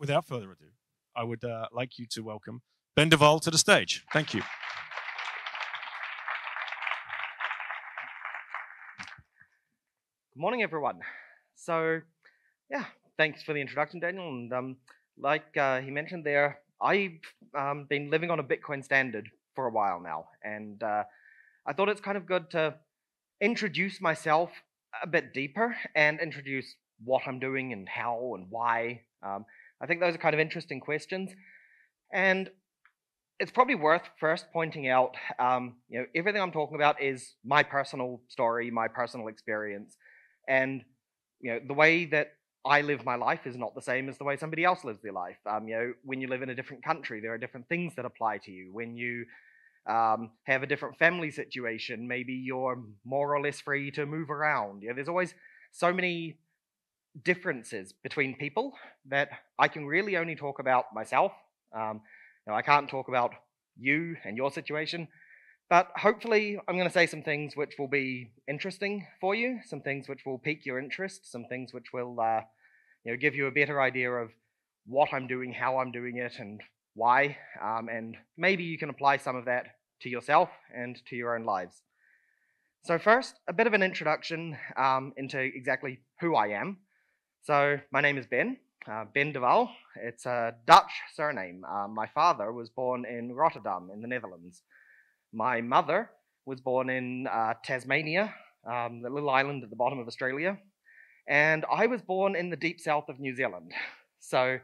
without further ado, I would like you to welcome Ben Duval to the stage. Thank you. Good morning, everyone. So, yeah, thanks for the introduction, Daniel. And like he mentioned there, I've been living on a Bitcoin standard for a while now. And I thought it's kind of good to introduce myself a bit deeper and introduce what I'm doing and how and why. I think those are kind of interesting questions. And it's probably worth first pointing out, everything I'm talking about is my personal story, my personal experience. And, the way that I live my life is not the same as the way somebody else lives their life. When you live in a different country, there are different things that apply to you. When you have a different family situation, maybe you're more or less free to move around. There's always so many differences between people that I can really only talk about myself. I can't talk about you and your situation, but hopefully I'm going to say some things which will be interesting for you, some things which will pique your interest, some things which will give you a better idea of what I'm doing, how I'm doing it, and why, and maybe you can apply some of that to yourself and to your own lives. So first, a bit of an introduction into exactly who I am. So my name is Ben Duval. It's a Dutch surname. My father was born in Rotterdam in the Netherlands. My mother was born in Tasmania, the little island at the bottom of Australia. And I was born in the deep south of New Zealand. So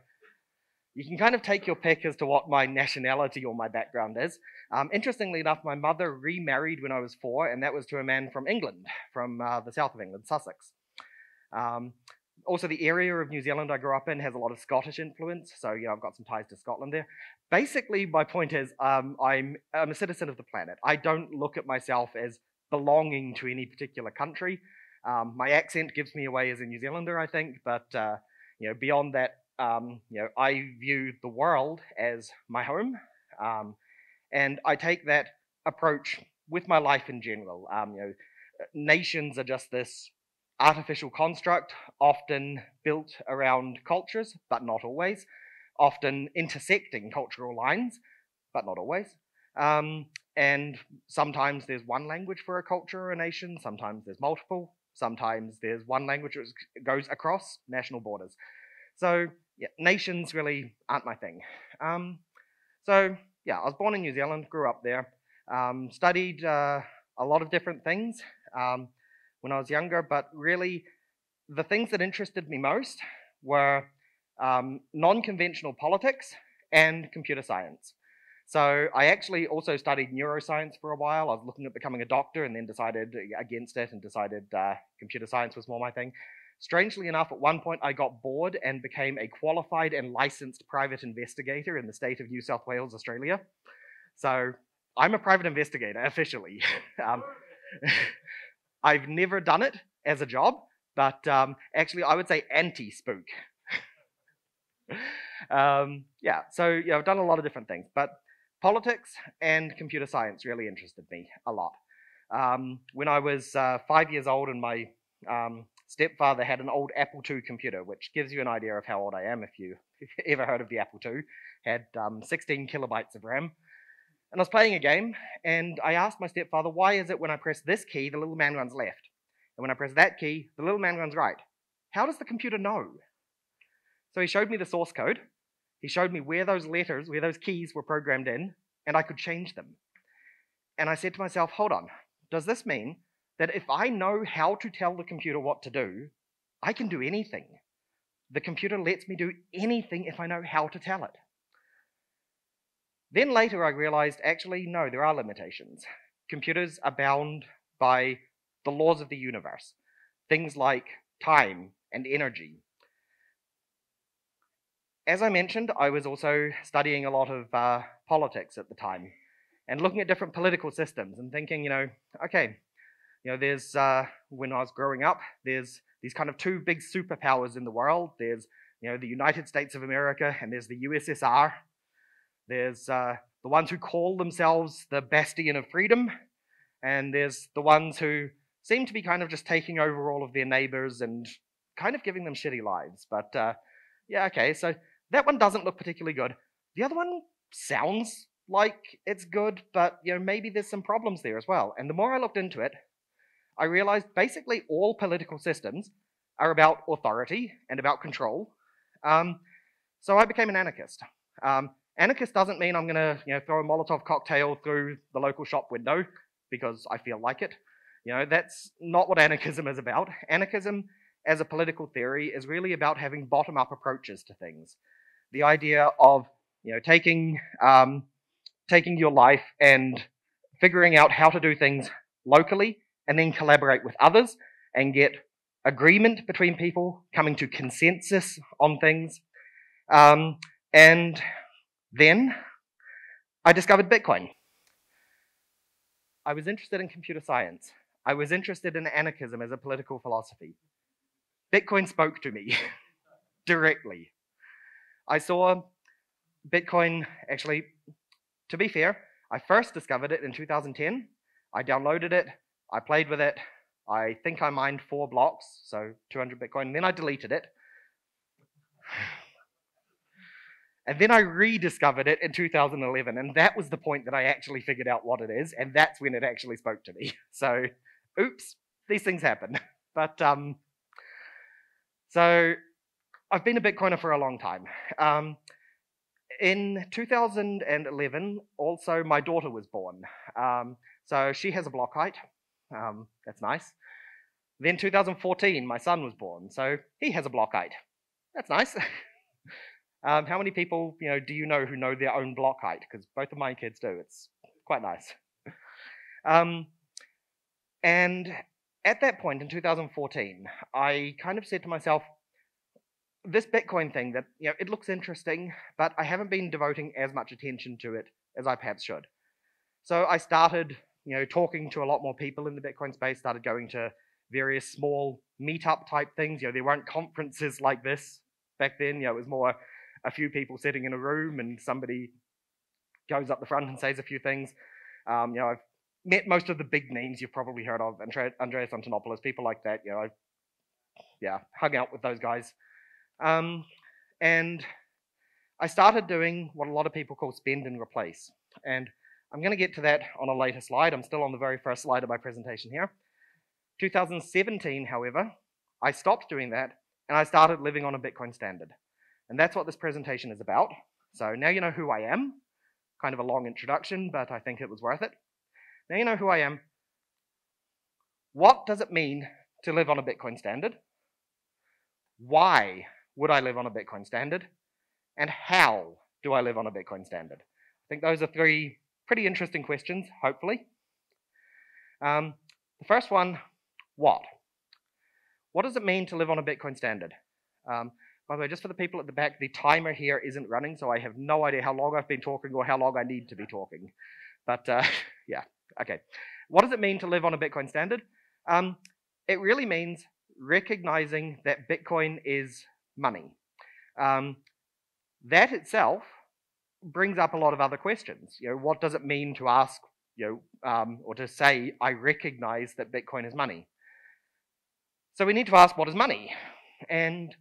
you can kind of take your pick as to what my nationality or my background is. Interestingly enough, my mother remarried when I was 4, and that was to a man from England, from the south of England, Sussex. Also, the area of New Zealand I grew up in has a lot of Scottish influence, so I've got some ties to Scotland there. Basically, my point is I'm a citizen of the planet. I don't look at myself as belonging to any particular country. My accent gives me away as a New Zealander, I think, but beyond that, I view the world as my home, and I take that approach with my life in general. Nations are just this artificial construct, often built around cultures, but not always, often intersecting cultural lines, but not always. And sometimes there's one language for a culture or a nation, sometimes there's multiple, sometimes there's one language that goes across national borders. So, nations really aren't my thing. I was born in New Zealand, grew up there, studied a lot of different things when I was younger, but really the things that interested me most were non-conventional politics and computer science. So I actually also studied neuroscience for a while. I was looking at becoming a doctor and then decided against it and decided computer science was more my thing. Strangely enough, at one point I got bored and became a qualified and licensed private investigator in the state of New South Wales, Australia. So I'm a private investigator, officially. I've never done it as a job, but actually I would say anti-spook. I've done a lot of different things, but politics and computer science really interested me a lot. When I was 5 years old and my stepfather had an old Apple II computer, which gives you an idea of how old I am if you've ever heard of the Apple II, had 16 kilobytes of RAM. And I was playing a game, and I asked my stepfather, why is it when I press this key, the little man runs left? And when I press that key, the little man runs right? How does the computer know? So he showed me the source code. He showed me where those letters, where those keys were programmed in, and I could change them. And I said to myself, hold on, does this mean that if I know how to tell the computer what to do, I can do anything? The computer lets me do anything if I know how to tell it. Then later I realized, actually, no, there are limitations. Computers are bound by the laws of the universe, things like time and energy. As I mentioned, I was also studying a lot of politics at the time and looking at different political systems and thinking, there's, when I was growing up, there's these kind of two big superpowers in the world. There's, the United States of America and there's the USSR. There's the ones who call themselves the bastion of freedom, and there's the ones who seem to be kind of just taking over all of their neighbors and kind of giving them shitty lives. But so that one doesn't look particularly good. The other one sounds like it's good, but maybe there's some problems there as well. And the more I looked into it, I realized basically all political systems are about authority and about control. So I became an anarchist. Anarchist doesn't mean I'm going to throw a Molotov cocktail through the local shop window because I feel like it. That's not what anarchism is about. Anarchism as a political theory is really about having bottom-up approaches to things. The idea of taking your life and figuring out how to do things locally and then collaborate with others and get agreement between people, coming to consensus on things. And then I discovered Bitcoin. I was interested in computer science. I was interested in anarchism as a political philosophy. Bitcoin spoke to me directly. I saw Bitcoin, actually, to be fair, I first discovered it in 2010. I downloaded it, I played with it, I think I mined 4 blocks, so 200 Bitcoin, and then I deleted it. And then I rediscovered it in 2011, and that was the point that I actually figured out what it is, and that's when it actually spoke to me. So, oops, these things happen. But, so, I've been a Bitcoiner for a long time. In 2011, also, my daughter was born. So she has a block height. That's nice. Then 2014, my son was born. So he has a block height. That's nice. How many people do you know who know their own block height? Because both of my kids do. It's quite nice. And at that point in 2014, I kind of said to myself, this Bitcoin thing that, it looks interesting, but I haven't been devoting as much attention to it as I perhaps should. So I started, talking to a lot more people in the Bitcoin space, started going to various small meetup type things. There weren't conferences like this back then. It was more a few people sitting in a room and somebody goes up the front and says a few things. I've met most of the big names you've probably heard of, Andreas Antonopoulos, people like that. I hung out with those guys. And I started doing what a lot of people call spend and replace. And I'm going to get to that on a later slide. I'm still on the very first slide of my presentation here. 2017, however, I stopped doing that and I started living on a Bitcoin standard. And that's what this presentation is about. So now you know who I am. Kind of a long introduction, but I think it was worth it. Now you know who I am. What does it mean to live on a Bitcoin standard? Why would I live on a Bitcoin standard? And how do I live on a Bitcoin standard? I think those are 3 pretty interesting questions, hopefully. The first one, what? What does it mean to live on a Bitcoin standard? By the way, just for the people at the back, the timer here isn't running, so I have no idea how long I've been talking or how long I need to be talking. But yeah, okay. What does it mean to live on a Bitcoin standard? It really means recognizing that Bitcoin is money. That itself brings up a lot of other questions. What does it mean to ask, or to say, I recognize that Bitcoin is money? So we need to ask, what is money? And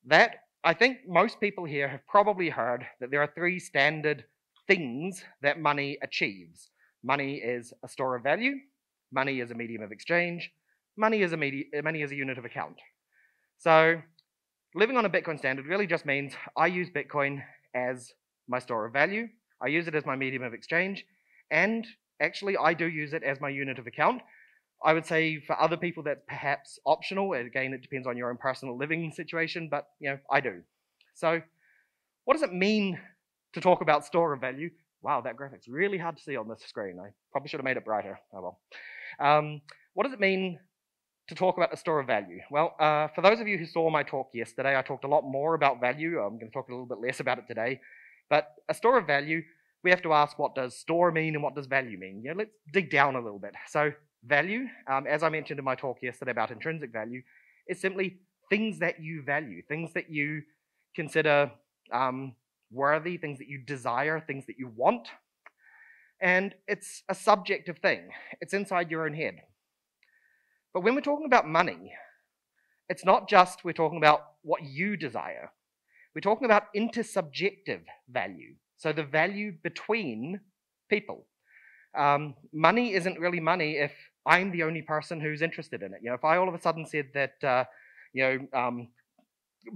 that, I think most people here have probably heard that there are 3 standard things that money achieves. Money is a store of value, money is a medium of exchange, money is a unit of account. So living on a Bitcoin standard really just means I use Bitcoin as my store of value, I use it as my medium of exchange, and actually I do use it as my unit of account. I would say for other people that's perhaps optional. Again, it depends on your own personal living situation, but I do. So what does it mean to talk about store of value? Wow, that graphic's really hard to see on this screen. I probably should have made it brighter. Oh well. What does it mean to talk about the store of value? Well, for those of you who saw my talk yesterday, I talked a lot more about value. I'm going to talk a little bit less about it today. But a store of value, we have to ask, what does store mean and what does value mean? Let's dig down a little bit. So value, as I mentioned in my talk yesterday about intrinsic value, is simply things that you value, things that you consider worthy, things that you desire, things that you want. And it's a subjective thing. It's inside your own head. But when we're talking about money, it's not just we're talking about what you desire. we're talking about intersubjective value. So the value between people. Money isn't really money if I'm the only person who's interested in it. If I all of a sudden said that,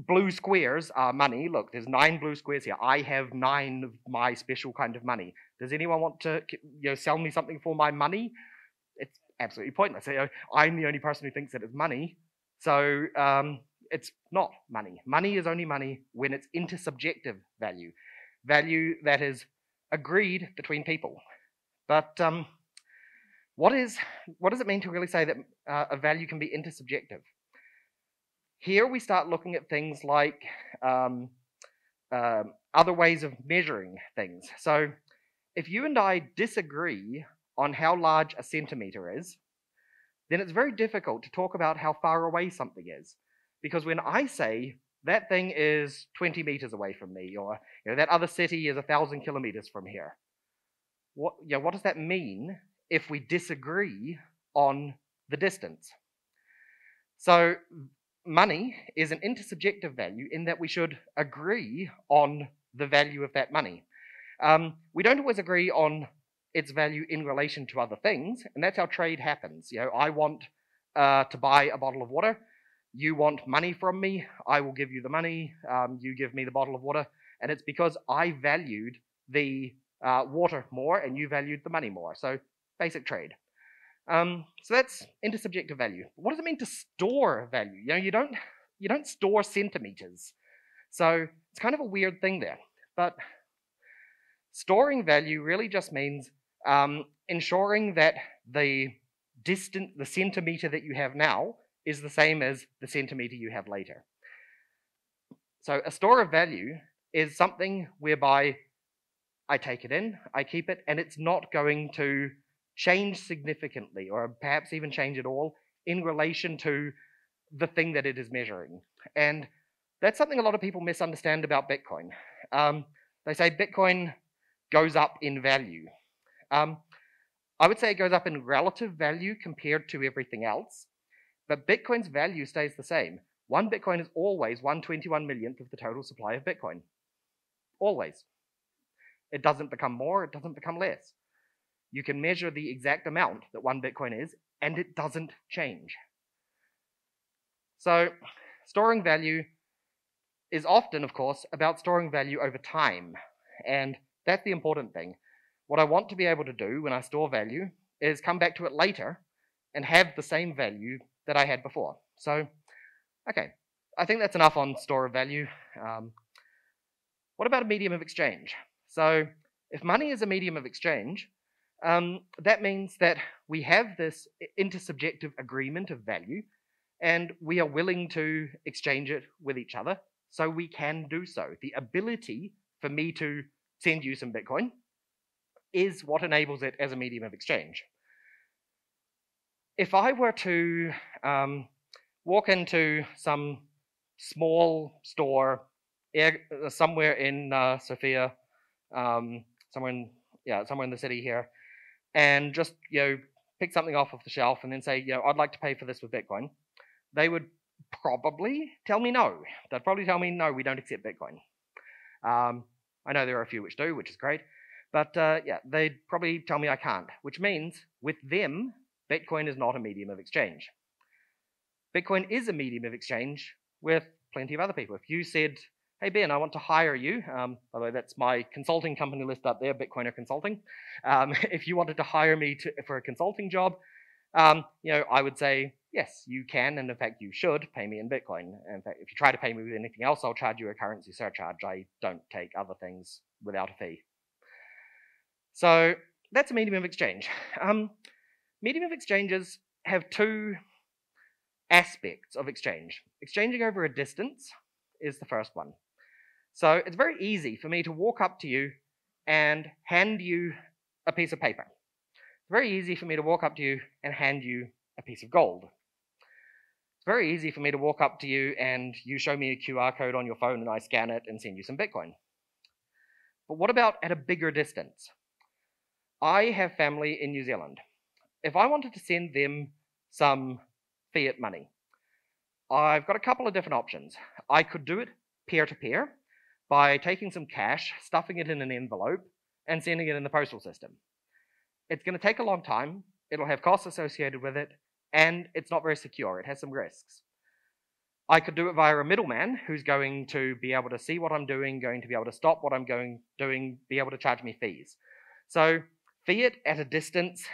blue squares are money. Look, there's 9 blue squares here. I have 9 of my special kind of money. Does anyone want to sell me something for my money? It's absolutely pointless. I'm the only person who thinks that it's money. So it's not money. Money is only money when it's intersubjective value. Value that is agreed between people. But what does it mean to really say that a value can be intersubjective? Here we start looking at things like other ways of measuring things. So if you and I disagree on how large a centimeter is, then it's very difficult to talk about how far away something is. Because when I say that thing is 20 meters away from me, or that other city is 1,000 kilometers from here, what does that mean if we disagree on the distance? So money is an intersubjective value in that we should agree on the value of that money. We don't always agree on its value in relation to other things, and that's how trade happens. I want to buy a bottle of water. You want money from me. I will give you the money. You give me the bottle of water, and it's because I valued the water more and you valued the money more. So basic trade. So that's intersubjective value. What does it mean to store value? You don't store centimeters. So it's kind of a weird thing there. But storing value really just means ensuring that the centimeter that you have now is the same as the centimeter you have later. So a store of value is something whereby I take it in, I keep it, and it's not going to change significantly, or perhaps even change at all, in relation to the thing that it is measuring. And that's something a lot of people misunderstand about Bitcoin. They say Bitcoin goes up in value. I would say it goes up in relative value compared to everything else, but Bitcoin's value stays the same. One Bitcoin is always 1/21 millionth of the total supply of Bitcoin. Always. It doesn't become more, it doesn't become less. You can measure the exact amount that one Bitcoin is, and it doesn't change. So, storing value is often, of course, about storing value over time, and that's the important thing. What I want to be able to do when I store value is come back to it later and have the same value that I had before. So, okay, I think that's enough on store of value. What about a medium of exchange? So, if money is a medium of exchange, that means that we have this intersubjective agreement of value, and we are willing to exchange it with each other, so we can do so. The ability for me to send you some Bitcoin is what enables it as a medium of exchange. If I were to walk into some small store somewhere in Sofia, somewhere in the city here, and just pick something off of the shelf and then say, I'd like to pay for this with Bitcoin, they would probably tell me no. They'd probably tell me, no, we don't accept Bitcoin. I know there are a few which do, which is great, but they'd probably tell me I can't, which means with them, Bitcoin is not a medium of exchange. Bitcoin is a medium of exchange with plenty of other people. If you said, hey Ben, I want to hire you, by the way, that's my consulting company list up there, Bitcoiner Consulting. If you wanted to hire me for a consulting job, I would say, yes, you can, and in fact, you should pay me in Bitcoin. In fact, if you try to pay me with anything else, I'll charge you a currency surcharge. I don't take other things without a fee. So that's a medium of exchange. Medium of exchanges have two aspects of exchange. Exchanging over a distance is the first one. So it's very easy for me to walk up to you and hand you a piece of paper. It's very easy for me to walk up to you and hand you a piece of gold. It's very easy for me to walk up to you and you show me a QR code on your phone and I scan it and send you some Bitcoin. But what about at a bigger distance? I have family in New Zealand. If I wanted to send them some fiat money, I've got a couple of different options. I could do it peer-to-peer, by taking some cash, stuffing it in an envelope, and sending it in the postal system. It's going to take a long time, it'll have costs associated with it, and it's not very secure. It has some risks. I could do it via a middleman who's going to be able to see what I'm doing, going to be able to stop what I'm doing, be able to charge me fees. So fiat at a distance,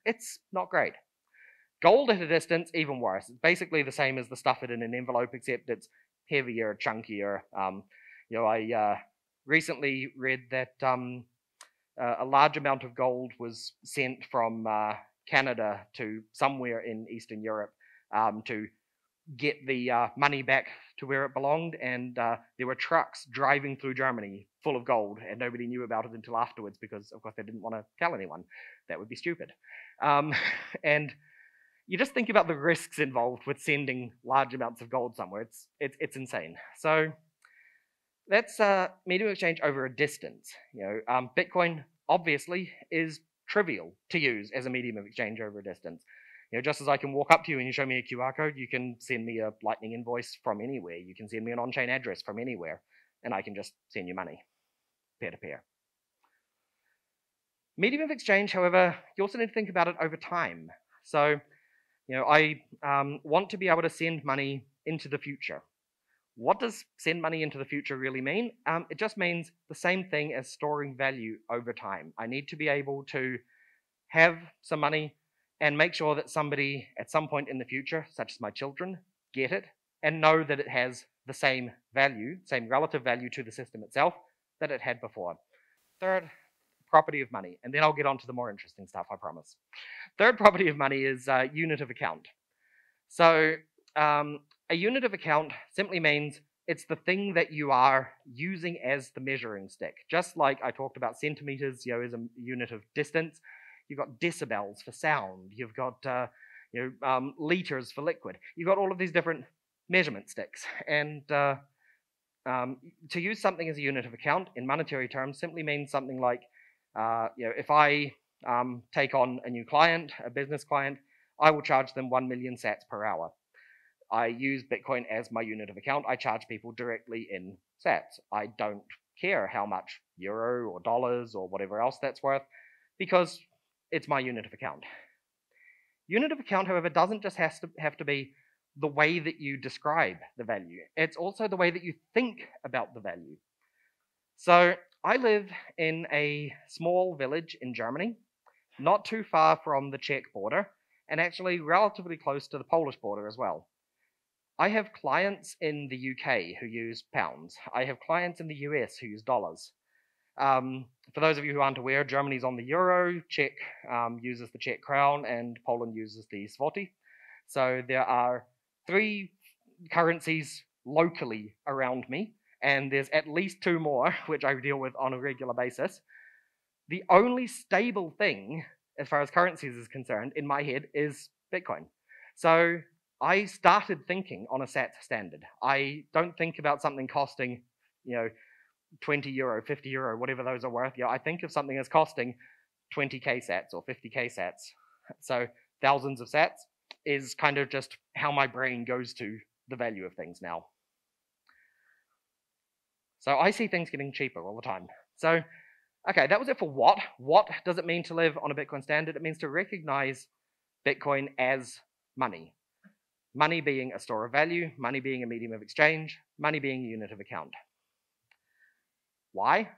it's not great. Gold at a distance, even worse. It's basically the same as the stuff it in an envelope, except it's heavier, chunkier. I recently read that a large amount of gold was sent from Canada to somewhere in Eastern Europe to get the money back to where it belonged, and there were trucks driving through Germany full of gold, and nobody knew about it until afterwards because, of course, they didn't want to tell anyone. That would be stupid. And you just think about the risks involved with sending large amounts of gold somewhere. It's insane. So that's medium of exchange over a distance. Bitcoin obviously is trivial to use as a medium of exchange over a distance. Just as I can walk up to you and you show me a QR code, you can send me a Lightning invoice from anywhere. You can send me an on-chain address from anywhere, and I can just send you money, peer-to-peer. Medium of exchange, however, you also need to think about it over time. So, I want to be able to send money into the future. What does send money into the future really mean? It just means the same thing as storing value over time. I need to be able to have some money and make sure that somebody at some point in the future, such as my children, get it and know that it has the same value, same relative value to the system itself that it had before. Third, property of money, and then I'll get on to the more interesting stuff, I promise. Third property of money is unit of account. So a unit of account simply means it's the thing that you are using as the measuring stick. Just like I talked about centimeters, as a unit of distance, you've got decibels for sound, you've got liters for liquid. You've got all of these different measurement sticks. And to use something as a unit of account in monetary terms simply means something like, if I take on a new client, a business client, I will charge them 1 million sats per hour. I use Bitcoin as my unit of account. I charge people directly in sats. I don't care how much euro or dollars or whatever else that's worth, because it's my unit of account. Unit of account, however, doesn't just have to be the way that you describe the value. It's also the way that you think about the value. So I live in a small village in Germany, not too far from the Czech border, and actually relatively close to the Polish border as well. I have clients in the UK who use pounds. I have clients in the US who use dollars. For those of you who aren't aware, Germany's on the euro, Czech uses the Czech crown, and Poland uses the zloty. So there are 3 currencies locally around me, and there's at least 2 more, which I deal with on a regular basis. The only stable thing, as far as currencies is concerned, in my head, is Bitcoin. So I started thinking on a sat standard. I don't think about something costing, 20 euro, 50 euro, whatever those are worth. I think of something as costing 20k sats or 50k sats. So thousands of sats is kind of just how my brain goes to the value of things now. So I see things getting cheaper all the time. So, okay, that was it for what. What does it mean to live on a Bitcoin standard? It means to recognize Bitcoin as money. Money being a store of value, money being a medium of exchange, money being a unit of account. Why?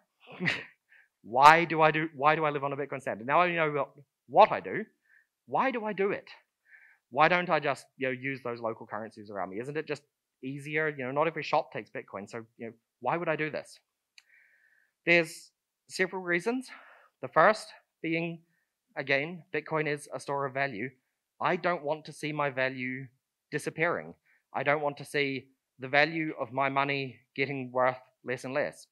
Why do I live on a Bitcoin standard? Now I know what I do. Why do I do it? Why don't I just use those local currencies around me? Isn't it just easier? Not every shop takes Bitcoin, so why would I do this? There's several reasons. The first being, again, Bitcoin is a store of value. I don't want to see my value disappearing. I don't want to see the value of my money getting worth less and less.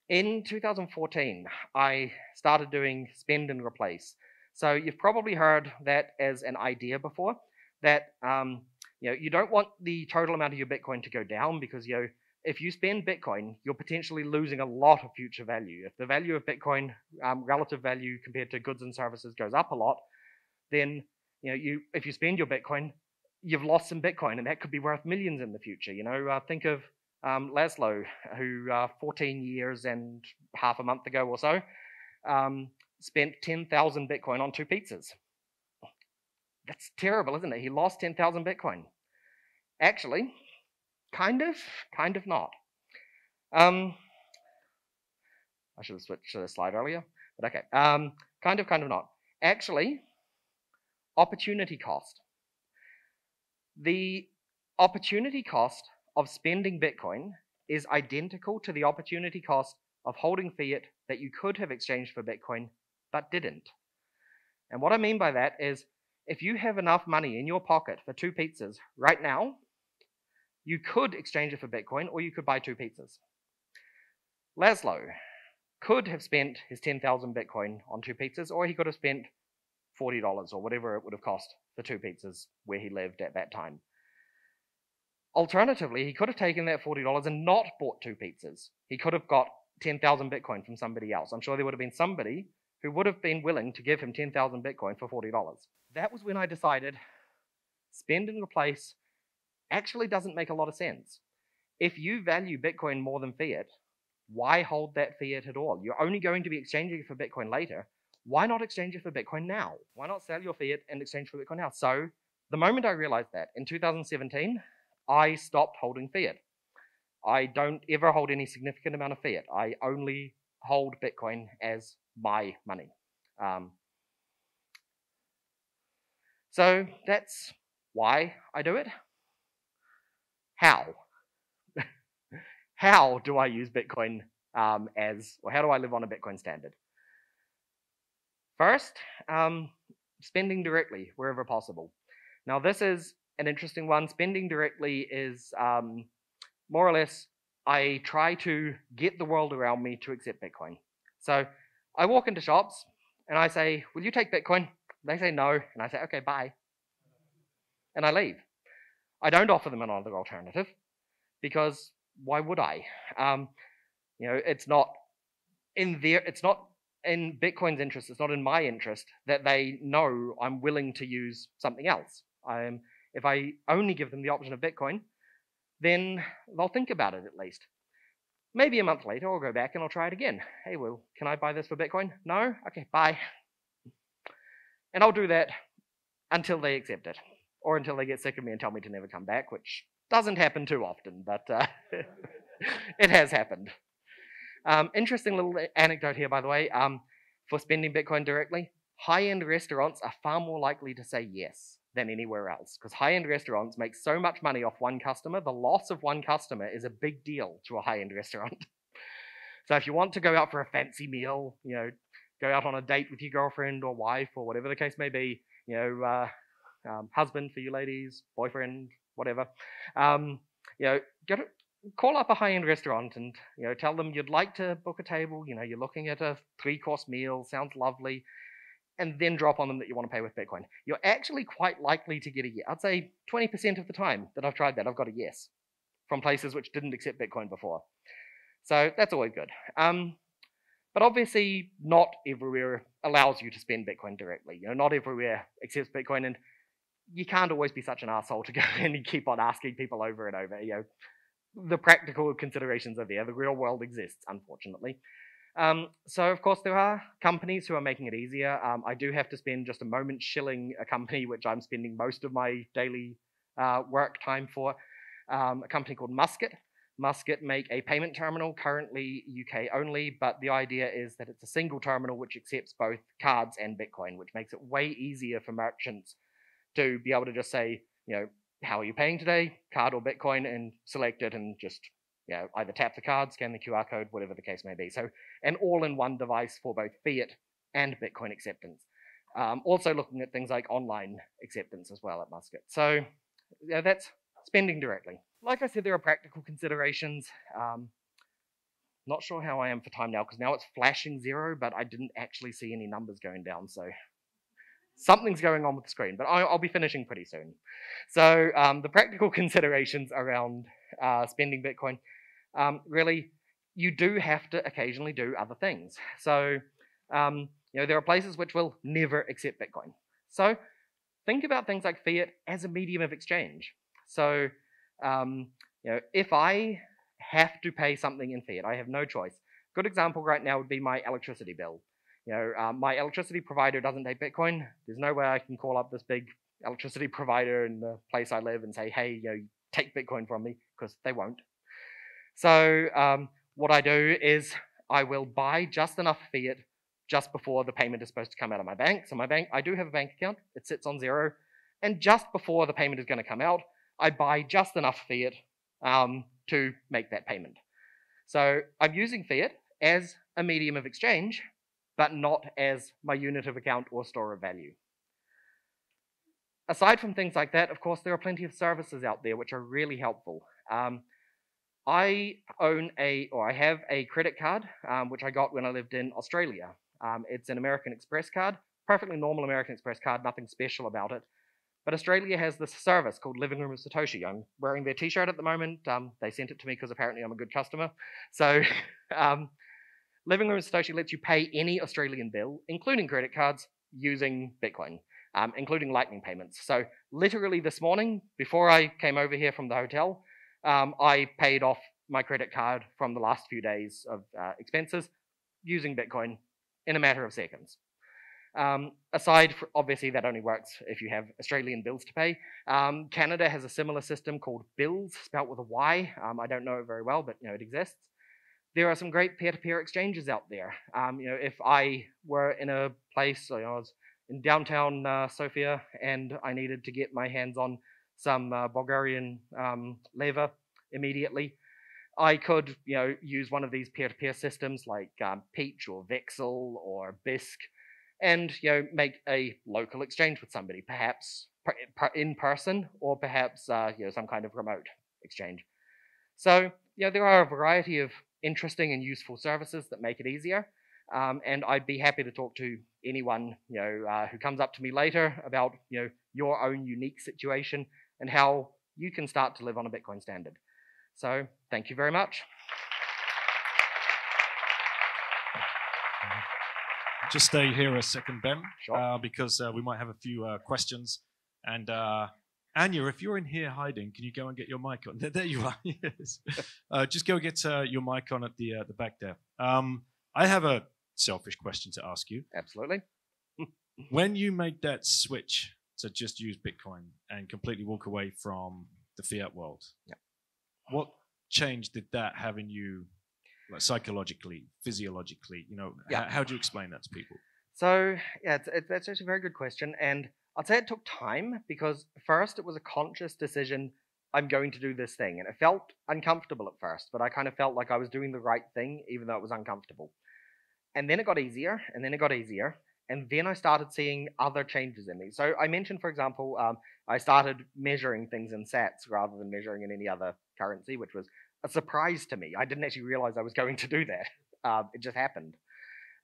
In 2014, I started doing spend and replace. So you've probably heard that as an idea before, that you don't want the total amount of your Bitcoin to go down, because if you spend Bitcoin, you're potentially losing a lot of future value. If the value of Bitcoin, relative value compared to goods and services, goes up a lot, then if you spend your Bitcoin, you've lost some Bitcoin, and that could be worth millions in the future. Think of Laszlo, who 14 years and half a month ago or so, spent 10,000 Bitcoin on 2 pizzas. That's terrible, isn't it? He lost 10,000 Bitcoin. Actually, kind of not. I should have switched to the slide earlier, but okay. Kind of not. Actually, opportunity cost. The opportunity cost of spending Bitcoin is identical to the opportunity cost of holding fiat that you could have exchanged for Bitcoin but didn't. And what I mean by that is, if you have enough money in your pocket for 2 pizzas right now, you could exchange it for Bitcoin, or you could buy 2 pizzas. Laszlo could have spent his 10,000 Bitcoin on 2 pizzas, or he could have spent $40 or whatever it would have cost for 2 pizzas where he lived at that time. Alternatively, he could have taken that $40 and not bought 2 pizzas. He could have got 10,000 Bitcoin from somebody else. I'm sure there would have been somebody who would have been willing to give him 10,000 Bitcoin for $40. That was when I decided spend and replace actually doesn't make a lot of sense. If you value Bitcoin more than fiat, why hold that fiat at all? You're only going to be exchanging it for Bitcoin later. Why not exchange it for Bitcoin now? Why not sell your fiat and exchange for Bitcoin now? So the moment I realized that, in 2017, I stopped holding fiat. I don't ever hold any significant amount of fiat. I only hold Bitcoin as my money. So that's why I do it. How? How do I use Bitcoin or how do I live on a Bitcoin standard? First, spending directly wherever possible. Now this is an interesting one. Spending directly is more or less, I try to get the world around me to accept Bitcoin. So I walk into shops and I say, will you take Bitcoin? They say no, and I say, okay, bye. And I leave. I don't offer them another alternative because why would I? It's not in Bitcoin's interest, it's not in my interest that they know I'm willing to use something else. If I only give them the option of Bitcoin, then they'll think about it at least. Maybe a month later, I'll go back and I'll try it again. Hey, Will, can I buy this for Bitcoin? No? Okay, bye. And I'll do that until they accept it, or until they get sick of me and tell me to never come back, which doesn't happen too often, but it has happened. Interesting little anecdote here, by the way, for spending Bitcoin directly. High-end restaurants are far more likely to say yes than anywhere else, because high-end restaurants make so much money off one customer. The loss of one customer is a big deal to a high-end restaurant. So if you want to go out for a fancy meal, go out on a date with your girlfriend or wife or whatever the case may be, husband for you ladies, boyfriend, whatever, call up a high-end restaurant and tell them you'd like to book a table. You're looking at a 3-course meal, sounds lovely, and then drop on them that you want to pay with Bitcoin. You're actually quite likely to get a yes. I'd say 20% of the time that I've tried that, I've got a yes from places which didn't accept Bitcoin before. So that's always good. But obviously, not everywhere allows you to spend Bitcoin directly. Not everywhere accepts Bitcoin, and you can't always be such an asshole to go in and keep on asking people over and over. The practical considerations are there. The real world exists, unfortunately. So, of course, there are companies who are making it easier. I do have to spend just a moment shilling a company which I'm spending most of my daily work time for, a company called Musket. Musket make a payment terminal, currently UK only, but the idea is that it's a single terminal which accepts both cards and Bitcoin, which makes it way easier for merchants to be able to just say, how are you paying today, card or Bitcoin, and select it and just either tap the card, scan the QR code, whatever the case may be. So an all-in-one device for both fiat and Bitcoin acceptance. Also looking at things like online acceptance as well at Musket. So that's spending directly. Like I said, there are practical considerations. Not sure how I am for time now, because now it's flashing 0, but I didn't actually see any numbers going down, so something's going on with the screen, but I'll be finishing pretty soon. So the practical considerations around spending Bitcoin, really, you do have to occasionally do other things. So there are places which will never accept Bitcoin. So think about things like fiat as a medium of exchange. So if I have to pay something in fiat. I have no choice. Good example right now would be my electricity bill. My electricity provider doesn't take Bitcoin. There's no way I can call up this big electricity provider in the place I live and say, hey, take Bitcoin from me, because they won't. So what I do is I will buy just enough fiat just before the payment is supposed to come out of my bank. So my bank, I do have a bank account. It sits on 0. And just before the payment is going to come out, I buy just enough fiat to make that payment. So I'm using fiat as a medium of exchange, but not as my unit of account or store of value. Aside from things like that, of course, there are plenty of services out there which are really helpful. I have a credit card, which I got when I lived in Australia. It's an American Express card, perfectly normal American Express card, nothing special about it. But Australia has this service called Living Room with Satoshi. I'm wearing their t-shirt at the moment. They sent it to me because apparently I'm a good customer. So Living Room with Satoshi lets you pay any Australian bill, including credit cards, using Bitcoin, including lightning payments. So literally this morning, before I came over here from the hotel, I paid off my credit card from the last few days of expenses using Bitcoin in a matter of seconds. Aside from, obviously that only works if you have Australian bills to pay. Canada has a similar system called Bills, spelt with a Y. I don't know it very well, but it exists. There are some great peer-to-peer exchanges out there. If I were in a place, I was in downtown Sofia, and I needed to get my hands on some Bulgarian leva immediately, I could use one of these peer-to-peer systems like Peach or Vexel or Bisq, and make a local exchange with somebody, perhaps in person, or perhaps some kind of remote exchange. So there are a variety of interesting and useful services that make it easier, and I'd be happy to talk to anyone who comes up to me later about your own unique situation and how you can start to live on a Bitcoin standard. So thank you very much. Just stay here a second, Ben, Sure. because we might have a few questions. And Anya, if you're in here hiding, can you go and get your mic on? There you are. Yes. Just go get your mic on at the back there. I have a selfish question to ask you. Absolutely. When you made that switch to just use Bitcoin and completely walk away from the fiat world, what change did that have in you? Like psychologically, physiologically, how do you explain that to people? So yeah, that's actually a very good question, and I'd say it took time, because first it was a conscious decision. I'm going to do this thing, and it felt uncomfortable at first, but I kind of felt like I was doing the right thing, even though it was uncomfortable. And then it got easier, and then it got easier, and then I started seeing other changes in me. So I mentioned, for example, I started measuring things in sats rather than measuring in any other currency, which was a surprise to me. I didn't actually realize I was going to do that. It just happened.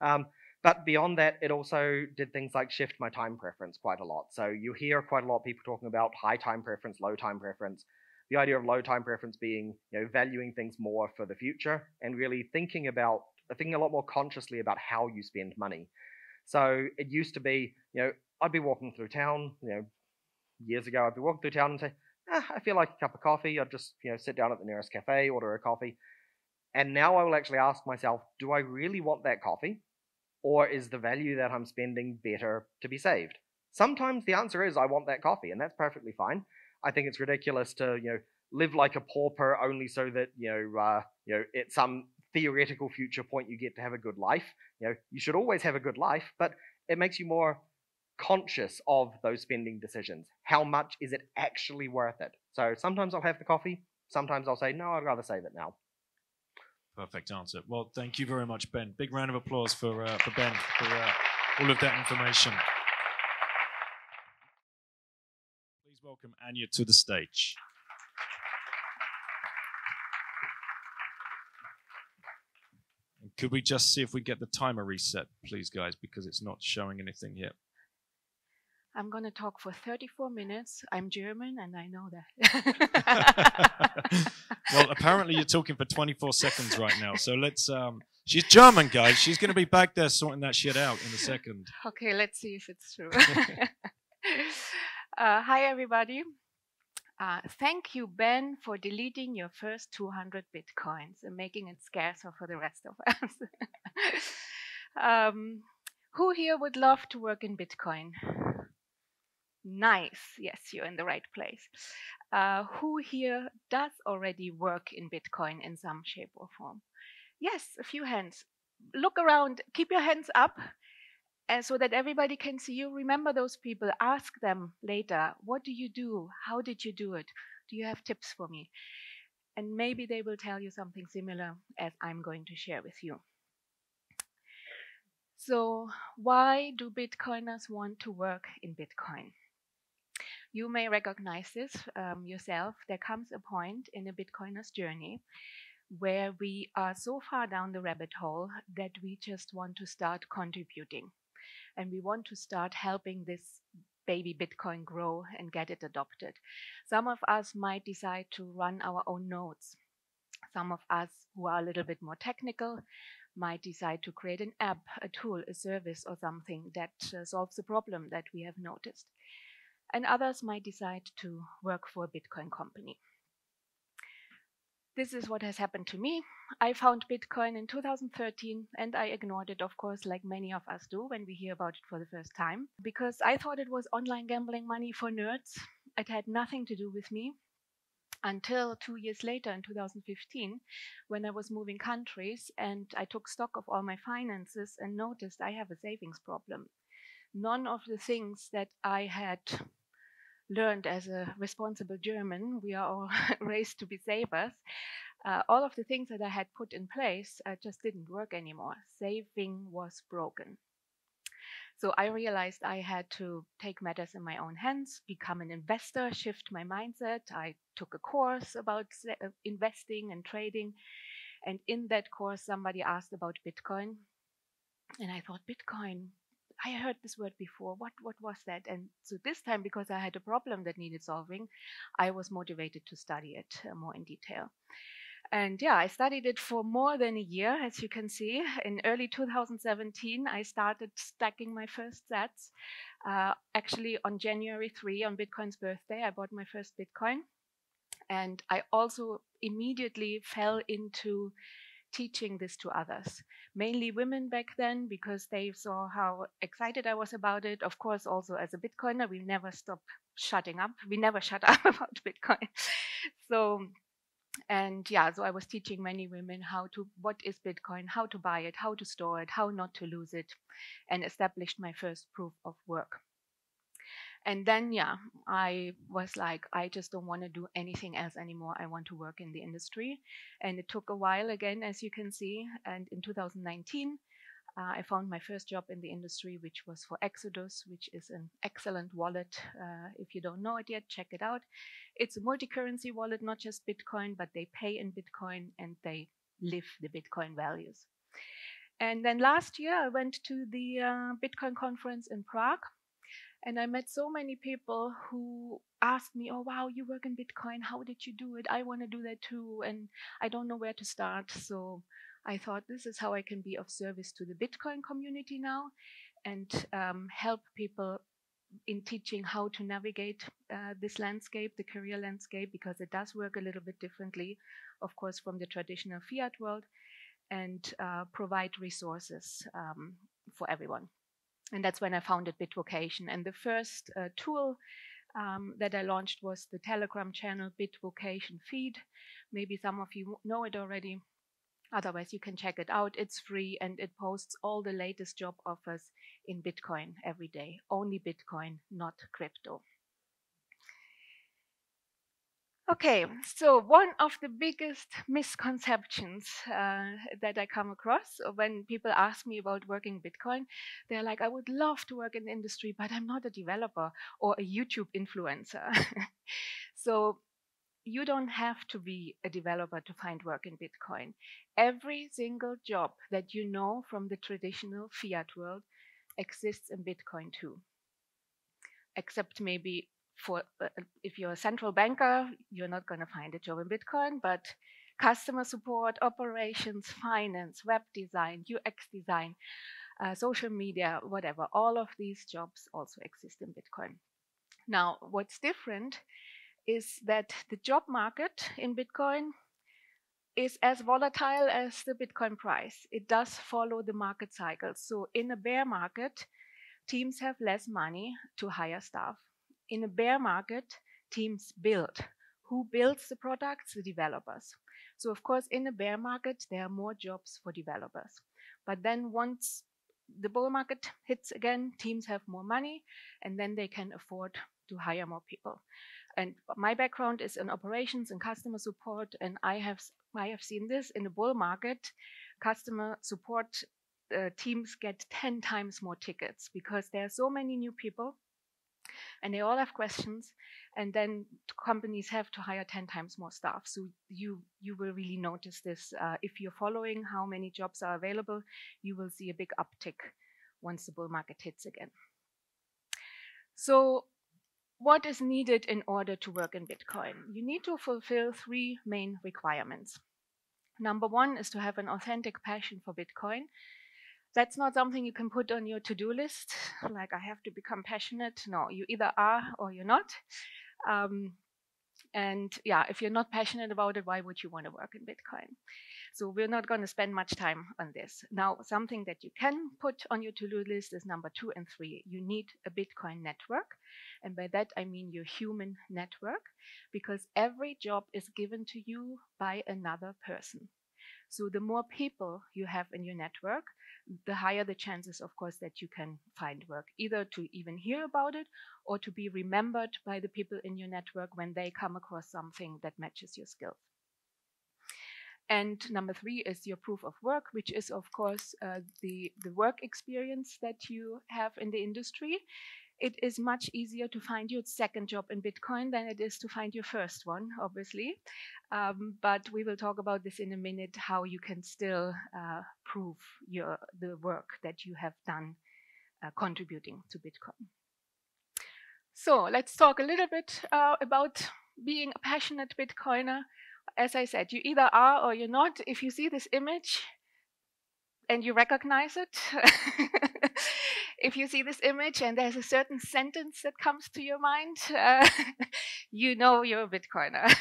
But beyond that, it also did things like shift my time preference quite a lot. So you hear quite a lot of people talking about high time preference, low time preference. The idea of low time preference being, valuing things more for the future and really thinking a lot more consciously about how you spend money. So it used to be, I'd be walking through town, years ago, I'd be walking through town and say, I feel like a cup of coffee. I'd just, sit down at the nearest cafe, order a coffee. And now I will actually ask myself, do I really want that coffee? Or is the value that I'm spending better to be saved? Sometimes the answer is I want that coffee, and that's perfectly fine. I think it's ridiculous to, live like a pauper only so that, at some theoretical future point you get to have a good life. You should always have a good life, but it makes you more conscious of those spending decisions. How much is it actually worth it? So sometimes I'll have the coffee. Sometimes I'll say, no, I'd rather save it now. Perfect answer. Well, thank you very much, Ben. Big round of applause for Ben for all of that information. Please welcome Anya to the stage. And could we just see if we get the timer reset, please, guys, because it's not showing anything here. I'm going to talk for 34 minutes. I'm German, and I know that. Well, apparently you're talking for 24 seconds right now. So let's... she's German, guys. She's going to be back there sorting that shit out in a second. Okay, let's see if it's true. Hi, everybody. Thank you, Ben, for deleting your first 200 Bitcoins and making it scarcer for the rest of us. Who here would love to work in Bitcoin? Nice. Yes, you're in the right place. Who here does already work in Bitcoin in some shape or form? Yes, a few hands. Look around. Keep your hands up so that everybody can see you. Remember those people. Ask them later, what do you do? How did you do it? Do you have tips for me? And maybe they will tell you something similar as I'm going to share with you. So why do Bitcoiners want to work in Bitcoin? You may recognize this yourself. There comes a point in a Bitcoiner's journey where we are so far down the rabbit hole that we just want to start contributing. And we want to start helping this baby Bitcoin grow and get it adopted. Some of us might decide to run our own nodes. Some of us who are a little bit more technical might decide to create an app, a tool, a service, or something that solves a problem that we have noticed. And others might decide to work for a Bitcoin company. This is what has happened to me. I found Bitcoin in 2013 and I ignored it, of course, like many of us do when we hear about it for the first time, because I thought it was online gambling money for nerds. It had nothing to do with me until 2 years later in 2015, when I was moving countries and I took stock of all my finances and noticed I have a savings problem. None of the things that I had learned as a responsible German, we are all raised to be savers, all of the things that I had put in place just didn't work anymore. Saving was broken. So I realized I had to take matters in my own hands, become an investor, shift my mindset. I took a course about investing and trading. And in that course, somebody asked about Bitcoin. And I thought, Bitcoin, I heard this word before. What was that? And so this time, because I had a problem that needed solving, I was motivated to study it more in detail. And yeah, I studied it for more than a year, as you can see. In early 2017, I started stacking my first sats. Actually, on January 3, on Bitcoin's birthday, I bought my first Bitcoin. And I also immediately fell into teaching this to others, mainly women back then, because they saw how excited I was about it. Of course, also as a Bitcoiner, we never stop shutting up. We never shut up about Bitcoin. So I was teaching many women what is Bitcoin, how to buy it, how to store it, how not to lose it, and established my first proof of work. And then, I was like, I just don't want to do anything else anymore. I want to work in the industry. And it took a while again, as you can see. And in 2019, I found my first job in the industry, which was for Exodus, which is an excellent wallet. If you don't know it yet, check it out. It's a multi-currency wallet, not just Bitcoin, but they pay in Bitcoin and they live the Bitcoin values. And then last year, I went to the Bitcoin conference in Prague. And I met so many people who asked me, oh, wow, you work in Bitcoin. How did you do it? I want to do that too. And I don't know where to start. So I thought this is how I can be of service to the Bitcoin community now and help people in teaching how to navigate this landscape, the career landscape, because it does work a little bit differently, of course, from the traditional fiat world, and provide resources for everyone. And that's when I founded Bitvocation. And the first tool that I launched was the Telegram channel Bitvocation feed. Maybe some of you know it already. Otherwise, you can check it out. It's free and it posts all the latest job offers in Bitcoin every day. Only Bitcoin, not crypto. Okay, so one of the biggest misconceptions that I come across when people ask me about working Bitcoin, they're like, I would love to work in the industry, but I'm not a developer or a YouTube influencer. So you don't have to be a developer to find work in Bitcoin. Every single job that you know from the traditional fiat world exists in Bitcoin too, except maybe for if you're a central banker, you're not going to find a job in Bitcoin, but customer support, operations, finance, web design, UX design, social media, whatever, all of these jobs also exist in Bitcoin. Now, what's different is that the job market in Bitcoin is as volatile as the Bitcoin price. It does follow the market cycle. So in a bear market, teams have less money to hire staff. In a bear market, teams build. Who builds the products? The developers. So of course, in a bear market, there are more jobs for developers. But then once the bull market hits again, teams have more money, and then they can afford to hire more people. And my background is in operations and customer support, and I have seen this in the bull market. Customer support teams get 10 times more tickets because there are so many new people and they all have questions, and then companies have to hire 10 times more staff. So you will really notice this. If you're following how many jobs are available, you will see a big uptick once the bull market hits again. So what is needed in order to work in Bitcoin? You need to fulfill 3 main requirements. Number 1 is to have an authentic passion for Bitcoin. That's not something you can put on your to-do list, like I have to become passionate. No, you either are or you're not. And yeah, if you're not passionate about it, why would you want to work in Bitcoin? So we're not going to spend much time on this. Now, something that you can put on your to-do list is number 2 and 3. You need a Bitcoin network. And by that, I mean your human network, because every job is given to you by another person. So the more people you have in your network, the higher the chances, of course, that you can find work, either to even hear about it or to be remembered by the people in your network when they come across something that matches your skills. And number 3 is your proof of work, which is, of course, the work experience that you have in the industry. It is much easier to find your second job in Bitcoin than it is to find your first one, obviously. But we will talk about this in a minute, how you can still prove the work that you have done contributing to Bitcoin. So let's talk a little bit about being a passionate Bitcoiner. As I said, you either are or you're not. If you see this image and you recognize it, if you see this image and there's a certain sentence that comes to your mind, you know you're a Bitcoiner.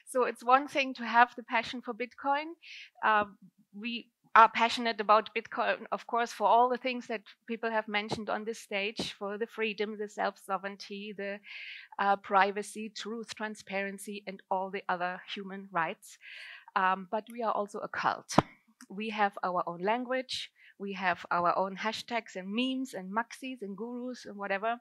So it's one thing to have the passion for Bitcoin. We are passionate about Bitcoin, of course, for all the things that people have mentioned on this stage, for the freedom, the self-sovereignty, the privacy, truth, transparency, and all the other human rights. But we are also a cult. We have our own language. We have our own hashtags and memes and maxis and gurus and whatever.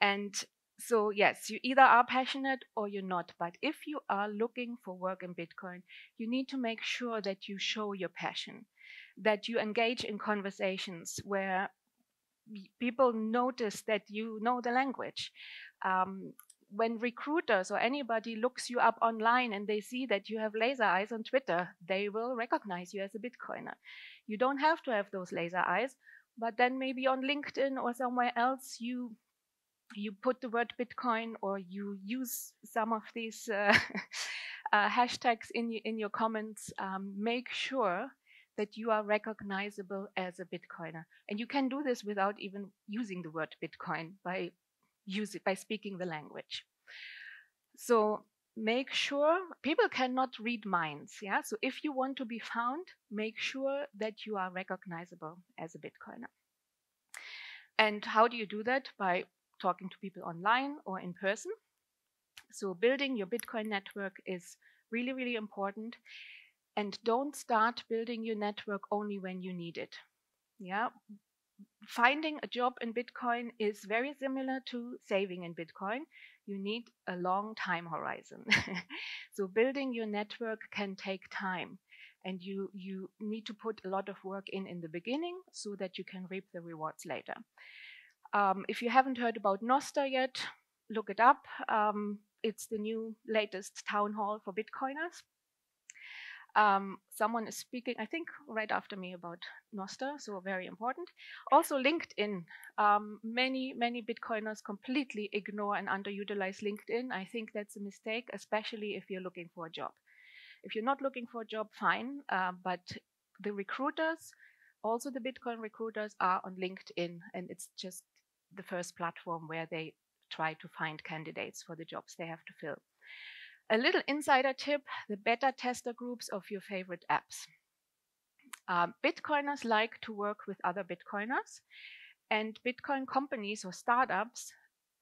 And so, yes, you either are passionate or you're not. But if you are looking for work in Bitcoin, you need to make sure that you show your passion, that you engage in conversations where people notice that you know the language. When recruiters or anybody looks you up online and they see that you have laser eyes on Twitter, they will recognize you as a Bitcoiner. You don't have to have those laser eyes, but then maybe on LinkedIn or somewhere else, you put the word Bitcoin or you use some of these hashtags in your comments. Make sure that you are recognizable as a Bitcoiner. And you can do this without even using the word Bitcoin by speaking the language. So make sure people cannot read minds. Yeah. So if you want to be found, make sure that you are recognizable as a Bitcoiner. And how do you do that? By talking to people online or in person. So building your Bitcoin network is really, really important. And don't start building your network only when you need it. Yeah. Finding a job in Bitcoin is very similar to saving in Bitcoin. You need a long time horizon. So building your network can take time. And you need to put a lot of work in the beginning so that you can reap the rewards later. If you haven't heard about Nostr yet, look it up. It's the new latest town hall for Bitcoiners. Someone is speaking, I think, right after me about Nostr, so very important. Also LinkedIn. Many Bitcoiners completely ignore and underutilize LinkedIn. I think that's a mistake, especially if you're looking for a job. If you're not looking for a job, fine, but the recruiters, also the Bitcoin recruiters, are on LinkedIn, and it's just the first platform where they try to find candidates for the jobs they have to fill. A little insider tip, the beta tester groups of your favorite apps. Bitcoiners like to work with other Bitcoiners, and Bitcoin companies or startups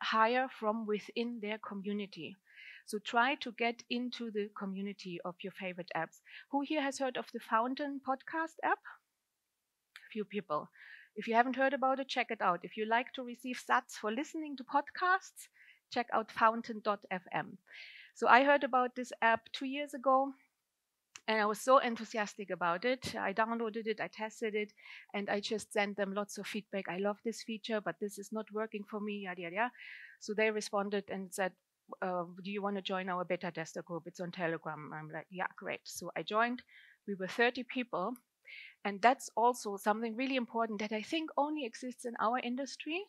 hire from within their community. So try to get into the community of your favorite apps. Who here has heard of the Fountain podcast app? A few people. If you haven't heard about it, check it out. If you like to receive sats for listening to podcasts, check out fountain.fm. So I heard about this app 2 years ago, and I was so enthusiastic about it. I downloaded it, I tested it, and I just sent them lots of feedback. I love this feature, but this is not working for me, yada, yada, yada. So they responded and said, do you want to join our beta tester group? It's on Telegram. I'm like, yeah, great. So I joined. We were 30 people. And that's also something really important that I think only exists in our industry.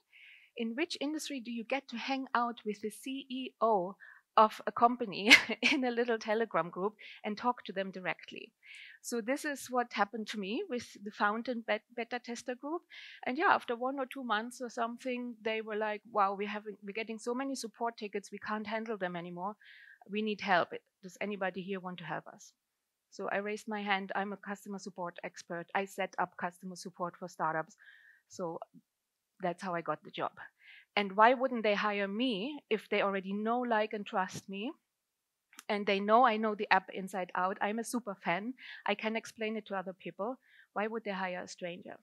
In which industry do you get to hang out with the CEO of a company in a little Telegram group and talk to them directly? So this is what happened to me with the Fountain beta tester group. And yeah, after 1 or 2 months or something, they were like, wow, we're getting so many support tickets, we can't handle them anymore. We need help. Does anybody here want to help us? So I raised my hand. I'm a customer support expert. I set up customer support for startups. So that's how I got the job. And why wouldn't they hire me if they already know, like, and trust me? And they know I know the app inside out. I'm a super fan. I can explain it to other people. Why would they hire a stranger?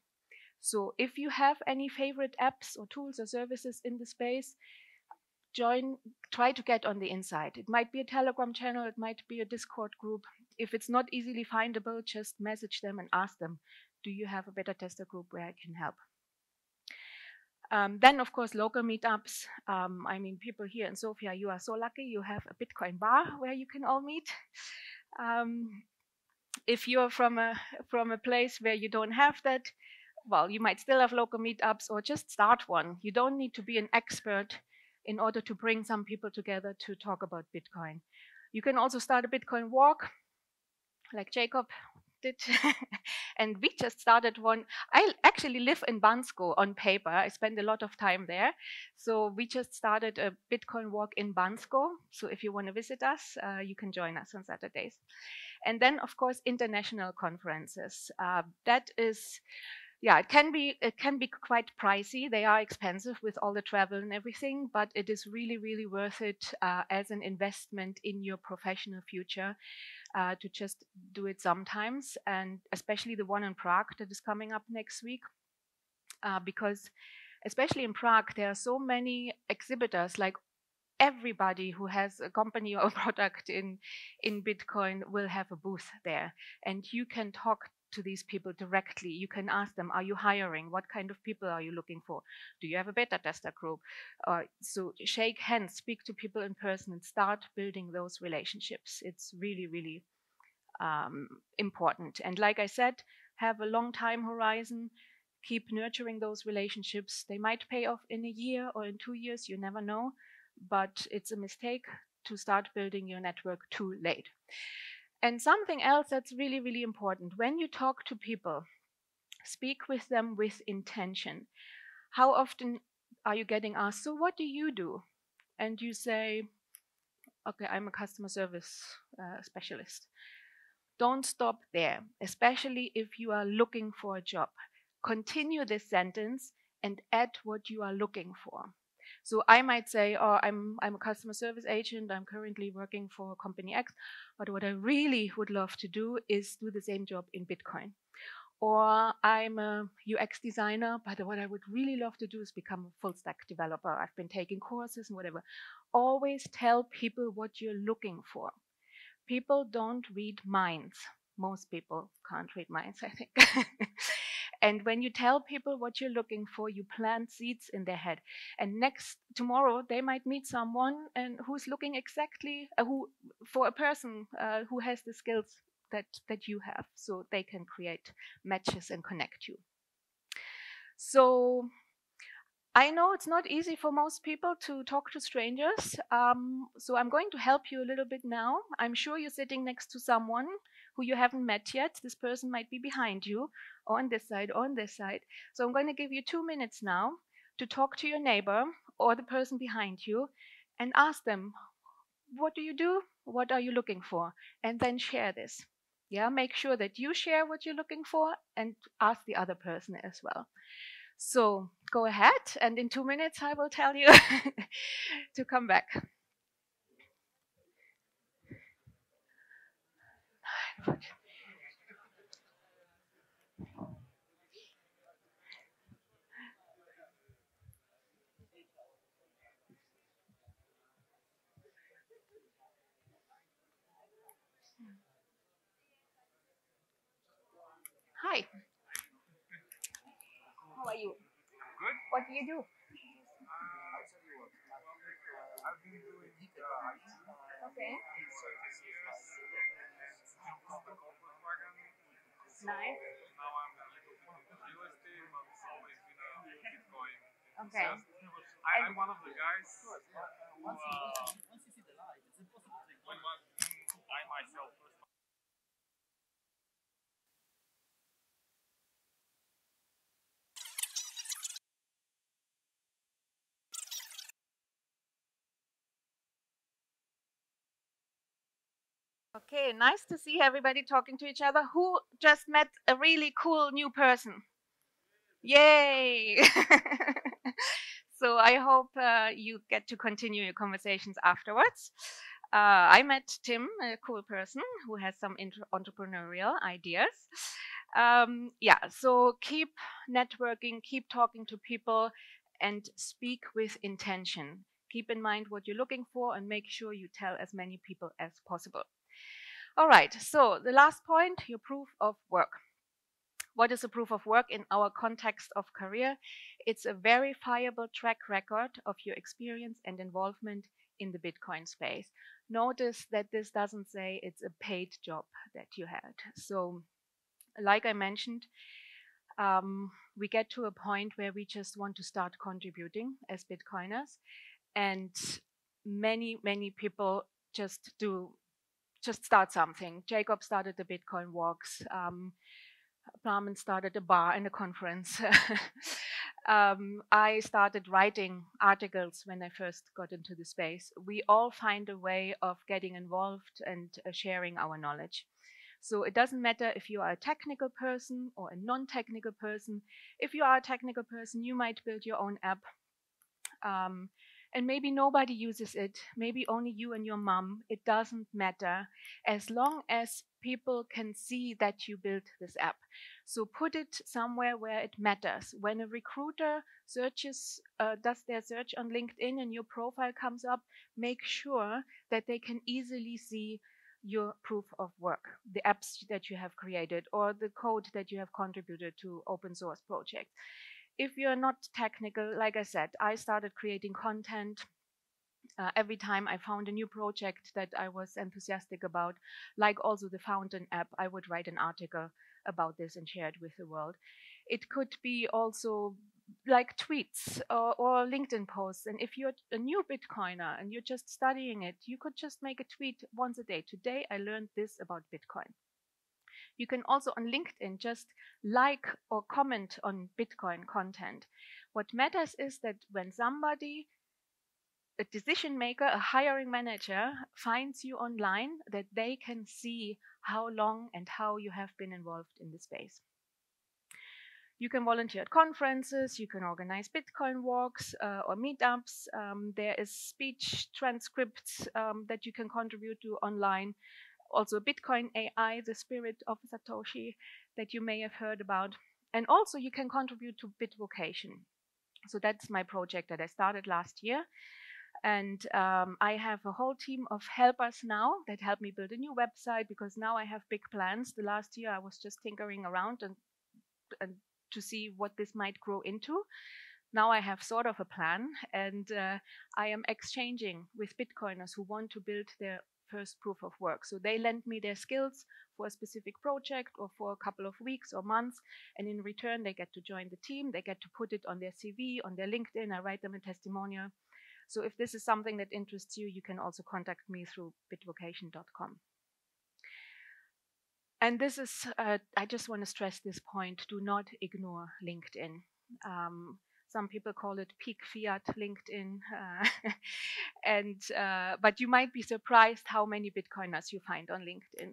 So if you have any favorite apps or tools or services in the space, try to get on the inside. It might be a Telegram channel, it might be a Discord group. If it's not easily findable, just message them and ask them, do you have a beta tester group where I can help? Then, of course, local meetups. I mean, people here in Sofia, you are so lucky. You have a Bitcoin bar where you can all meet. If you're from a place where you don't have that, well, you might still have local meetups, or just start one. You don't need to be an expert in order to bring some people together to talk about Bitcoin. You can also start a Bitcoin walk, like Jacob did. And we just started one. I actually live in Bansko on paper. I spend a lot of time there. So we just started a Bitcoin walk in Bansko. So if you want to visit us, you can join us on Saturdays. And then, of course, international conferences. That is, yeah, it can be quite pricey. They are expensive with all the travel and everything, but it is really, really worth it as an investment in your professional future to just do it sometimes, and especially the one in Prague that is coming up next week, because especially in Prague, there are so many exhibitors. Like, everybody who has a company or a product in Bitcoin will have a booth there, and you can talk to these people directly. You can ask them, are you hiring? What kind of people are you looking for? Do you have a beta tester group? So shake hands, speak to people in person, and start building those relationships. It's really, really important. And like I said, have a long time horizon. Keep nurturing those relationships. They might pay off in a year or in 2 years, you never know. But it's a mistake to start building your network too late. And something else that's really, really important, when you talk to people, speak with them with intention. How often are you getting asked, so what do you do? And you say, okay, I'm a customer service specialist. Don't stop there, especially if you are looking for a job. Continue this sentence and add what you are looking for. So I might say, oh, I'm a customer service agent. I'm currently working for company X. But what I really would love to do is do the same job in Bitcoin. Or I'm a UX designer, but what I would really love to do is become a full stack developer. I've been taking courses and whatever. Always tell people what you're looking for. People don't read minds. Most people can't read minds, I think. And when you tell people what you're looking for, you plant seeds in their head. And tomorrow, they might meet someone who's looking exactly for a person who has the skills that you have, so they can create matches and connect you. So I know it's not easy for most people to talk to strangers. So I'm going to help you a little bit now. I'm sure you're sitting next to someone who you haven't met yet. This person might be behind you, or on this side, or on this side. So I'm going to give you 2 minutes now to talk to your neighbor or the person behind you and ask them, what do you do? What are you looking for? And then share this. Yeah, make sure that you share what you're looking for and ask the other person as well. So go ahead, and in 2 minutes I will tell you to come back. Hi. How are you? Good. What do you do? I've been doing Okay. Nice. Now I'm a little bit into real estate, but it's always been a Bitcoin. Okay. I'm one of the guys who, when I myself first. Okay, nice to see everybody talking to each other. Who just met a really cool new person? Yay! So I hope you get to continue your conversations afterwards. I met Tim, a cool person who has some entrepreneurial ideas. Yeah, so keep networking, keep talking to people, and speak with intention. Keep in mind what you're looking for and make sure you tell as many people as possible. All right, so the last point, your proof of work. What is a proof of work in our context of career? It's a verifiable track record of your experience and involvement in the Bitcoin space. Notice that this doesn't say it's a paid job that you had. So, like I mentioned, we get to a point where we just want to start contributing as Bitcoiners, and many people just start something. Jacob started the Bitcoin walks. Brahman started a bar and a conference. I started writing articles when I first got into the space. We all find a way of getting involved and sharing our knowledge. So it doesn't matter if you are a technical person or a non-technical person. If you are a technical person, you might build your own app. And maybe nobody uses it, maybe only you and your mom. It doesn't matter as long as people can see that you built this app. So put it somewhere where it matters. When a recruiter does their search on LinkedIn and your profile comes up, make sure that they can easily see your proof of work, the apps that you have created or the code that you have contributed to open source projects. If you're not technical, like I said, I started creating content every time I found a new project that I was enthusiastic about, like also the Fountain app. I would write an article about this and share it with the world. It could be also like tweets or LinkedIn posts. And if you're a new Bitcoiner and you're just studying it, you could just make a tweet once a day. Today, I learned this about Bitcoin. You can also on LinkedIn just like or comment on Bitcoin content. What matters is that when somebody, a decision maker, a hiring manager, finds you online, that they can see how long and how you have been involved in the space. You can volunteer at conferences, you can organize Bitcoin walks or meetups. There is speech transcripts that you can contribute to online. Also Bitcoin AI, the spirit of Satoshi that you may have heard about. And also you can contribute to Bitvocation. So that's my project that I started last year. And I have a whole team of helpers now that help me build a new website, because now I have big plans. The last year I was just tinkering around and to see what this might grow into. Now I have sort of a plan, and I am exchanging with Bitcoiners who want to build their first proof of work. So they lend me their skills for a specific project or for a couple of weeks or months, and in return they get to join the team, they get to put it on their CV, on their LinkedIn, I write them a testimonial. So if this is something that interests you, you can also contact me through bitvocation.com. And this is, I just want to stress this point, do not ignore LinkedIn. Some people call it peak fiat LinkedIn. But you might be surprised how many Bitcoiners you find on LinkedIn.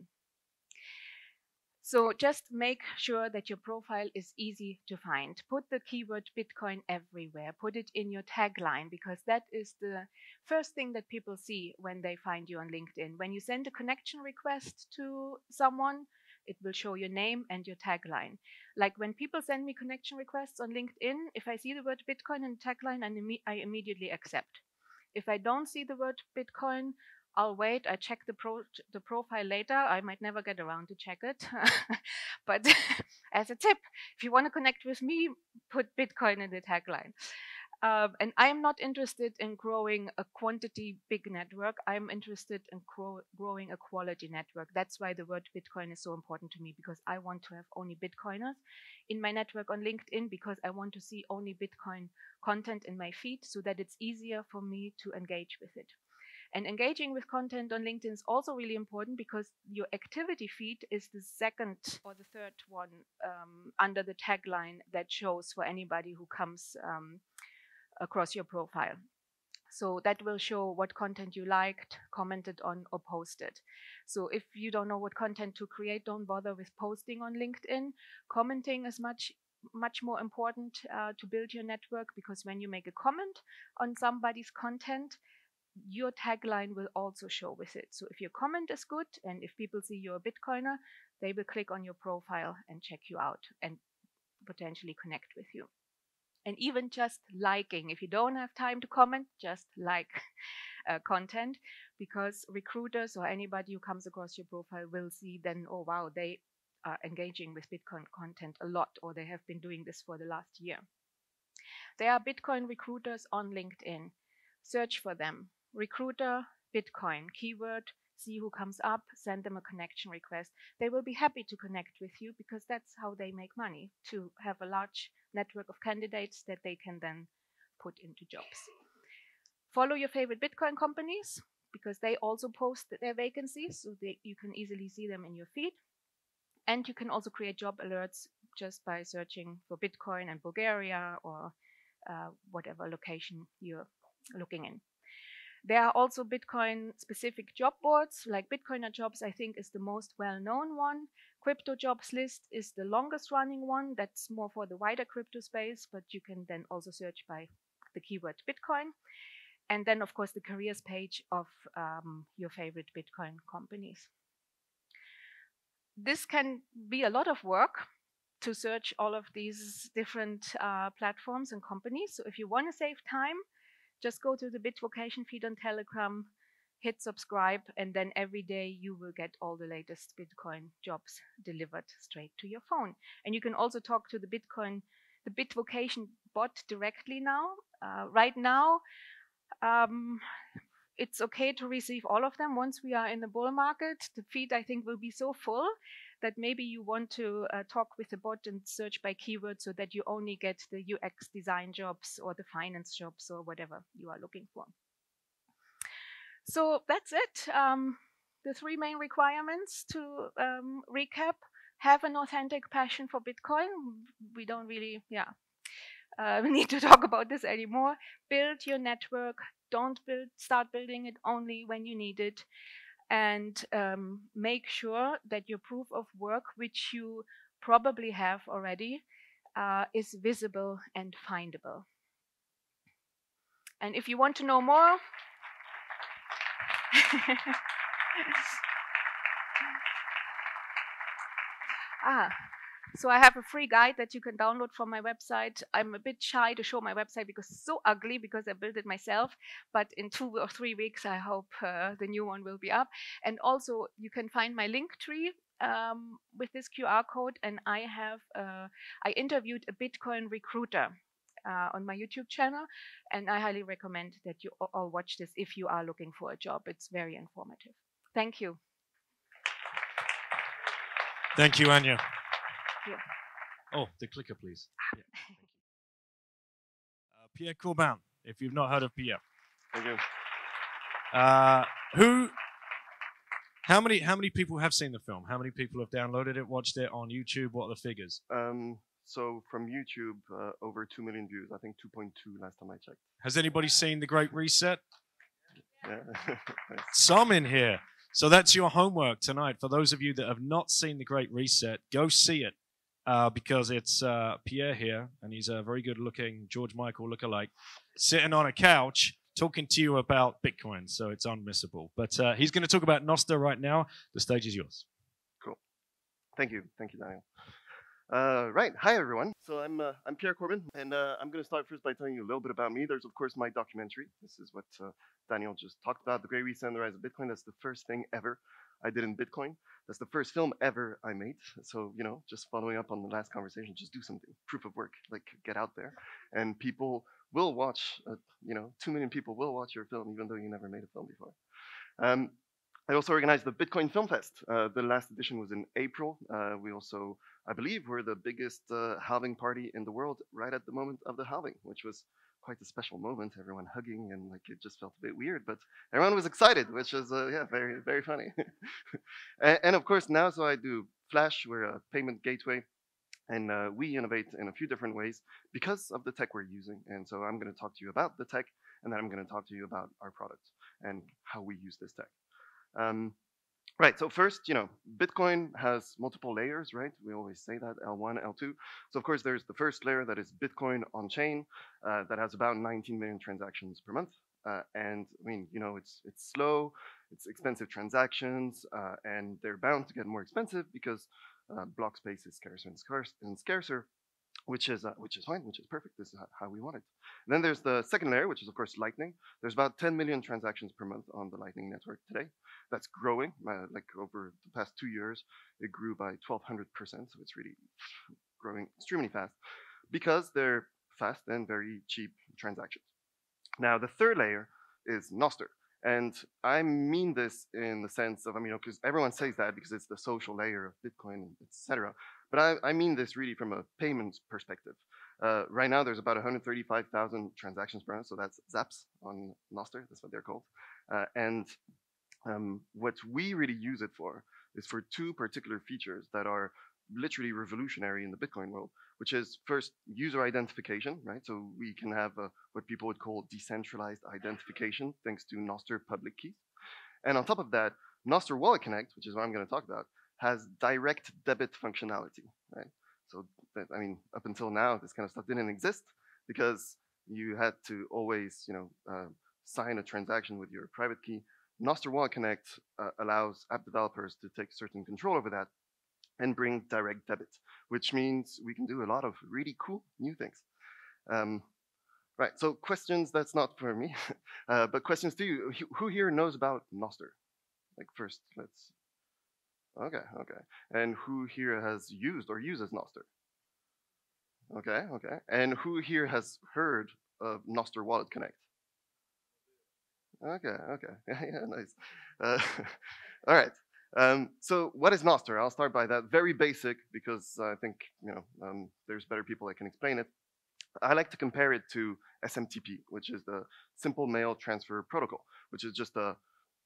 So just make sure that your profile is easy to find. Put the keyword Bitcoin everywhere. Put it in your tagline, because that is the first thing that people see when they find you on LinkedIn. When you send a connection request to someone, it will show your name and your tagline. Like when people send me connection requests on LinkedIn, if I see the word Bitcoin in the tagline, I immediately accept. If I don't see the word Bitcoin, I'll wait. I check the profile later. I might never get around to check it. But as a tip, if you want to connect with me, put Bitcoin in the tagline. And I'm not interested in growing a quantity big network. I'm interested in growing a quality network. That's why the word Bitcoin is so important to me, because I want to have only Bitcoiners in my network on LinkedIn, because I want to see only Bitcoin content in my feed so that it's easier for me to engage with it. And engaging with content on LinkedIn is also really important, because your activity feed is the second or the third one under the tagline that shows for anybody who comes across your profile. So that will show what content you liked, commented on, or posted. So if you don't know what content to create, don't bother with posting on LinkedIn. Commenting is much more important to build your network, because when you make a comment on somebody's content, your tagline will also show with it. So if your comment is good, and if people see you're a Bitcoiner, they will click on your profile and check you out and potentially connect with you. And even just liking, if you don't have time to comment, just like content, because recruiters or anybody who comes across your profile will see then, oh wow, they are engaging with Bitcoin content a lot, or they have been doing this for the last year. There are Bitcoin recruiters on LinkedIn. Search for them. Recruiter, Bitcoin, keyword, see who comes up, send them a connection request. They will be happy to connect with you, because that's how they make money, to have a large network of candidates that they can then put into jobs. Follow your favorite Bitcoin companies, because they also post their vacancies, so you can easily see them in your feed. And you can also create job alerts just by searching for Bitcoin and Bulgaria, or whatever location you're looking in. There are also Bitcoin-specific job boards, like Bitcoiner Jobs, I think, is the most well-known one. Crypto Jobs List is the longest-running one. That's more for the wider crypto space, but you can then also search by the keyword Bitcoin. And then, of course, the careers page of your favorite Bitcoin companies. This can be a lot of work to search all of these different platforms and companies. So if you want to save time, just go to the Bitvocation feed on Telegram, hit subscribe, and then every day you will get all the latest Bitcoin jobs delivered straight to your phone. And you can also talk to the Bitvocation bot directly now. Right now, it's okay to receive all of them. Once we are in the bull market, the feed, I think, will be so full that maybe you want to talk with the bot and search by keyword, so that you only get the UX design jobs or the finance jobs or whatever you are looking for. So that's it. The three main requirements to recap: have an authentic passion for Bitcoin. We don't really, we need to talk about this anymore. Build your network. Don't start building it only when you need it. And make sure that your proof of work, which you probably have already, is visible and findable. And if you want to know more, so I have a free guide that you can download from my website. I'm a bit shy to show my website because it's so ugly, because I built it myself. But in 2 or 3 weeks, I hope the new one will be up. And also, you can find my link tree with this QR code. And I interviewed a Bitcoin recruiter on my YouTube channel. And I highly recommend that you all watch this if you are looking for a job. It's very informative. Thank you. Thank you, Anya. Yeah. Oh, the clicker, please. Yeah, thank you. Pierre Corbin, if you've not heard of Pierre. Thank you. How many people have seen the film? How many people have downloaded it, watched it on YouTube? What are the figures? So from YouTube, over 2 million views. I think 2.2 last time I checked. Has anybody seen The Great Reset? Yeah. Nice. Some in here. So that's your homework tonight. For those of you that have not seen The Great Reset, go see it because it's Pierre here, and he's a very good-looking George Michael lookalike, sitting on a couch talking to you about Bitcoin. So it's unmissable. But he's going to talk about Nostr right now. The stage is yours. Cool. Thank you, Daniel. Right, hi everyone. So I'm Pierre Corbin, and I'm going to start first by telling you a little bit about me. There's of course my documentary. This is what Daniel just talked about, The Great Reset and the Rise of Bitcoin. That's the first thing ever I did in Bitcoin. That's the first film ever I made. So, you know, just following up on the last conversation, just do something, proof of work, like get out there. And people will watch, 2 million people will watch your film, even though you never made a film before. I also organized the Bitcoin Film Fest. The last edition was in April. We also, I believe, were the biggest halving party in the world right at the moment of the halving, which was quite a special moment. Everyone hugging and like it just felt a bit weird, but everyone was excited, which is very, very funny. and of course now, so I do Flash. We're a payment gateway, and we innovate in a few different ways because of the tech we're using. And so I'm going to talk to you about the tech, and then I'm going to talk to you about our product and how we use this tech. Right, so first, Bitcoin has multiple layers, right? We always say that, L1, L2. So of course, there's the first layer that is Bitcoin on chain, that has about 19 million transactions per month. And I mean, it's slow, it's expensive transactions, and they're bound to get more expensive because block space is scarcer and scarcer. Which is fine, which is perfect. This is how we want it. And then there's the second layer, which is of course Lightning. There's about 10 million transactions per month on the Lightning network today. That's growing. Like over the past 2 years, it grew by 1,200%. So it's really growing extremely fast because they're fast and very cheap transactions. Now the third layer is Nostr. And I mean this in the sense of, because everyone says that because it's the social layer of Bitcoin, etc. But I mean this really from a payments perspective. Right now, there's about 135,000 transactions per month, so that's zaps on Nostr, that's what they're called. What we really use it for is for two particular features that are literally revolutionary in the Bitcoin world, which is first user identification, right? So we can have what people would call decentralized identification thanks to Nostr public keys. And on top of that, Nostr Wallet Connect, which is what I'm going to talk about, has direct debit functionality, right? So up until now, this kind of stuff didn't exist because you had to always, sign a transaction with your private key. Nostr Wallet Connect allows app developers to take certain control over that and bring direct debit, which means we can do a lot of really cool new things. Right, so questions, that's not for me, but questions to you. Who here knows about Nostr? Like first, let's, okay. And who here has used or uses Nostr? Okay. And who here has heard of Nostr Wallet Connect? Okay, yeah, nice. All right. So what is Nostr? I'll start by that. Very basic because I think there's better people that can explain it. I like to compare it to SMTP, which is the Simple Mail Transfer Protocol, which is just a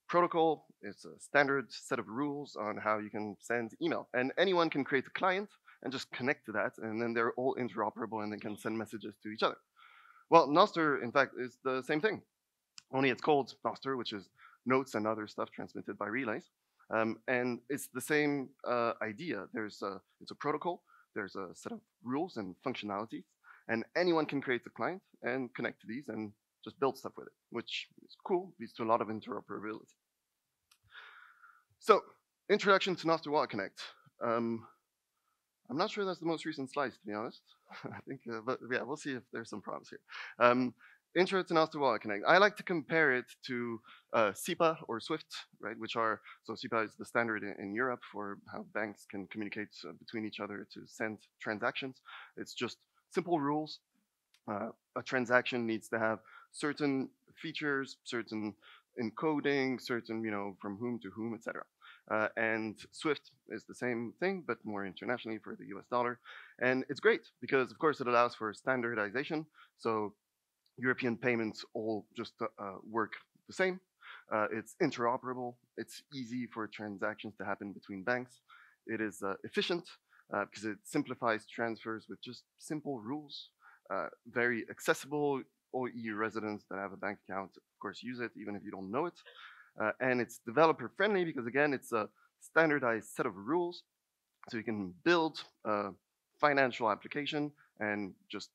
protocol. It's a standard set of rules on how you can send email, and anyone can create a client and just connect to that, and then they're all interoperable and they can send messages to each other. Well, Nostr, in fact, is the same thing. Only it's called Nostr, which is notes and other stuff transmitted by relays. And it's the same idea. It's a protocol. There's a set of rules and functionalities, and anyone can create a client and connect to these and just build stuff with it, which is cool, leads to a lot of interoperability. So, introduction to Nostr Wallet Connect. I'm not sure that's the most recent slides, to be honest. I think, but yeah, we'll see if there's some problems here. Intro to Nostr Wallet Connect. I like to compare it to SEPA or SWIFT, right? So SEPA is the standard in Europe for how banks can communicate between each other to send transactions. It's just simple rules. A transaction needs to have certain features, certain encoding, certain, from whom to whom, etc. And SWIFT is the same thing, but more internationally for the US dollar. And it's great because, of course, it allows for standardization. So European payments all just work the same. It's interoperable. It's easy for transactions to happen between banks. It is efficient. because it simplifies transfers with just simple rules, very accessible. All EU residents that have a bank account, of course, use it even if you don't know it. And it's developer friendly because, again, it's a standardized set of rules. So you can build a financial application and just,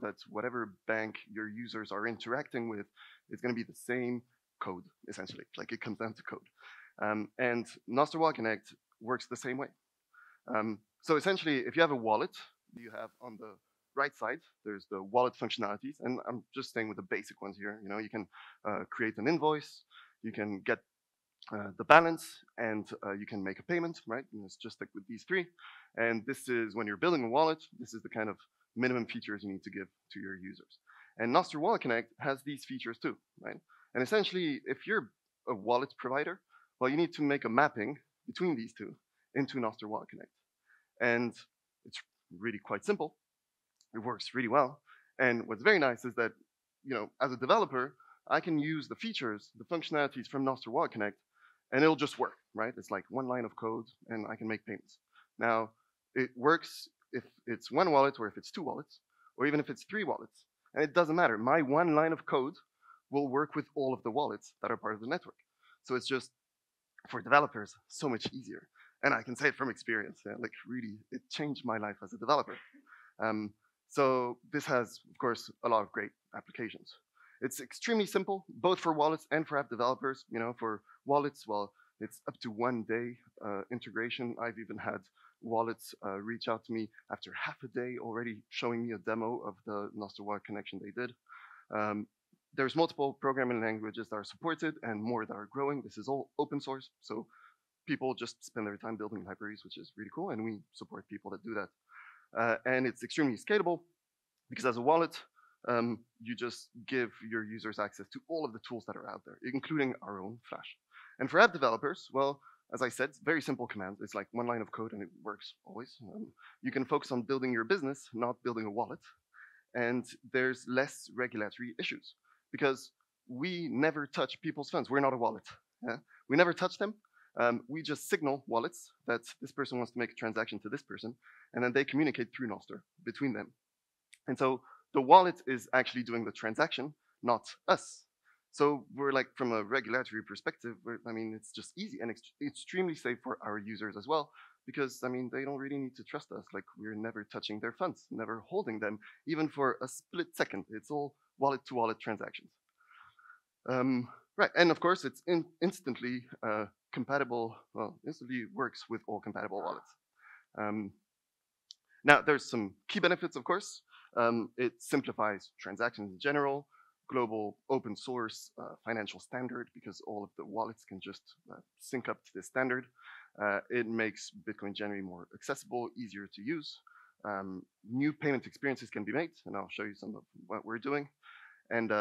that whatever bank your users are interacting with, it's going to be the same code, essentially. Like, it comes down to code. And Nostr Wallet Connect works the same way. So essentially, if you have a wallet, you have on the right side, there's the wallet functionalities, and I'm just staying with the basic ones here. You can create an invoice, you can get the balance, and you can make a payment, right? And it's just like with these three. And this is when you're building a wallet, this is the kind of minimum features you need to give to your users. And Nostr Wallet Connect has these features too, right? And essentially, if you're a wallet provider, well, you need to make a mapping between these two into Nostr Wallet Connect. And it's really quite simple. It works really well. And what's very nice is that, as a developer, I can use the features, the functionalities from Nostr Wallet Connect, and it'll just work, right? It's like one line of code, and I can make payments. Now, it works if it's one wallet, or if it's two wallets, or even if it's three wallets. And it doesn't matter. My one line of code will work with all of the wallets that are part of the network. So it's just, for developers, so much easier. And I can say it from experience. Like, really, it changed my life as a developer. So this has, of course, a lot of great applications. It's extremely simple, both for wallets and for app developers. For wallets, well, it's up to 1 day integration. I've even had wallets reach out to me after half a day already, showing me a demo of the Nostr Wallet connection they did. There's multiple programming languages that are supported and more that are growing. This is all open source, so people just spend their time building libraries, which is really cool, and we support people that do that. And it's extremely scalable because as a wallet, you just give your users access to all of the tools that are out there, including our own Flash. And for app developers, well, as I said, it's very simple commands. It's like one line of code and it works always. You can focus on building your business, not building a wallet. And there's less regulatory issues because we never touch people's funds. We're not a wallet. We never touch them. We just signal wallets that this person wants to make a transaction to this person, and then they communicate through Nostr between them. And so the wallet is actually doing the transaction, not us. So we're like, from a regulatory perspective, it's just easy and extremely safe for our users as well, because, they don't really need to trust us. Like, we're never touching their funds, never holding them, even for a split second. It's all wallet-to-wallet transactions. Right, and of course, it's instantly compatible, instantly works with all compatible wallets. Now, there's some key benefits, of course. It simplifies transactions in general, global open source financial standard, because all of the wallets can just sync up to this standard. It makes Bitcoin generally more accessible, easier to use. New payment experiences can be made, and I'll show you some of what we're doing. And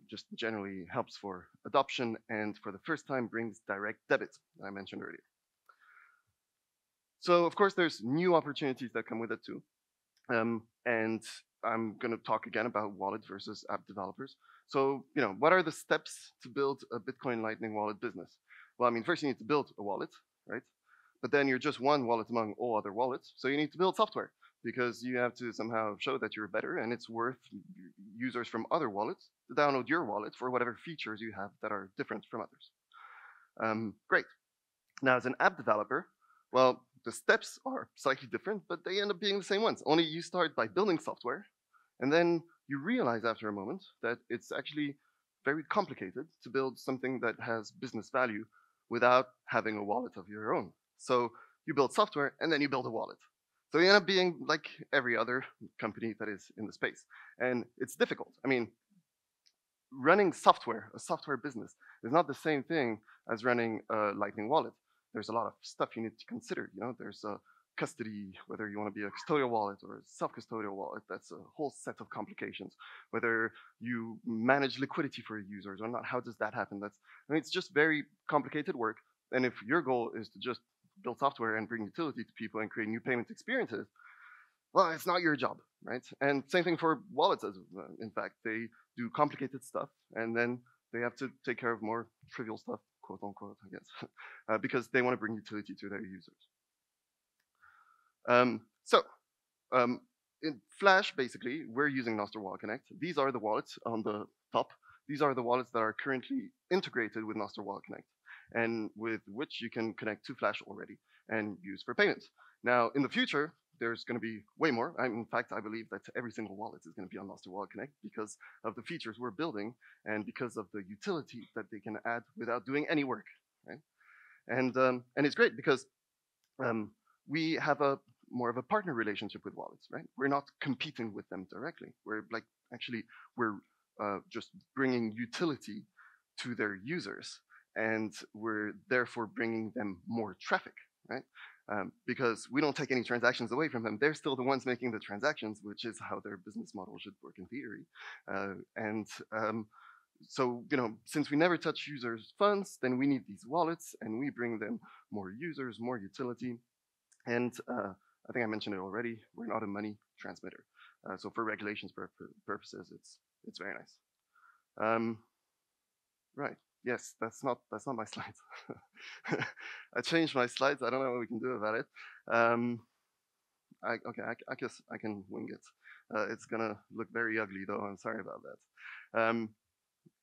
just generally helps for adoption, and for the first time brings direct debit that I mentioned earlier. So of course there's new opportunities that come with it too. And I'm going to talk again about wallet versus app developers. So, what are the steps to build a Bitcoin Lightning wallet business? Well, first you need to build a wallet, right? But then you're just one wallet among all other wallets. So you need to build software, because you have to somehow show that you're better, and it's worth users from other wallets to download your wallet for whatever features you have that are different from others. Great. Now, as an app developer, well, the steps are slightly different, but they end up being the same ones. Only you start by building software, and then you realize after a moment that it's actually very complicated to build something that has business value without having a wallet of your own. So you build software, and then you build a wallet. So you end up being like every other company that is in the space. And it's difficult. Running software, a software business, is not the same thing as running a Lightning wallet. There's a lot of stuff you need to consider. There's a custody, whether you want to be a custodial wallet or a self-custodial wallet. That's a whole set of complications. Whether you manage liquidity for your users or not, how does that happen? It's just very complicated work. And if your goal is to just build software and bring utility to people and create new payment experiences, well, it's not your job, right? And same thing for wallets. In fact, they do complicated stuff, and then they have to take care of more trivial stuff, quote unquote, I guess, because they want to bring utility to their users. In Flash, basically, we're using Nostr Wallet Connect. These are the wallets on the top. These are the wallets that are currently integrated with Nostr Wallet Connect, and with which you can connect to Flash already and use for payments. Now, in the future, there's going to be way more. In fact, I believe that every single wallet is going to be on Nostr Wallet Connect because of the features we're building and because of the utility that they can add without doing any work, right? And it's great because we have more of a partner relationship with wallets, right? We're not competing with them directly. We're just bringing utility to their users, and we're therefore bringing them more traffic, right? Because we don't take any transactions away from them. They're still the ones making the transactions, which is how their business model should work in theory. So, since we never touch users' funds, then we need these wallets, and we bring them more users, more utility. And I think I mentioned it already, we're not a money transmitter. So for regulations purposes, it's very nice. Right. Yes, that's not my slides. I changed my slides. I don't know what we can do about it. I guess I can wing it. It's gonna look very ugly though. I'm sorry about that.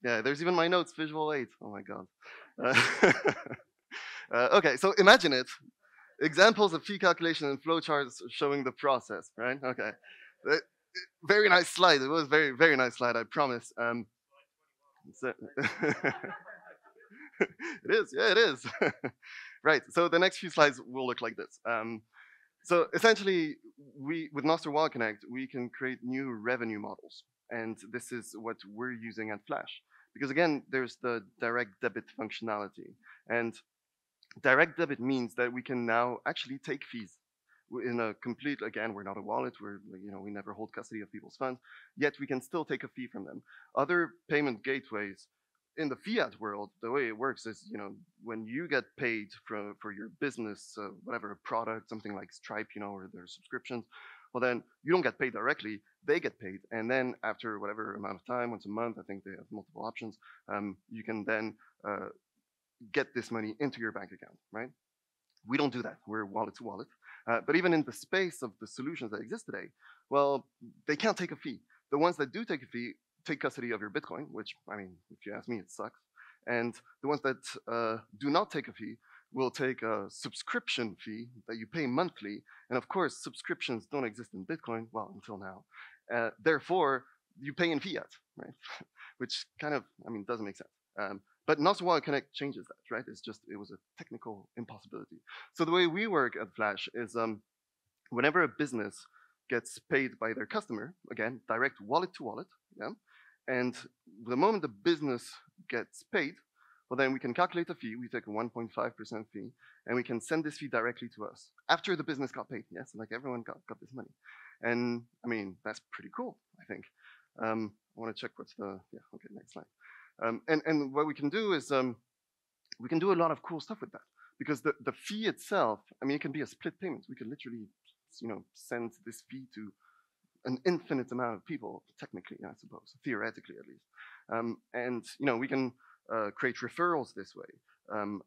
Yeah, there's even my notes, visual aid. Oh my god. Okay, so imagine it. Examples of fee calculation and flowcharts showing the process, right? Okay. Very nice slide. It was very, very nice slide, I promise. It is, yeah, it is. Right, so the next few slides will look like this. So essentially, with Nostr Wallet Connect, we can create new revenue models. And this is what we're using at Flash. Because again, there's the direct debit functionality. And direct debit means that we can now actually take fees in a complete, again, we're not a wallet, we never hold custody of people's funds, yet we can still take a fee from them. Other payment gateways in the fiat world, the way it works is, when you get paid for your business, whatever, a product, something like Stripe, or their subscriptions, well then you don't get paid directly, they get paid. And then after whatever amount of time, once a month, I think they have multiple options, you can then get this money into your bank account, right? We don't do that. We're wallet to wallet. But even in the space of the solutions that exist today, well, they can't take a fee. The ones that do take a fee take custody of your Bitcoin, which, if you ask me, it sucks. And the ones that do not take a fee will take a subscription fee that you pay monthly. And of course, subscriptions don't exist in Bitcoin, well, until now. Therefore, you pay in fiat, right? Which kind of, doesn't make sense. But Nostr Wallet Connect changes that, right? It was a technical impossibility. So the way we work at Flash is whenever a business gets paid by their customer, again, direct wallet to wallet, yeah? And the moment the business gets paid, well then we can calculate a fee, we take a 1.5% fee, and we can send this fee directly to us after the business got paid, yes? Like everyone got this money. And that's pretty cool, I think. I wanna check what's yeah, okay, next slide. And what we can do is we can do a lot of cool stuff with that, because the fee itself, it can be a split payment. We could literally, send this fee to an infinite amount of people, technically, I suppose, theoretically at least. And we can create referrals this way.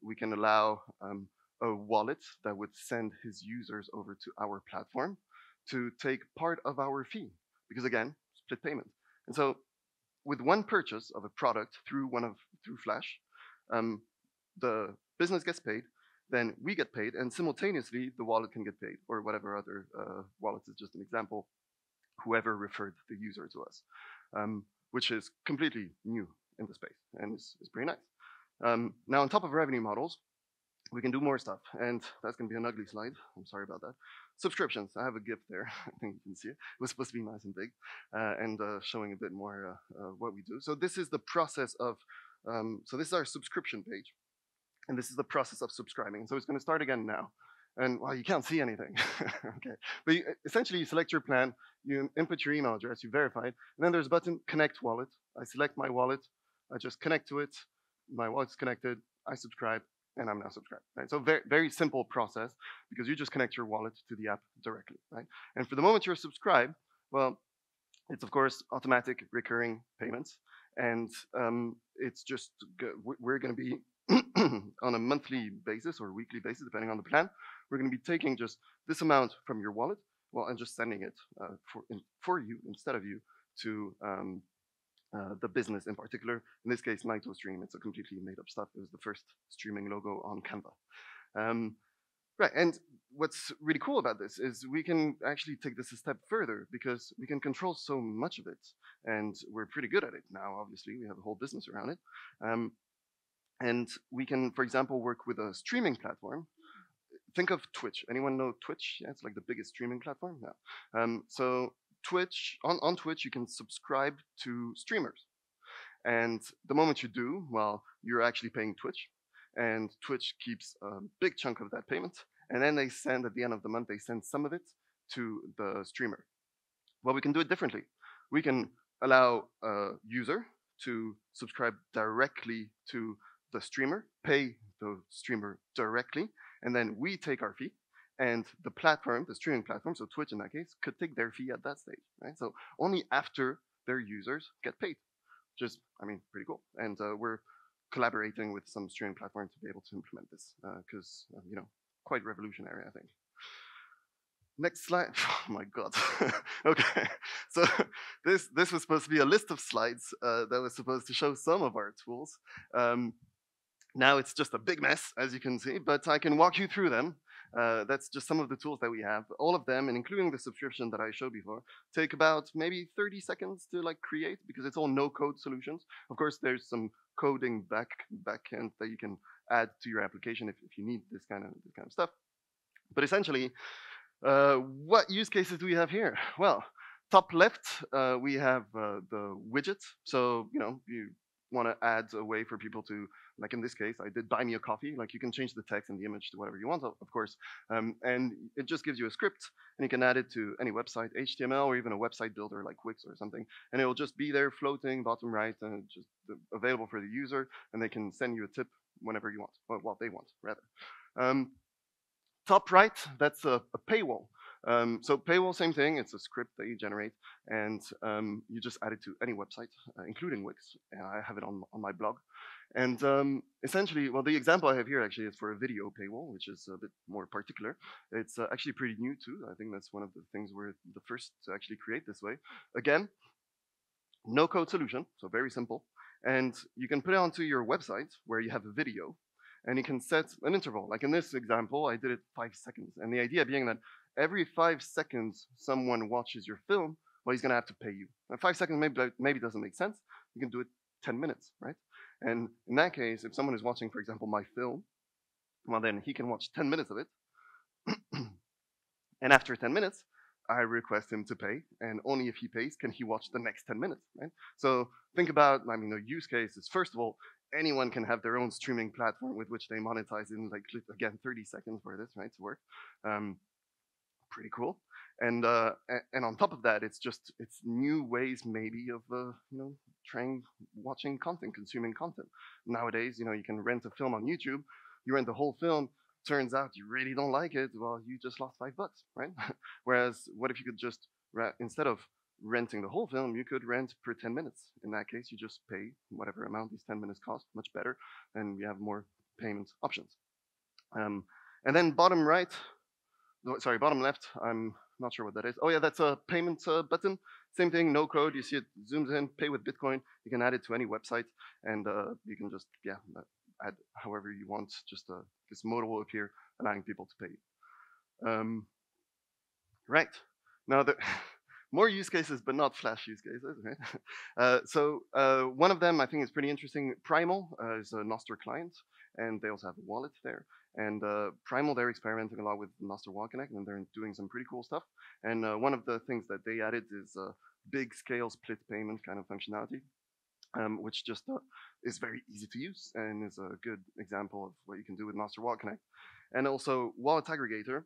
We can allow a wallet that would send his users over to our platform to take part of our fee, because again, split payment. And so with one purchase of a product through Flash, the business gets paid, then we get paid, and simultaneously the wallet can get paid, or whatever other wallets is just an example, whoever referred the user to us, which is completely new in the space, and it's pretty nice. Now on top of revenue models, we can do more stuff, and that's going to be an ugly slide. I'm sorry about that. Subscriptions. I have a GIF there. I think you can see it. It was supposed to be nice and big, and showing a bit more what we do. So this is the process of, so this is our subscription page, and this is the process of subscribing. So it's going to start again now. And well, you can't see anything. Okay, but essentially you select your plan, you input your email address, you verify it, and then there's a button, connect wallet. I select my wallet, I just connect to it, my wallet's connected, I subscribe, and I'm now subscribed, right? So very, very simple process, because you just connect your wallet to the app directly, right? And for the moment you're subscribed, well, it's of course automatic recurring payments, and it's just, we're gonna be on a monthly basis or weekly basis, depending on the plan, we're going to be taking just this amount from your wallet, well, and just sending it for you instead of you to the business in particular. In this case, Naito Stream. It's a completely made up stuff. It was the first streaming logo on Canva. Right, and what's really cool about this is we can actually take this a step further because we can control so much of it, and we're pretty good at it now. Obviously, we have a whole business around it, and we can, for example, work with a streaming platform. Think of Twitch. Anyone know Twitch? Yeah, it's like the biggest streaming platform. Yeah. So Twitch, on Twitch, you can subscribe to streamers, and the moment you do, well, you're actually paying Twitch. And Twitch keeps a big chunk of that payment, and then they send, at the end of the month, they send some of it to the streamer. Well, we can do it differently. We can allow a user to subscribe directly to the streamer, pay the streamer directly, and then we take our fee, and the platform, the streaming platform, so Twitch in that case, could take their fee at that stage, right? So only after their users get paid, which is, I mean, pretty cool. And we're collaborating with some streaming platform to be able to implement this because, you know, quite revolutionary, I think. Next slide. Oh my God. Okay, so this was supposed to be a list of slides that was supposed to show some of our tools. Now it's just a big mess, as you can see, but I can walk you through them. That's just some of the tools that we have. All of them, and including the subscription that I showed before, take about maybe 30 seconds to like create because it's all no-code solutions. Of course, there's some coding backend that you can add to your application if you need this kind of stuff. But essentially, what use cases do we have here? Well, top left, we have the widget. So, you know, you want to add a way for people to, like in this case, I did buy me a coffee. Like you can change the text and the image to whatever you want, of course. And it just gives you a script, and you can add it to any website, HTML, or even a website builder like Wix or something. And it will just be there floating bottom right and just available for the user, and they can send you a tip whenever you want, or what they want, rather. Top right, that's a paywall. So paywall, same thing. It's a script that you generate, and you just add it to any website, including Wix. And I have it on my blog. And essentially, well, the example I have here actually is for a video paywall, which is a bit more particular. It's actually pretty new too. I think that's one of the things we're the first to actually create this way. Again, no code solution, so very simple. And you can put it onto your website where you have a video, and you can set an interval. Like in this example, I did it 5 seconds. And the idea being that every 5 seconds someone watches your film, well, he's gonna have to pay you. Now, 5 seconds maybe doesn't make sense. You can do it 10 minutes, right? And in that case, if someone is watching, for example, my film, well, then he can watch 10 minutes of it. And after 10 minutes, I request him to pay, and only if he pays can he watch the next 10 minutes, right? So think about, I mean, the use case is, first of all, anyone can have their own streaming platform with which they monetize in, like, again, 30 seconds for this, right, to work. Pretty cool. And on top of that, it's new ways maybe of, you know, watching content, consuming content. Nowadays, you know, you can rent a film on YouTube, you rent the whole film, turns out you really don't like it, well, you just lost $5, right? Whereas, what if you could just, instead of renting the whole film, you could rent per 10 minutes. In that case, you just pay whatever amount these 10 minutes cost, much better, and we have more payment options. And then bottom left, I'm not sure what that is. Oh yeah, that's a payment button. Same thing, no code, you see it zooms in, pay with Bitcoin. You can add it to any website, and you can just, yeah, add however you want. Just this mode will appear, allowing people to pay you. Right, now more use cases, but not Flash use cases, right? So one of them I think is pretty interesting. Primal is a Nostr client, and they also have a wallet there. And Primal, they're experimenting a lot with Nostr Wallet Connect, and they're doing some pretty cool stuff. And one of the things that they added is big scale split payment kind of functionality, which just is very easy to use and is a good example of what you can do with Nostr Wallet Connect. And also Wallet Aggregator.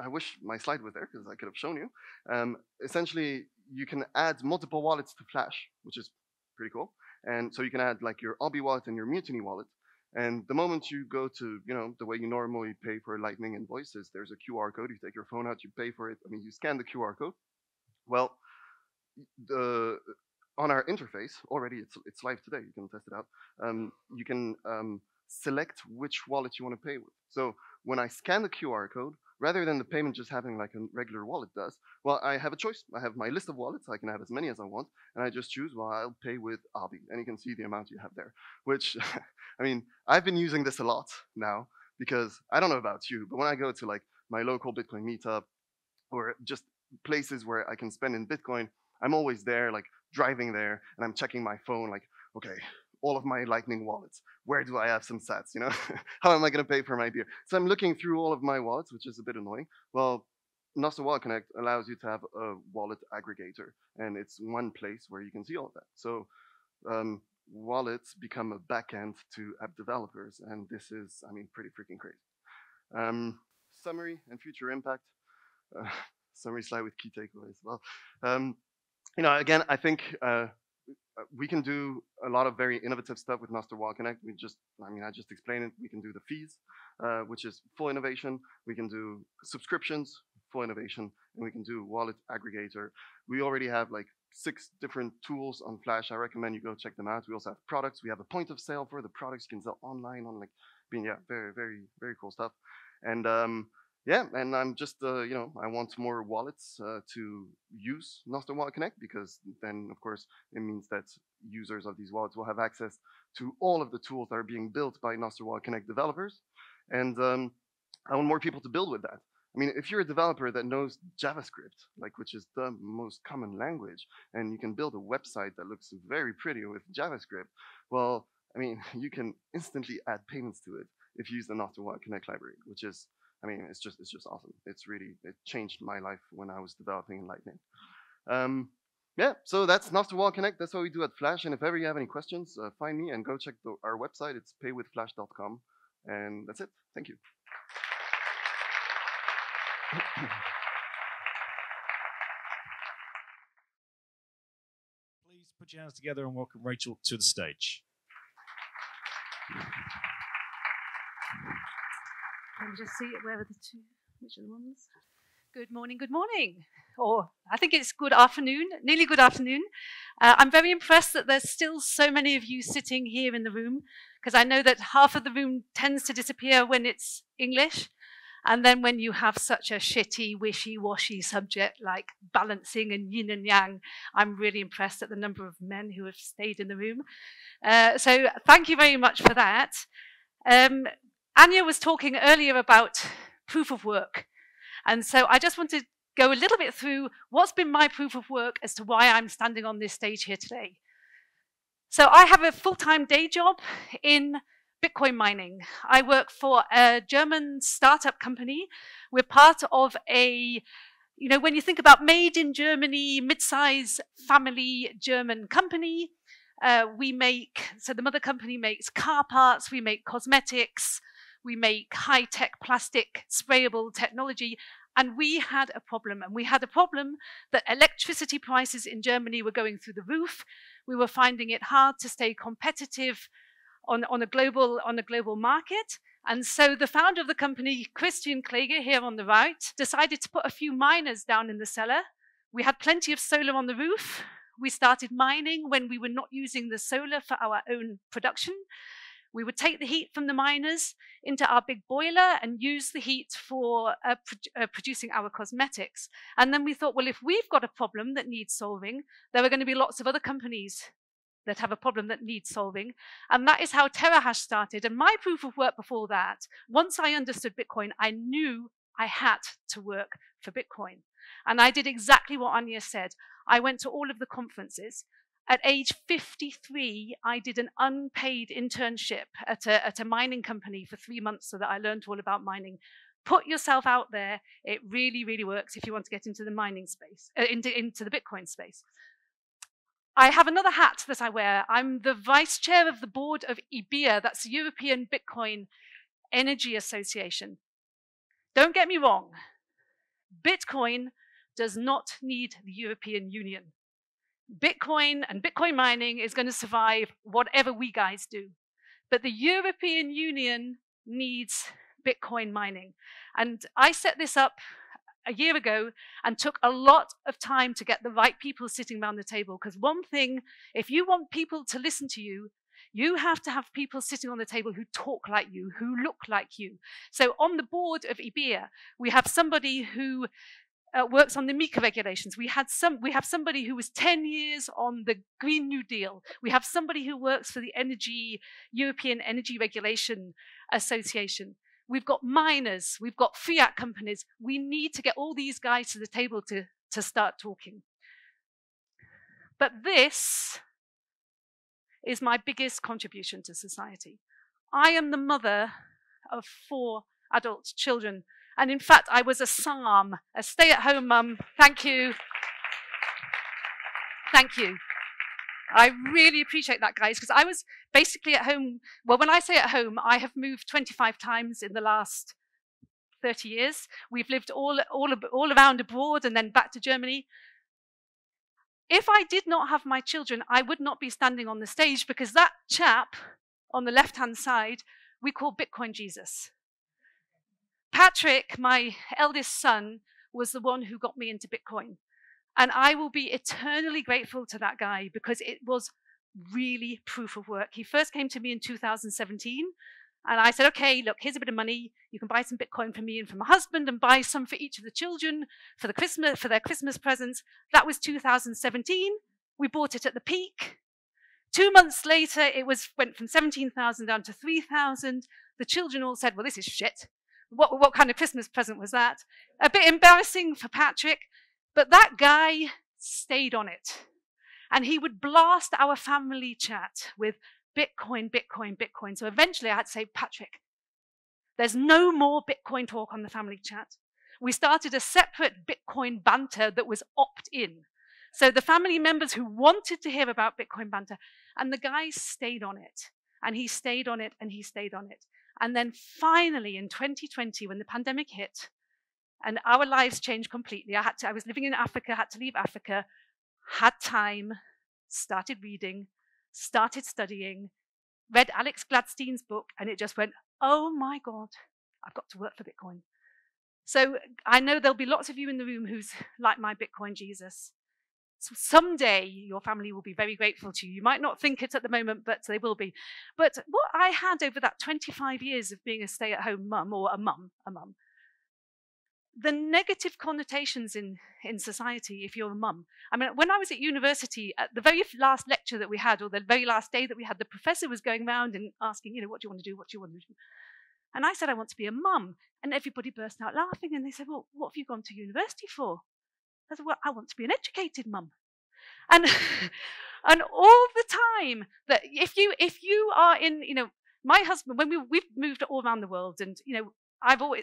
I wish my slide was there because I could have shown you. Essentially, you can add multiple wallets to Flash, which is pretty cool. And so you can add like your Obby wallet and your Mutiny wallet. And the moment you go to, you know, the way you normally pay for Lightning invoices, there's a QR code. You take your phone out, you pay for it. I mean, you scan the QR code. Well, on our interface already, it's live today. You can test it out. You can select which wallet you want to pay with. So when I scan the QR code, rather than the payment just happening like a regular wallet does, well, I have a choice. I have my list of wallets. I can have as many as I want, and I just choose, well, I'll pay with Abi, and you can see the amount you have there, which, I mean, I've been using this a lot now, because I don't know about you, but when I go to like my local Bitcoin meetup, or just places where I can spend in Bitcoin, I'm always there, like driving there, and I'm checking my phone, like, okay, all of my Lightning wallets, where do I have some sats, you know? How am I gonna pay for my beer? So I'm looking through all of my wallets, which is a bit annoying. Well, Nostr Wallet Connect allows you to have a wallet aggregator, and it's one place where you can see all of that. So wallets become a backend to app developers, and this is, I mean, pretty freaking crazy. Summary and future impact. Summary slide with key takeaways. Well, you know, again, I think we can do a lot of very innovative stuff with Nostr Wallet Connect. I just explained it. We can do the fees, which is full innovation. We can do subscriptions, full innovation, and we can do wallet aggregator. We already have like 6 different tools on Flash. I recommend you go check them out. We also have products. We have a point of sale for the products you can sell online on, like, yeah, very, very, very cool stuff. And yeah, and I'm just, you know, I want more wallets to use Nostr Wallet Connect, because then, of course, it means that users of these wallets will have access to all of the tools that are being built by Nostr Wallet Connect developers. And I want more people to build with that. I mean, if you're a developer that knows JavaScript, like, which is the most common language, and you can build a website that looks very pretty with JavaScript, well, I mean, you can instantly add payments to it if you use the Nostr Wallet Connect library, which is, I mean, it's just awesome. It changed my life when I was developing in Lightning. Yeah, so that's Nostr Wallet Connect. That's what we do at Flash. And if ever you have any questions, find me and go check our website. It's paywithflash.com. And that's it. Thank you. Please put your hands together and welcome Rachel to the stage. Let me just see where are the two, which are the ones? Good morning, or I think it's good afternoon, nearly good afternoon. I'm very impressed that there's still so many of you sitting here in the room, because I know that half of the room tends to disappear when it's English, and then when you have such a shitty, wishy-washy subject like balancing and yin and yang, I'm really impressed at the number of men who have stayed in the room. So thank you very much for that. Anya was talking earlier about proof of work. And so I just want to go a little bit through what's been my proof of work as to why I'm standing on this stage here today. So I have a full-time day job in Bitcoin mining. I work for a German startup company. We're part of a, you know, when you think about made in Germany, mid-size family German company, so the mother company makes car parts, we make cosmetics, we make high-tech plastic sprayable technology, and we had a problem. And we had a problem that electricity prices in Germany were going through the roof. We were finding it hard to stay competitive on a global market. And so the founder of the company, Christian Kleger, here on the right, decided to put a few miners down in the cellar. We had plenty of solar on the roof. We started mining when we were not using the solar for our own production. We would take the heat from the miners into our big boiler and use the heat for producing our cosmetics. And then we thought, well, if we've got a problem that needs solving, there are going to be lots of other companies that have a problem that needs solving. And that is how TerraHash started. And my proof of work before that, once I understood Bitcoin, I knew I had to work for Bitcoin. And I did exactly what Anya said. I went to all of the conferences. At age 53, I did an unpaid internship at a mining company for 3 months so that I learned all about mining. Put yourself out there. It really, really works if you want to get into the mining space, into the Bitcoin space. I have another hat that I wear. I'm the vice chair of the board of EBIA, that's the European Bitcoin Energy Association. Don't get me wrong. Bitcoin does not need the European Union. Bitcoin and Bitcoin mining is going to survive whatever we guys do. But the European Union needs Bitcoin mining. And I set this up a year ago and took a lot of time to get the right people sitting around the table. Because one thing, if you want people to listen to you, You have to have people sitting on the table who talk like you, who look like you. So on the board of IBEA, we have somebody who works on the MiCA regulations. We have somebody who was 10 years on the Green New Deal. We have somebody who works for the European Energy Regulation Association. We've got miners, we've got fiat companies. We need to get all these guys to the table to start talking. But this is my biggest contribution to society. I am the mother of 4 adult children. And in fact, I was a SARM, a stay-at-home mum. Thank you. Thank you. I really appreciate that, guys, because I was basically at home. Well, when I say at home, I have moved 25 times in the last 30 years. We've lived all around abroad and then back to Germany. If I did not have my children, I would not be standing on the stage, because that chap on the left-hand side, we call Bitcoin Jesus. Patrick, my eldest son, was the one who got me into Bitcoin. And I will be eternally grateful to that guy, because it was really proof of work. He first came to me in 2017, and I said, okay, look, here's a bit of money. You can buy some Bitcoin for me and for my husband, and buy some for each of the children for their Christmas presents. That was 2017. We bought it at the peak. 2 months later, it went from 17,000 down to 3,000. The children all said, well, this is shit. What kind of Christmas present was that? A bit embarrassing for Patrick, but that guy stayed on it. And he would blast our family chat with Bitcoin, Bitcoin, Bitcoin. So eventually I had to say, Patrick, there's no more Bitcoin talk on the family chat. We started a separate Bitcoin banter that was opt-in. So the family members who wanted to hear about Bitcoin banter, and the guy stayed on it, and he stayed on it, and he stayed on it. And then finally in 2020, when the pandemic hit and our lives changed completely, I was living in Africa, had to leave Africa, had time, started reading, started studying, read Alex Gladstein's book, and it just went, oh my God, I've got to work for Bitcoin. So I know there'll be lots of you in the room who's like my Bitcoin Jesus. So someday your family will be very grateful to you. You might not think it at the moment, but they will be. But what I had over that 25 years of being a stay-at-home mum, or a mum, the negative connotations in society if you're a mum. I mean, when I was at university, at the very last lecture that we had, or the very last day that we had, the professor was going around and asking, what do you want to do? What do you want to do? And I said, I want to be a mum. And everybody burst out laughing. And they said, well, what have you gone to university for? I said, well, I want to be an educated mum. And and all the time that if you are in, my husband, when we've moved all around the world, and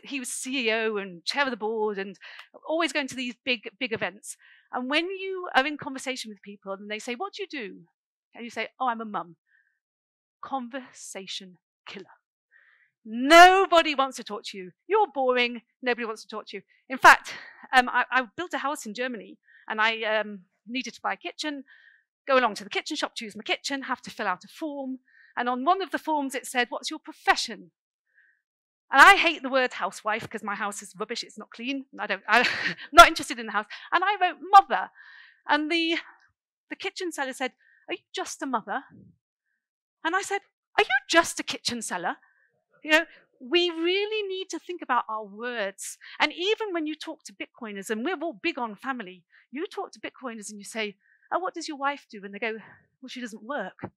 he was CEO and chair of the board, and always going to these big events. And when you are in conversation with people and they say, what do you do? And you say, oh, I'm a mum. Conversation killer. Nobody wants to talk to you. You're boring. Nobody wants to talk to you. In fact, I built a house in Germany, and I needed to buy a kitchen, go along to the kitchen shop, choose my kitchen, have to fill out a form. And on one of the forms it said, what's your profession? And I hate the word housewife because my house is rubbish, it's not clean. I'm not interested in the house. And I wrote mother. And the kitchen seller said, are you just a mother? And I said, are you just a kitchen seller? We really need to think about our words. And even when you talk to Bitcoiners, and we're all big on family, you talk to Bitcoiners and you say, oh, what does your wife do? And they go, well, she doesn't work.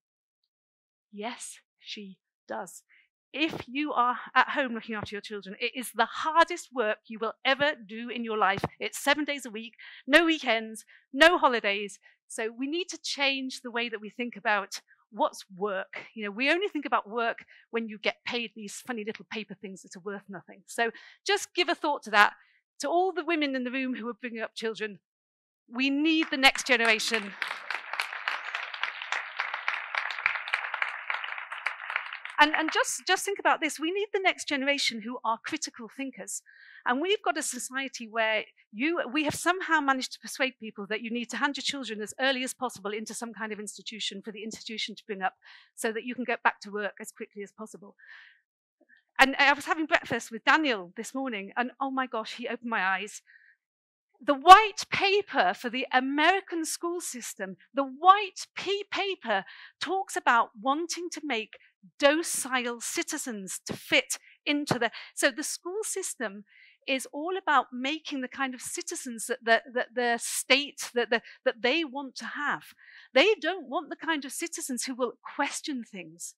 Yes, she does. If you are at home looking after your children, it is the hardest work you will ever do in your life. It's 7 days a week, no weekends, no holidays. So we need to change the way that we think about what's work. We only think about work when you get paid these funny little paper things that are worth nothing. So just give a thought to that. To all the women in the room who are bringing up children, we need the next generation. And just think about this. We need the next generation who are critical thinkers. And we've got a society where we have somehow managed to persuade people that you need to hand your children as early as possible into some kind of institution for the institution to bring up so that you can get back to work as quickly as possible. And I was having breakfast with Daniel this morning, and oh my gosh, he opened my eyes. the white paper for the American school system, the white paper talks about wanting to make docile citizens to fit into so the school system is all about making the kind of citizens that the state, that they want to have. They don't want the kind of citizens who will question things.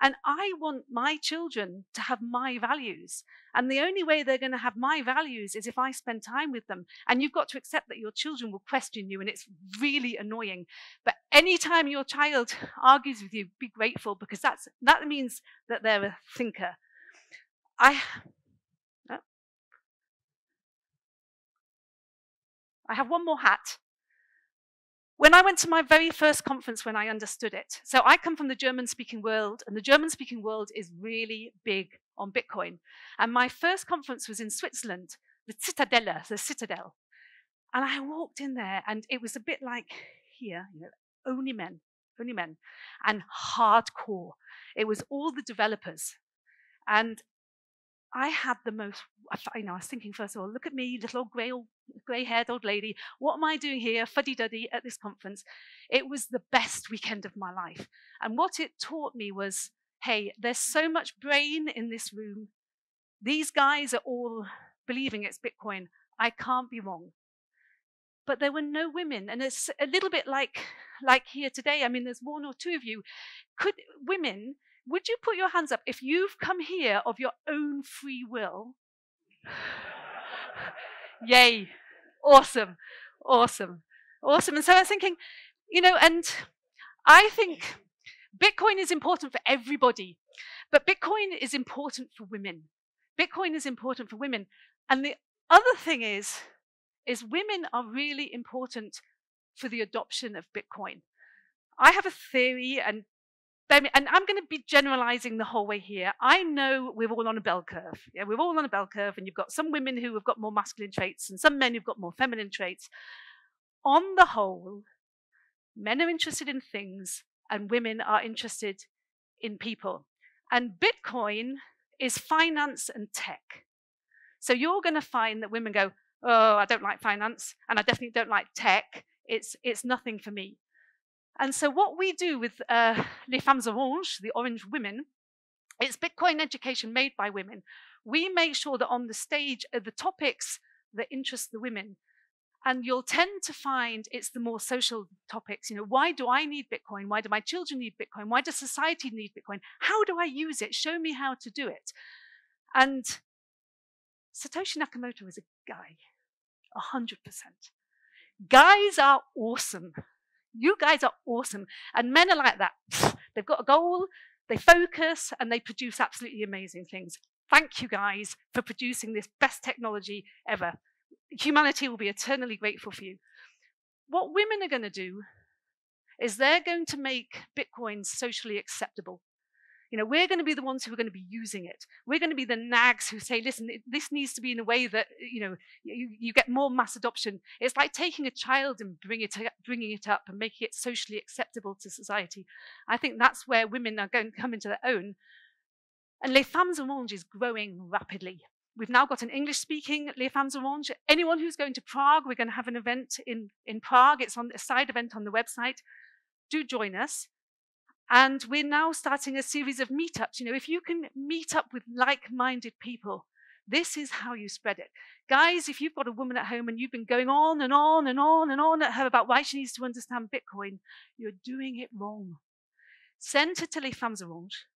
And I want my children to have my values. And the only way they're going to have my values is if I spend time with them. And you've got to accept that your children will question you, and it's really annoying. But anytime your child argues with you, be grateful, because that means that they're a thinker. I have one more hat. When I went to my very first conference when I understood it, so I come from the German-speaking world, and the German-speaking world is really big on Bitcoin. And my first conference was in Switzerland, the Citadel. And I walked in there, and it was a bit like here, only men, and hardcore. It was all the developers. And I had the most, I was thinking first of all, look at me, little old grey-haired old lady. What am I doing here, fuddy-duddy, at this conference? It was the best weekend of my life. And what it taught me was, hey, there's so much brain in this room. These guys are all believing it's Bitcoin. I can't be wrong. But there were no women. And it's a little bit like here today. I mean, there's one or two of you. Women, would you put your hands up if you've come here of your own free will? Yay. Awesome. And so I was thinking, and I think Bitcoin is important for everybody, but Bitcoin is important for women. And the other thing is women are really important for the adoption of Bitcoin. I have a theory, and I'm going to be generalizing the whole way here. I know we're all on a bell curve. Yeah, we're all on a bell curve, and you've got some women who have got more masculine traits and some men who've got more feminine traits. On the whole, men are interested in things and women are interested in people. And Bitcoin is finance and tech. So you're going to find that women go, oh, I don't like finance, and I definitely don't like tech. It's nothing for me. And so what we do with Les Femmes Oranges, the orange women, it's Bitcoin education made by women. We make sure that on the stage are the topics that interest the women. And you'll tend to find it's the more social topics. Why do I need Bitcoin? Why do my children need Bitcoin? Why does society need Bitcoin? How do I use it? Show me how to do it. And Satoshi Nakamoto is a guy, 100%. Guys are awesome. You guys are awesome. And men are like that. They've got a goal, they focus, and they produce absolutely amazing things. Thank you guys for producing this best technology ever. Humanity will be eternally grateful for you. What women are going to do is they're going to make Bitcoin socially acceptable. We're going to be the ones who are going to be using it. We're going to be the nags who say, listen, this needs to be in a way that, you get more mass adoption. It's like taking a child and bringing it up and making it socially acceptable to society. I think that's where women are going to come into their own. And Les Femmes Oranges is growing rapidly. We've now got an English-speaking Les Femmes Oranges. Anyone who's going to Prague, we're going to have an event in Prague. It's on a side event on the website. Do join us. And we're now starting a series of meetups. If you can meet up with like-minded people, this is how you spread it. Guys, if you've got a woman at home and you've been going on and on and on and on at her about why she needs to understand Bitcoin, you're doing it wrong. Send her to Les Femmes Oranges,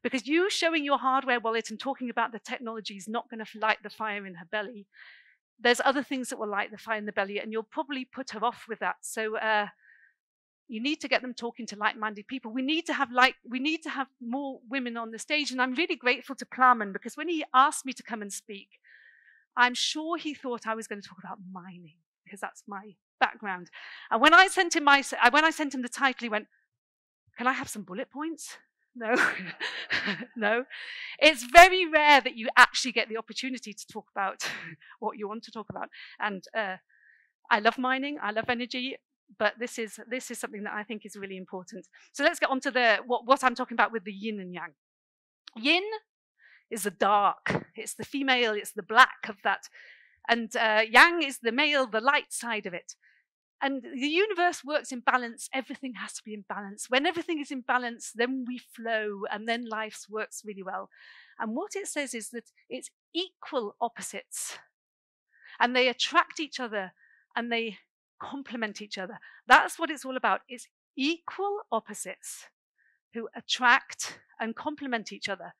because you showing your hardware wallet and talking about the technology is not going to light the fire in her belly. There's other things that will light the fire in the belly, and you'll probably put her off with that. So you need to get them talking to like-minded people. We need to have more women on the stage. And I'm really grateful to Plamen, because when he asked me to come and speak, I'm sure he thought I was going to talk about mining, because that's my background. And when I sent him the title, he went, "Can I have some bullet points?" No, no. It's very rare that you actually get the opportunity to talk about what you want to talk about. And I love mining. I love energy. But this is something that I think is really important. So let's get on to what I'm talking about with the yin and yang. Yin is the dark. It's the female. It's the black of that And yang is the male, the light side of it. And the universe works in balance. Everything has to be in balance. When everything is in balance, then we flow, and then life works really well. And what it says is that it's equal opposites, and they attract each other, and they complement each other. That's what it's all about. It's equal opposites who attract and complement each other.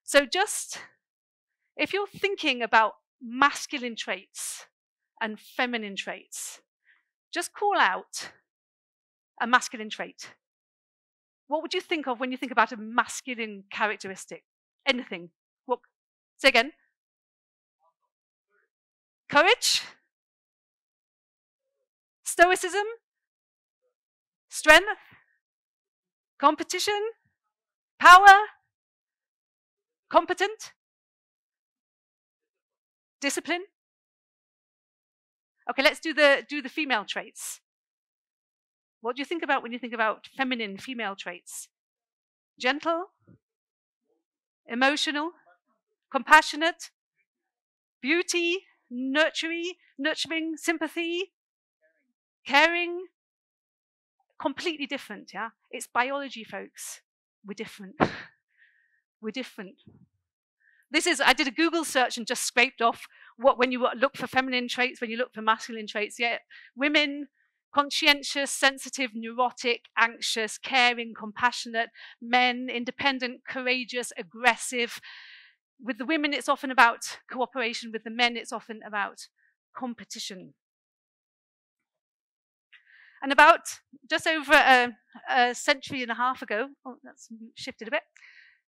So just, if you're thinking about masculine traits and feminine traits, just call out a masculine trait. What would you think of when you think about a masculine characteristic? Anything? What? Say again. Courage? Stoicism? Strength? Competition? Power? Competent? Discipline? Okay, let's do the female traits. What do you think about when you think about feminine female traits? Gentle? Emotional? Compassionate? Beauty? Nurturing? Sympathy? Caring? Completely different, yeah? It's biology, folks. We're different. We're different. I did a Google search and just scraped off when you look for feminine traits, when you look for masculine traits. Yeah, women, conscientious, sensitive, neurotic, anxious, caring, compassionate. Men, independent, courageous, aggressive. With the women, it's often about cooperation. With the men, it's often about competition. And about just over a century and a half ago, oh, that's shifted a bit,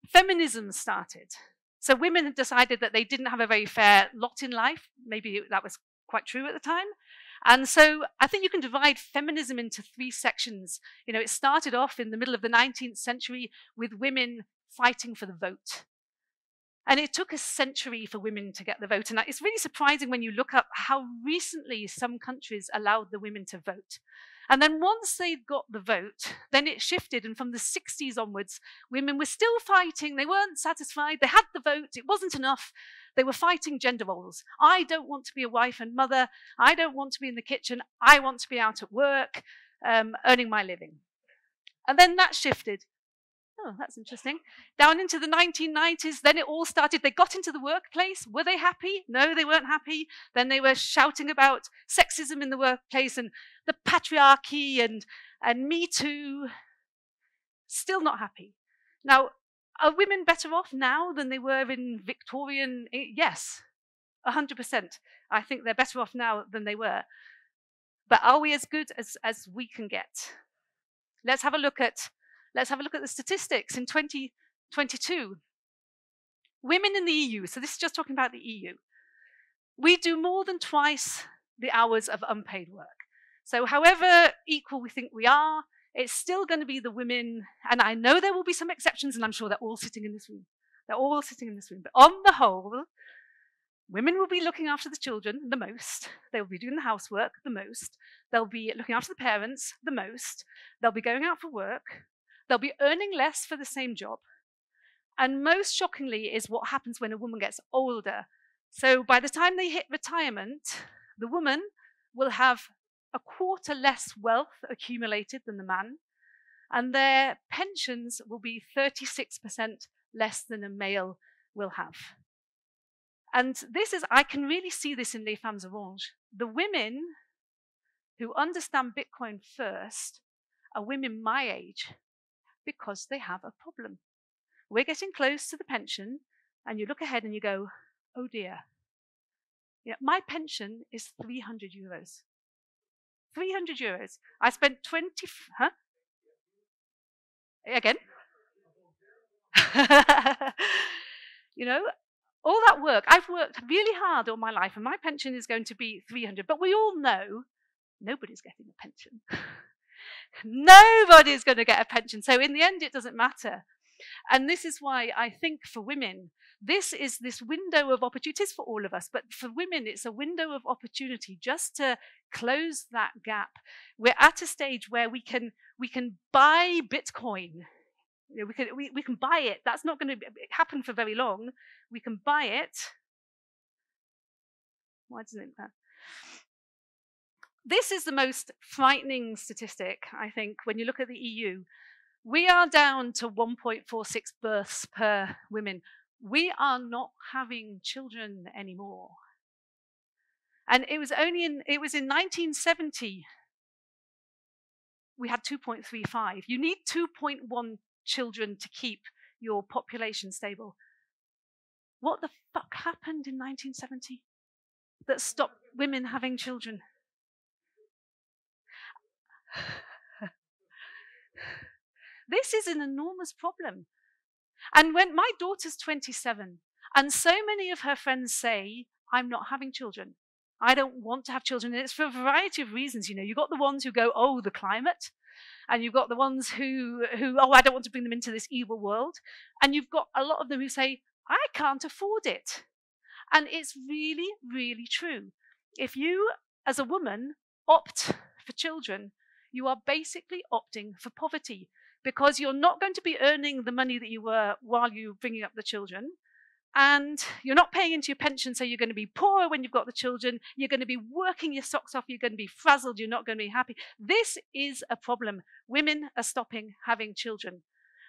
feminism started. So women had decided that they didn't have a very fair lot in life. Maybe that was quite true at the time. And so I think you can divide feminism into three sections. You know, it started off in the middle of the 19th century with women fighting for the vote. And it took a century for women to get the vote. And it's really surprising when you look up how recently some countries allowed the women to vote. And then once they got the vote, then it shifted. And from the 60s onwards, women were still fighting. They weren't satisfied. They had the vote. It wasn't enough. They were fighting gender roles. I don't want to be a wife and mother. I don't want to be in the kitchen. I want to be out at work, earning my living. And then that shifted. Oh, that's interesting. Down into the 1990s, then it all started. They got into the workplace. Were they happy? No, they weren't happy. Then they were shouting about sexism in the workplace and the patriarchy and Me Too. Still not happy. Now, are women better off now than they were in Victorian? Yes, 100%. I think they're better off now than they were. But are we as good as we can get? Let's have a look at the statistics in 2022. Women in the EU, so this is just talking about the EU, we do more than twice the hours of unpaid work. So however equal we think we are, it's still going to be the women, and I know there will be some exceptions, and I'm sure they're all sitting in this room. They're all sitting in this room. But on the whole, women will be looking after the children the most. They will be doing the housework the most. They'll be looking after the parents the most. They'll be going out for work. They'll be earning less for the same job. And most shockingly is what happens when a woman gets older. So by the time they hit retirement, the woman will have a quarter less wealth accumulated than the man, and their pensions will be 36% less than a male will have. And I can really see this in Les Femmes Orange. The women who understand Bitcoin first are women my age, because they have a problem. We're getting close to the pension, and you look ahead and you go, oh dear. Yeah, my pension is 300 euros. 300 euros. I spent Again? You know, all that work, I've worked really hard all my life, and my pension is going to be 300. But we all know nobody's getting a pension. Nobody's going to get a pension. So in the end, it doesn't matter. And this is why I think for women, this window of opportunities for all of us, but for women, it's a window of opportunity just to close that gap. We're at a stage where we can buy Bitcoin. You know, we can buy it. That's not going to happen for very long. We can buy it. Why doesn't it? This is the most frightening statistic, I think, when you look at the EU. We are down to 1.46 births per women. We are not having children anymore. And it was in 1970, we had 2.35. You need 2.1 children to keep your population stable. What the fuck happened in 1970 that stopped women having children? This is an enormous problem. And when my daughter's 27, and so many of her friends say, I'm not having children. I don't want to have children. And it's for a variety of reasons. You know, you've got the ones who go, oh, the climate. And you've got the ones who, oh, I don't want to bring them into this evil world. And you've got a lot of them who say, I can't afford it. And it's really, really true. If you, as a woman, opt for children, you are basically opting for poverty, because you're not going to be earning the money that you were while you're bringing up the children. And you're not paying into your pension, so you're going to be poorer when you've got the children. You're going to be working your socks off. You're going to be frazzled. You're not going to be happy. This is a problem. Women are stopping having children.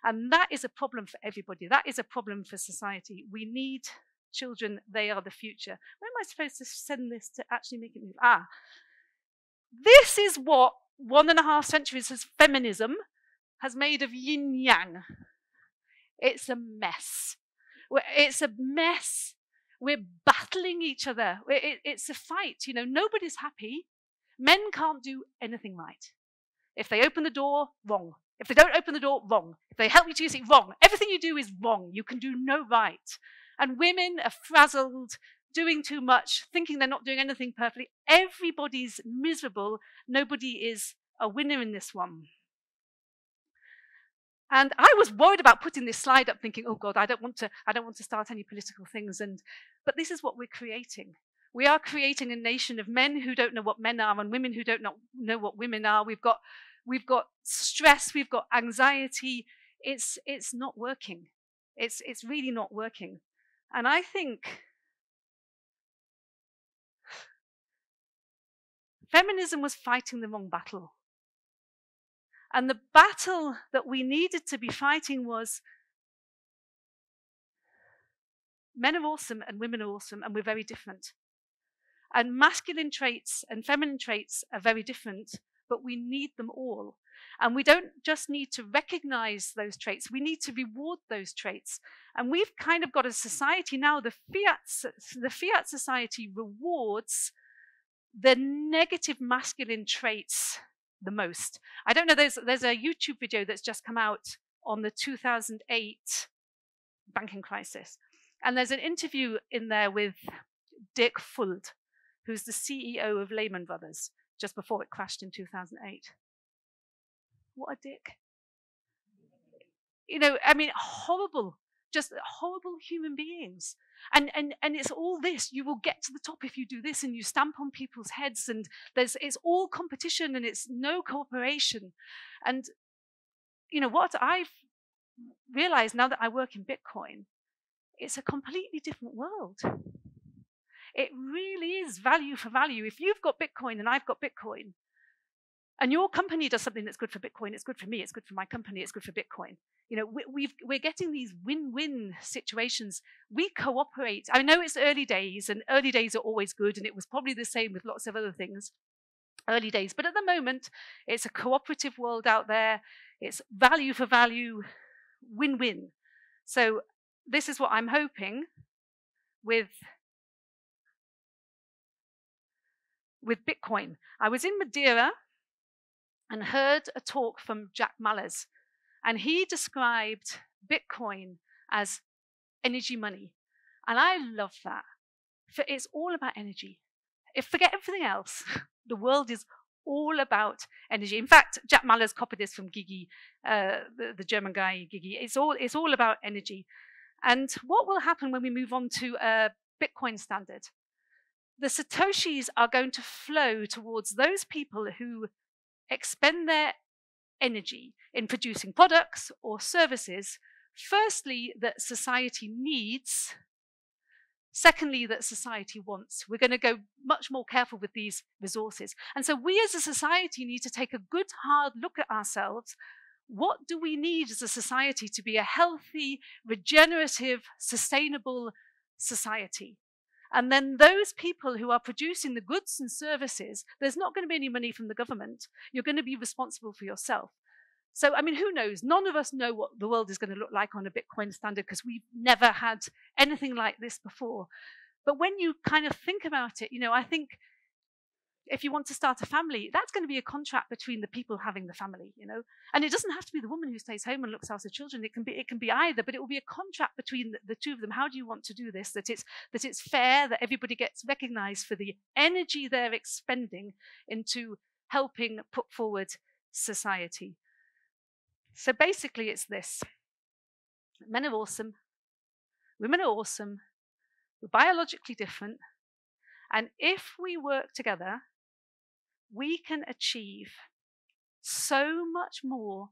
And that is a problem for everybody. That is a problem for society. We need children. They are the future. Where am I supposed to send this to actually make it move? This is what 1.5 centuries of feminism has made of yin-yang. It's a mess. It's a mess. We're battling each other. It's a fight. You know, nobody's happy. Men can't do anything right. If they open the door, wrong. If they don't open the door, wrong. If they help you to use it, wrong. Everything you do is wrong. You can do no right. And women are frazzled, doing too much, thinking they're not doing anything perfectly. Everybody's miserable. Nobody is a winner in this one. And I was worried about putting this slide up, thinking, "Oh God, I don't want to start any political things." But this is what we're creating. We are creating a nation of men who don't know what men are, and women who don't know what women are. We've got stress. We've got anxiety. It's not working. It's really not working. And I think feminism was fighting the wrong battle. And the battle that we needed to be fighting was, men are awesome and women are awesome, and we're very different. And masculine traits and feminine traits are very different, but we need them all. And we don't just need to recognize those traits, we need to reward those traits. And we've kind of got a society now, the fiat society rewards the negative masculine traits the most. I don't know, there's a YouTube video that's just come out on the 2008 banking crisis. And there's an interview in there with Dick Fuld, who's the CEO of Lehman Brothers, just before it crashed in 2008. What a dick. You know, I mean, horrible, just horrible human beings. And it's all this. You will get to the top if you do this, and you stamp on people's heads, and it's all competition, and it's no cooperation. And you know what I've realized now that I work in Bitcoin, it's a completely different world. It really is value for value. If you've got Bitcoin and I've got Bitcoin, and your company does something that's good for Bitcoin, it's good for me, it's good for my company, it's good for Bitcoin. You know, we're getting these win-win situations. We cooperate. I know it's early days, and early days are always good, and it was probably the same with lots of other things, early days. But at the moment, it's a cooperative world out there. It's value for value, win-win. So this is what I'm hoping with Bitcoin. I was in Madeira and heard a talk from Jack Mallers, and he described Bitcoin as energy money. And I love that. It's all about energy. Forget everything else. The world is all about energy. In fact, Jack Mallers copied this from Gigi, the German guy, Gigi. It's all about energy. And what will happen when we move on to a Bitcoin standard? The Satoshis are going to flow towards those people who expend their energy in producing products or services, firstly, that society needs, Secondly, that society wants. We're going to go much more careful with these resources. And so we as a society need to take a good, hard look at ourselves. What do we need as a society to be a healthy, regenerative, sustainable society? And then those people who are producing the goods and services, there's not going to be any money from the government. You're going to be responsible for yourself. So, I mean, who knows? None of us know what the world is going to look like on a Bitcoin standard because we've never had anything like this before. But when you kind of think about it, you know, I think if you want to start a family, that's going to be a contract between the people having the family, you know. And it doesn't have to be the woman who stays home and looks after children. It can be either, but it will be a contract between the two of them. How do you want to do this? That it's fair, that everybody gets recognized for the energy they're expending into helping put forward society. So basically it's this. Men are awesome. Women are awesome. We're biologically different. And if we work together, we can achieve so much more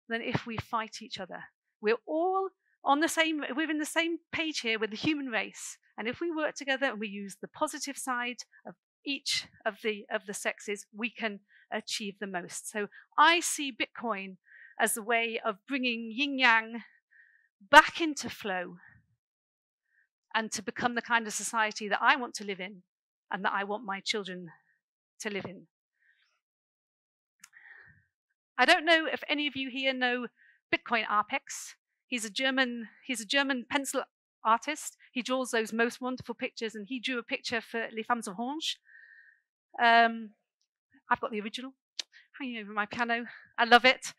than if we fight each other. We're all on the same, we're in the same page here with the human race. And if we work together and we use the positive side of each of the sexes, we can achieve the most. So I see Bitcoin as a way of bringing yin-yang back into flow and to become the kind of society that I want to live in and that I want my children to live in. I don't know if any of you here know Bitcoin Arpex. He's a German pencil artist. He draws those most wonderful pictures, and he drew a picture for Les Femmes Oranges. I've got the original hanging over my piano. I love it.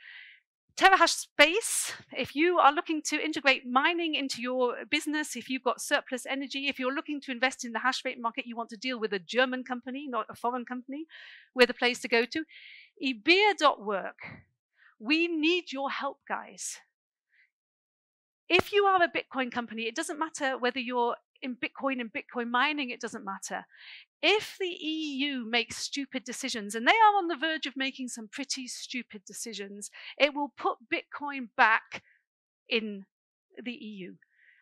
Terahash Space, if you are looking to integrate mining into your business, if you've got surplus energy, if you're looking to invest in the hash rate market, you want to deal with a German company, not a foreign company, we're the place to go to. Ebea.work. We need your help, guys. If you are a Bitcoin company, it doesn't matter whether you're in Bitcoin mining, it doesn't matter. If the EU makes stupid decisions, and they are on the verge of making some pretty stupid decisions, it will put Bitcoin back in the EU.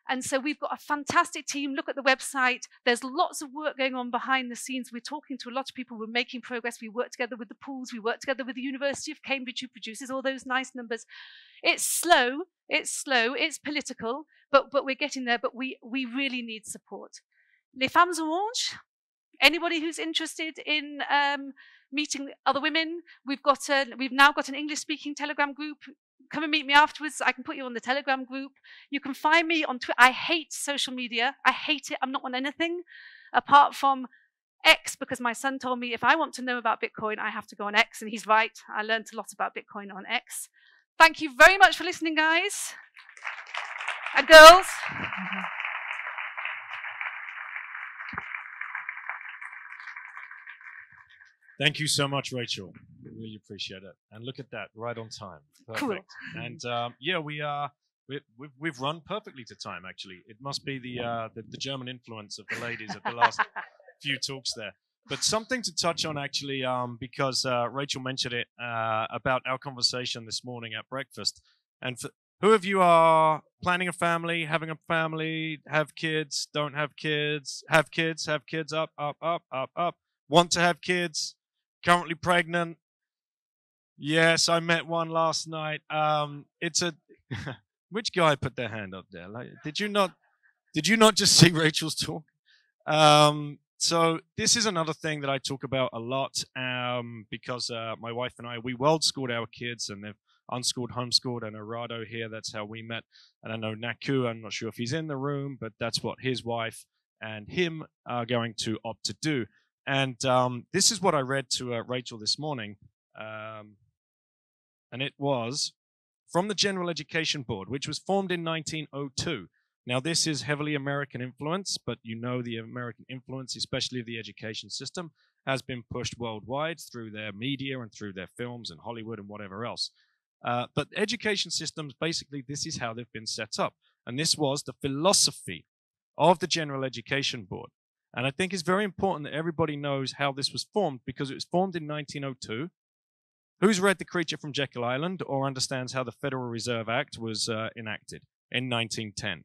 And so we've got a fantastic team. Look at the website. There's lots of work going on behind the scenes. We're talking to a lot of people. We're making progress. We work together with the pools. We work together with the University of Cambridge, who produces all those nice numbers. It's slow. It's political, but we're getting there. But we really need support. Les Femmes Oranges. Anybody who's interested in meeting other women, we've now got an English-speaking Telegram group. Come and meet me afterwards. I can put you on the Telegram group. You can find me on Twitter. I hate social media. I hate it. I'm not on anything apart from X, because my son told me if I want to know about Bitcoin, I have to go on X, and he's right. I learned a lot about Bitcoin on X. Thank you very much for listening, guys and girls. Thank you so much, Rachel. We really appreciate it. And look at that, right on time. Perfect. Cool. And yeah, we've run perfectly to time. Actually, it must be the German influence of the ladies at the last few talks there. But something to touch on actually, because Rachel mentioned it about our conversation this morning at breakfast. And for who of you are planning a family, having a family, have kids, don't have kids, have kids, up, want to have kids? Currently pregnant. Yes, I met one last night. It's a which guy put their hand up there? Like, did you not just see Rachel's talk? So this is another thing that I talk about a lot because my wife and we world schooled our kids, and they've unschooled, homeschooled, and Arado here, that's how we met. And I know Naku, I'm not sure if he's in the room, but that's what his wife and him are going to opt to do. And this is what I read to Rachel this morning, and it was from the General Education Board, which was formed in 1902. Now, this is heavily American influence, but you know the American influence, especially of the education system, has been pushed worldwide through their media and through their films and Hollywood and whatever else. But education systems, basically, this is how they've been set up. And this was the philosophy of the General Education Board. And I think it's very important that everybody knows how this was formed, because it was formed in 1902. Who's read The Creature from Jekyll Island or understands how the Federal Reserve Act was enacted in 1910?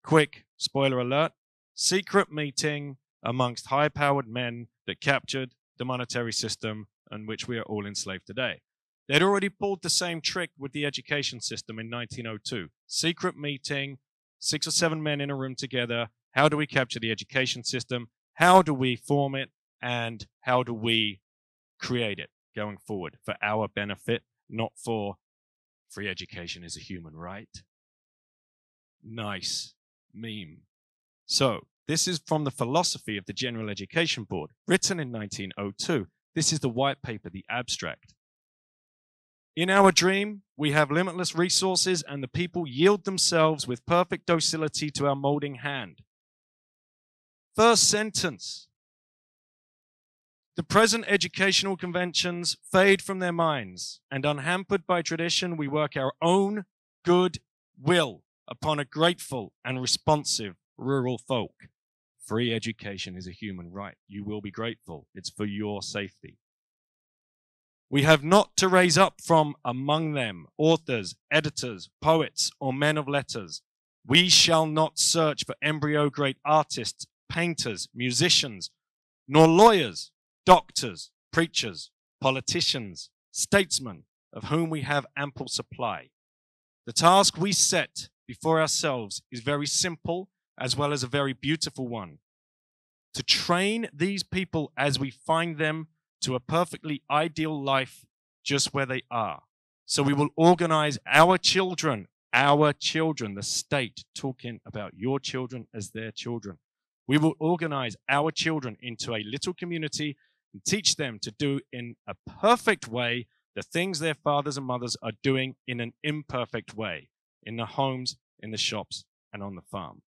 Quick, spoiler alert, secret meeting amongst high-powered men that captured the monetary system in which we are all enslaved today. They'd already pulled the same trick with the education system in 1902. Secret meeting, 6 or 7 men in a room together. How do we capture the education system? How do we form it? And how do we create it going forward for our benefit, not for free education is a human right? Nice meme. So this is from the philosophy of the General Education Board, written in 1902. This is the white paper, the abstract. In our dream, we have limitless resources and the people yield themselves with perfect docility to our molding hand. First sentence. The present educational conventions fade from their minds, and unhampered by tradition, we work our own good will upon a grateful and responsive rural folk. Free education is a human right. You will be grateful. It's for your safety. We have not to raise up from among them authors, editors, poets, or men of letters. We shall not search for embryo great artists, painters, musicians, nor lawyers, doctors, preachers, politicians, statesmen, of whom we have ample supply. The task we set before ourselves is very simple as well as a very beautiful one. To train these people as we find them to a perfectly ideal life just where they are. So we will organize our children, the state, talking about your children as their children. We will organize our children into a little community and teach them to do in a perfect way the things their fathers and mothers are doing in an imperfect way, in the homes, in the shops, and on the farm.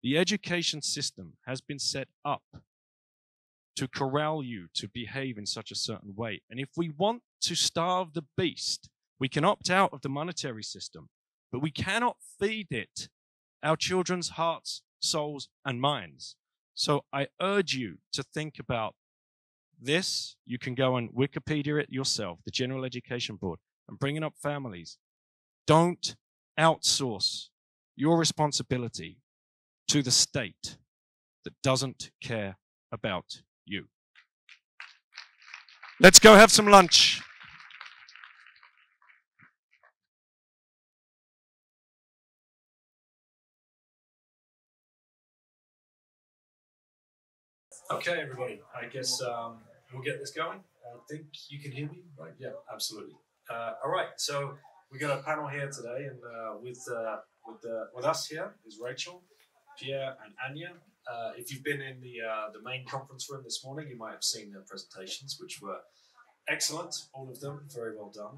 The education system has been set up to corral you to behave in such a certain way. And if we want to starve the beast, we can opt out of the monetary system, but we cannot feed it our children's hearts, souls, and minds. So I urge you to think about this. You can go and Wikipedia it yourself, the General Education Board, and bringing up families. Don't outsource your responsibility to the state that doesn't care about you. Let's go have some lunch. Okay, everybody. I guess we'll get this going. I think you can hear me, right? Yeah, absolutely. All right. So we got a panel here today, and with us here is Rachel, Pierre, and Anya. If you've been in the main conference room this morning, you might have seen their presentations, which were excellent, all of them, very well done.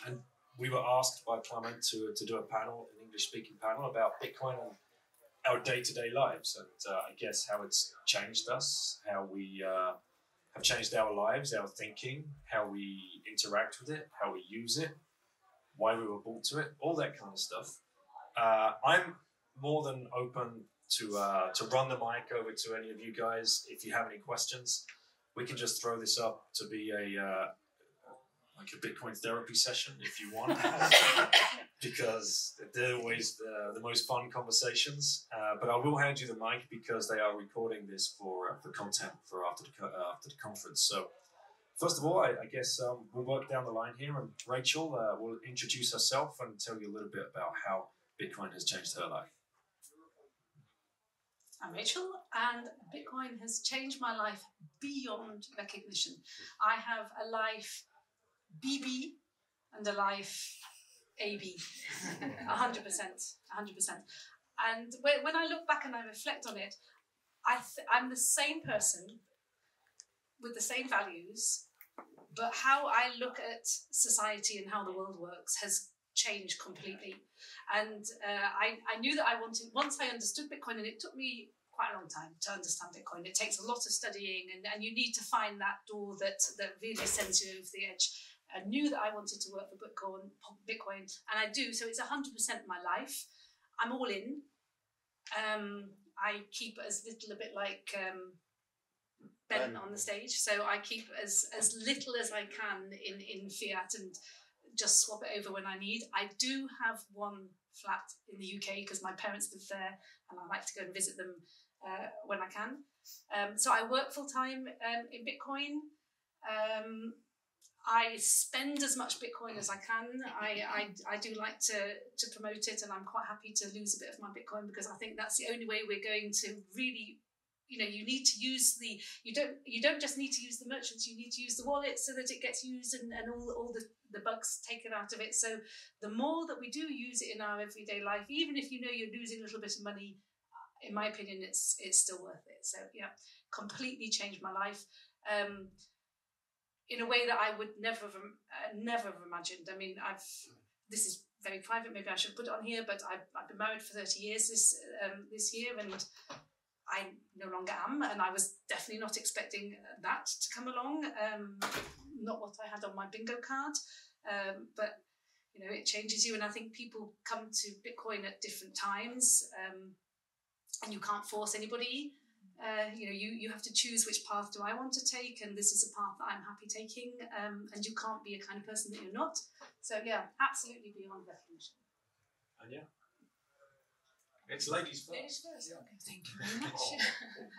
And we were asked by Clement to do a panel, an English-speaking panel, about Bitcoin and our day-to-day lives, and I guess how it's changed us, how we have changed our lives, our thinking, how we interact with it, how we use it, why we were brought to it, all that kind of stuff. I'm more than open to run the mic over to any of you guys. If you have any questions, we can just throw this up to be like a Bitcoin therapy session if you want, because they're always the most fun conversations. But I will hand you the mic because they are recording this for content for after the conference. So first of all, I guess we'll work down the line here, and Rachel will introduce herself and tell you a little bit about how Bitcoin has changed her life. I'm Rachel, and Bitcoin has changed my life beyond recognition. I have a life BB and a life AB, 100%, 100%. And when I look back and I reflect on it, I'm the same person with the same values, but how I look at society and how the world works has changed completely. And I knew that I wanted, once I understood Bitcoin, and it took me quite a long time to understand Bitcoin. It takes a lot of studying, and you need to find that door that really sends you over the edge. I knew that I wanted to work for Bitcoin, and I do. So it's 100% my life. I'm all in. I keep as little, a bit like Ben on the stage. So I keep as little as I can in fiat, and just swap it over when I need. I do have one flat in the UK because my parents live there, and I like to go and visit them when I can. So I work full time in Bitcoin. I spend as much Bitcoin as I can. I do like to promote it, and I'm quite happy to lose a bit of my Bitcoin because I think that's the only way we're going to really, you need to use you don't just need to use the merchants, you need to use the wallet so that it gets used and all the bugs taken out of it. So the more that we do use it in our everyday life, even if you're losing a little bit of money, in my opinion, it's still worth it. So yeah, completely changed my life. In a way that I would never have imagined. I mean, this is very private. Maybe I should put it on here, but I've been married for 30 years this year, and I no longer am. And I was definitely not expecting that to come along. Not what I had on my bingo card, but it changes you. And I think people come to Bitcoin at different times, and you can't force anybody. You have to choose which path do I want to take, and this is a path that I'm happy taking, and you can't be a kind of person that you're not. So yeah, absolutely beyond recognition. And yeah, it's ladies first. Ladies first. Yeah. Okay, thank you very much.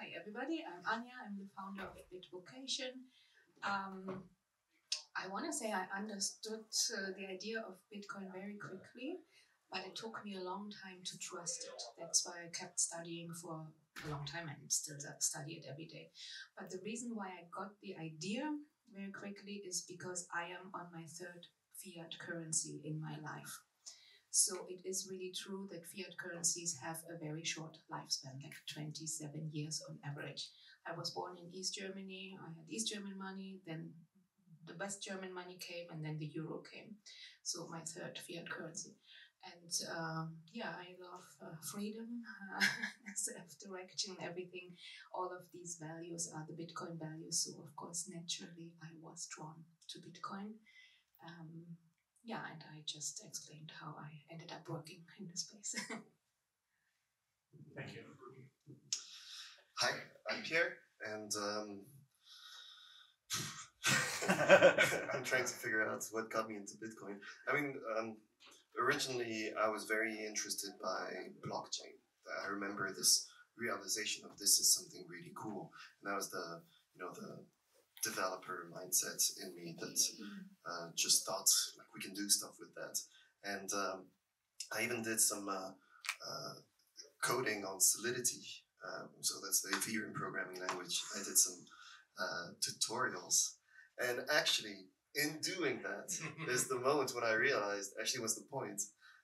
Hi everybody, I'm Anya. I'm the founder of Bitvocation. I want to say I understood the idea of Bitcoin very quickly, but it took me a long time to trust it. That's why I kept studying for a long time and still study it every day. But the reason why I got the idea very quickly is because I am on my third fiat currency in my life. So it is really true that fiat currencies have a very short lifespan, like 27 years on average. I was born in East Germany. I had East German money, then the West German money came, and then the euro came. So my third fiat currency. And I love freedom, self-direction, everything. All of these values are the Bitcoin values. So of course, naturally, I was drawn to Bitcoin. And I just explained how I ended up working in this space. Thank you. Hi, I'm Pierre, and I'm trying to figure out what got me into Bitcoin. I mean, originally I was very interested by blockchain. I remember this realization of this is something really cool, and that was the developer mindset in me that just thought like we can do stuff with that. And I even did some coding on Solidity. So that's the Ethereum programming language. I did some tutorials. And actually, in doing that, is the moment when I realized actually what's the point.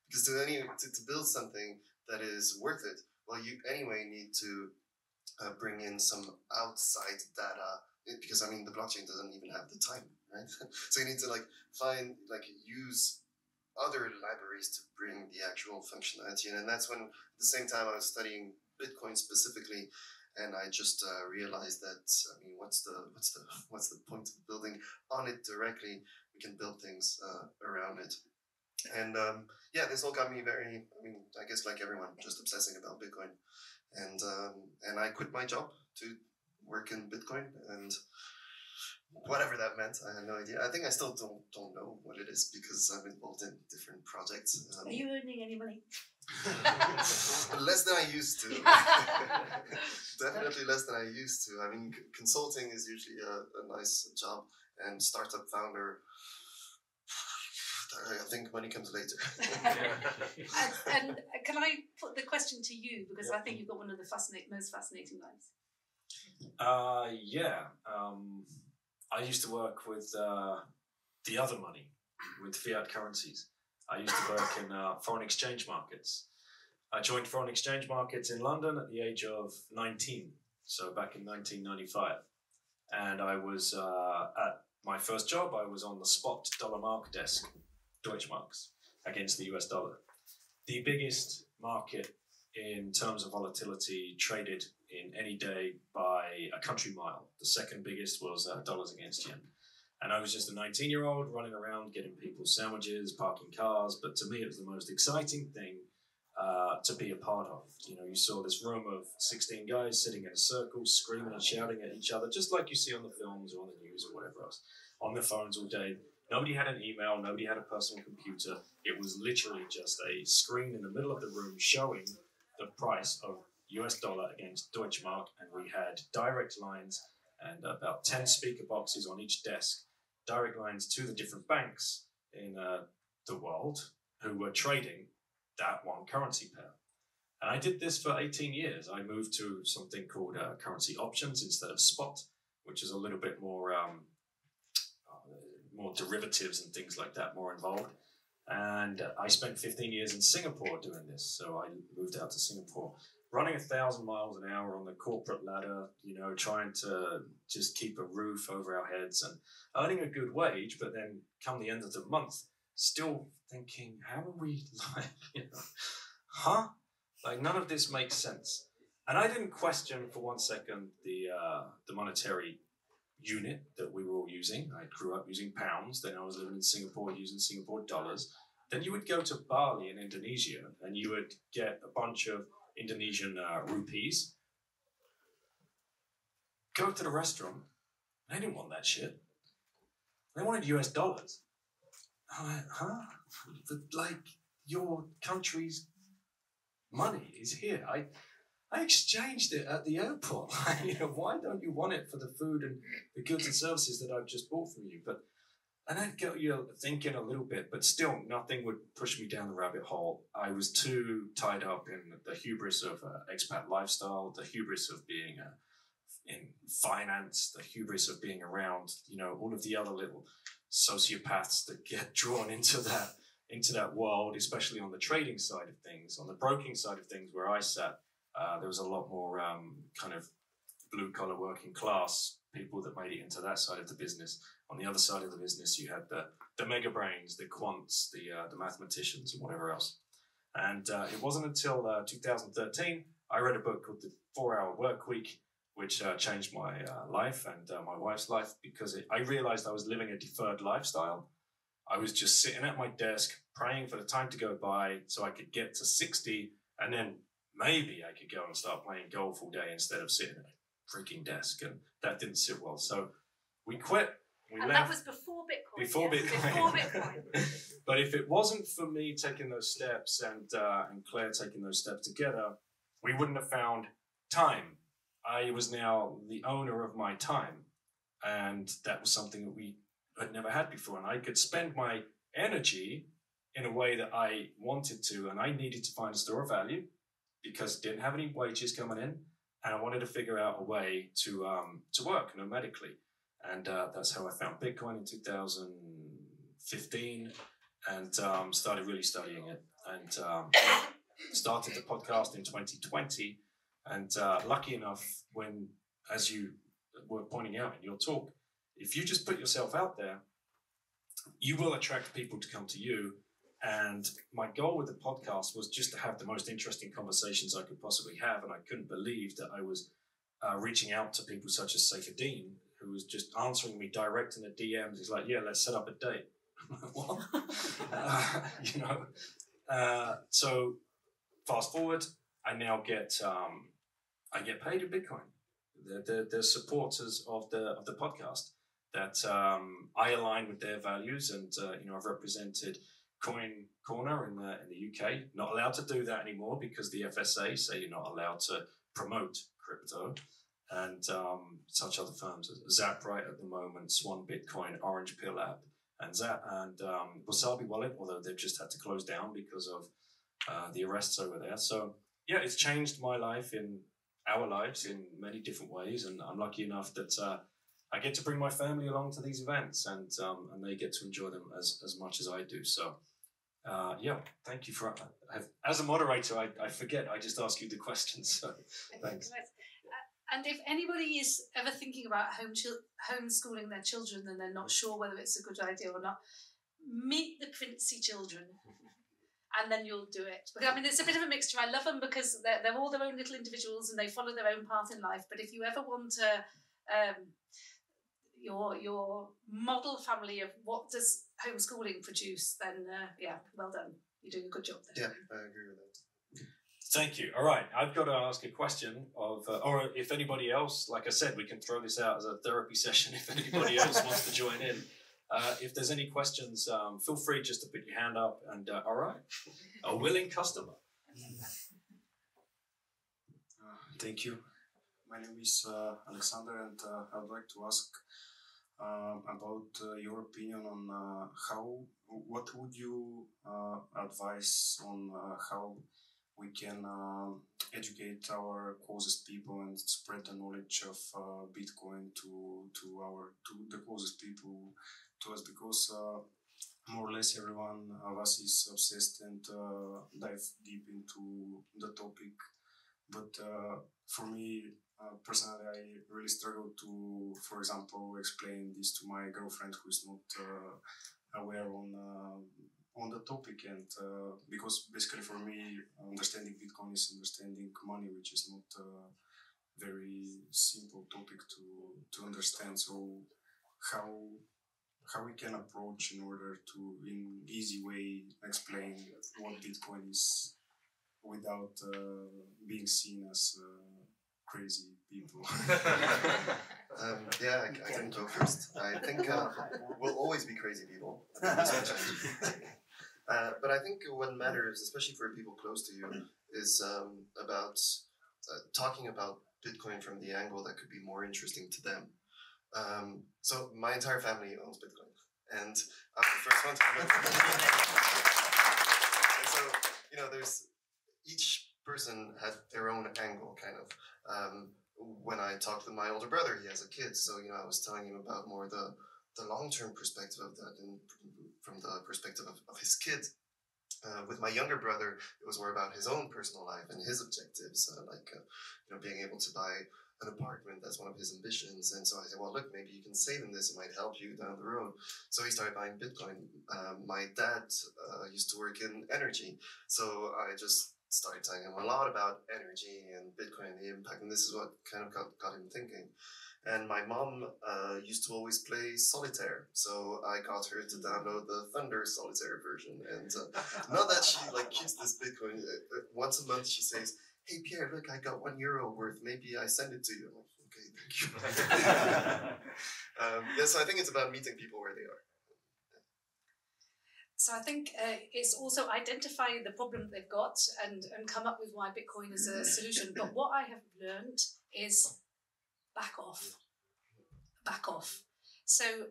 Because to build something that is worth it, well, you anyway need to bring in some outside data. Because I mean, the blockchain doesn't even have the time, right? So you need to use other libraries to bring the actual functionality in. And that's when, at the same time, I was studying Bitcoin specifically, and I just realized that I mean, what's the point of building on it directly? We can build things around it. And this all got me very, I guess like everyone, just obsessing about Bitcoin. And I quit my job to work in Bitcoin, and whatever that meant, I had no idea. I think I still don't know what it is because I'm involved in different projects. Are you earning any money? Less than I used to. Definitely less than I used to. I mean, consulting is usually a nice job, and startup founder, I think money comes later. and can I put the question to you, because I think you've got one of the most fascinating lives. I used to work with the other money, with fiat currencies. I used to work in foreign exchange markets. I joined foreign exchange markets in London at the age of 19, so back in 1995. And I was, at my first job, I was on the spot dollar mark desk, Deutschmarks, against the US dollar. The biggest market in terms of volatility traded in any day by a country mile. The second biggest was dollars against yen. And I was just a 19-year-old running around getting people sandwiches, parking cars. But to me, it was the most exciting thing to be a part of. You saw this room of 16 guys sitting in a circle, screaming and shouting at each other, just like you see on the films or on the news or whatever else, on their phones all day. Nobody had an email, nobody had a personal computer. It was literally just a screen in the middle of the room showing the price of US dollar against Deutsche Mark, and we had direct lines and about 10 speaker boxes on each desk, direct lines to the different banks in the world who were trading that one currency pair. And I did this for 18 years. I moved to something called currency options instead of spot, which is a little bit more more derivatives and things like that, more involved. And I spent 15 years in Singapore doing this. So I moved out to Singapore, running 1,000 miles an hour on the corporate ladder, you know, trying to just keep a roof over our heads and earning a good wage. But then come the end of the month, still thinking, how are we like, you know, huh? Like none of this makes sense. And I didn't question for 1 second the monetary unit that we were all using. I grew up using pounds, then I was living in Singapore using Singapore dollars. Then you would go to Bali in Indonesia and you would get a bunch of Indonesian rupees. Go to the restaurant, they didn't want that shit. They wanted US dollars. I'm like, huh? But like your country's money is here. I exchanged it at the airport. You know, why don't you want it for the food and the goods and services that I've just bought from you? And I'd get you thinking a little bit, but still nothing would push me down the rabbit hole. I was too tied up in the hubris of expat lifestyle, the hubris of being in finance, the hubris of being around, you know, all of the other little sociopaths that get drawn into that world, especially on the trading side of things. On the broking side of things, where I sat, there was a lot more kind of blue-collar working class people that made it into that side of the business. On the other side of the business, you had the mega brains, the quants, the mathematicians, and whatever else. And it wasn't until 2013 I read a book called The 4-Hour Work Week, which changed my life and my wife's life, because I realized I was living a deferred lifestyle. I was just sitting at my desk praying for the time to go by so I could get to 60, and then maybe I could go and start playing golf all day instead of sitting at a freaking desk, and that didn't sit well. So we quit. We left. That was before Bitcoin. Before yes, Bitcoin. Before Bitcoin. But if it wasn't for me taking those steps and Claire taking those steps together, we wouldn't have found time. I was now the owner of my time, and that was something that we had never had before. And I could spend my energy in a way that I wanted to, and I needed to find a store of value because I didn't have any wages coming in, and I wanted to figure out a way to work nomadically. And that's how I found Bitcoin in 2015 and started really studying it, and started the podcast in 2020. And lucky enough, when, as you were pointing out in your talk, if you just put yourself out there, you will attract people to come to you. And my goal with the podcast was just to have the most interesting conversations I could possibly have. And I couldn't believe that I was reaching out to people such as Dean, who was just answering me direct in the DMs. He's like, yeah, let's set up a date. What? You know, so fast forward, I now get paid in Bitcoin. The supporters of the podcast that I align with their values, and you know, I've represented Coin Corner in the UK. Not allowed to do that anymore because the FSA say you're not allowed to promote crypto, and such other firms as Zapright at the moment, Swan Bitcoin, Orange Pill app, and Wasabi Wallet, although they've just had to close down because of the arrests over there. So yeah, it's changed my life, in our lives, in many different ways, and I'm lucky enough that I get to bring my family along to these events, and they get to enjoy them as much as I do. So yeah, thank you for. As a moderator, I forget. I just ask you the questions. So thanks. And if anybody is ever thinking about homeschooling their children and they're not sure whether it's a good idea or not, meet the Princey children, and then you'll do it. But I mean, it's a bit of a mixture. I love them because they're all their own little individuals and they follow their own path in life. But if you ever want your model family of what does homeschooling produce, then yeah, well done. You're doing a good job there. Yeah, I agree with that. Thank you. All right, I've got to ask a question of, or if anybody else, like I said, we can throw this out as a therapy session if anybody else wants to join in. If there's any questions, feel free just to put your hand up. And all right, a willing customer. Thank you. My name is Alexander, and I would like to ask about your opinion on what would you advise on how we can educate our closest people and spread the knowledge of Bitcoin to the closest people to us, because more or less everyone of us is obsessed and dive deep into the topic. But for me personally, I really struggle to, for example, explain this to my girlfriend who is not aware on the topic, and because basically for me, understanding Bitcoin is understanding money, which is not a very simple topic to understand. So how we can approach in order to, in easy way, explain what Bitcoin is without being seen as crazy people. Yeah, I can go first. I think we'll always be crazy people. But I think what matters, especially for people close to you, is about talking about Bitcoin from the angle that could be more interesting to them. So my entire family owns Bitcoin, and I'm the first one to and so, you know, there's each person had their own angle, kind of. When I talked with my older brother, he has a kid, so, you know, I was telling him about more the long-term perspective of that, and from the perspective of his kid. With my younger brother, it was more about his own personal life and his objectives, you know, being able to buy an apartment. That's one of his ambitions. And so I said, well, look, maybe you can save in this. It might help you down the road. So he started buying Bitcoin. My dad used to work in energy, so I just started telling him a lot about energy and Bitcoin and the impact. And this is what kind of got him thinking. And my mom used to always play solitaire, so I got her to download the Thunder solitaire version. And now that she keeps this Bitcoin, once a month she says, "Hey Pierre, look, I got €1 worth. Maybe I send it to you." I'm like, okay, thank you. Yeah, so I think it's about meeting people where they are. So I think it's also identifying the problem that they've got and come up with why Bitcoin is a solution. But what I have learned is back off. So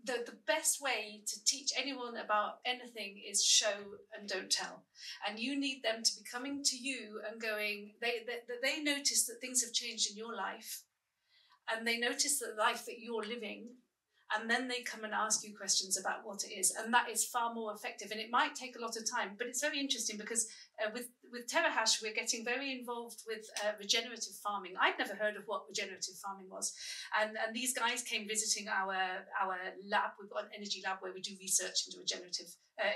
the best way to teach anyone about anything is show and don't tell. And you need them to be coming to you and going, they notice that things have changed in your life, and they notice the life that you're living, and then they come and ask you questions about what it is, and that is far more effective. And it might take a lot of time, but it's very interesting because with TerraHash, we're getting very involved with regenerative farming. I'd never heard of what regenerative farming was, and these guys came visiting our lab. We've got an energy lab where we do research into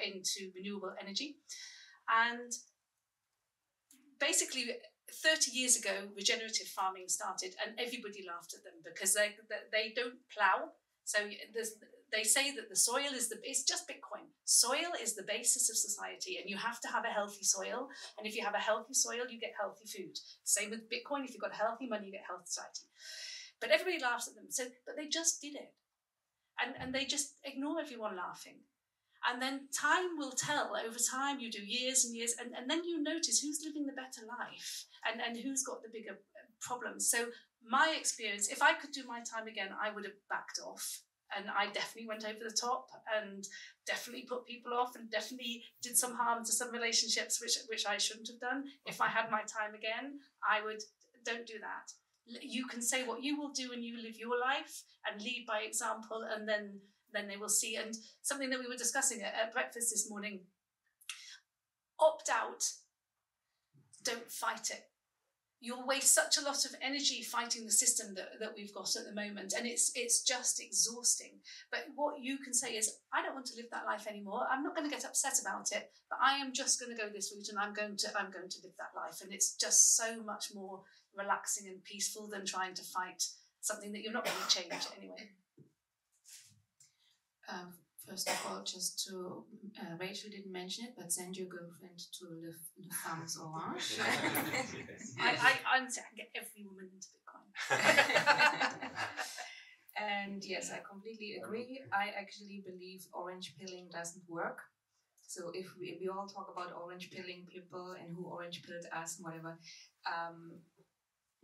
into renewable energy, and basically 30 years ago, regenerative farming started, and everybody laughed at them because they don't plow. So they say that the soil it's just Bitcoin. Soil is the basis of society, and you have to have a healthy soil. And if you have a healthy soil, you get healthy food. Same with Bitcoin. If you've got healthy money, you get healthy society. But everybody laughs at them. But they just did it. And they just ignore everyone laughing. And then time will tell. Over time, you do years and years, and then you notice who's living the better life and who's got the bigger problems. So my experience, if I could do my time again, I would have backed off. And I definitely went over the top and definitely put people off and definitely did some harm to some relationships, which I shouldn't have done. If I had my time again, don't do that. You can say what you will do and you live your life and lead by example, and then they will see. And something that we were discussing at breakfast this morning, opt out, don't fight it. You'll waste such a lot of energy fighting the system that we've got at the moment, and it's just exhausting. But what you can say is, I don't want to live that life anymore. I'm not going to get upset about it, but I am just going to go this route, and I'm going to live that life. And it's just so much more relaxing and peaceful than trying to fight something that you're not going to change anyway. First of all, just to Rachel didn't mention it, but send your girlfriend to Le Femmes Orange. I honestly, I can get every woman into Bitcoin. And yes, I completely agree. I actually believe orange pilling doesn't work. So if we all talk about orange pilling people and who orange pilled us and whatever,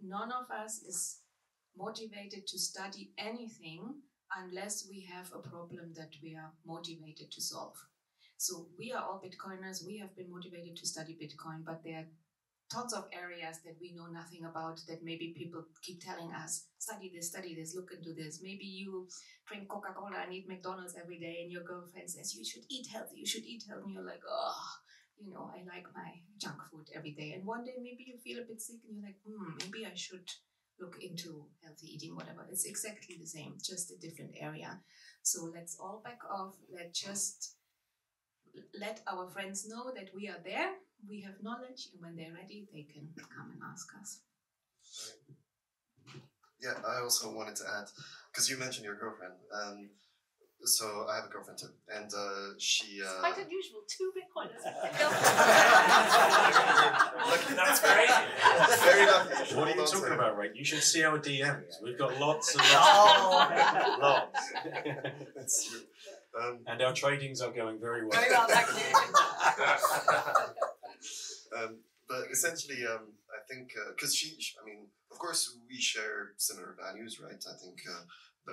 none of us is motivated to study anything unless we have a problem that we are motivated to solve. So we are all Bitcoiners, we have been motivated to study Bitcoin, but there are tons of areas that we know nothing about that maybe people keep telling us, study this, look into this. Maybe you drink Coca-Cola and eat McDonald's every day and your girlfriend says, you should eat healthy, and you're like, oh, you know, I like my junk food every day. And one day maybe you feel a bit sick and you're like, maybe I should look into healthy eating, whatever. It's exactly the same, just a different area. So let's all back off. Let's just let our friends know that we are there. We have knowledge, and when they're ready, they can come and ask us. Yeah, I also wanted to add, because you mentioned your girlfriend. So I have a girlfriend too, and she. It's quite unusual. 2 Bitcoiners. Lucky, That's crazy. very lucky. What are you talking about, Ray? You should see our DMs. We've got lots and lots. Lots. That's true. And our tradings are going very well. Very well, thank you. But essentially, I think, because I mean, of course, we share similar values, right? I think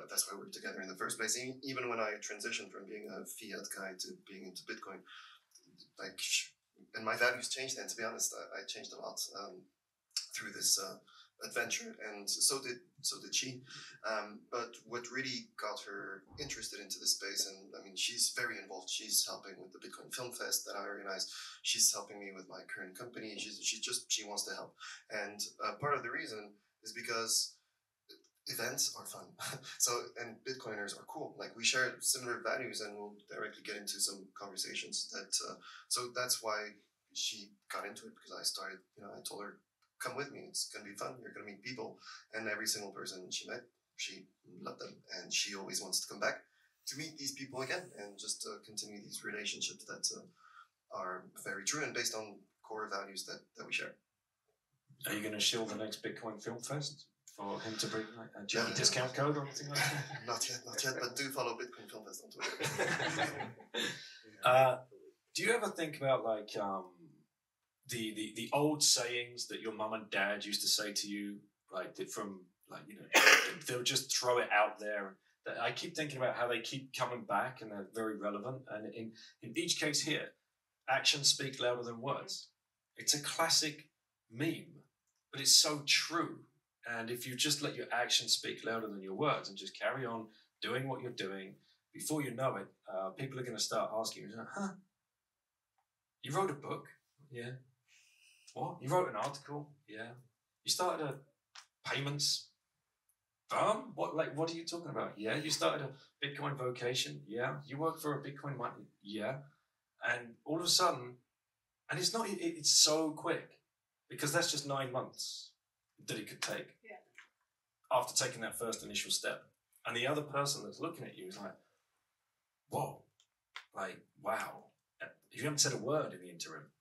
that's why we're together in the first place. Even when I transitioned from being a fiat guy to being into Bitcoin, like, and my values changed. And to be honest, I changed a lot through this adventure, and so did she. But what really got her interested into this space, and I mean, she's very involved. She's helping with the Bitcoin Film Fest that I organized. She's helping me with my current company. She wants to help, and part of the reason is because events are fun. And Bitcoiners are cool. Like, we share similar values, and we'll directly get into some conversations that. So that's why she got into it, because I started. You know, I told her, come with me, it's going to be fun, you're going to meet people. And every single person she met, she loved them. And she always wants to come back to meet these people again and just continue these relationships that are very true and based on core values that we share. Are you going to shill the next Bitcoin Film Fest for him to bring do you have a discount code or anything like that? Not yet, but do follow Bitcoin Film Fest on Twitter. Do you ever think about, like, the old sayings that your mum and dad used to say to you, like, from, like, you know, they'll just throw it out there. I keep thinking about how they keep coming back and they're very relevant. And in each case here, actions speak louder than words. It's a classic meme, but it's so true. And if you just let your actions speak louder than your words and just carry on doing what you're doing, before you know it, people are going to start asking you, huh? You wrote a book? Yeah. What? You wrote an article? Yeah. You started a payments firm? What are you talking about? Yeah. You started a Bitcoin vocation? Yeah. You work for a Bitcoin money? Yeah. And all of a sudden, and it's so quick, because that's just 9 months that it could take after taking that first initial step. And the other person that's looking at you is like, whoa, like, wow. You haven't said a word in the interim.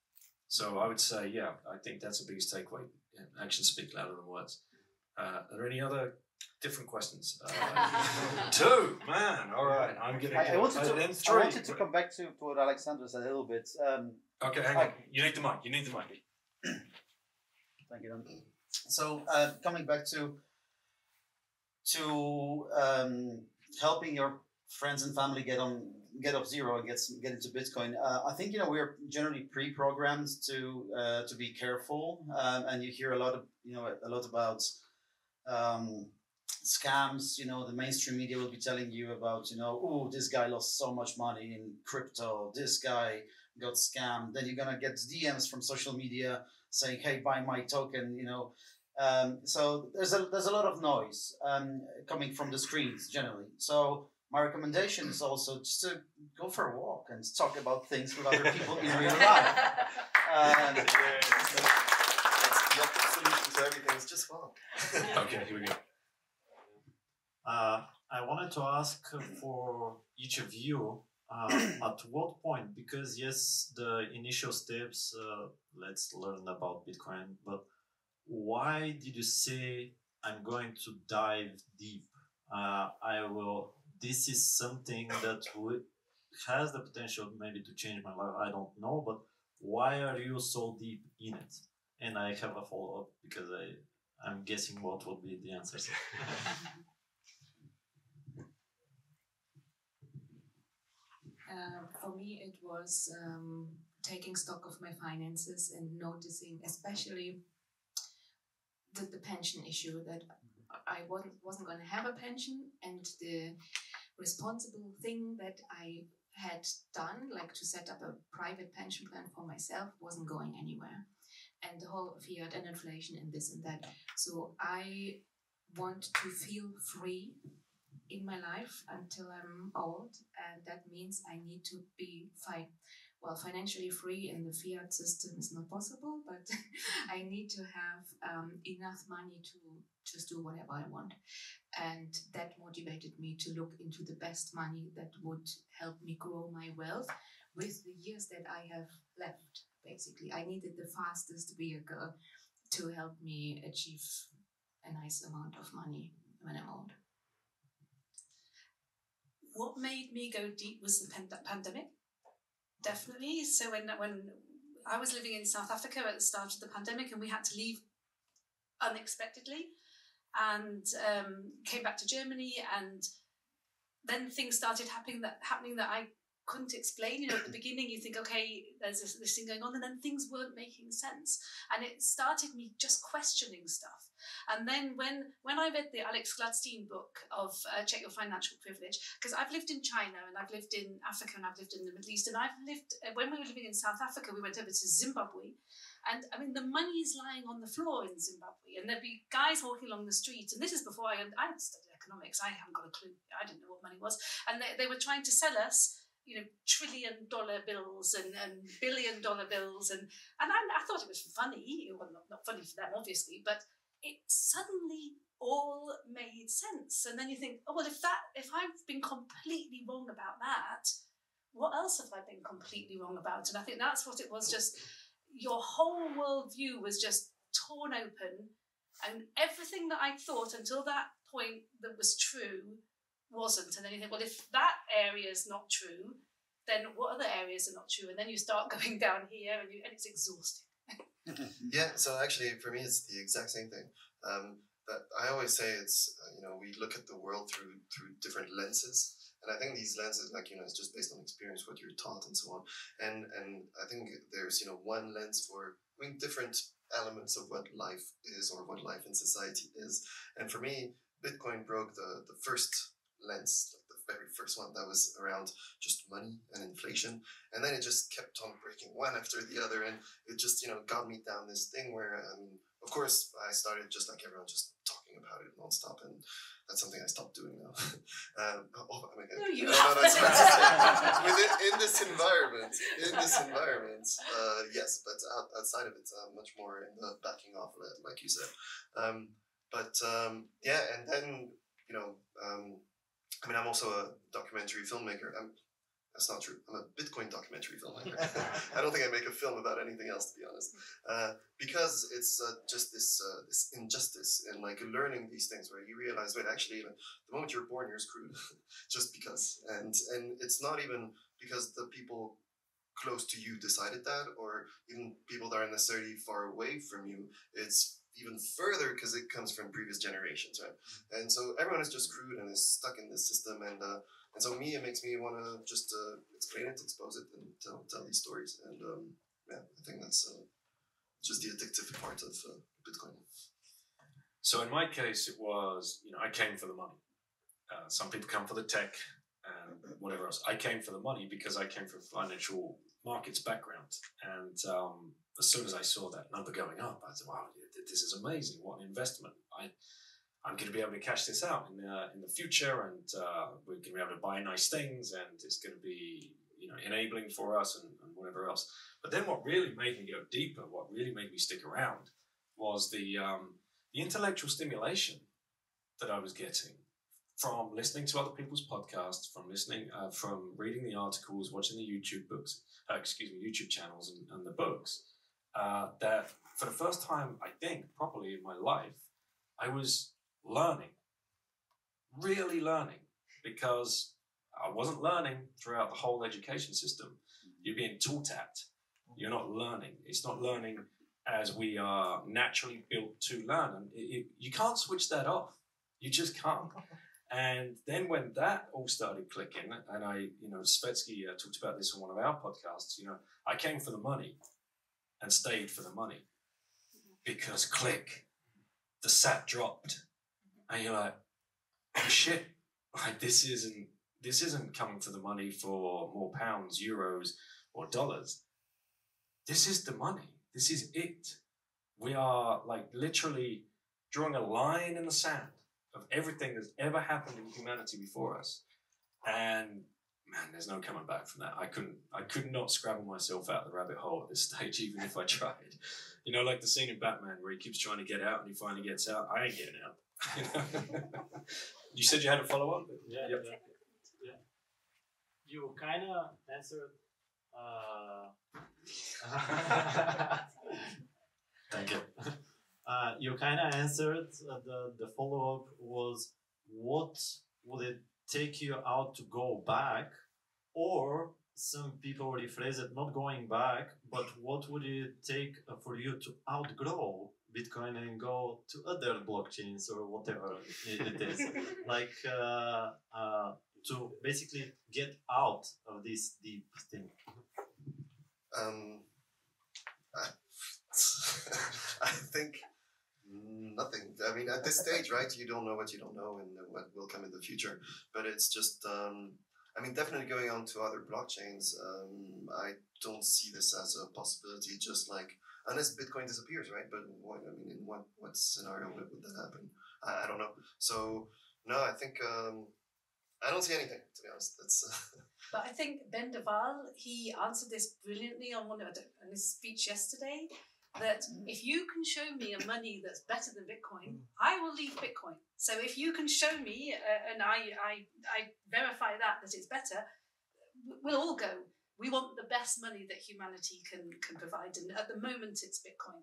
So I would say, yeah, I think that's the biggest takeaway. Yeah, actions speak louder than words. Are there any other different questions? 2, man. All right, I'm getting. I wanted to come back to what Alexander said a little bit. Okay, hang on. You need the mic. Thank you. So coming back to helping your friends and family get up zero and get into Bitcoin. I think, you know, we're generally pre-programmed to be careful, and you hear a lot about scams. You know, the mainstream media will be telling you about, you know, oh, this guy lost so much money in crypto, this guy got scammed. Then you're gonna get DMs from social media saying, hey, buy my token, you know. So there's a lot of noise coming from the screens generally. So my recommendation is also just to go for a walk and talk about things with other people in real life. The solution to everything is just walk. Okay, here we go. I wanted to ask for each of you, at what point, because yes, the initial steps, let's learn about Bitcoin, but why did you say I'm going to dive deep? This is something that has the potential maybe to change my life. I don't know, but why are you so deep in it? And I have a follow-up because I'm guessing what would be the answers. For me, it was taking stock of my finances and noticing, especially the pension issue, that I wasn't going to have a pension, and the responsible thing that I had done, like to set up a private pension plan for myself, wasn't going anywhere. And the whole fiat and inflation and this and that. So I want to feel free in my life until I'm old, and that means I need to be financially free in the fiat system is not possible, but I need to have enough money to just do whatever I want. And that motivated me to look into the best money that would help me grow my wealth with the years that I have left. Basically, I needed the fastest vehicle to help me achieve a nice amount of money when I'm old. What made me go deep was the pandemic, definitely. So when I was living in South Africa at the start of the pandemic, and we had to leave unexpectedly, and came back to Germany, and then things started happening that I couldn't explain. You know, at the beginning you think, okay, there's this thing going on, and then things weren't making sense, and it started me just questioning stuff. And then when I read the Alex Gladstein book of Check Your Financial Privilege, because I've lived in China, and I've lived in Africa, and I've lived in the Middle East, and I've lived, when we were living in South Africa, we went over to Zimbabwe, and I mean, the money's lying on the floor in Zimbabwe, and there'd be guys walking along the street, and this is before I studied economics, I haven't got a clue, I didn't know what money was, and they were trying to sell us, you know, $1 trillion bills and $1 billion bills, and I thought it was funny. Well, not funny for them, obviously, but it suddenly all made sense. And then you think, oh well, if I've been completely wrong about that, what else have I been completely wrong about? And I think that's what it was. Just your whole worldview was just torn open, and everything that I thought until that point that was true wasn't. And then you think, well, if that area is not true, then what other areas are not true? And then you start going down here, and it's exhausting. Yeah, so actually for me it's the exact same thing. That I always say it's we look at the world through different lenses, and I think these lenses, like, it's just based on experience, what you're taught and so on. And I think there's one lens for different elements of what life is, or what life in society is. And for me, Bitcoin broke the first lens, like the very first one, that was around just money and inflation, and then it just kept on breaking one after the other, and it just got me down this thing where of course I started just like everyone, just talking about it nonstop, and that's something I stopped doing now. In this environment, yes, but outside of it, much more in the backing off, like you said. Yeah, and then I'm also a documentary filmmaker. That's not true. I'm a Bitcoin documentary filmmaker. I don't think I make a film about anything else, to be honest, because it's just this injustice, and like learning these things where you realize, wait, actually, the moment you're born, you're screwed, just because. And it's not even because the people close to you decided that, or even people that aren't necessarily far away from you. It's even further because it comes from previous generations, right? And so everyone is just screwed and is stuck in this system, and so it makes me want to just explain it, expose it, and tell these stories. And yeah, I think that's just the addictive part of Bitcoin. So in my case, it was, I came for the money. Some people come for the tech and whatever else. I came for the money because I came from financial markets background, and as soon as I saw that number going up, I said, wow, this is amazing. What an investment. I'm going to be able to cash this out in the future, and we're going to be able to buy nice things, and it's going to be enabling for us and whatever else. But then what really made me go deeper, what really made me stick around, was the intellectual stimulation that I was getting from listening to other people's podcasts, from reading the articles, watching the YouTube channels and the books. That for the first time, I think, properly in my life, I was learning really learning, because I wasn't learning throughout the whole education system. You're being taught at. You're not learning. It's not learning as we are naturally built to learn. And you can't switch that off. You just can't. And then when that all started clicking, and Svetsky talked about this on one of our podcasts, I came for the money and stayed for the money, because click, the sat dropped, and you're like, oh shit, like this isn't coming for the money for more pounds, euros, or dollars. This is the money. This is it. We are like literally drawing a line in the sand of everything that's ever happened in humanity before us. And man, there's no coming back from that. I could not scrabble myself out of the rabbit hole at this stage, even if I tried. Like the scene in Batman where he keeps trying to get out and he finally gets out. I ain't getting out. You said you had a follow-up? Yeah, yep. Yeah. You kind of answered. Thank you. You kind of answered. The follow-up was, what would it take you out to go back? Or some people rephrase it, not going back, but what would it take for you to outgrow Bitcoin and go to other blockchains or whatever it is? Like to basically get out of this deep thing. I think nothing. I mean, at this stage, right, you don't know what you don't know and what will come in the future. But it's just, definitely going on to other blockchains, I don't see this as a possibility, just like, unless Bitcoin disappears, right? But in what scenario would that happen? I don't know. So, no, I think, I don't see anything, to be honest. That's. But I think Ben Deval, he answered this brilliantly on his speech yesterday, that if you can show me a money that's better than Bitcoin, I will leave Bitcoin. So if you can show me, and I verify that it's better, we'll all go. We want the best money that humanity can provide, and at the moment it's Bitcoin.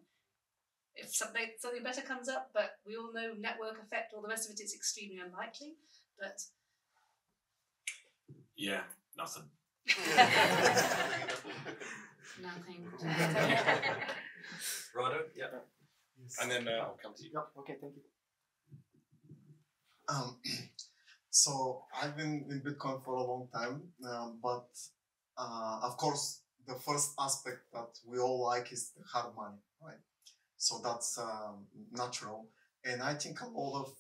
If something better comes up, but we all know network effect, all the rest of it is extremely unlikely. But yeah, nothing. Nothing. Rado, yeah. Yes. And then I'll come to you. Yep. Okay, thank you. So I've been in Bitcoin for a long time, but of course, the first aspect that we all like is the hard money, right? So that's natural. And I think a lot of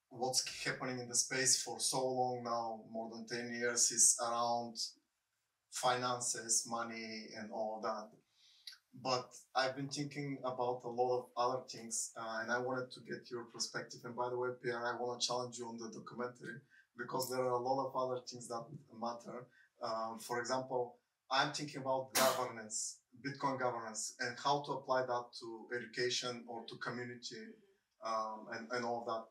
what's happening in the space for so long now, more than 10 years, is around finances, money, and all of that. But I've been thinking about a lot of other things, and I wanted to get your perspective. And by the way, Pierre, I want to challenge you on the documentary, because there are a lot of other things that matter. For example, I'm thinking about governance, Bitcoin governance, and how to apply that to education or to community, and all of that.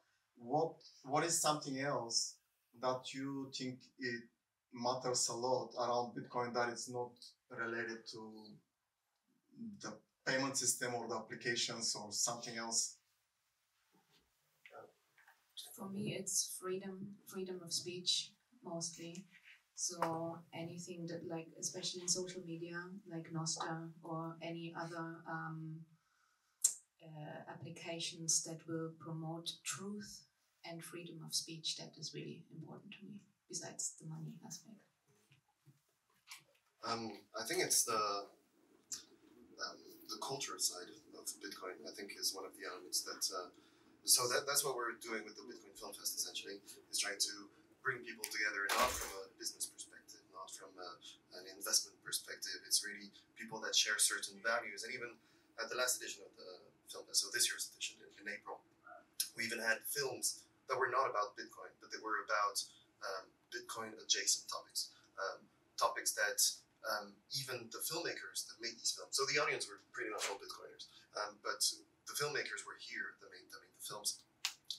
What is something else that you think it matters a lot around Bitcoin that is not related to the payment system or the applications or something else? For me, it's freedom of speech mostly. So anything that, like, especially in social media, like Nostra or any other applications that will promote truth and freedom of speech, that is really important to me, besides the money aspect. I think it's the culture side of Bitcoin, I think, is one of the elements that, so that's what we're doing with the Bitcoin Film Fest, essentially, is trying to bring people together, not from a business perspective, not from an investment perspective. It's really people that share certain values. And even at the last edition of the Film Fest, so this year's edition in April, we even had films that were not about Bitcoin, but they were about Bitcoin adjacent topics. Topics that even the filmmakers that made these films, so the audience were pretty much all Bitcoiners, but the filmmakers were here that made the films,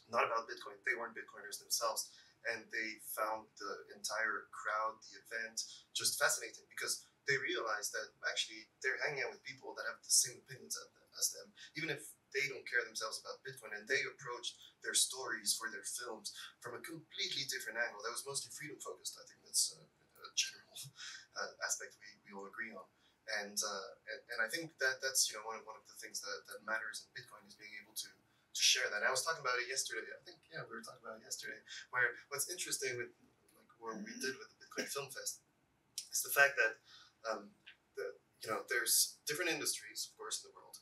not about Bitcoin. They weren't Bitcoiners themselves, and they found the entire crowd, the event, just fascinating, because they realized that actually they're hanging out with people that have the same opinions as them, even if they don't care themselves about Bitcoin, and they approached their stories for their films from a completely different angle that was mostly freedom focused. I think that's a general aspect we all agree on. And I think that's one of the things that matters in Bitcoin is being able to share that. And I was talking about it yesterday. I think we were talking about it yesterday. Where what's interesting with like what we did with the Bitcoin Film Fest is the fact that there's different industries, of course, in the world,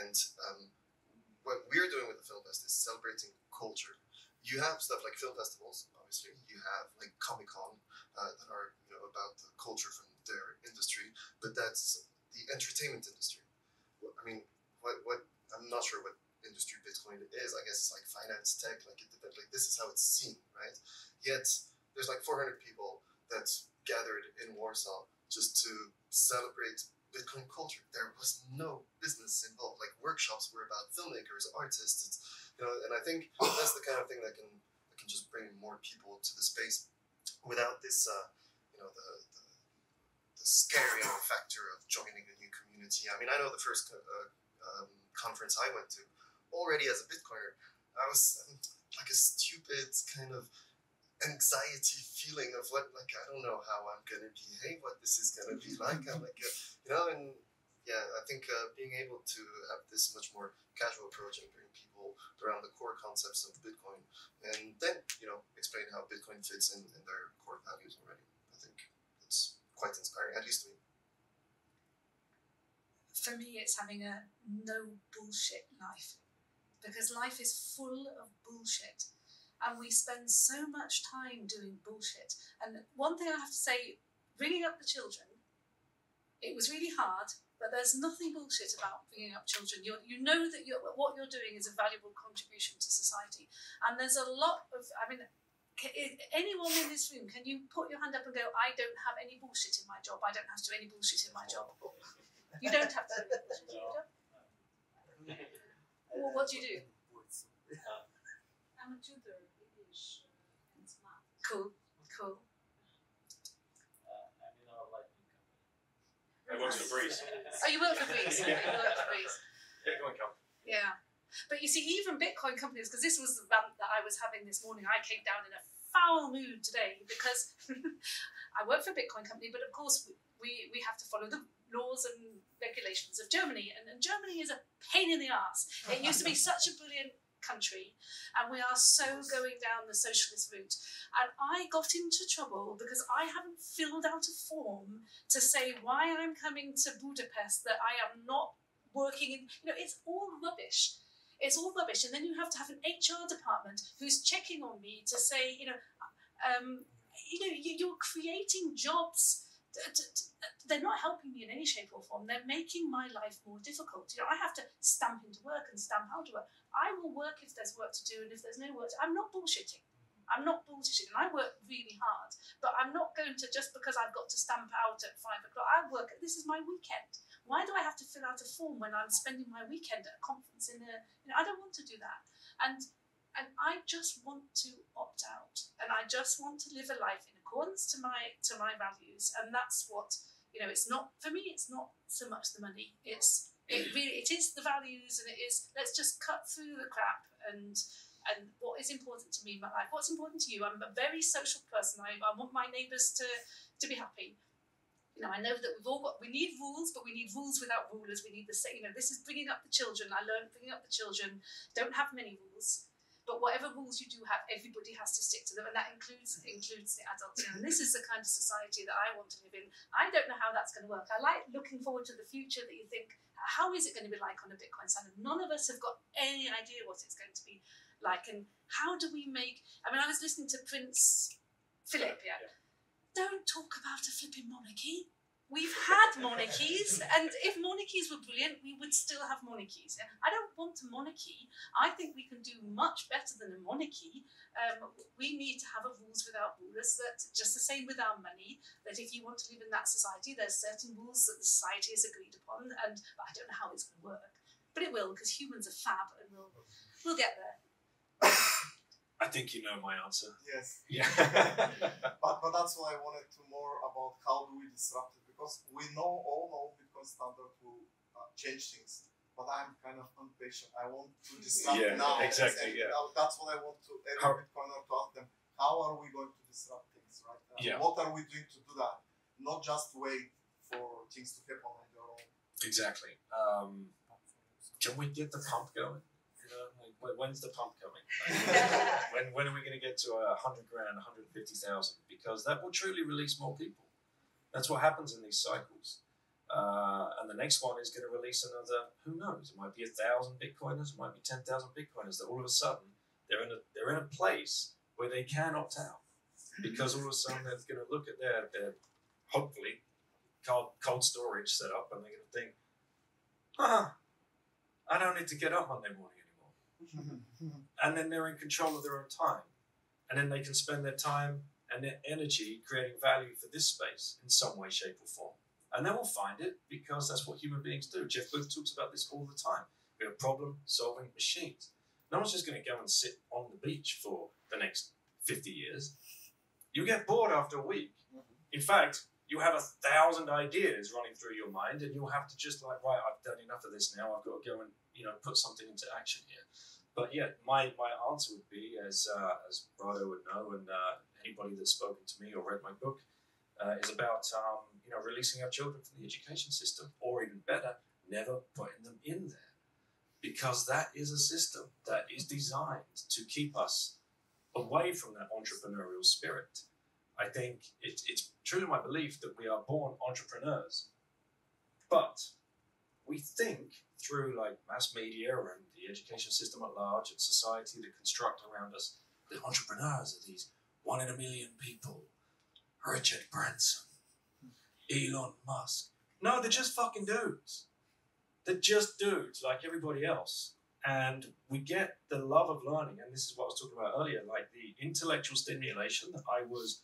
and what we're doing with the Film Fest is celebrating culture. You have stuff like film festivals, obviously. You have like Comic-Con that are about the culture from their industry, but that's the entertainment industry. I mean, what I'm not sure what industry Bitcoin is. I guess it's like finance, tech, like it depends. Like this is how it's seen, right? Yet there's like 400 people that gathered in Warsaw just to celebrate Bitcoin culture. There was no business involved. Like workshops were about filmmakers, artists. It's, and I think that's the kind of thing that can just bring more people to the space without this, the scary factor of joining a new community. I mean, I know the first conference I went to, already as a Bitcoiner, I was like a stupid kind of anxiety feeling of what, like, I don't know how I'm going to behave, what this is going to be like. I'm like, and yeah, I think being able to have this much more casual approach and bring people around the core concepts of Bitcoin and then, explain how Bitcoin fits in their core values already. I think it's quite inspiring, at least to me. For me, it's having a no bullshit life, because life is full of bullshit and we spend so much time doing bullshit. And one thing I have to say, bringing up the children, it was really hard, but there's nothing bullshit about bringing up children. You know that what you're doing is a valuable contribution to society. And there's a lot of, I mean, anyone in this room, can you put your hand up and go, I don't have any bullshit in my job, I don't have to do any bullshit in my job? You don't have to do any bullshit in your job? Well, what do you do? I'm a tutor, English and math. Cool. I work for Breeze. Oh, you work for Breeze. You work for Breeze. Yeah, go on, Cal. Yeah. But you see, even Bitcoin companies, because this was the rant that I was having this morning, I came down in a foul mood today because I work for a Bitcoin company, but of course we have to follow the laws and regulations of Germany. And Germany is a pain in the arse. It used to be such a brilliant country, and we are so going down the socialist route. And I got into trouble because I haven't filled out a form to say why I'm coming to Budapest, that I am not working in, it's all rubbish. It's all rubbish. And then you have to have an HR department who's checking on me to say, you're creating jobs. They're not helping me in any shape or form. They're making my life more difficult. I have to stamp into work and stamp out to work. I will work if there's work to do, and if there's no work, I'm not bullshitting. And I work really hard, but I'm not going to, just because I've got to stamp out at 5 o'clock, this is my weekend. Why do I have to fill out a form when I'm spending my weekend at a conference I don't want to do that. And I just want to opt out, and I just want to live a life in accordance to my values. And that's what, it's not, for me, it's not so much the money. It is the values, and it is, let's just cut through the crap and what is important to me in my life. What's important to you? I'm a very social person. I want my neighbours to be happy. I know that we need rules, but we need rules without rulers. We need the same, this is bringing up the children. I learned bringing up the children, don't have many rules, but whatever rules you do have, everybody has to stick to them, and that includes the adults. And this is the kind of society that I want to live in. I don't know how that's going to work. I like looking forward to the future, that you think, how is it going to be like on a Bitcoin standard? None of us have got any idea what it's going to be like, and how do we make, I was listening to Prince Philip, Don't talk about a flipping monarchy. We've had monarchies, and if monarchies were brilliant, we would still have monarchies. I don't want a monarchy. I think we can do much better than a monarchy. We need to have a rules without rulers. That's just the same with our money, that if you want to live in that society, there's certain rules that the society has agreed upon, and I don't know how it's going to work. But it will, because humans are fab, and we'll get there. I think you know my answer. Yes. Yeah. but that's why I wanted to more about how do we disrupt it, because we all know Bitcoin standard will change things. but I'm kind of impatient. I want to disrupt now. Exactly. And that's what I want to every Bitcoiner to ask them. How are we going to disrupt things, right? What are we doing to do that? Not just wait for things to happen on their own. Exactly. Can we get the pump going? You know, like, when's the pump coming? Like, when are we going to get to 100 grand, 150,000? Because that will truly release more people. That's what happens in these cycles. And the next one is going to release another, who knows? It might be 1,000 Bitcoiners, it might be 10,000 Bitcoiners that all of a sudden they're in a place where they can opt out. Because all of a sudden they're going to look at their hopefully cold storage set up and they're going to think, I don't need to get up Monday morning anymore. And then they're in control of their own time. And then they can spend their time and their energy creating value for this space in some way, shape or form. And they will find it because that's what human beings do. Jeff Booth talks about this all the time. We're problem-solving machines. No one's just going to go and sit on the beach for the next 50 years. You get bored after a week. In fact, you have 1,000 ideas running through your mind and you'll have to just like, right, I've done enough of this now. I've got to go and, put something into action here. But yeah, my answer would be, as Rado would know, and anybody that's spoken to me or read my book, is about, releasing our children from the education system, or even better, never putting them in there. Because that is a system that is designed to keep us away from that entrepreneurial spirit. I think it's truly my belief that we are born entrepreneurs, but we think through like mass media and the education system at large and society that construct around us that entrepreneurs are these 1 in a million people, Richard Branson, Elon Musk. No, they're just fucking dudes. They're just dudes like everybody else. And we get the love of learning, and this is what I was talking about earlier, like the intellectual stimulation that I was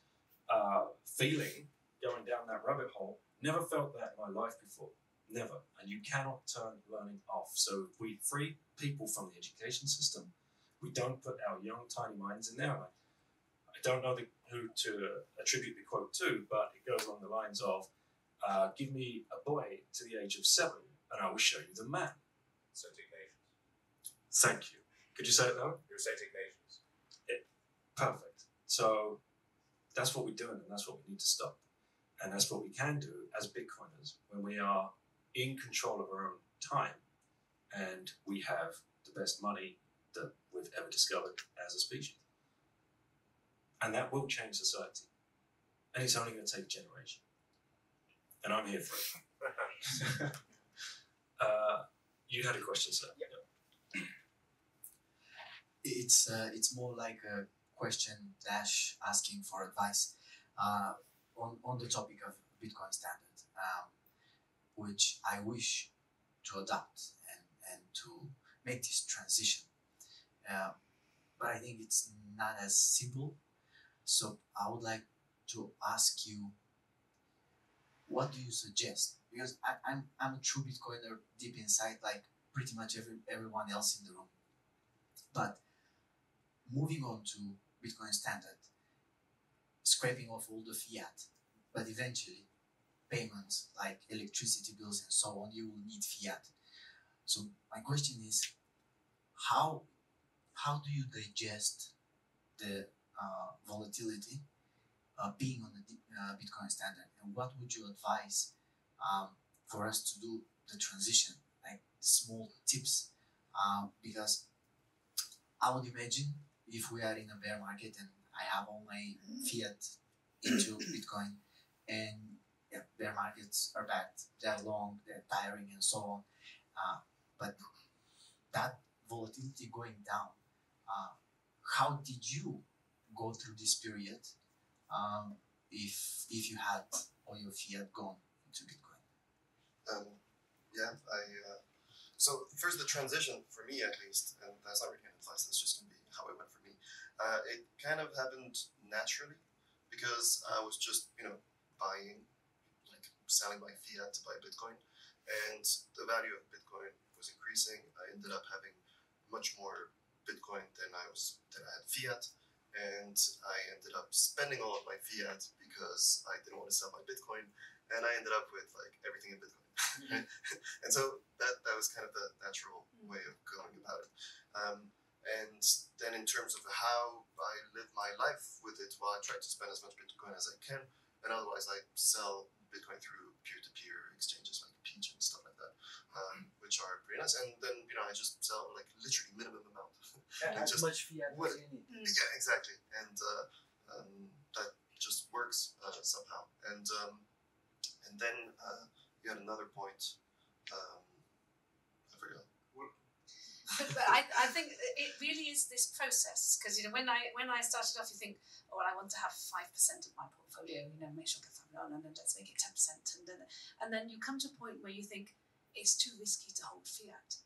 feeling going down that rabbit hole. Never felt that in my life before. Never. And you cannot turn learning off. So if we free people from the education system, we don't put our young, tiny minds in there. I don't know who to attribute the quote to, but it goes along the lines of, give me a boy to the age of 7 and I will show you the man. Celtic nations. Thank you. Could you say it though? Your Celtic nations. Perfect. So that's what we're doing and that's what we need to stop. And that's what we can do as Bitcoiners when we are in control of our own time and we have the best money that we've ever discovered as a species. And that will change society. And it's only going to take a generation. And I'm here for it. You had a question, sir. Yeah. It's more like a question / asking for advice on the topic of Bitcoin standard, which I wish to adopt and to make this transition. But I think it's not as simple. So I would like to ask you, what do you suggest? Because I'm a true Bitcoiner deep inside, like pretty much everyone else in the room. But moving on to Bitcoin standard, scraping off all the fiat, but eventually payments like electricity bills and so on, you will need fiat. So my question is, how do you digest the volatility being on the Bitcoin standard, and what would you advise for us to do the transition, like small tips, because I would imagine if we are in a bear market and I have all my fiat into Bitcoin, and bear markets are bad, they're long, they're tiring and so on, but that volatility going down, how did you go through this period if you had all your fiat gone into Bitcoin? So first the transition, for me at least, and that's not really an advice, that's just going to be how it went for me. It kind of happened naturally because I was just, buying, like selling my fiat to buy Bitcoin, and the value of Bitcoin was increasing. I ended up having much more Bitcoin than I had fiat, and I ended up spending all of my fiat because I didn't want to sell my Bitcoin, and I ended up with like everything in Bitcoin. And so that was was kind of the natural way of going about it. And then in terms of how I live my life with it, well, I try to spend as much Bitcoin as I can, and otherwise I sell Bitcoin through peer-to-peer exchanges like Peach and stuff like that, which are pretty nice. And then, I just sell like literally minimum amount. As just, much fiat as you need. Yeah, exactly. And that just works somehow. And then you had another point. I forgot. But I think it really is this process, because when I started off, you think, oh, well, I want to have 5% of my portfolio, make sure I get 5 million, and then let's make it 10%, and then you come to a point where you think it's too risky to hold fiat.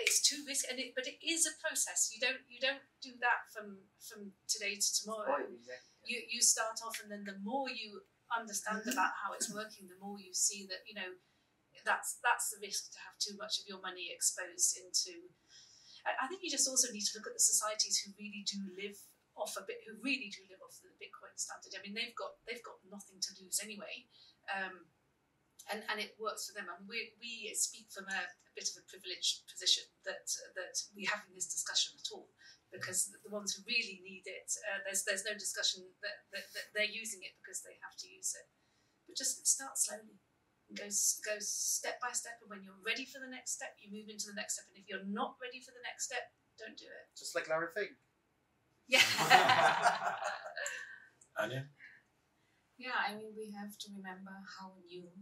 It's too risky, but it is a process. You don't do that from today to tomorrow. Oh, exactly. You start off, and then the more you understand about how it's working, the more you see that that's the risk, to have too much of your money exposed into. I think you just also need to look at the societies who really do live off the Bitcoin standard. I mean, they've got nothing to lose anyway, and it works for them. And we speak from a bit of a privileged position that we're having this discussion at all, because the ones who really need it, there's no discussion that they're using it because they have to use it. But just start slowly. Go step by step, and when you're ready for the next step, you move into the next step. And if you're not ready for the next step, don't do it. Just like Larry Fink. Yeah. Anya? Yeah, I mean, we have to remember how early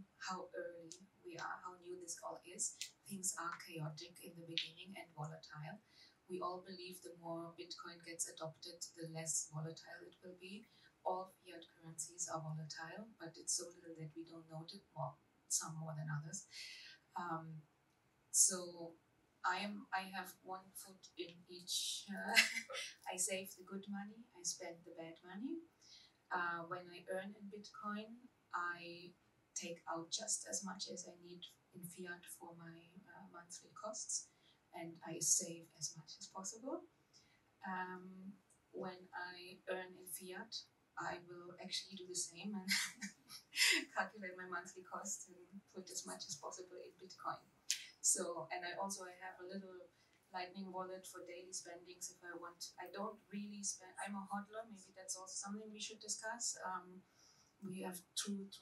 we are, how new this all is. Things are chaotic in the beginning and volatile. We all believe the more Bitcoin gets adopted, the less volatile it will be. All fiat currencies are volatile, but it's so little that we don't notice. Well, some more than others. So I have one foot in each. I save the good money, I spend the bad money. When I earn in Bitcoin, I take out just as much as I need in fiat for my monthly costs, and I save as much as possible. When I earn in fiat, I will actually do the same and calculate my monthly costs and put as much as possible in Bitcoin. So, and I have a little Lightning wallet for daily spendings if I want. I don't really spend. I'm a hodler. Maybe that's also something we should discuss. We have two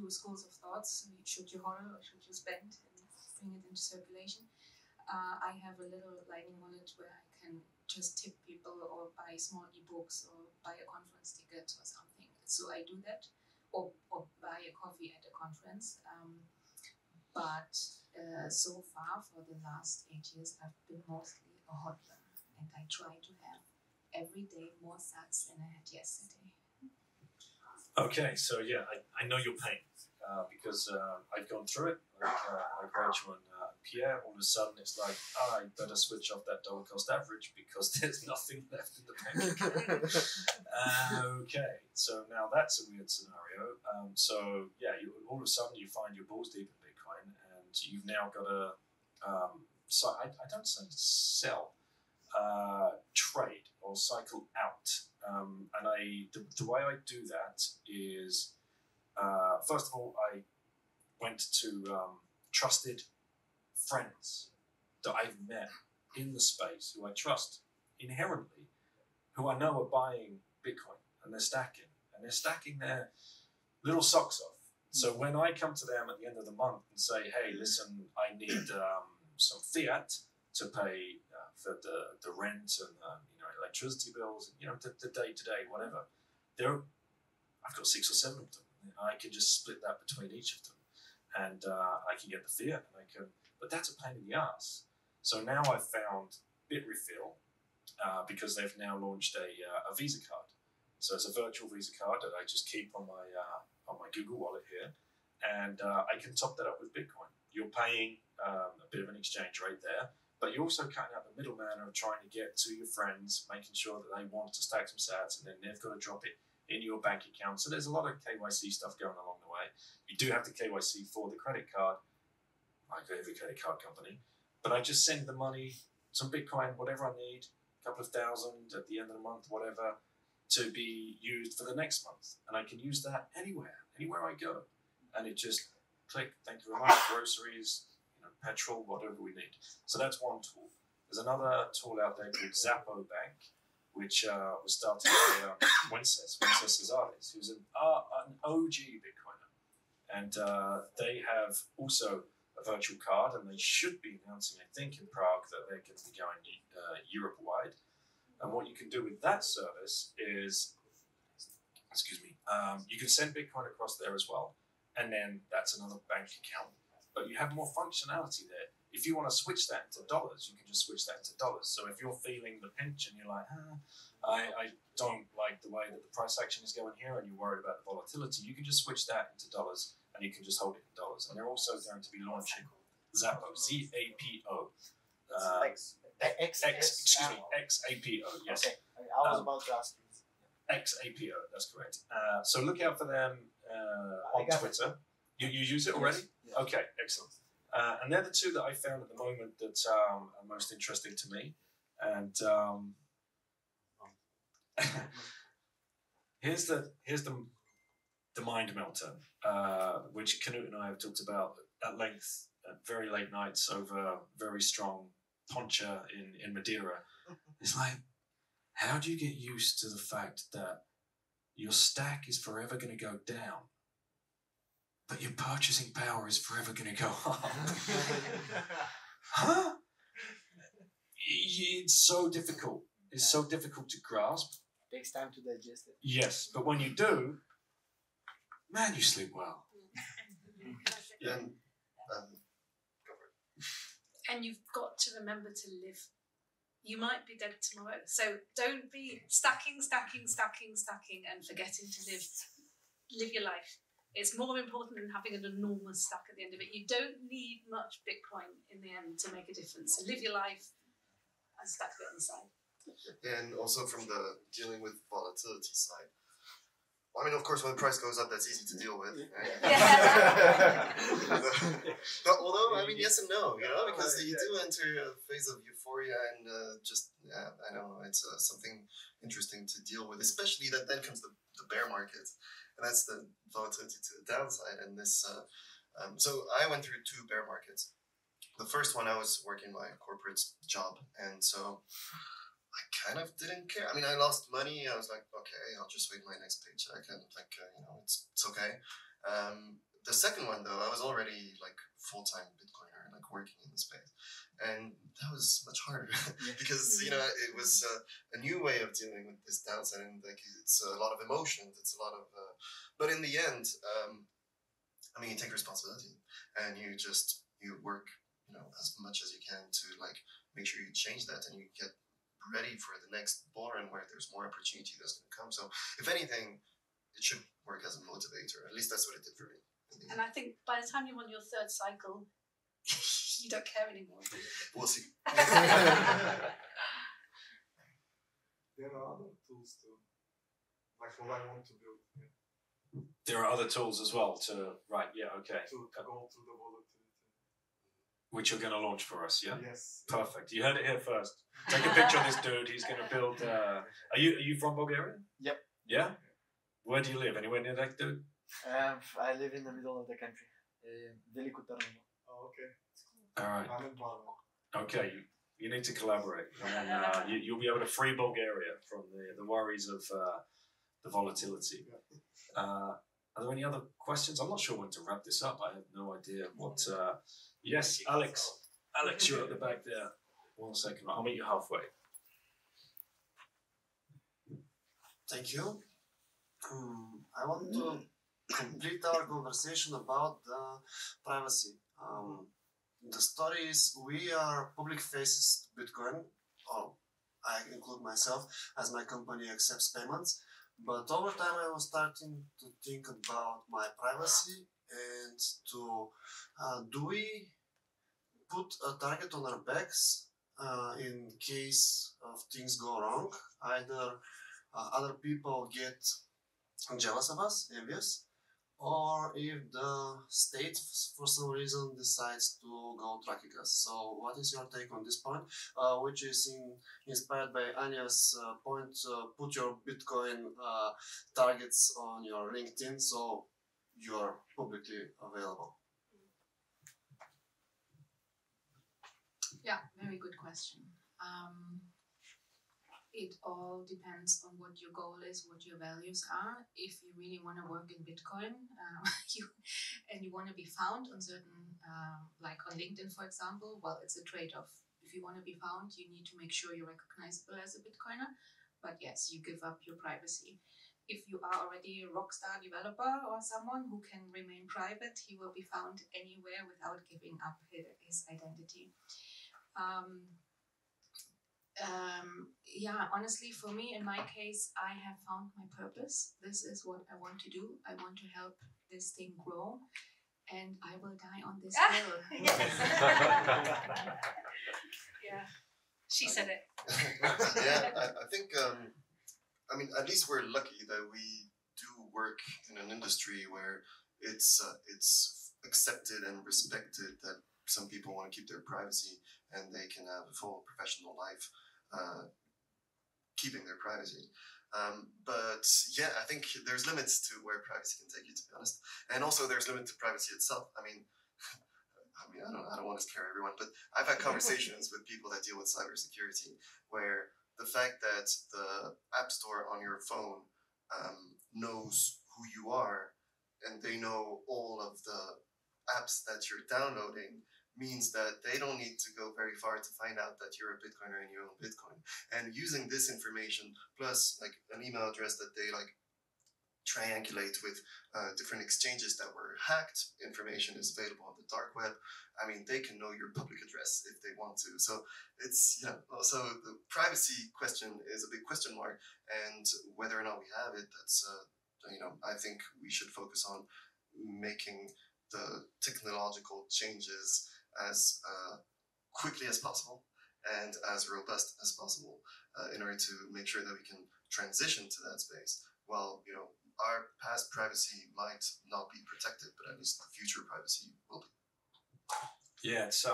schools of thoughts. Should you hodl or should you spend and bring it into circulation? I have a little Lightning wallet where I can just tip people or buy small ebooks or buy a conference ticket or something. So I do that, or buy a coffee at a conference. But so far, for the last 8 years, I've been mostly a hodler, and I try to have every day more sats than I had yesterday. Okay, so yeah, I know your pain because I've gone through it. Like Rachel and Pierre, all of a sudden it's like, I better switch off that dollar cost average because there's nothing left in the bank account. Okay, so now that's a weird scenario. So yeah, all of a sudden you find your balls deep in Bitcoin, and you've now got to, so I don't say sell, trade or cycle out. And the way I do that is, first of all, I went to trusted friends that I've met in the space who I trust inherently, who I know are buying Bitcoin and they're stacking their little socks off. So when I come to them at the end of the month and say, hey, listen, I need some fiat to pay for the rent and electricity bills, the day-to-day, whatever, I've got 6 or 7 of them. I can just split that between each of them, and I can get the fiat, but that's a pain in the ass. So now I've found Bitrefill because they've now launched a Visa card. So it's a virtual Visa card that I just keep on my Google Wallet here, and I can top that up with Bitcoin. You're paying a bit of an exchange rate there, but you're also cutting out the middleman of trying to get to your friends, making sure that they want to stack some sats, and then they've got to drop it in your bank account. So there's a lot of KYC stuff going along the way. You do have the KYC for the credit card, like every credit card company, but I just send the money, some Bitcoin, whatever I need, a couple of thousand at the end of the month, whatever, to be used for the next month. And I can use that anywhere I go. And it just click, thank you very much, groceries, petrol, whatever we need. So that's one tool. There's another tool out there called Zappo Bank, which was started by Wences Cesares, who's an OG Bitcoiner. And they have also a virtual card, and they should be announcing, I think, in Prague that they're going to be going Europe-wide. And what you can do with that service is, you can send Bitcoin across there as well, and then that's another bank account. But you have more functionality there. If you want to switch that into dollars, you can just switch that into dollars. So if you're feeling the pinch and you're like, I don't like the way that the price action is going here, and you're worried about the volatility, you can just switch that into dollars, and you can just hold it in dollars. And they're also going to be launching Zappo, Z-A-P-O. X-A-P-O, yes. Okay, I was about to ask you. X-A-P-O, that's correct. So look out for them on Twitter. You use it already? Yeah. Okay, excellent. And they're the two that I found at the moment that are most interesting to me. And here's the mind melter, which Knut and I have talked about at length at very late nights over very strong poncha in Madeira. It's like, how do you get used to the fact that your stack is forever going to go down, but your purchasing power is forever going to go up? Huh? It's so difficult. It's so difficult to grasp. Takes time to digest it. Yes, but when you do, man, you sleep well. And you've got to remember to live. You might be dead tomorrow, so don't be stacking and forgetting to live. Live your life. It's more important than having an enormous stack at the end of it. You don't need much Bitcoin in the end to make a difference. So live your life and stack a bit on the side. And also from the dealing with volatility side. I mean, of course, when the price goes up, that's easy to deal with. Right? But although, I mean, yes and no, because you do enter a phase of euphoria and I don't know, it's something interesting to deal with, especially that then comes the bear market, and that's the volatility to the downside. And this, so I went through 2 bear markets. The first one, I was working my corporate job, and so I kind of didn't care. I mean, I lost money. I was like, okay, I'll just wait my next paycheck, and it's okay. The second one, though, I was already like full-time Bitcoiner, like working in the space, and that was much harder because it was a new way of dealing with this downside, and like it's a lot of emotions. It's a lot of, but in the end, I mean, you take responsibility and you work, as much as you can to like make sure you change that and you get ready for the next bull run where there's more opportunity that's going to come. So if anything, it should work as a motivator. At least that's what it did for me. And I think by the time you're on your 3rd cycle, you don't care anymore. We'll see. There are other tools too, like what I want to build. There are other tools as well to To go through the volatility. Which you're going to launch for us, yeah? Yes. Perfect. You heard it here first. Take a picture of this dude. He's going to build. Are you from Bulgaria? Yep. Yeah. Where do you live? Anywhere near that dude? I live in the middle of the country, Veliko Tarnovo. Oh, okay. All right. I'm in Varna. Okay. You need to collaborate, and you'll be able to free Bulgaria from the worries of the volatility. Are there any other questions? I'm not sure when to wrap this up. I have no idea what. Yes, Alex. Alex, you're at the back there. 1 second. I'll meet you halfway. Thank you. I want to complete our conversation about the privacy. The story is we are public faces to Bitcoin. I include myself as my company accepts payments. But over time, I was starting to think about my privacy and to do we put a target on our backs in case of things go wrong? Either other people get jealous of us, envious, or if the state for some reason decides to go tracking us. So what is your take on this point, which is inspired by Anya's point, put your Bitcoin targets on your LinkedIn so you're publicly available? very good question. It all depends on what your goal is, what your values are. If you really want to work in Bitcoin, you want to be found on certain, like on LinkedIn, for example, well, it's a trade-off. If you want to be found, you need to make sure you're recognizable as a Bitcoiner. But yes, you give up your privacy. If you are already a rockstar developer or someone who can remain private, he will be found anywhere without giving up his identity. Yeah, honestly, for me, in my case, I have found my purpose. This is what I want to do. I want to help this thing grow, and I will die on this hill. Yeah, she said it. Yeah, I think, I mean, at least we're lucky that we do work in an industry where it's accepted and respected that some people want to keep their privacy and they can have a full professional life keeping their privacy. But yeah, I think there's limits to where privacy can take you, to be honest. And also there's limit to privacy itself. I mean, I don't want to scare everyone, but I've had conversations with people that deal with cybersecurity where the fact that the app store on your phone knows who you are and they know all of the apps that you're downloading means that they don't need to go very far to find out that you're a Bitcoiner and you own Bitcoin. And using this information plus like an email address that they like triangulate with different exchanges that were hacked, information is available on the dark web. I mean, they can know your public address if they want to. So it's, you know, also the privacy question is a big question mark, and whether or not we have it, that's, you know, I think we should focus on making the technological changes as quickly as possible and as robust as possible in order to make sure that we can transition to that space. Well, you know, our past privacy might not be protected, but at least the future privacy will be. Yeah, it's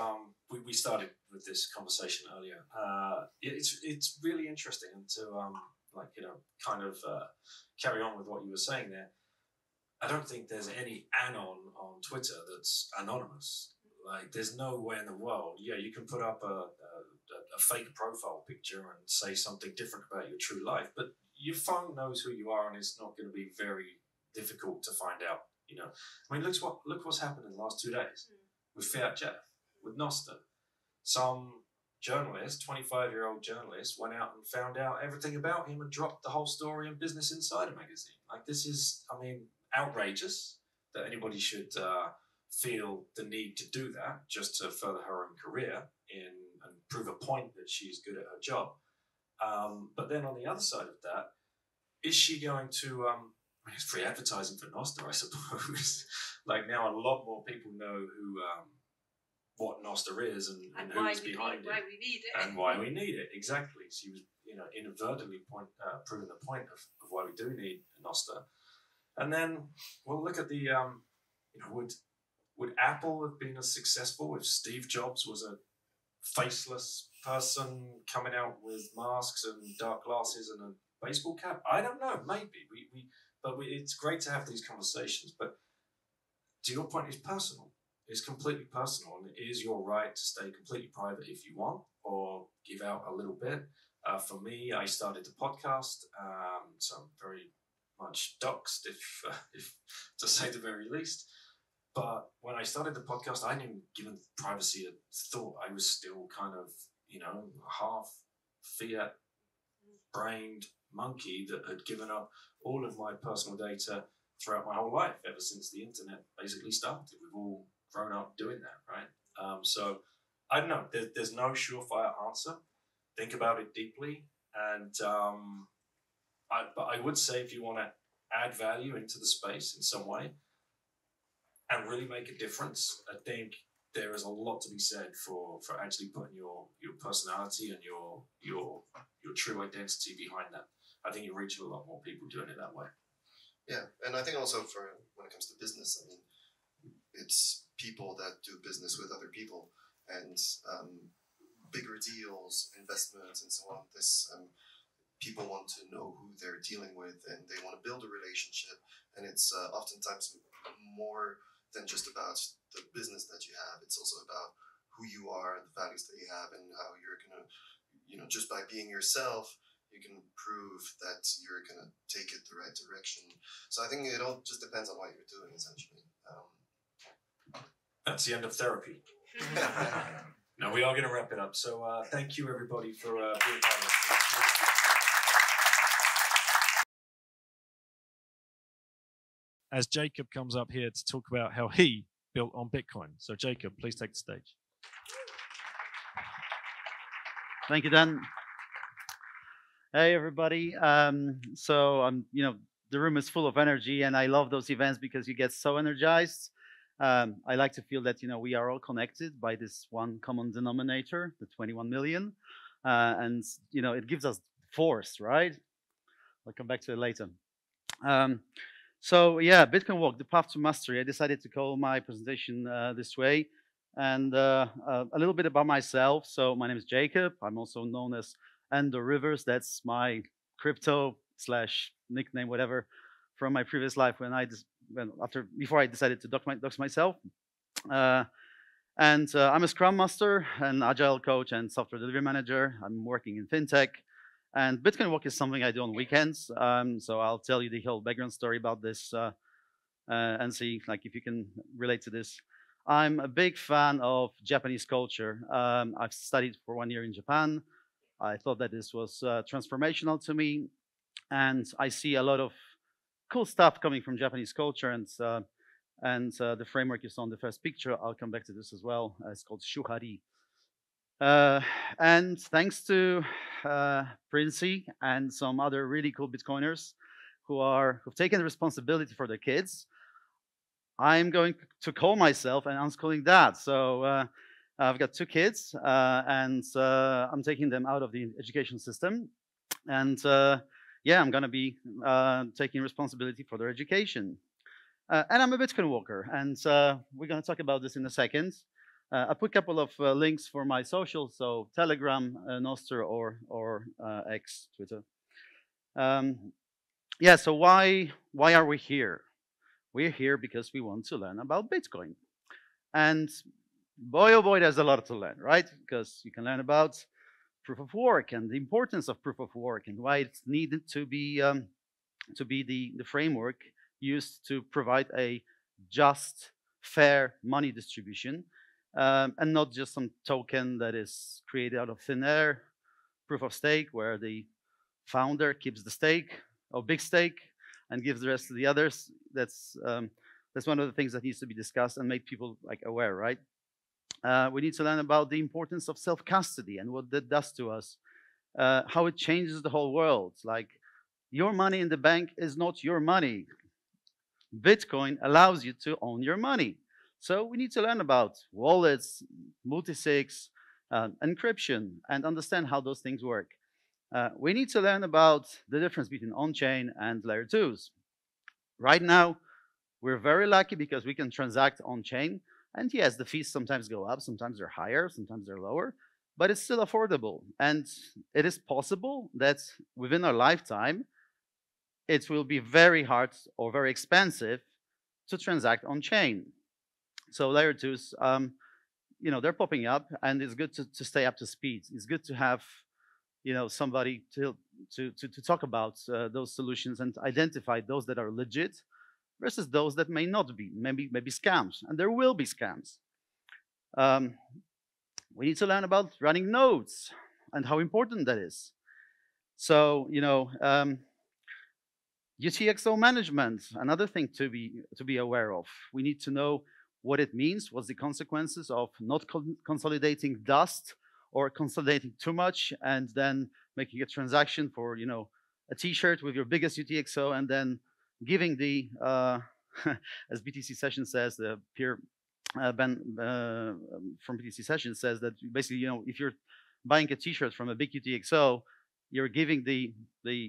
we started with this conversation earlier. It's really interesting, and to like, you know, kind of carry on with what you were saying there. I don't think there's any anon on Twitter that's anonymous. Like, there's nowhere in the world. Yeah, you can put up a fake profile picture and say something different about your true life, but your phone knows who you are, and it's not going to be very difficult to find out. You know, I mean, look what's happened in the last 2 days with Fiat Jeff, with Noster. Some journalist, 25-year-old journalist, went out and found out everything about him and dropped the whole story in Business Insider magazine. Like, this is, I mean, outrageous that anybody should feel the need to do that just to further her own career and prove a point that she's good at her job. But then on the other side of that, is she going to, I mean, it's free advertising for Noster, I suppose. Like, now a lot more people know who, what Noster is and who's behind it. Why we need it. And why we need it, exactly. She was, you know, inadvertently proving the point of why we do need Noster. And then we'll look at the, you know, would Apple have been as successful if Steve Jobs was a faceless person coming out with masks and dark glasses and a baseball cap? I don't know, maybe. It's great to have these conversations, but to your point, it's personal. It's completely personal, and it is your right to stay completely private if you want, or give out a little bit. For me, I started the podcast, so I'm very much doxed, if to say the very least. But when I started the podcast, I didn't give privacy a thought. I was still kind of, you know, half fiat-brained monkey that had given up all of my personal data throughout my whole life, ever since the internet basically started. We've all grown up doing that, right? So I don't know. There's no surefire answer. Think about it deeply, and but I would say, if you want to add value into the space in some way and really make a difference, I think there is a lot to be said for actually putting your personality and your true identity behind that. I think you reach a lot more people doing it that way. Yeah, and I think also for when it comes to business, I mean, it's people that do business with other people, and bigger deals, investments, and so on. This people want to know who they're dealing with, and they want to build a relationship. And it's oftentimes more than just about the business that you have. It's also about who you are, the values that you have, and how you're gonna, you know, just by being yourself, you can prove that you're gonna take it the right direction. So I think it all just depends on what you're doing, essentially. That's the end of therapy. Now we are going to wrap it up. So thank you, everybody, for being part of this. As Jacob comes up here to talk about how he built on Bitcoin. So Jacob, please take the stage. Thank you, Dan. Hey, everybody. So you know, the room is full of energy, and I love those events because you get so energized. I like to feel that, you know, we are all connected by this one common denominator, the 21 million. And, you know, it gives us force, right? I'll come back to it later. So, yeah, Bitcoin Walk, the path to mastery. I decided to call my presentation this way. And a little bit about myself. So my name is Jacob. I'm also known as Endo Rivers. That's my crypto / nickname, whatever, from my previous life before I decided to dox myself. I'm a Scrum Master, an Agile coach, and software delivery manager. I'm working in fintech, and Bitcoin Walk is something I do on weekends. So I'll tell you the whole background story about this and see like if you can relate to this. I'm a big fan of Japanese culture. I've studied for 1 year in Japan. I thought that this was transformational to me, and I see a lot of cool stuff coming from Japanese culture, and the framework you saw in the first picture, I'll come back to this as well. It's called Shuhari. And thanks to Princey and some other really cool Bitcoiners who've taken responsibility for their kids, I'm going to call myself an unschooling dad. So I've got 2 kids, and I'm taking them out of the education system, and yeah, I'm going to be taking responsibility for their education. And I'm a Bitcoin walker, and we're going to talk about this in a second. I put a couple of links for my socials, so Telegram, Nostr, or X, Twitter. Yeah, so why are we here? We're here because we want to learn about Bitcoin. And boy, oh boy, there's a lot to learn, right? Because you can learn about proof of work and the importance of proof of work and why it's needed to be the framework used to provide a just, fair money distribution, and not just some token that is created out of thin air, proof of stake, where the founder keeps the stake, or big stake, and gives the rest to the others. That's one of the things that needs to be discussed and make people like aware, right? We need to learn about the importance of self-custody and what that does to us, how it changes the whole world. Like, your money in the bank is not your money. Bitcoin allows you to own your money. So we need to learn about wallets, multi-sigs, encryption, and understand how those things work. We need to learn about the difference between on-chain and layer 2s. Right now, we're very lucky because we can transact on-chain. And yes, the fees sometimes go up, sometimes they're higher, sometimes they're lower, but it's still affordable. And it is possible that within our lifetime, it will be very hard or very expensive to transact on-chain. So layer 2s, you know, they're popping up, and it's good to stay up to speed. It's good to have, you know, somebody to talk about those solutions and identify those that are legit versus those that may not be, maybe scams, and there will be scams. We need to learn about running nodes and how important that is. So, you know, UTXO management, another thing to be aware of. We need to know what it means, what's the consequences of not consolidating dust or consolidating too much and then making a transaction for, you know, a t-shirt with your biggest UTXO and then giving the, as BTC Session says, the peer Ben from BTC Session says that basically, you know, if you're buying a t-shirt from a big UTXO, you're giving the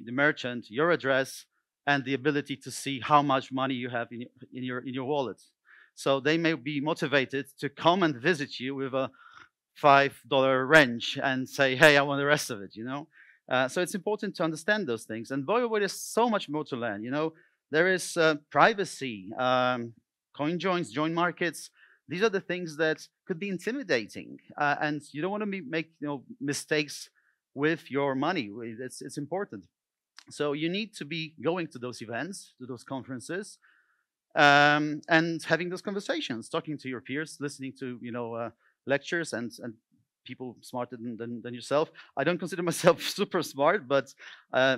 merchant your address and the ability to see how much money you have in your wallet. So they may be motivated to come and visit you with a $5 wrench and say, hey, I want the rest of it, you know? So it's important to understand those things. And boy, there's so much more to learn, you know? There is privacy, coin joins, join markets, These are the things that could be intimidating, and you don't want to make mistakes with your money. It's important. So you need to be going to those events, to those conferences, and having those conversations, talking to your peers, listening to lectures and people smarter than yourself. I don't consider myself super smart, but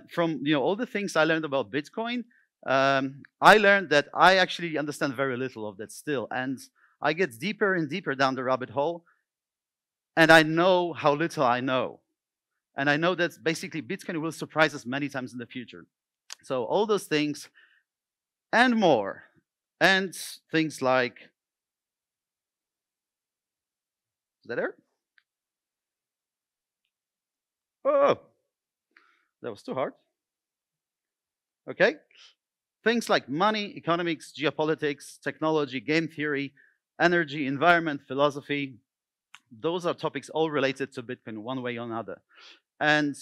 from all the things I learned about Bitcoin, I learned that I actually understand very little of that still, and I get deeper and deeper down the rabbit hole, and I know how little I know. And I know that basically Bitcoin will surprise us many times in the future. So all those things and more, and things like, is that there? Oh, that was too hard. Okay. Things like money, economics, geopolitics, technology, game theory, energy, environment, philosophy. Those are topics all related to Bitcoin one way or another. And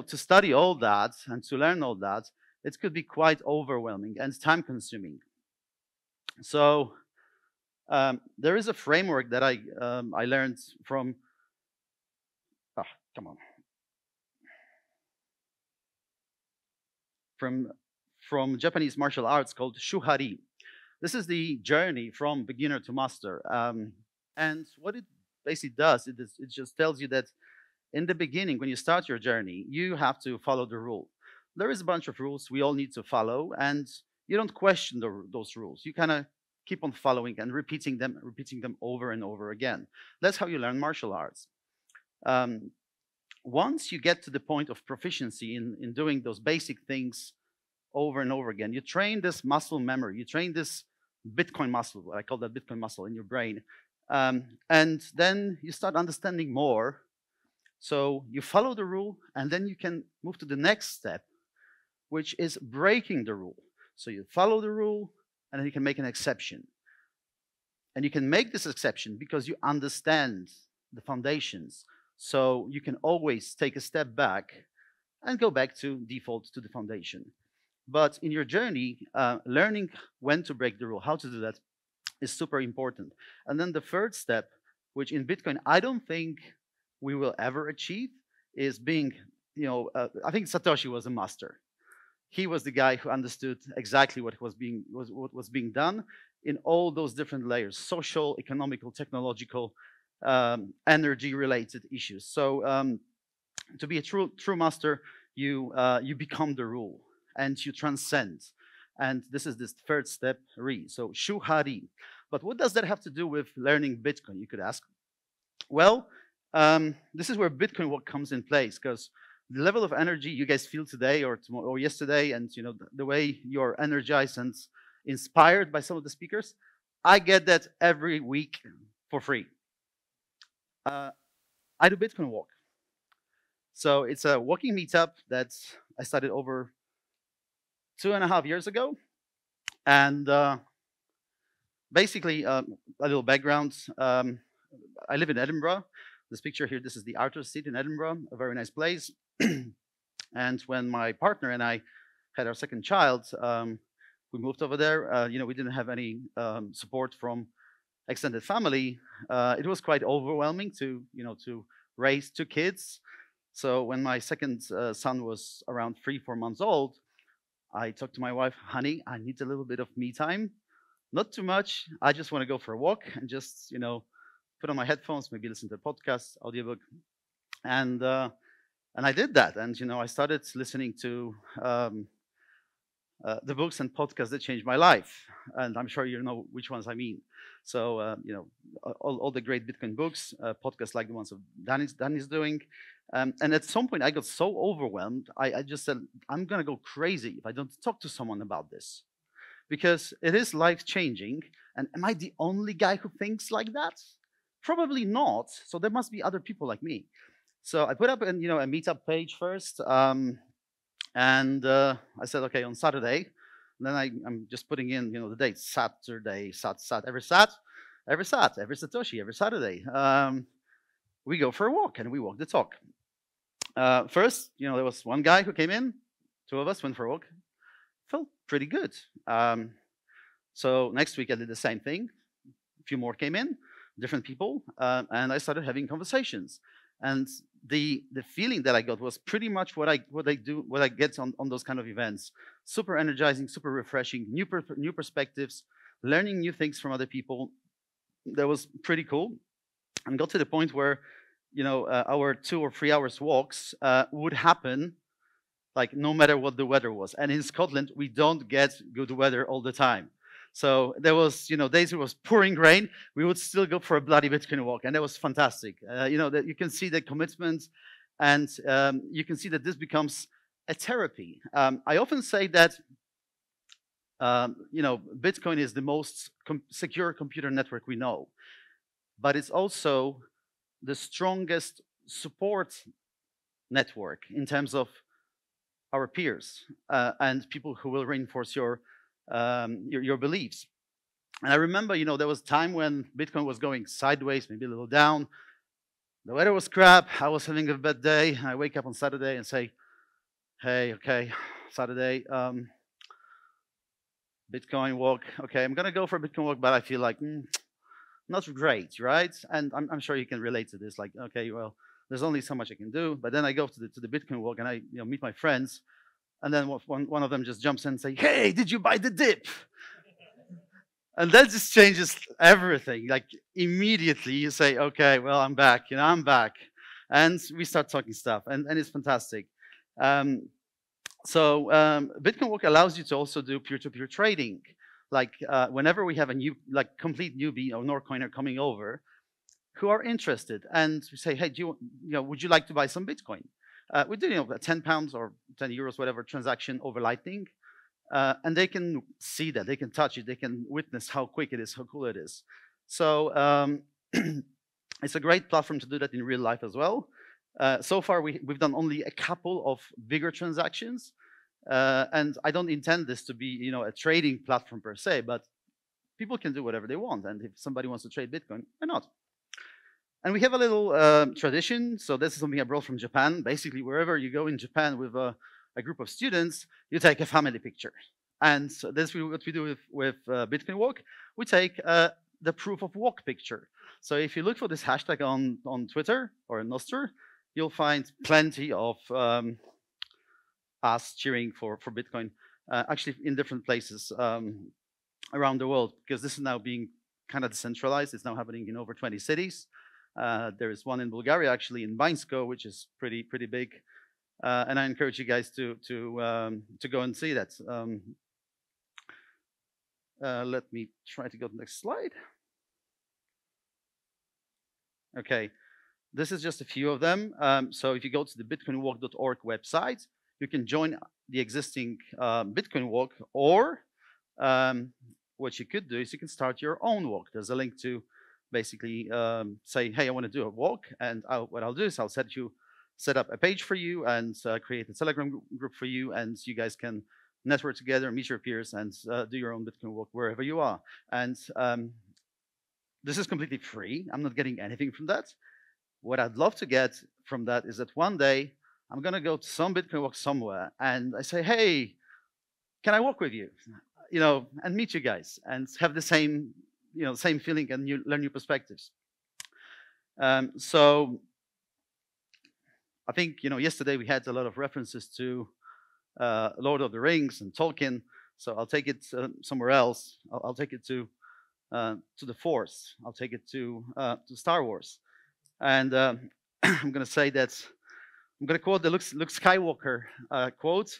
to study all that and to learn all that, it could be quite overwhelming and time-consuming. So there is a framework that I learned from. Come on. From Japanese martial arts called shuhari. This is the journey from beginner to master. And what it basically does, it just tells you that in the beginning, when you start your journey, you have to follow the rule. There is a bunch of rules we all need to follow, and you don't question those rules. You kind of keep on following and repeating them over and over again. That's how you learn martial arts. Once you get to the point of proficiency in doing those basic things over and over again, you train this muscle memory, you train this Bitcoin muscle, I call that Bitcoin muscle in your brain, and then you start understanding more. So you follow the rule, and then you can move to the next step, which is breaking the rule. So you follow the rule, and then you can make an exception. And you can make this exception because you understand the foundations. So you can always take a step back and go back to default to the foundation. But in your journey, learning when to break the rule, how to do that, is super important. And then the third step, which in Bitcoin I don't think we will ever achieve, is being, I think Satoshi was a master. He was the guy who understood exactly what was being done in all those different layers: social, economical, technological, energy-related issues. So to be a true master, you become the rule and you transcend. And this is this third step, so shuhari. But what does that have to do with learning Bitcoin, you could ask? Well, this is where Bitcoin Walk comes in place, because the level of energy you guys feel today or tomorrow or yesterday, and the way you're energized and inspired by some of the speakers, I get that every week for free. I do Bitcoin Walk. So it's a walking meetup that I started over 2.5 years ago. And basically, a little background. I live in Edinburgh. This picture here, this is the Arthur's Seat in Edinburgh, a very nice place. And when my partner and I had our second child, we moved over there. We didn't have any support from extended family. It was quite overwhelming to raise 2 kids. So when my second son was around 3-4 months old, I talked to my wife, honey, I need a little bit of me time. Not too much. I just want to go for a walk and just, put on my headphones, maybe listen to a podcast, audiobook. And I did that. And, I started listening to the books and podcasts that changed my life. And I'm sure you know which ones I mean. So, all the great Bitcoin books, podcasts like the ones of Danny's doing. And at some point, I got so overwhelmed, I just said, I'm going to go crazy if I don't talk to someone about this. Because it is life-changing. And am I the only guy who thinks like that? Probably not. So there must be other people like me. So I put up a meetup page first. And I said, okay, on Saturday. And then I'm just putting in, the date, Saturday, every Satoshi, every Saturday. We go for a walk and we walk the talk. First, there was one guy who came in, 2 of us went for a walk. Felt pretty good. So next week I did the same thing. few more came in, different people, and I started having conversations. And the feeling that I got was pretty much what I get on those kind of events. Super energizing, super refreshing, new perspectives, learning new things from other people. That was pretty cool, and got to the point where, you know, our 2 or 3 hours walks would happen like no matter what the weather was. And in Scotland, we don't get good weather all the time. So there was, you know, days it was pouring rain, we would still go for a bloody Bitcoin walk, and that was fantastic. You know, that you can see the commitment, and you can see that this becomes a therapy. I often say that, you know, Bitcoin is the most secure computer network we know, but it's also the strongest support network in terms of our peers and people who will reinforce your beliefs. And I remember, you know, there was time when Bitcoin was going sideways, maybe a little down. The weather was crap. I was having a bad day. I wake up on Saturday and say, hey, okay, Saturday, Bitcoin walk. Okay, I'm going to go for a Bitcoin walk, but I feel like not great, right? And I'm sure you can relate to this. Like, okay, well, there's only so much I can do. But then I go to the Bitcoin walk and I, you know, meet my friends. And then one of them just jumps in and say, hey, did you buy the dip? And that just changes everything. Like immediately you say, okay, well, I'm back, you know, I'm back. And we start talking stuff, and it's fantastic. So Bitcoin Walk allows you to also do peer-to-peer trading. Like whenever we have a new, like complete newbie or Norcoiner coming over who are interested, and we say, hey, you know, would you like to buy some Bitcoin? We do, you know, a £10 or 10 euros, whatever, transaction over Lightning. And they can see that, they can touch it, they can witness how quick it is, how cool it is. So it's a great platform to do that in real life as well. So far, we've done only a couple of bigger transactions. And I don't intend this to be, you know, a trading platform per se, but people can do whatever they want. And if somebody wants to trade Bitcoin, why not? And we have a little tradition. So this is something I brought from Japan. Basically, wherever you go in Japan with a group of students, you take a family picture. And so this is what we do with Bitcoin Walk. We take the proof of walk picture. So if you look for this hashtag on Twitter or in Nostr, you'll find plenty of us cheering for Bitcoin, actually in different places around the world, because this is now being kind of decentralized. It's now happening in over 20 cities. There is one in Bulgaria, actually in Bansko, which is pretty big. And I encourage you guys to go and see that. Let me try to go to the next slide. Okay, this is just a few of them. So if you go to the bitcoinwalk.org website, you can join the existing Bitcoin Walk, or what you could do is you can start your own walk. There's a link to basically say, hey, I want to do a walk, and what I'll do is I'll set up a page for you and create a Telegram group for you, and you guys can network together, meet your peers, and do your own Bitcoin Walk wherever you are. And this is completely free. I'm not getting anything from that. What I'd love to get from that is that one day I'm going to go to some Bitcoin Walk somewhere, and I say, hey, can I walk with you? You know, and meet you guys and have the same, you know, same feeling and learn new perspectives. So I think, you know, yesterday we had a lot of references to Lord of the Rings and Tolkien. So I'll take it somewhere else. I'll take it to the Force. I'll take it to Star Wars. And I'm going to say that I'm going to quote the Luke Skywalker quote,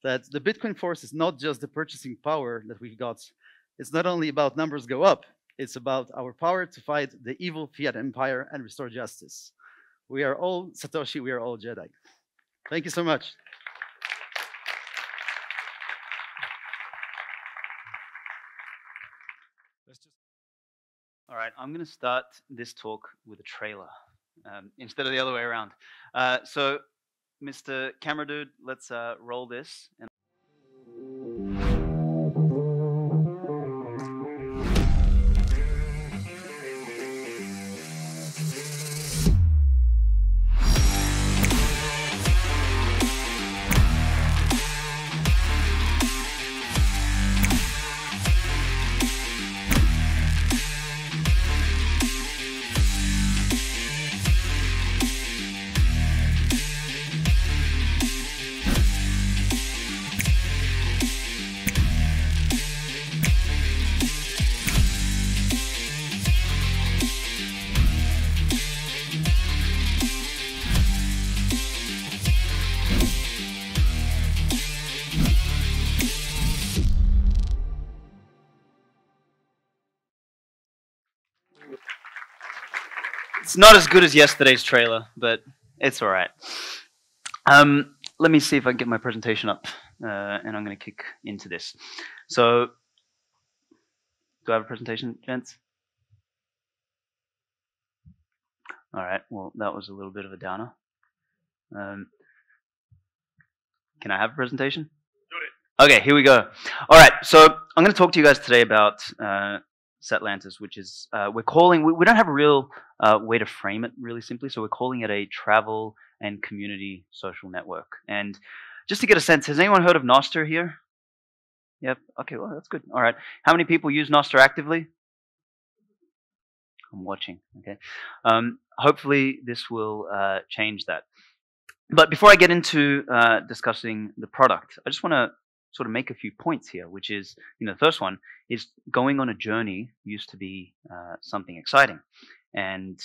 that the Bitcoin Force is not just the purchasing power that we got. It's not only about numbers go up. It's about our power to fight the evil fiat empire and restore justice. We are all Satoshi. We are all Jedi. Thank you so much. All right, I'm going to start this talk with a trailer instead of the other way around. So, Mr. Camera Dude, let's roll this. And It's not as good as yesterday's trailer, but it's all right. Let me see if I can get my presentation up, and I'm going to kick into this. So, do I have a presentation, gents? All right, well, that was a little bit of a downer. Can I have a presentation? Okay, here we go. All right, so I'm going to talk to you guys today about Satlantis, which is, we don't have a real way to frame it really simply, so we're calling it a travel and community social network. And just to get a sense, has anyone heard of Nostr here? Yep, okay, well, that's good. All right, how many people use Nostr actively? I'm watching, okay. Hopefully this will change that. But before I get into discussing the product, I just want to sort of make a few points here, which is, the first one is going on a journey used to be something exciting. And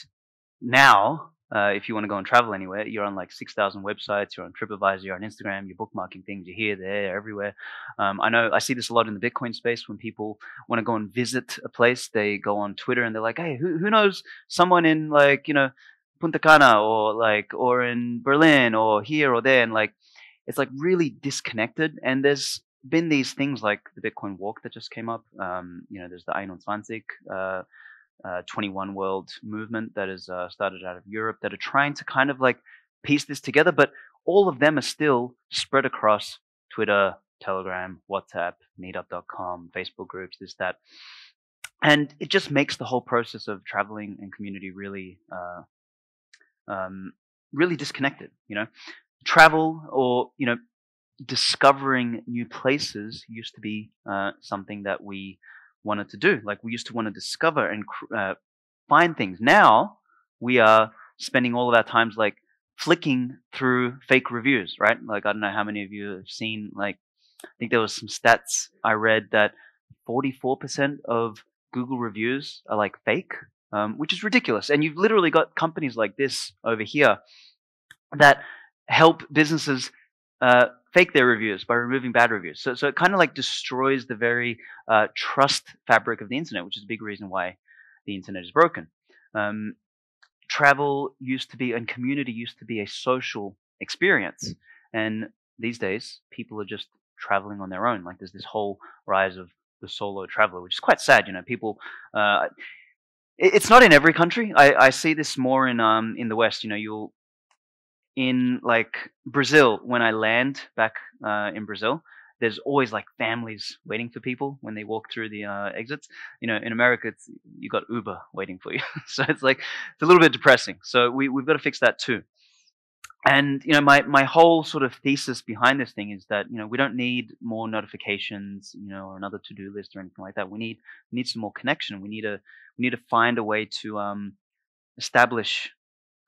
now, if you want to go and travel anywhere, you're on like 6,000 websites, you're on TripAdvisor, you're on Instagram, you're bookmarking things, you're here, there, everywhere. I know I see this a lot in the Bitcoin space when people want to go and visit a place, they go on Twitter and they're like, hey, who knows someone in like, Punta Cana or in Berlin or here or there, and like it's like really disconnected. And there's been these things like the Bitcoin walk that just came up. There's the 21 21 world movement that has started out of Europe that are trying to kind of like piece this together, but all of them are still spread across Twitter, Telegram, WhatsApp, Meetup.com, Facebook groups, this, that. And it just makes the whole process of traveling and community really really disconnected. Travel or discovering new places used to be something that we wanted to do. Like we used to want to discover and find things. Now we are spending all of our times like flicking through fake reviews, right? Like I don't know how many of you have seen, like I think there was some stats I read that 44% of Google reviews are like fake. Which is ridiculous. And you've literally got companies like this over here that help businesses fake their reviews by removing bad reviews. So it kind of like destroys the very trust fabric of the internet, which is a big reason why the internet is broken. Travel used to be, and community used to be, a social experience. And these days, people are just traveling on their own. Like there's this whole rise of the solo traveler, which is quite sad. People... It's not in every country. I see this more in the West. You'll in like Brazil, when I land back in Brazil, there's always like families waiting for people when they walk through the exits. In America, you got Uber waiting for you, so it's a little bit depressing. So we've got to fix that too. And my whole sort of thesis behind this thing is that we don't need more notifications, or another to-do list or anything like that. We need some more connection. We need to find a way to establish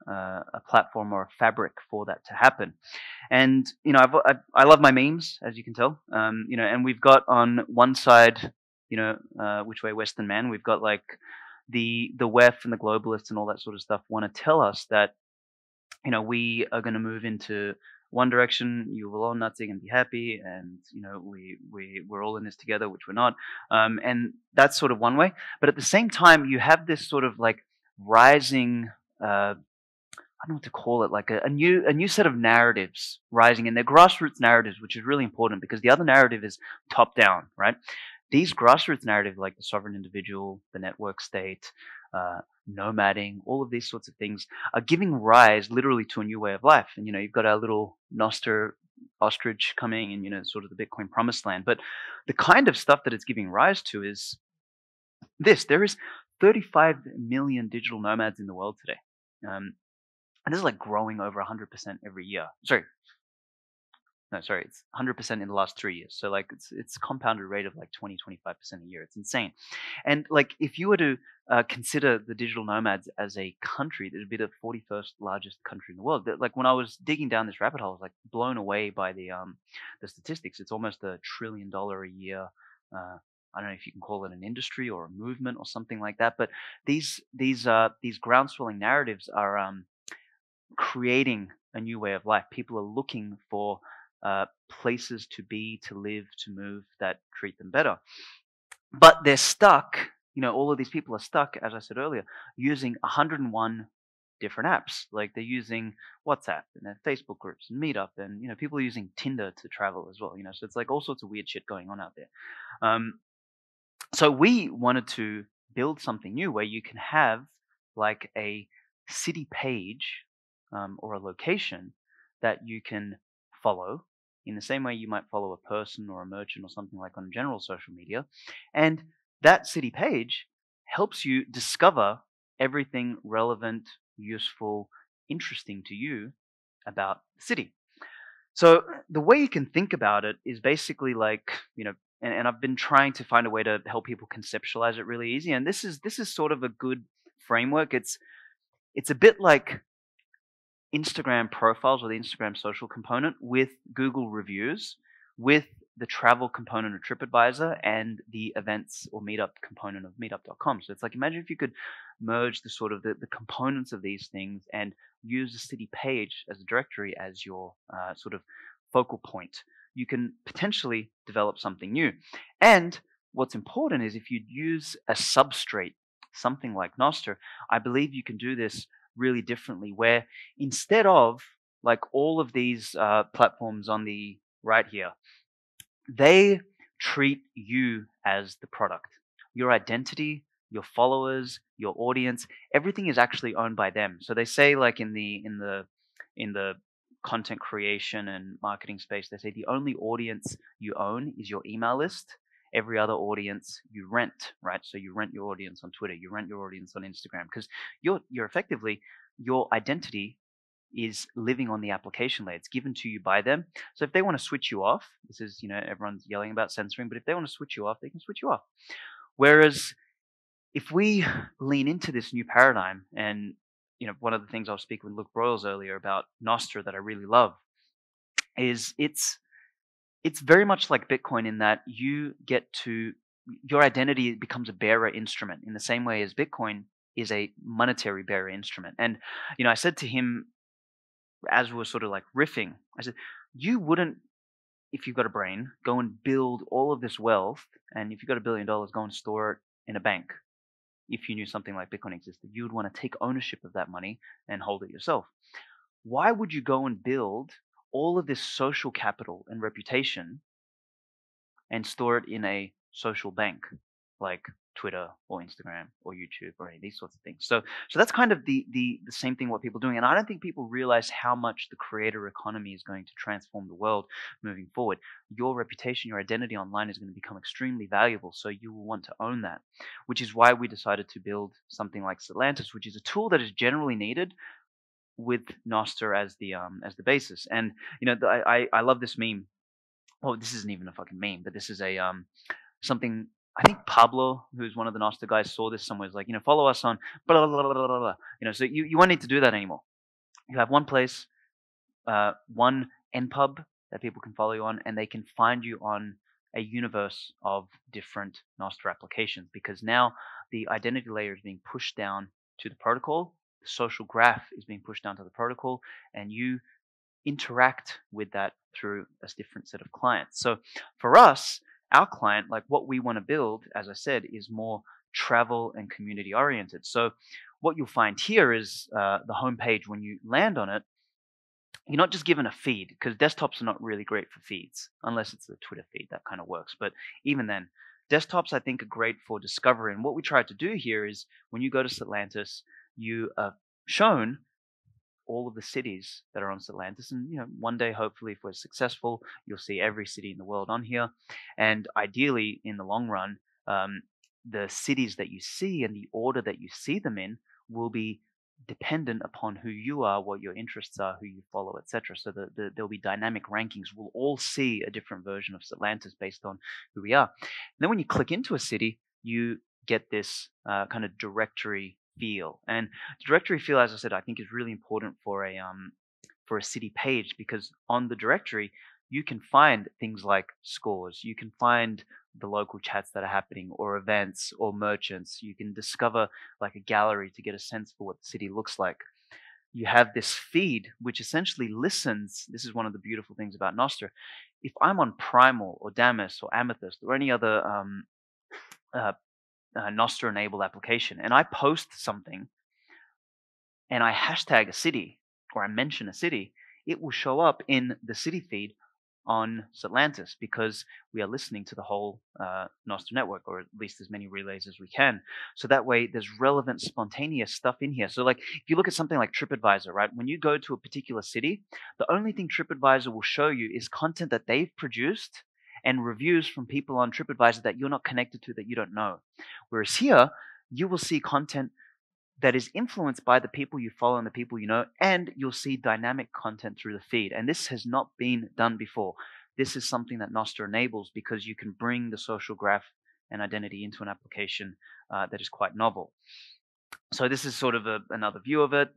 a platform or a fabric for that to happen. And I love my memes, as you can tell. And we've got on one side, which way Western man, we've got like the WEF and the globalists and all that sort of stuff want to tell us that we are going to move into one direction. You will all nothing and be happy, and we're all in this together, which we're not. And that's sort of one way. But at the same time, you have this sort of like rising, I don't know what to call it, like a new set of narratives rising, and they're grassroots narratives, which is really important because the other narrative is top down, right? These grassroots narratives, like the sovereign individual, the network state, nomading, all of these sorts of things are giving rise literally to a new way of life. And you've got our little Nostr ostrich coming and sort of the Bitcoin promised land. But the kind of stuff that it's giving rise to is this. There is 35 million digital nomads in the world today. And this is like growing over 100% every year. It's 100% in the last 3 years. So like it's a compounded rate of like 20-25% a year. It's insane. And like if you were to consider the digital nomads as a country, it'd be the 41st largest country in the world. Like when I was digging down this rabbit hole, I was like blown away by the statistics. It's almost $1 trillion a year. I don't know if you can call it an industry or a movement or something like that. But these ground-swelling narratives are creating a new way of life. People are looking for places to be, to live, to move that treat them better. But they're stuck, all of these people are stuck, as I said earlier, using 101 different apps. Like they're using WhatsApp and their Facebook groups and Meetup, and people are using Tinder to travel as well. So it's like all sorts of weird shit going on out there. So we wanted to build something new where you can have like a city page or a location that you can follow in the same way you might follow a person or a merchant or something like on general social media. And that city page helps you discover everything relevant, useful, interesting to you about the city. So the way you can think about it is basically like, and I've been trying to find a way to help people conceptualize it really easy. And this is sort of a good framework. It's a bit like Instagram profiles or the Instagram social component with Google reviews, with the travel component of TripAdvisor and the events or meetup component of meetup.com. So it's like, imagine if you could merge the sort of the components of these things and use the city page as a directory as your sort of focal point. You can potentially develop something new. And what's important is if you use a substrate, something like Nostr, I believe you can do this really differently, where instead of like all of these platforms on the right here, they treat you as the product. Your identity, your followers, your audience, everything is actually owned by them. So they say, like in the content creation and marketing space, they say the only audience you own is your email list. Every other audience you rent, right? So you rent your audience on Twitter, you rent your audience on Instagram, because you're effectively, your identity is living on the application layer. It's given to you by them. So if they want to switch you off, this is, everyone's yelling about censoring, but if they want to switch you off, they can switch you off. Whereas if we lean into this new paradigm, and one of the things I was speaking with Luke Broyles earlier about Nostr that I really love is it's very much like Bitcoin in that you get to, your identity becomes a bearer instrument in the same way as Bitcoin is a monetary bearer instrument. And, I said to him, as we were sort of like riffing, I said, you wouldn't, if you've got a brain, go and build all of this wealth, and if you've got $1 billion, go and store it in a bank. If you knew something like Bitcoin existed, you would want to take ownership of that money and hold it yourself. Why would you go and build all of this social capital and reputation and store it in a social bank like Twitter or Instagram or YouTube or any of these sorts of things? So that's kind of the same thing what people are doing. And I don't think people realize how much the creator economy is going to transform the world moving forward. Your reputation, your identity online is going to become extremely valuable. So you will want to own that, which is why we decided to build something like Satlantis, which is a tool that is generally needed with Nostr as the basis. And I love this meme. Well, this isn't even a fucking meme, but this is a something. I think Pablo, who's one of the Nostr guys, saw this somewhere. It's like, follow us on blah, blah, blah, blah, blah, blah. So you won't need to do that anymore. You have one place, one NPub that people can follow you on, and they can find you on a universe of different Nostr applications, because now the identity layer is being pushed down to the protocol. The social graph is being pushed down to the protocol, and you interact with that through a different set of clients. So for us, our client, like what we want to build, as I said, is more travel and community oriented. So what you'll find here is the homepage. When you land on it, you're not just given a feed, because desktops are not really great for feeds, unless it's a Twitter feed that kind of works. But even then, desktops I think are great for discovery. And what we tried to do here is when you go to Satlantis, you are shown all of the cities that are on Satlantis, and one day, hopefully, if we're successful, you'll see every city in the world on here. And ideally, in the long run, the cities that you see and the order that you see them in will be dependent upon who you are, what your interests are, who you follow, etc. So there'll be dynamic rankings. We'll all see a different version of Satlantis based on who we are. And then when you click into a city, you get this kind of directory feel. And the directory feel, as I said, I think is really important for a city page, because on the directory you can find things like scores, you can find the local chats that are happening, or events, or merchants. You can discover like a gallery to get a sense for what the city looks like. You have this feed which essentially listens. This is one of the beautiful things about Nostr. If I'm on Primal or Damus or Amethyst or any other Nostr enabled application, and I post something, and I hashtag a city or I mention a city, it will show up in the city feed on Satlantis because we are listening to the whole Nostra network, or at least as many relays as we can. So that way there's relevant, spontaneous stuff in here. So like if you look at something like TripAdvisor, right? When you go to a particular city, the only thing TripAdvisor will show you is content that they've produced and reviews from people on TripAdvisor that you're not connected to, that you don't know. Whereas here, you will see content that is influenced by the people you follow and the people you know, and you'll see dynamic content through the feed. And this has not been done before. This is something that Nostra enables because you can bring the social graph and identity into an application that is quite novel. So this is sort of another view of it.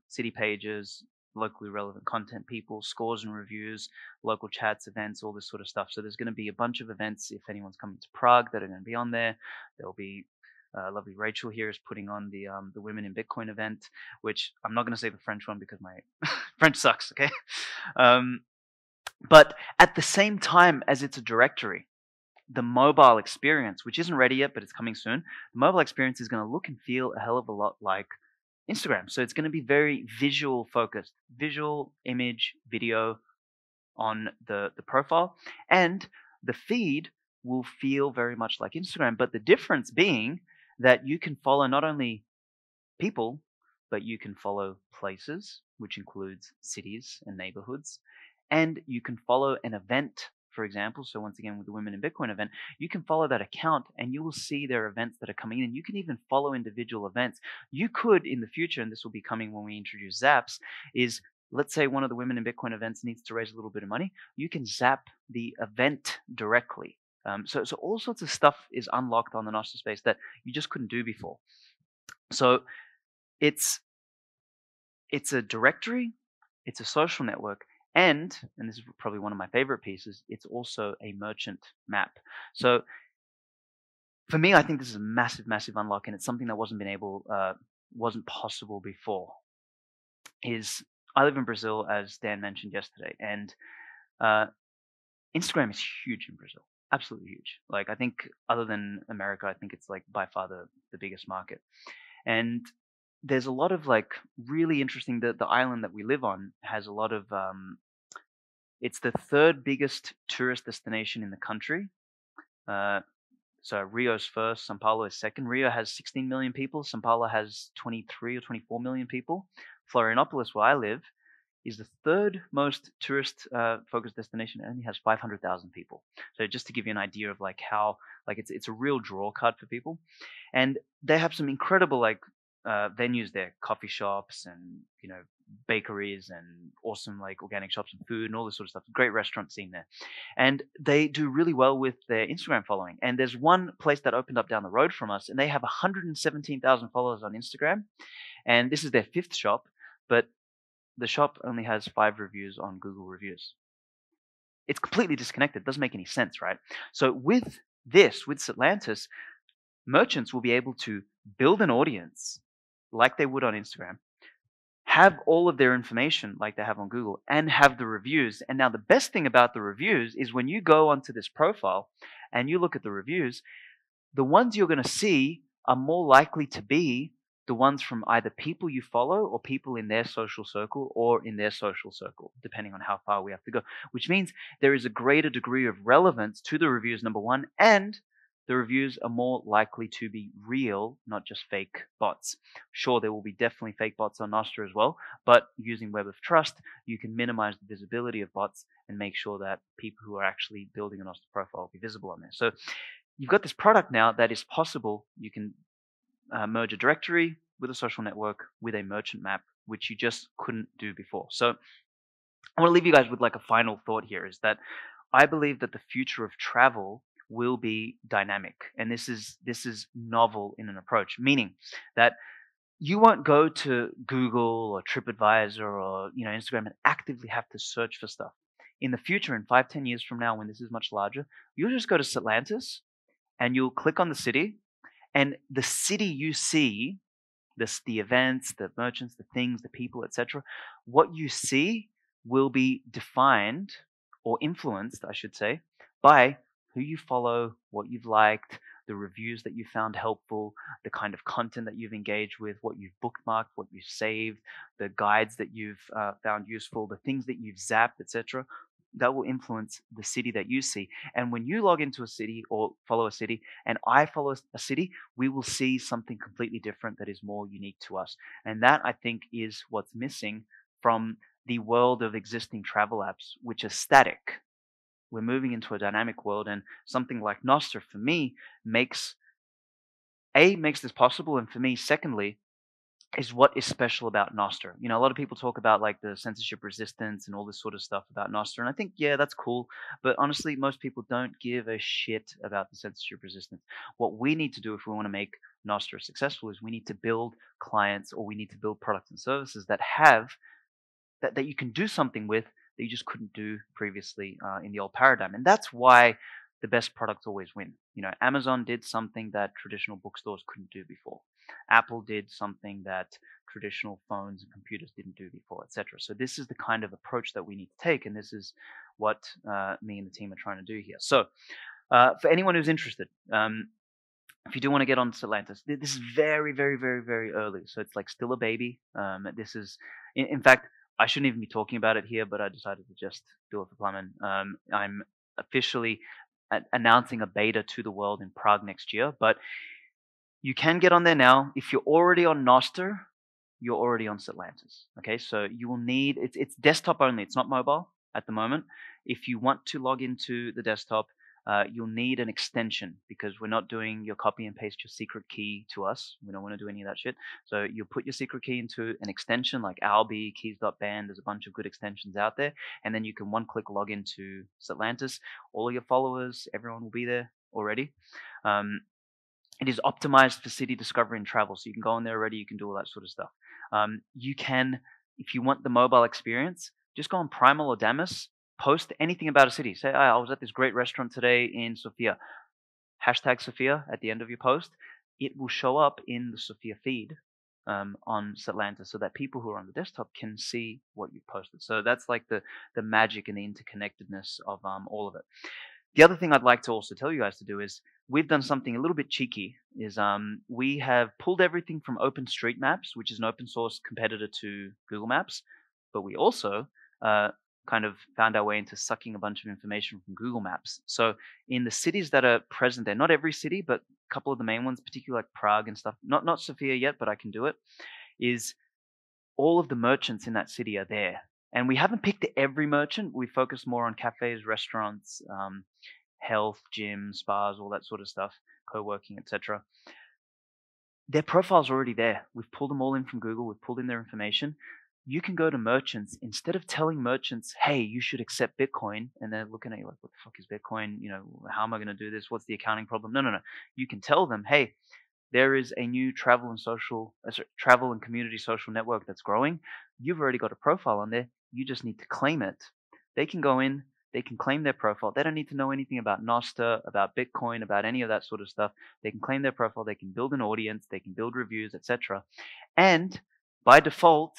City pages, locally relevant content, people, scores and reviews, local chats, events, all this sort of stuff. So there's going to be a bunch of events if anyone's coming to Prague that are going to be on there. There'll be lovely Rachel here is putting on the Women in Bitcoin event, which I'm not going to say the French one because my French sucks, okay? But at the same time as it's a directory, the mobile experience, which isn't ready yet, but it's coming soon, the mobile experience is going to look and feel a hell of a lot like Instagram. So it's going to be very visual focused, visual, image, video on the profile. And the feed will feel very much like Instagram, but the difference being that you can follow not only people, but you can follow places, which includes cities and neighborhoods, and you can follow an event, for example. So once again, with the Women in Bitcoin event, you can follow that account and you will see their events that are coming in, and you can even follow individual events. You could, in the future, and this will be coming when we introduce Zaps, is let's say one of the Women in Bitcoin events needs to raise a little bit of money. You can zap the event directly. So all sorts of stuff is unlocked on the Nostra space that you just couldn't do before. So it's a directory, it's a social network, and this is probably one of my favorite pieces, it's also a merchant map. So for me, I think this is a massive, massive unlock, and it's something that wasn't possible before. I live in Brazil, as Dan mentioned yesterday, and Instagram is huge in Brazil. Absolutely huge. Like, I think other than America, I think it's like by far the biggest market. And there's a lot of like really interesting, the island that we live on has a lot of, it's the third biggest tourist destination in the country. So Rio's first, Sao Paulo is second. Rio has 16 million people. Sao Paulo has 23 or 24 million people. Florianopolis, where I live, is the third most tourist focused destination. It only has 500,000 people. So just to give you an idea of like how like it's a real draw card for people. And they have some incredible like venues there, coffee shops and bakeries and awesome like organic shops and food and all this sort of stuff. Great restaurant scene there. And they do really well with their Instagram following. And there's one place that opened up down the road from us, and they have 117,000 followers on Instagram. And this is their fifth shop, but the shop only has 5 reviews on Google Reviews. It's completely disconnected. It doesn't make any sense, right? So with Satlantis, merchants will be able to build an audience like they would on Instagram, have all of their information like they have on Google, and have the reviews. And now the best thing about the reviews is when you go onto this profile and you look at the reviews, the ones you're going to see are more likely to be the ones from either people you follow or people in their social circle or in their social circle, depending on how far we have to go, which means there is a greater degree of relevance to the reviews, number one, and the reviews are more likely to be real, not just fake bots. Sure, there will be definitely fake bots on Nostra as well, but using Web of Trust, you can minimize the visibility of bots and make sure that people who are actually building a Nostra profile will be visible on there. So you've got this product now that is possible. You can merge a directory with a social network with a merchant map, which you just couldn't do before. So I want to leave you guys with like a final thought here, is that I believe that the future of travel will be dynamic. And this is novel in an approach, meaning that you won't go to Google or TripAdvisor or Instagram and actively have to search for stuff. In the future, in 5-10 years from now, when this is much larger, you'll just go to Satlantis and you'll click on the city, and the city you see, the events, the merchants, the things, the people, etc., what you see will be defined or influenced, I should say, by who you follow, what you've liked, the reviews that you found helpful, the kind of content that you've engaged with, what you've bookmarked, what you've saved, the guides that you've found useful, the things that you've zapped, etc. That will influence the city that you see. And when you log into a city or follow a city, and I follow a city, we will see something completely different that is more unique to us. And that, I think, is what's missing from the world of existing travel apps, which are static. We're moving into a dynamic world, and something like Nostr, for me, makes this possible, and for me, secondly, is what is special about Nostr. You know, a lot of people talk about like the censorship resistance and all this sort of stuff about Nostr, and I think, yeah, that's cool, but honestly, most people don't give a shit about the censorship resistance. What we need to do if we want to make Nostr successful is we need to build clients, or we need to build products and services that have that you can do something with that you just couldn't do previously in the old paradigm. And that's why the best products always win. You know, Amazon did something that traditional bookstores couldn't do before. Apple did something that traditional phones and computers didn't do before, etc. So this is the kind of approach that we need to take, and this is what me and the team are trying to do here. So for anyone who's interested, if you do want to get on Satlantis, this is very, very, very, very early. So it's like still a baby. This is, in fact, I shouldn't even be talking about it here, but I decided to just do it for Plumman. I'm officially announcing a beta to the world in Prague next year, but you can get on there now. If you're already on Nostr, you're already on Satlantis. Okay, so you will need, it's desktop only, it's not mobile at the moment. If you want to log into the desktop, you'll need an extension, because we're not doing your copy and paste your secret key to us. We don't want to do any of that shit. So you'll put your secret key into an extension like Albi, keys.band. There's a bunch of good extensions out there. And then you can one-click log into Satlantis. All of your followers, everyone will be there already. It is optimized for city discovery and travel. So you can go in there already. You can do all that sort of stuff. You can, if you want the mobile experience, just go on Primal or Damus. Post anything about a city. Say, I was at this great restaurant today in Sofia. Hashtag Sofia at the end of your post. It will show up in the Sofia feed on Satlantis, so that people who are on the desktop can see what you posted. So that's like the magic and the interconnectedness of all of it. The other thing I'd like to also tell you guys to do is we've done something a little bit cheeky. Is we have pulled everything from OpenStreetMaps, which is an open source competitor to Google Maps, but we also kind of found our way into sucking a bunch of information from Google Maps. So in the cities that are present there, not every city, but a couple of the main ones, particularly like Prague and stuff, not Sofia yet, but I can do it, is all of the merchants in that city are there. And we haven't picked every merchant. We focus more on cafes, restaurants, health, gyms, spas, all that sort of stuff, co-working, etc. Their profile's already there. We've pulled them all in from Google. We've pulled in their information. You can go to merchants, instead of telling merchants, hey, you should accept Bitcoin, and they're looking at you like, what the fuck is Bitcoin? You know, how am I going to do this? What's the accounting problem? No. You can tell them, hey, there is a new travel and community social network that's growing. You've already got a profile on there. You just need to claim it. They can go in, they can claim their profile. They don't need to know anything about Nostr, about Bitcoin, about any of that sort of stuff. They can claim their profile. They can build an audience. They can build reviews, etc. And by default,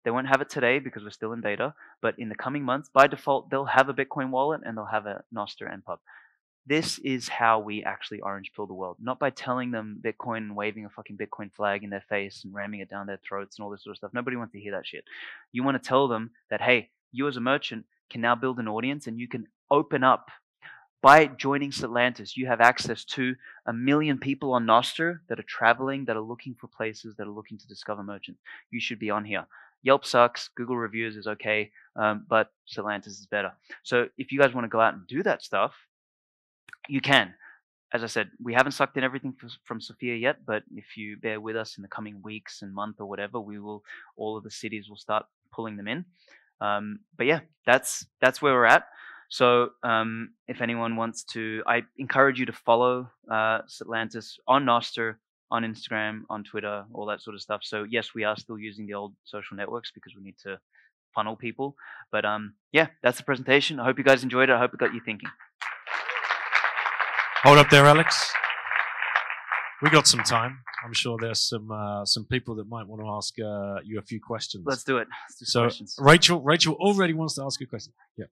they won't have it today because we're still in beta, but in the coming months, by default, they'll have a Bitcoin wallet and they'll have a Nostr NPub. This is how we actually orange pill the world, not by telling them Bitcoin and waving a fucking Bitcoin flag in their face and ramming it down their throats and all this sort of stuff. Nobody wants to hear that shit. You want to tell them that, hey, you as a merchant can now build an audience and you can open up. By joining Satlantis, you have access to 1 million people on Nostr that are traveling, that are looking for places, that are looking to discover merchants. You should be on here. Yelp sucks, Google reviews is okay, but Satlantis is better. So if you guys want to go out and do that stuff, you can. As I said, we haven't sucked in everything from Sofia yet, but if you bear with us in the coming weeks and month or whatever, all of the cities will start pulling them in. But yeah, that's where we're at. So if anyone wants to, I encourage you to follow Satlantis on Nostr, on Instagram, on Twitter, all that sort of stuff. So yes, we are still using the old social networks because we need to funnel people. But yeah, that's the presentation. I hope you guys enjoyed it. I hope it got you thinking. Hold up there, Alex. We got some time. I'm sure there's some people that might want to ask you a few questions. Let's do it. Let's do some questions. Rachel already wants to ask a question. Yeah.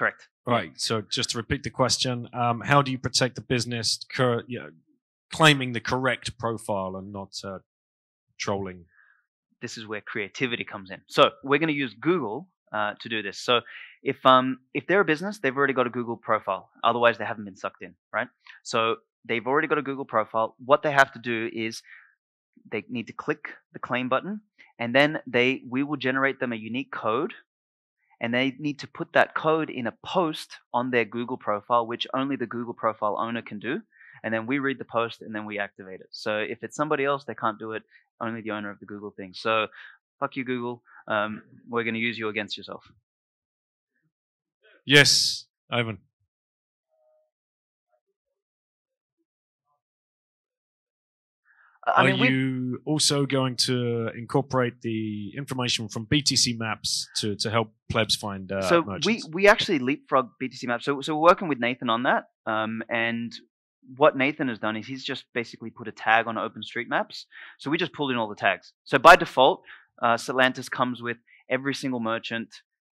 Correct. Right. So just to repeat the question, how do you protect the business claiming the correct profile and not trolling? This is where creativity comes in. So we're going to use Google to do this. So if they're a business, they've already got a Google profile. Otherwise, they haven't been sucked in, right? So they've already got a Google profile. What they have to do is they need to click the claim button, and then we will generate them a unique code, and they need to put that code in a post on their Google profile, which only the Google profile owner can do. And then we read the post, and then we activate it. So if it's somebody else, they can't do it. Only the owner of the Google thing. So fuck you, Google. We're going to use you against yourself. Yes, Ivan. Are you also going to incorporate the information from BTC Maps to help plebs find so merchants? we actually leapfrog BTC Maps. So we're working with Nathan on that. And what Nathan has done is he's just basically put a tag on OpenStreetMaps. So we just pulled in all the tags. So by default, Satlantis comes with every single merchant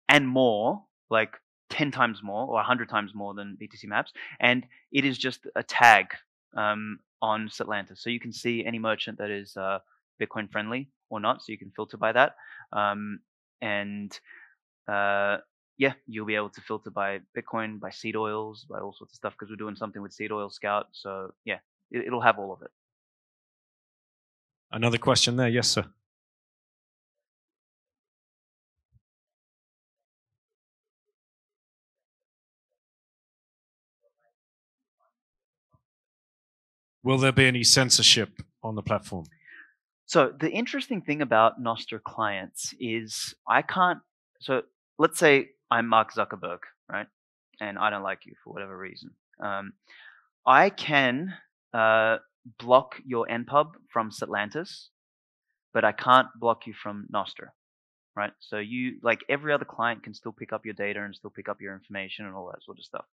and more, like 10 times more or 100 times more than BTC Maps. And it is just a tag on Satlantis. So you can see any merchant that is Bitcoin friendly or not. So you can filter by that. Yeah, you'll be able to filter by Bitcoin, by seed oils, by all sorts of stuff, because we're doing something with Seed Oil Scout. So yeah, it'll have all of it. Another question there. Yes, sir. Will there be any censorship on the platform? So the interesting thing about Nostr clients is I can't. So let's say I'm Mark Zuckerberg, right? And I don't like you for whatever reason. I can block your NPub from Satlantis, but I can't block you from Nostr, right? So you, like every other client, can still pick up your data and still pick up your information and all that sort of stuff.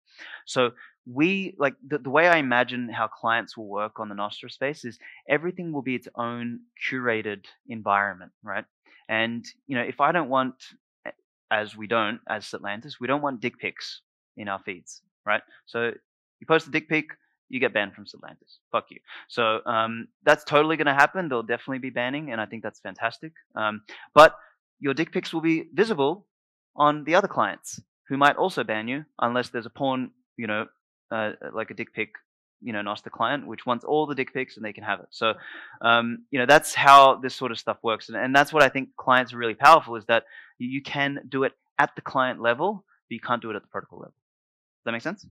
So we, like the way I imagine how clients will work on the Nostr space is everything will be its own curated environment, right? And if I don't want, as Satlantis, we don't want dick pics in our feeds, right? So you post a dick pic, you get banned from Satlantis. Fuck you. So that's totally going to happen. There'll definitely be banning, and I think that's fantastic. But your dick pics will be visible on the other clients who might also ban you unless there's a porn, like a dick pic, Nostr client, which wants all the dick pics and they can have it. So, that's how this sort of stuff works. And that's what I think clients are really powerful, is that you can do it at the client level, but you can't do it at the protocol level. Does that make sense?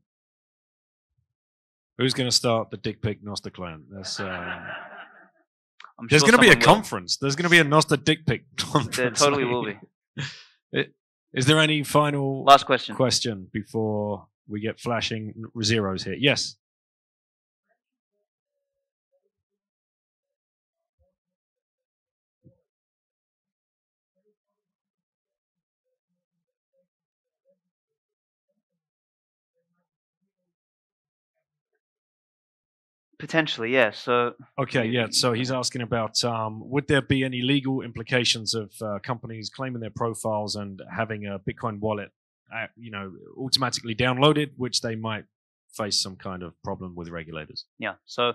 Who's going to start the dick pic Nostr client? That's, I'm there's sure going to be a someone will. conference. There's going to be a Nostr dick pic conference. There totally will be. Is there any final last question before we get flashing zeros here? Yes. Potentially, yeah. So okay, yeah. So he's asking about would there be any legal implications of companies claiming their profiles and having a Bitcoin wallet, automatically downloaded, which they might face some kind of problem with regulators? Yeah. So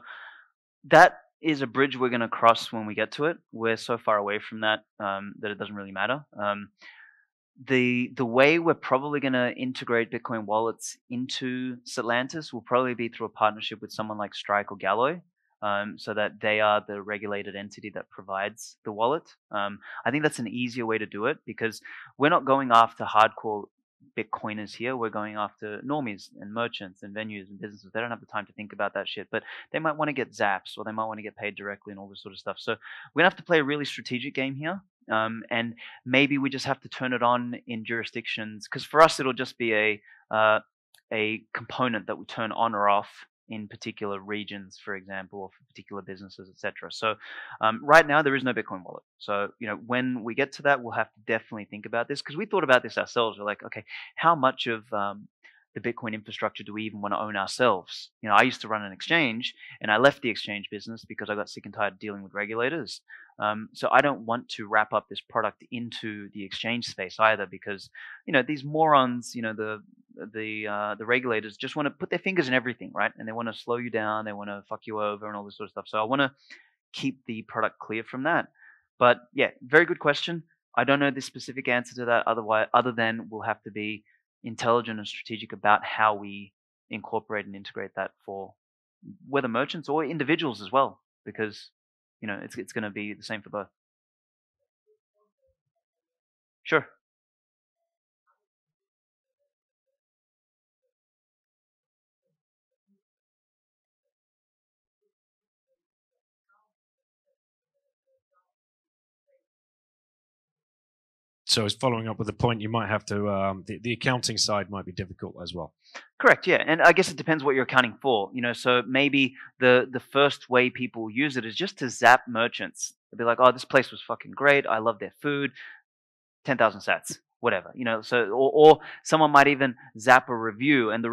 that is a bridge we're going to cross when we get to it. We're so far away from that that it doesn't really matter. The way we're probably going to integrate Bitcoin wallets into Satlantis will probably be through a partnership with someone like Strike or Galloy, so that they are the regulated entity that provides the wallet. I think that's an easier way to do it, because we're not going after hardcore Bitcoiners here. We're going after normies and merchants and venues and businesses. They don't have the time to think about that shit, but they might want to get zaps, or they might want to get paid directly and all this sort of stuff. So we're going to have to play a really strategic game here. And maybe we just have to turn it on in jurisdictions, because for us it'll just be a component that we turn on or off in particular regions, for example, or for particular businesses, etc. So right now there is no Bitcoin wallet. So when we get to that, we'll have to definitely think about this, because we thought about this ourselves. We're like, okay, how much of the Bitcoin infrastructure do we even want to own ourselves? I used to run an exchange, and I left the exchange business because I got sick and tired of dealing with regulators. So I don't want to wrap up this product into the exchange space either, because these morons, the the regulators just want to put their fingers in everything, right? And they want to slow you down, they want to fuck you over, and all this sort of stuff. So I want to keep the product clear from that. But yeah, very good question. I don't know the specific answer to that. Other than we'll have to be intelligent and strategic about how we incorporate and integrate that for whether merchants or individuals as well, because it's going to be the same for both. Sure. So as following up with the point, you might have to, the accounting side might be difficult as well. Correct, yeah. And I guess it depends what you're accounting for. So maybe the first way people use it is just to zap merchants. They'll be like, oh, this place was fucking great. I love their food. 10,000 sats, whatever. So or someone might even zap a review, and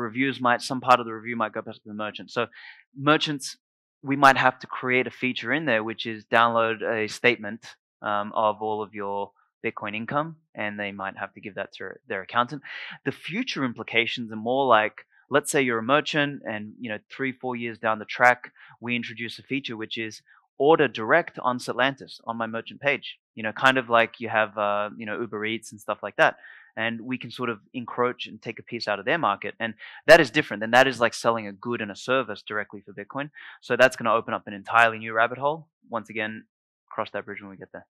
some part of the review might go back to the merchant. So merchants, we might have to create a feature in there, which is download a statement of all of your Bitcoin income, and they might have to give that to their accountant. The future implications are more like, let's say you're a merchant and 3-4 years down the track, we introduce a feature which is order direct on Stellantis on my merchant page. Kind of like you have Uber Eats and stuff like that. And we can sort of encroach and take a piece out of their market. And that is different. And that is like selling a good and a service directly for Bitcoin. So that's going to open up an entirely new rabbit hole. Once again, cross that bridge when we get there.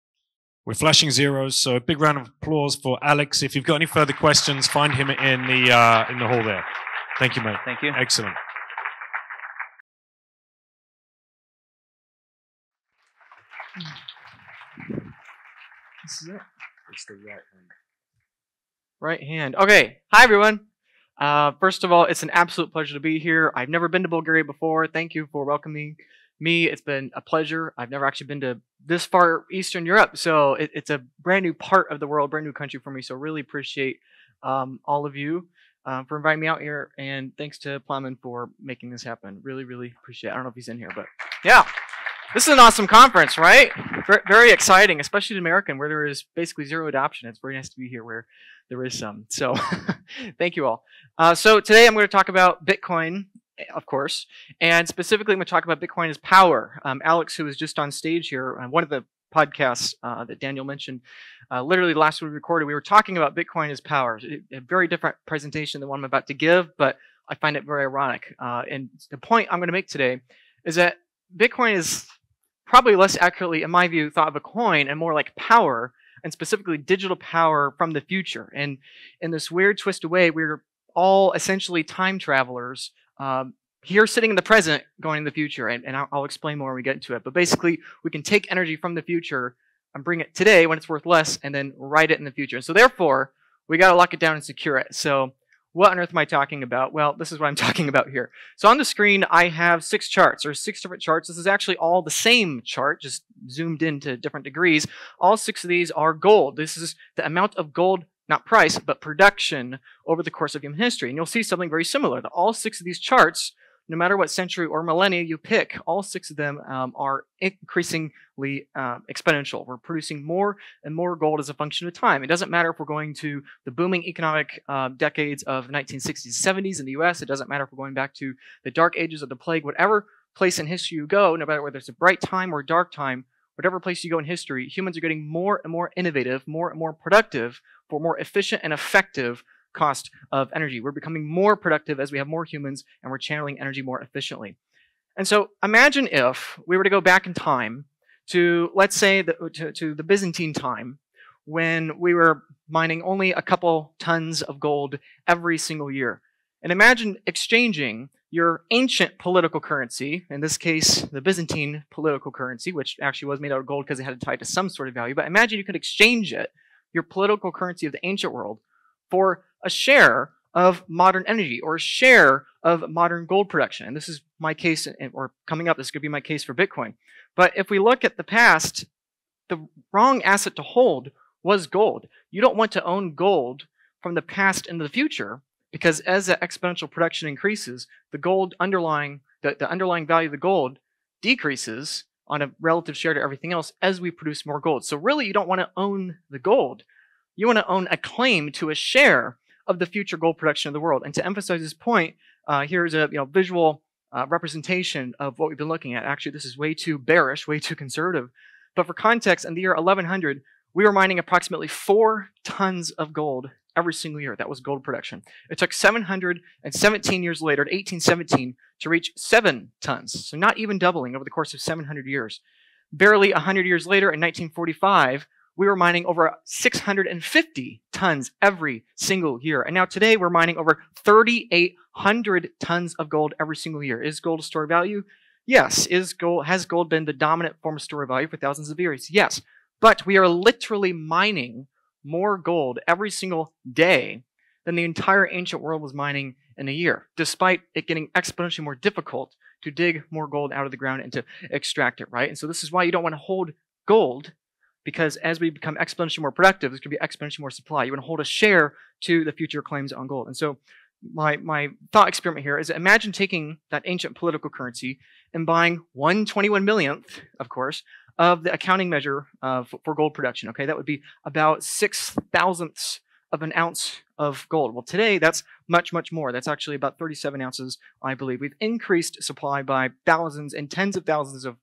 We're flashing zeros, so a big round of applause for Alex. If you've got any further questions, find him in the hall there. Thank you, mate. Thank you. Excellent. This is it. It's the right hand. Right hand. Okay. Hi, everyone. First of all, it's an absolute pleasure to be here. I've never been to Bulgaria before. Thank you for welcoming me. It's been a pleasure. I've never actually been to this far Eastern Europe, so it's a brand new part of the world, brand new country for me. So really appreciate all of you for inviting me out here, and thanks to Plowman for making this happen. Really, really appreciate it. I don't know if he's in here, but yeah. This is an awesome conference, right? Very exciting, especially in American, where there is basically zero adoption. It's very nice to be here where there is some. So thank you all. So today I'm going to talk about Bitcoin, of course, and specifically I'm going to talk about Bitcoin as power. Alex, who was just on stage here, one of the podcasts that Daniel mentioned, literally last week we recorded, we were talking about Bitcoin as power. A very different presentation than what I'm about to give, but I find it very ironic. And the point I'm going to make today is that Bitcoin is probably less accurately, in my view, thought of a coin and more like power, and specifically digital power from the future. And in this weird, twisted way, we're all essentially time travelers here sitting in the present, going in the future. And I'll explain more when we get into it. But basically, we can take energy from the future and bring it today when it's worth less, and then write it in the future. And so therefore, we got to lock it down and secure it. So what on earth am I talking about? Well, this is what I'm talking about here. So on the screen, I have 6 charts, or 6 different charts. This is actually all the same chart, just zoomed into different degrees. All 6 of these are gold. This is the amount of gold, not price, but production over the course of human history. And you'll see something very similar. That all 6 of these charts, no matter what century or millennia you pick, all 6 of them are increasingly exponential. We're producing more and more gold as a function of time. It doesn't matter if we're going to the booming economic decades of the 1960s, 70s in the US. It doesn't matter if we're going back to the dark ages of the plague. Whatever place in history you go, no matter whether it's a bright time or a dark time, whatever place you go in history, humans are getting more and more innovative, more and more productive for more efficient and effective cost of energy. We're becoming more productive as we have more humans, and we're channeling energy more efficiently. And so imagine if we were to go back in time to, let's say, to the Byzantine time, when we were mining only a couple tons of gold every single year. And imagine exchanging your ancient political currency, in this case, the Byzantine political currency, which actually was made out of gold because it had to tie it to some sort of value. But imagine you could exchange it, your political currency of the ancient world, for a share of modern energy, or a share of modern gold production. And this is my case, or coming up, this could be my case for Bitcoin. But if we look at the past, the wrong asset to hold was gold. You don't want to own gold from the past into the future, because as the exponential production increases, the gold underlying, the underlying value of the gold decreases on a relative share to everything else as we produce more gold. So really, you don't want to own the gold. You want to own a claim to a share of the future gold production of the world. And to emphasize this point, here's a visual representation of what we've been looking at. Actually, this is way too bearish, way too conservative. But for context, in the year 1100, we were mining approximately 4 tons of gold every single year. That was gold production. It took 717 years later, in 1817, to reach 7 tons. So not even doubling over the course of 700 years. Barely 100 years later, in 1945, we were mining over 650 tons every single year. And now today, we're mining over 3,800 tons of gold every single year. Is gold a store of value? Yes. Has gold been the dominant form of store of value for thousands of years? Yes. But we are literally mining more gold every single day than the entire ancient world was mining in a year, despite it getting exponentially more difficult to dig more gold out of the ground and to extract it, right? And so this is why you don't want to hold gold, because as we become exponentially more productive, there's going to be exponentially more supply. You want to hold a share to the future claims on gold. And so my thought experiment here is imagine taking that ancient political currency and buying 1/21 millionth, of course, of the accounting measure for gold production. Okay, that would be about 6,000ths of an ounce of gold. Well, today that's much, much more. That's actually about 37 ounces, I believe. We've increased supply by thousands and tens of thousands of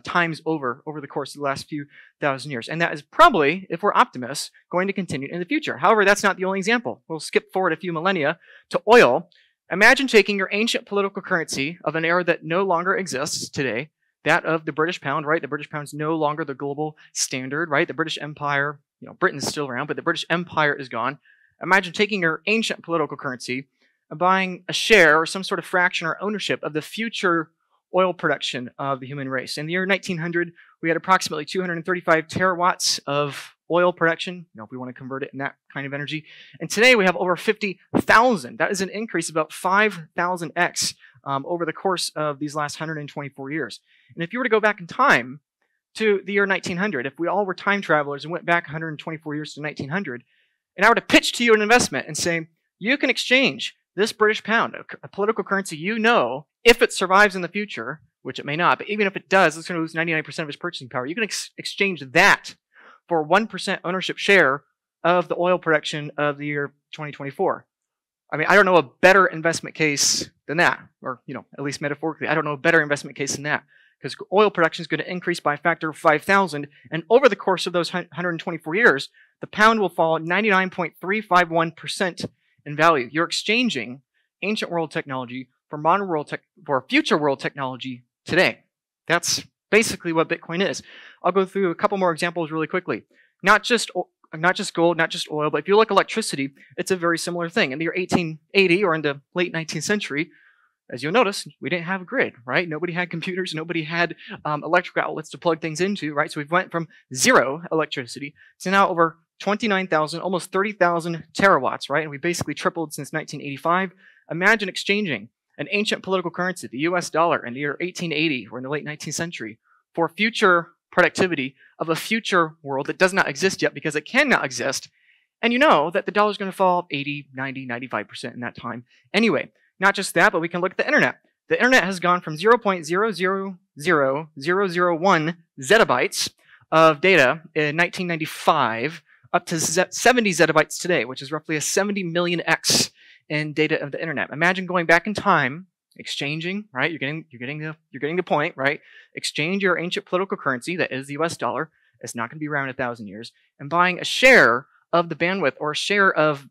times over the course of the last few thousand years. And that is probably, if we're optimists, going to continue in the future. However, that's not the only example. We'll skip forward a few millennia to oil. Imagine taking your ancient political currency of an era that no longer exists today, that of the British pound, right? The British pound is no longer the global standard, right? The British Empire, Britain's still around, but the British Empire is gone. Imagine taking your ancient political currency and buying a share or some sort of fraction or ownership of the future oil production of the human race. In the year 1900, we had approximately 235 terawatts of oil production, if we want to convert it in that kind of energy. And today we have over 50,000. That is an increase of about 5,000x over the course of these last 124 years. And if you were to go back in time to the year 1900, if we all were time travelers and went back 124 years to 1900, and I were to pitch to you an investment and say, you can exchange this British pound, a political currency if it survives in the future, which it may not, but even if it does, it's going to lose 99% of its purchasing power. You can exchange that for 1% ownership share of the oil production of the year 2024. I mean, I don't know a better investment case than that, or, at least metaphorically, I don't know a better investment case than that, because oil production is going to increase by a factor of 5,000, and over the course of those 124 years, the pound will fall 99.351% in value. You're exchanging ancient world technology for modern world for future world technology today. That's basically what Bitcoin is. I'll go through a couple more examples really quickly. Not just gold, not just oil, but if you look at electricity, it's a very similar thing. In the year 1880 or in the late 19th century, as you'll notice, we didn't have a grid, right? Nobody had computers, nobody had electrical outlets to plug things into, right? So we went from 0 electricity to now over 29,000, almost 30,000 terawatts, right? And we basically tripled since 1985. Imagine exchanging an ancient political currency, the US dollar, in the year 1880 or in the late 19th century for future productivity of a future world that does not exist yet because it cannot exist. And you know that the dollar is going to fall 80, 90, 95% in that time. Anyway, not just that, but we can look at the internet. The internet has gone from 0.000001 zettabytes of data in 1995 up to 70 zettabytes today, which is roughly a 70 million x in data of the internet. Imagine going back in time, exchanging, right? You're getting the point, right? Exchange your ancient political currency, that is the US dollar. It's not going to be around 1,000 years, and buying a share of the bandwidth or a share of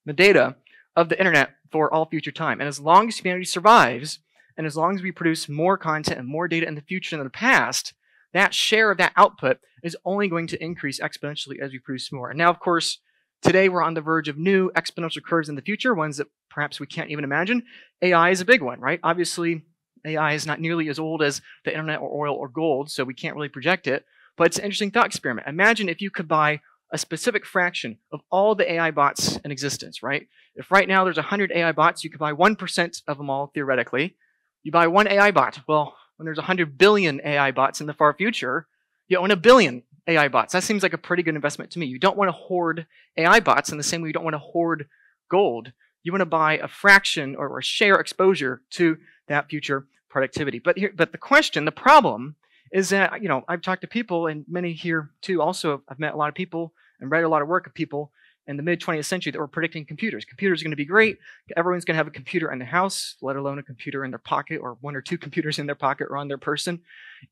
the data of the internet for all future time. And as long as humanity survives, and as long as we produce more content and more data in the future than in the past, that share of that output is only going to increase exponentially as we produce more. And now, of course, today we're on the verge of new exponential curves in the future, ones that perhaps we can't even imagine. AI is a big one, right? Obviously, AI is not nearly as old as the internet or oil or gold, so we can't really project it. But it's an interesting thought experiment. Imagine if you could buy a specific fraction of all the AI bots in existence, right? If right now there's 100 AI bots, you could buy 1% of them all, theoretically. You buy one AI bot. Well, when there's 100 billion AI bots in the far future, you own 1 billion AI bots. That seems like a pretty good investment to me. You don't want to hoard AI bots in the same way you don't want to hoard gold. You want to buy a fraction or a share exposure to that future productivity. But the question, the problem, is that, I've talked to people, and many here too also, I've met a lot of people and read a lot of work of people in the mid-20th century that were predicting computers. Computers are going to be great. Everyone's going to have a computer in the house, let alone a computer in their pocket, or 1 or 2 computers in their pocket or on their person.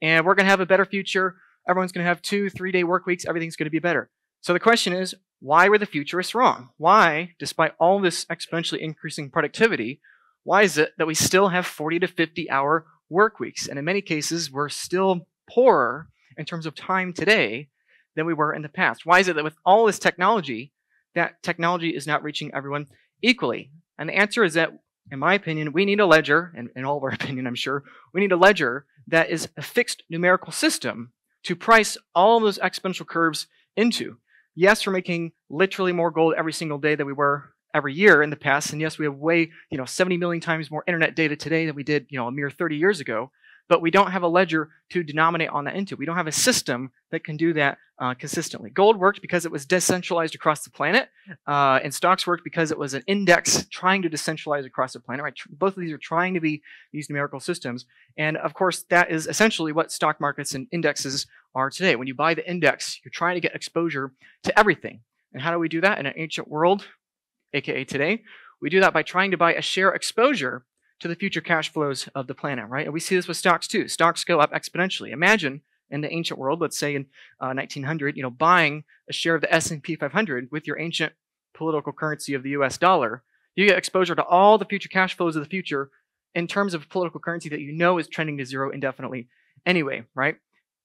And we're going to have a better future. Everyone's going to have 2-3-day work weeks. Everything's going to be better. So the question is, why were the futurists wrong? Why, despite all this exponentially increasing productivity, why is it that we still have 40 to 50 hour work weeks? And in many cases, we're still poorer in terms of time today than we were in the past. Why is it that with all this technology, that technology is not reaching everyone equally? And the answer is that, in my opinion, we need a ledger, and in all of our opinion, I'm sure, we need a ledger that is a fixed numerical system to price all of those exponential curves into. Yes, we're making literally more gold every single day than we were every year in the past. And yes, we have way, 70 million times more internet data today than we did, a mere 30 years ago. But we don't have a ledger to denominate on that into. We don't have a system that can do that consistently. Gold worked because it was decentralized across the planet, and stocks worked because it was an index trying to decentralize across the planet. Right? Both of these are trying to be these numerical systems. And of course, that is essentially what stock markets and indexes are today. When you buy the index, you're trying to get exposure to everything. And how do we do that in an ancient world, aka today? We do that by trying to buy a share exposure to the future cash flows of the planet, right? And we see this with stocks too. Stocks go up exponentially. Imagine in the ancient world, let's say in 1900, buying a share of the S&P 500 with your ancient political currency of the US dollar. You get exposure to all the future cash flows of the future in terms of political currency that is trending to zero indefinitely anyway, right?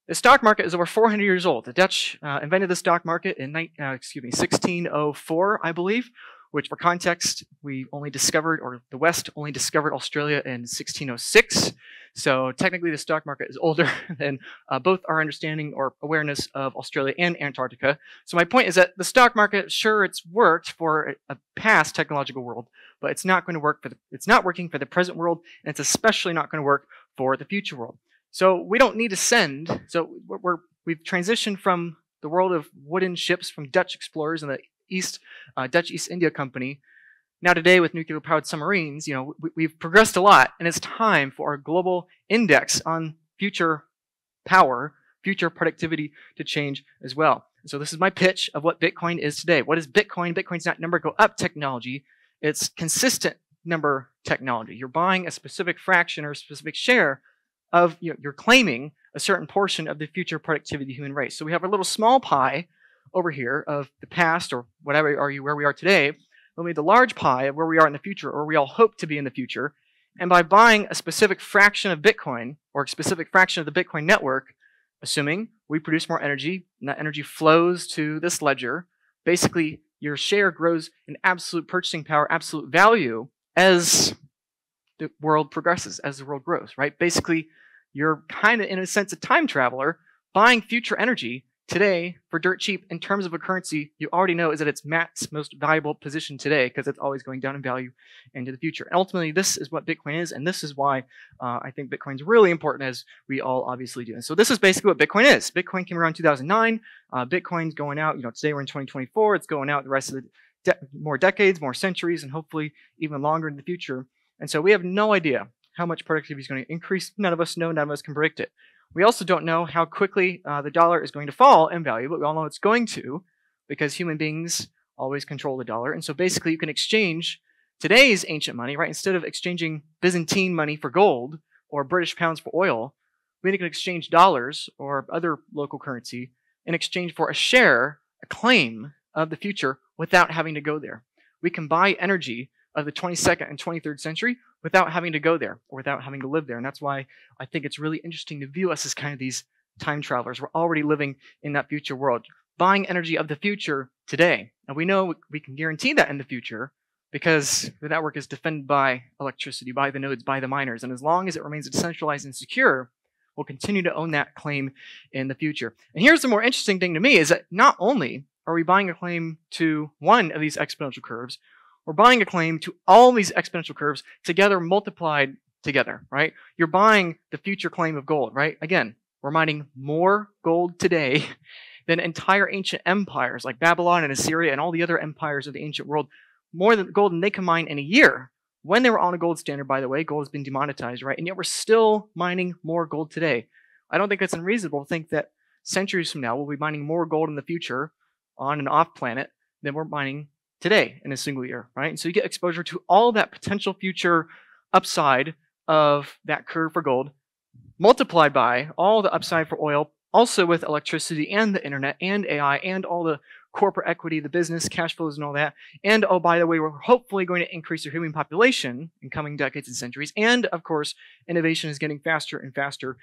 The stock market is over 400 years old. The Dutch invented the stock market in 1604, I believe, which for context, we only discovered, or the West only discovered Australia in 1606. So technically the stock market is older than both our understanding or awareness of Australia and Antarctica. So my point is that the stock market, sure, it's worked for a past technological world, but it's not going to work it's not working for the present world, and it's especially not going to work for the future world. So we don't need to send, we've transitioned from the world of wooden ships from Dutch explorers and the Dutch East India Company. Now today with nuclear-powered submarines, we've progressed a lot, and it's time for our global index on future power, future productivity to change as well. So this is my pitch of what Bitcoin is today. What is Bitcoin? Bitcoin's not number go up technology. It's consistent number technology. You're buying a specific fraction or a specific share of, you're claiming a certain portion of the future productivity of the human race. So we have a little small pie over here of the past or whatever where we are today. We'll make the large pie of where we are in the future, or we all hope to be in the future. And by buying a specific fraction of Bitcoin, or a specific fraction of the Bitcoin network, assuming we produce more energy, and that energy flows to this ledger, basically your share grows in absolute purchasing power, absolute value, as the world progresses, as the world grows, right? Basically, you're kind of, in a sense, a time traveler buying future energy today for dirt cheap in terms of a currency you already know is at its most valuable position today, because it's always going down in value into the future. And ultimately, this is what Bitcoin is, and this is why I think Bitcoin's really important, as we all obviously do. And so this is basically what Bitcoin is. Bitcoin came around 2009. Bitcoin's going out, today we're in 2024. It's going out the rest of the more decades, more centuries, and hopefully even longer in the future. And so we have no idea how much productivity is going to increase. None of us know. None of us can predict it. We also don't know how quickly the dollar is going to fall in value, but we all know it's going to, because human beings always control the dollar. And so basically you can exchange today's ancient money, right? Instead of exchanging Byzantine money for gold or British pounds for oil, we can exchange dollars or other local currency in exchange for a share, a claim of the future without having to go there. We can buy energy of the 22nd and 23rd century without having to go there or without having to live there. And that's why I think it's really interesting to view us as kind of these time travelers. We're already living in that future world, buying energy of the future today. And we know we can guarantee that in the future because the network is defended by electricity, by the nodes, by the miners. And as long as it remains decentralized and secure, we'll continue to own that claim in the future. And here's the more interesting thing to me is that not only are we buying a claim to one of these exponential curves, we're buying a claim to all these exponential curves together, multiplied together, right? You're buying the future claim of gold, right? Again, we're mining more gold today than entire ancient empires like Babylon and Assyria and all the other empires of the ancient world, more than gold than they can mine in a year. When they were on a gold standard, by the way, gold has been demonetized, right? And yet we're still mining more gold today. I don't think it's unreasonable to think that centuries from now we'll be mining more gold in the future on and off planet than we're mining today in a single year, right? And so you get exposure to all that potential future upside of that curve for gold, multiplied by all the upside for oil, also with electricity and the internet and AI and all the corporate equity, the business cash flows and all that. And oh, by the way, we're hopefully going to increase the human population in coming decades and centuries. And of course, innovation is getting faster and faster,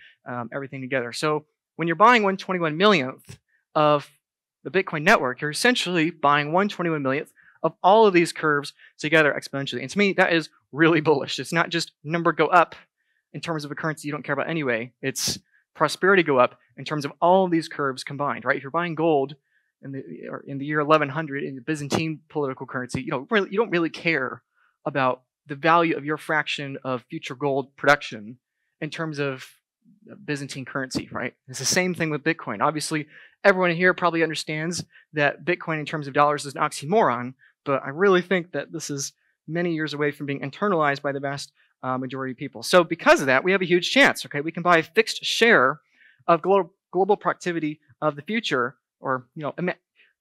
everything together. So when you're buying 1/21 millionth of the Bitcoin network, you're essentially buying 1/21 millionth of all of these curves together exponentially. And to me, that is really bullish. It's not just number go up in terms of a currency you don't care about anyway. It's prosperity go up in terms of all of these curves combined, right? If you're buying gold in the year 1100 in the Byzantine political currency, you don't really care about the value of your fraction of future gold production in terms of Byzantine currency, right? It's the same thing with Bitcoin. Obviously, everyone here probably understands that Bitcoin in terms of dollars is an oxymoron, but I really think that this is many years away from being internalized by the vast majority of people. So because of that, we have a huge chance, okay? We can buy a fixed share of global productivity of the future, or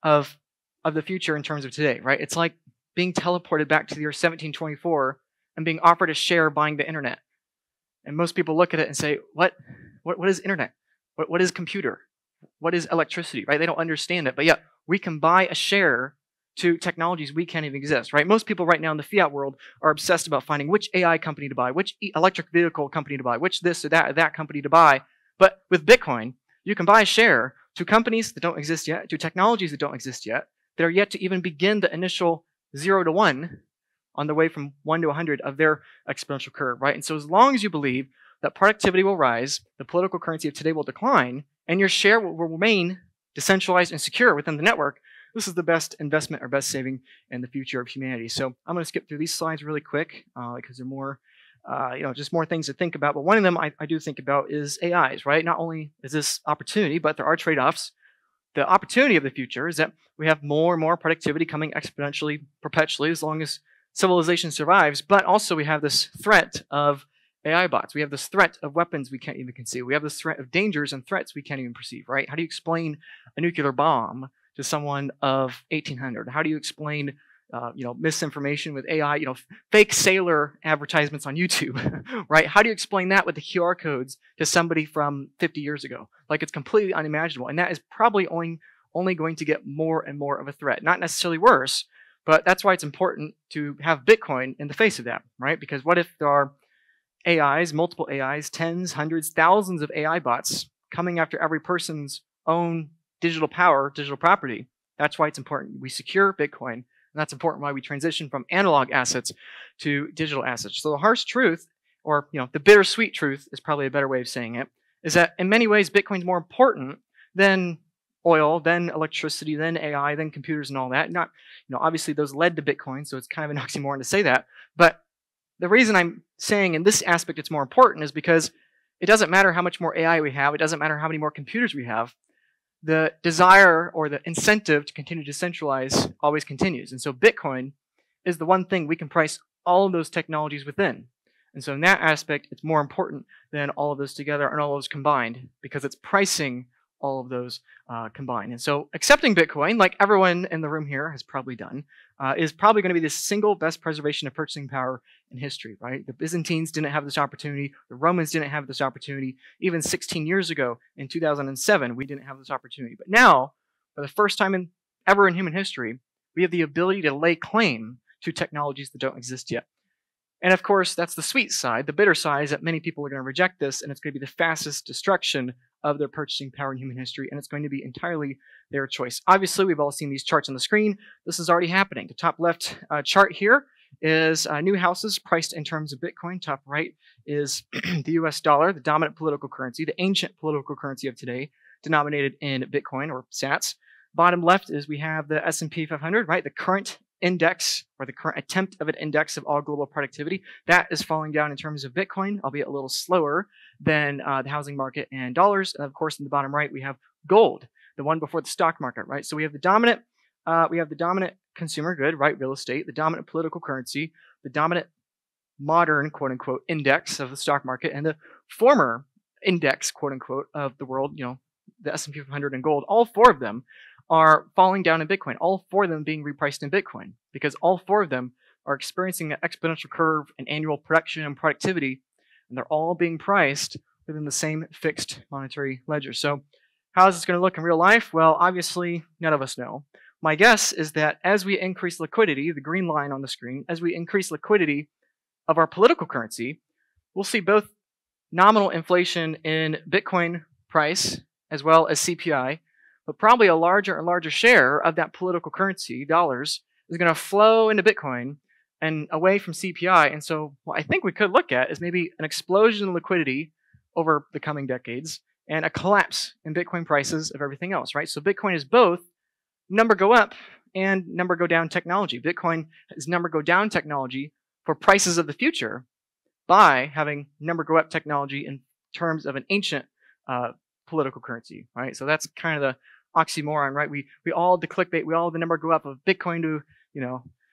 of the future in terms of today, right? It's like being teleported back to the year 1724 and being offered a share buying the internet. And most people look at it and say, what is internet? What is computer? What is electricity, right? They don't understand it. But yeah, we can buy a share to technologies we can't even exist, right? Most people right now in the fiat world are obsessed about finding which AI company to buy, which electric vehicle company to buy, which this or that company to buy. But with Bitcoin, you can buy a share to companies that don't exist yet, to technologies that don't exist yet, that are yet to even begin the initial 0 to 1 on the way from 1 to 100 of their exponential curve, right? And so as long as you believe that productivity will rise, the political currency of today will decline, and your share will remain decentralized and secure within the network, this is the best investment or best saving in the future of humanity. So I'm going to skip through these slides really quick because they're more, just more things to think about. But one of them I do think about is AIs, right? Not only is this opportunity, but there are trade-offs. The opportunity of the future is that we have more and more productivity coming exponentially, perpetually, as long as civilization survives. But also we have this threat of AI bots. We have this threat of weapons we can't even conceive. We have this threat of dangers and threats we can't even perceive, right? How do you explain a nuclear bomb to someone of 1800? How do you explain, misinformation with AI, fake sailor advertisements on YouTube, right? How do you explain that with the QR codes to somebody from 50 years ago? Like, it's completely unimaginable. And that is probably only going to get more and more of a threat. Not necessarily worse, but that's why it's important to have Bitcoin in the face of that, right? Because what if there are AIs, multiple AIs, tens, hundreds, thousands of AI bots coming after every person's own digital power, digital property? That's why it's important we secure Bitcoin, and that's important why we transition from analog assets to digital assets. So the harsh truth, or the bittersweet truth is probably a better way of saying it, is that in many ways Bitcoin's more important than oil, then electricity, then AI, then computers and all that. Not, obviously those led to Bitcoin, so it's kind of an oxymoron to say that. But the reason I'm saying in this aspect it's more important is because it doesn't matter how much more AI we have, it doesn't matter how many more computers we have, the desire or the incentive to continue to decentralize always continues. And so Bitcoin is the one thing we can price all of those technologies within. And so in that aspect, it's more important than all of those together and all of those combined, because it's pricing all of those combined. And so accepting Bitcoin, like everyone in the room here has probably done, is probably going to be the single best preservation of purchasing power in history, right? The Byzantines didn't have this opportunity. The Romans didn't have this opportunity. Even 16 years ago in 2007, we didn't have this opportunity. But now, for the first time ever in human history, we have the ability to lay claim to technologies that don't exist yet. And of course, that's the sweet side. The bitter side is that many people are going to reject this, and it's going to be the fastest destruction of their purchasing power in human history, and it's going to be entirely their choice. Obviously, we've all seen these charts on the screen. This is already happening. The top left chart here is new houses priced in terms of Bitcoin. Top right is the US dollar, the dominant political currency, the ancient political currency of today, denominated in Bitcoin or sats. Bottom left is we have the S&P 500, right? The current index, or the current attempt of an index of all global productivity. That is falling down in terms of Bitcoin, albeit a little slower than the housing market and dollars. And of course, in the bottom right, we have gold, the one before the stock market, right? So we have the dominant consumer good, right? Real estate, the dominant political currency, the dominant modern, quote unquote, index of the stock market, and the former index, quote unquote, of the world, the S&P 500 and gold. All four of them are falling down in Bitcoin, all 4 of them being repriced in Bitcoin, because all 4 of them are experiencing an exponential curve in annual production and productivity, and they're all being priced within the same fixed monetary ledger. So how is this going to look in real life? Well, obviously, none of us know. My guess is that as we increase liquidity, the green line on the screen, as we increase liquidity of our political currency, we'll see both nominal inflation in Bitcoin price as well as CPI, but probably a larger and larger share of that political currency, dollars, is going to flow into Bitcoin and away from CPI. And so what I think we could look at is maybe an explosion in liquidity over the coming decades and a collapse in Bitcoin prices of everything else, right? So Bitcoin is both number go up and number go down technology. Bitcoin is number go down technology for prices of the future by having number go up technology in terms of an ancient political currency, right? So that's kind of the oxymoron, right? We all the clickbait, we all the number go up of Bitcoin to,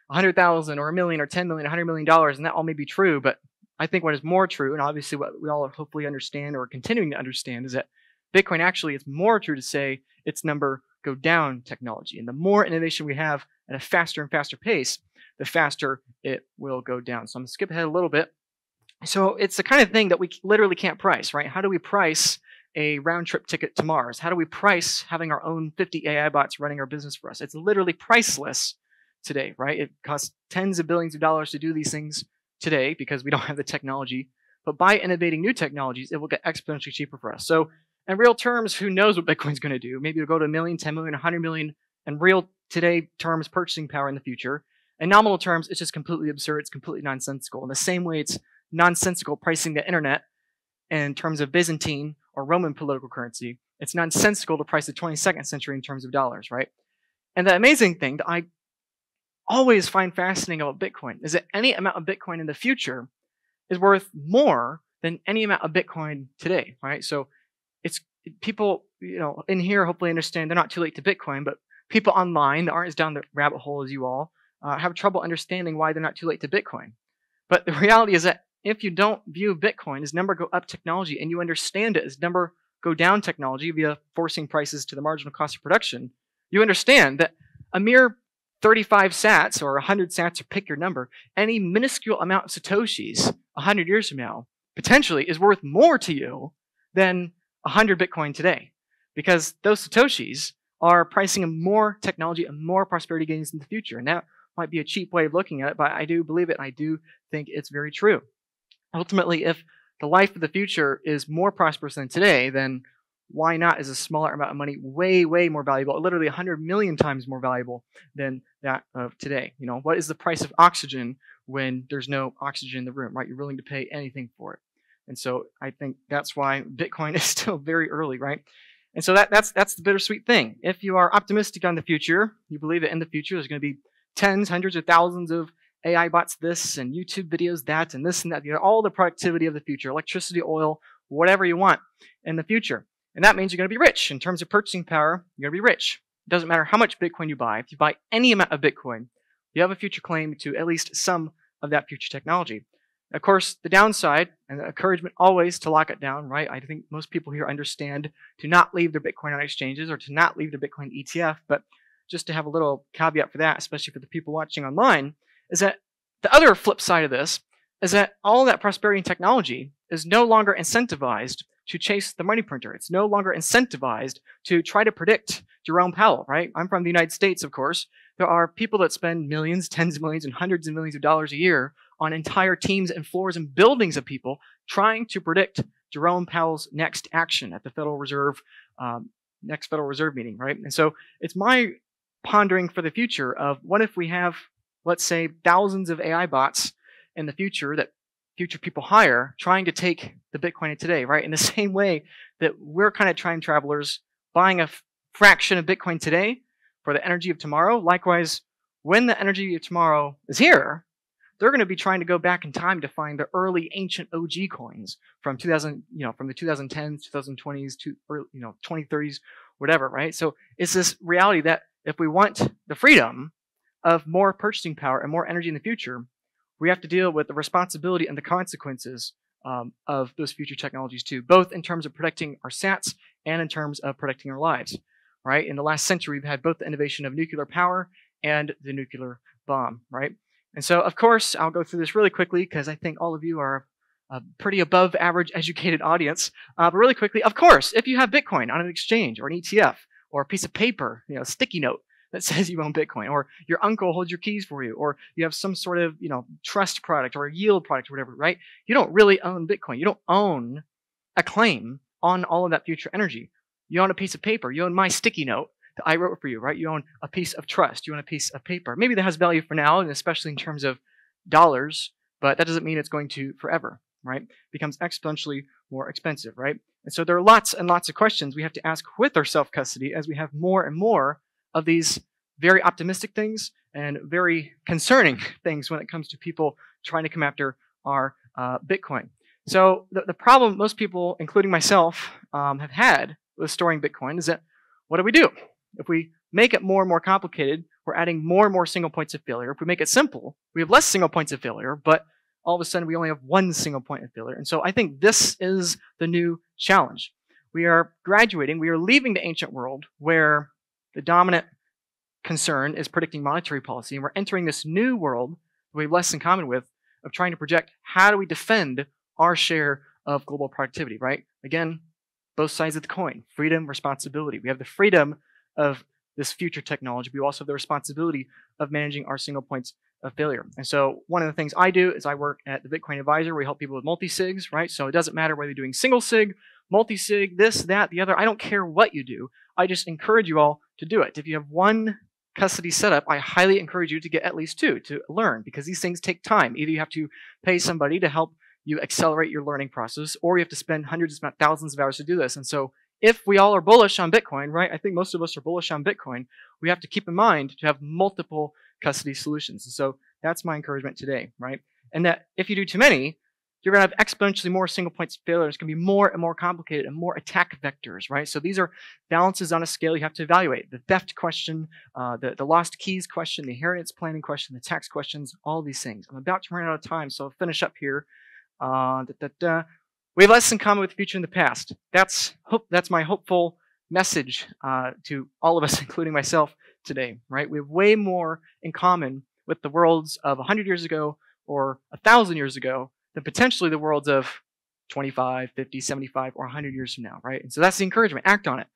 100,000 or a million or 10 million, $100 million, and that all may be true, but I think what is more true, and obviously what we all hopefully understand or are continuing to understand, is that Bitcoin actually, it's more true to say it's number go down technology. And the more innovation we have at a faster and faster pace, the faster it will go down. So I'm going to skip ahead a little bit. So it's the kind of thing that we literally can't price, right? How do we price a round trip ticket to Mars? How do we price having our own 50 AI bots running our business for us? It's literally priceless today, right? It costs tens of billions of dollars to do these things today because we don't have the technology. But by innovating new technologies, it will get exponentially cheaper for us. So in real terms, who knows what Bitcoin's going to do? Maybe it'll go to 1 million, 10 million, 100 million in real today terms purchasing power in the future. In nominal terms, it's just completely absurd. It's completely nonsensical. In the same way it's nonsensical pricing the internet in terms of Byzantine or Roman political currency. It's nonsensical to price the 22nd century in terms of dollars, right? And the amazing thing that I always find fascinating about Bitcoin is that any amount of Bitcoin in the future is worth more than any amount of Bitcoin today, right? So it's people, in here hopefully understand they're not too late to Bitcoin, but people online that aren't as down the rabbit hole as you all have trouble understanding why they're not too late to Bitcoin. But the reality is that if you don't view Bitcoin as number go up technology and you understand it as number go down technology via forcing prices to the marginal cost of production, you understand that a mere 35 sats or 100 sats, or pick your number, any minuscule amount of Satoshis 100 years from now potentially is worth more to you than 100 Bitcoin today, because those Satoshis are pricing in more technology and more prosperity gains in the future. And that might be a cheap way of looking at it, but I do believe it, and I do think it's very true. Ultimately, if the life of the future is more prosperous than today, then why not is a smaller amount of money way, way more valuable, literally 100 million times more valuable than that of today? What is the price of oxygen when there's no oxygen in the room, right? You're willing to pay anything for it. And so I think that's why Bitcoin is still very early, right? And so that's the bittersweet thing. If you are optimistic on the future, you believe that in the future there's going to be tens, hundreds of thousands of AI bots this, and YouTube videos that, and this and that, all the productivity of the future, electricity, oil, whatever you want in the future. And that means you're going to be rich. In terms of purchasing power, you're going to be rich. It doesn't matter how much Bitcoin you buy. If you buy any amount of Bitcoin, you have a future claim to at least some of that future technology. Of course, the downside and the encouragement always to lock it down, right? I think most people here understand to not leave their Bitcoin on exchanges or to not leave their Bitcoin ETF, but just to have a little caveat for that, especially for the people watching online, is that the other flip side of this is that all that prosperity and technology is no longer incentivized to chase the money printer. It's no longer incentivized to try to predict Jerome Powell, right? I'm from the United States, of course. There are people that spend millions, tens of millions, and hundreds of millions of dollars a year on entire teams and floors and buildings of people trying to predict Jerome Powell's next action at the Federal Reserve, next Federal Reserve meeting, right? And so it's my pondering for the future of what if we have, let's say, thousands of AI bots in the future that future people hire trying to take the Bitcoin of today, right? In the same way that we're kind of time travelers buying a fraction of Bitcoin today for the energy of tomorrow. Likewise, when the energy of tomorrow is here, they're going to be trying to go back in time to find the early ancient OG coins from 2000, from the 2010s, 2020s to 2030s, whatever, right? So it's this reality that if we want the freedom of more purchasing power and more energy in the future, we have to deal with the responsibility and the consequences of those future technologies too, both in terms of protecting our sats and in terms of protecting our lives. right? In the last century, we've had both the innovation of nuclear power and the nuclear bomb, right? And so, of course, I'll go through this really quickly because I think all of you are a pretty above average educated audience. But really quickly, of course, if you have Bitcoin on an exchange or an ETF or a piece of paper, a sticky note that says you own Bitcoin, or your uncle holds your keys for you, or you have some sort of, trust product or a yield product or whatever, right? You don't really own Bitcoin. You don't own a claim on all of that future energy. You own a piece of paper. You own my sticky note that I wrote for you, right? You own a piece of trust. You own a piece of paper. Maybe that has value for now, and especially in terms of dollars, but that doesn't mean it's going to forever, right? It becomes exponentially more expensive, right? And so there are lots and lots of questions we have to ask with our self-custody as we have more and more of these very optimistic things and very concerning things when it comes to people trying to come after our Bitcoin. So the problem most people, including myself, have had with storing Bitcoin is that what do? If we make it more and more complicated, we're adding more and more single points of failure. If we make it simple, we have less single points of failure, but all of a sudden we only have one single point of failure. And so I think this is the new challenge. We are graduating, we are leaving the ancient world where the dominant concern is predicting monetary policy, and we're entering this new world we have less in common with of trying to project how do we defend our share of global productivity, right? Again, both sides of the coin, freedom, responsibility. We have the freedom of this future technology, but we also have the responsibility of managing our single points of failure. And so one of the things I do is I work at the Bitcoin Advisor. We help people with multi-sigs, right? So it doesn't matter whether you're doing single sig, multi-sig, this, that, the other. I don't care what you do. I just encourage you all to do it. If you have one custody setup, I highly encourage you to get at least two to learn, because these things take time. Either you have to pay somebody to help you accelerate your learning process, or you have to spend hundreds, if not thousands of hours to do this. And so if we all are bullish on Bitcoin, right, I think most of us are bullish on Bitcoin, we have to keep in mind to have multiple custody solutions. And so that's my encouragement today, right? And that if you do too many, you're going to have exponentially more single points of failure. It's going to be more and more complicated and more attack vectors, right? So these are balances on a scale you have to evaluate. The theft question, the lost keys question, the inheritance planning question, the tax questions, all these things. I'm about to run out of time, so I'll finish up here. We have less in common with the future and the past. That's my hopeful message to all of us, including myself today, right? We have way more in common with the worlds of 100 years ago or 1,000 years ago than potentially the worlds of 25, 50, 75, or 100 years from now, right? And so that's the encouragement. Act on it.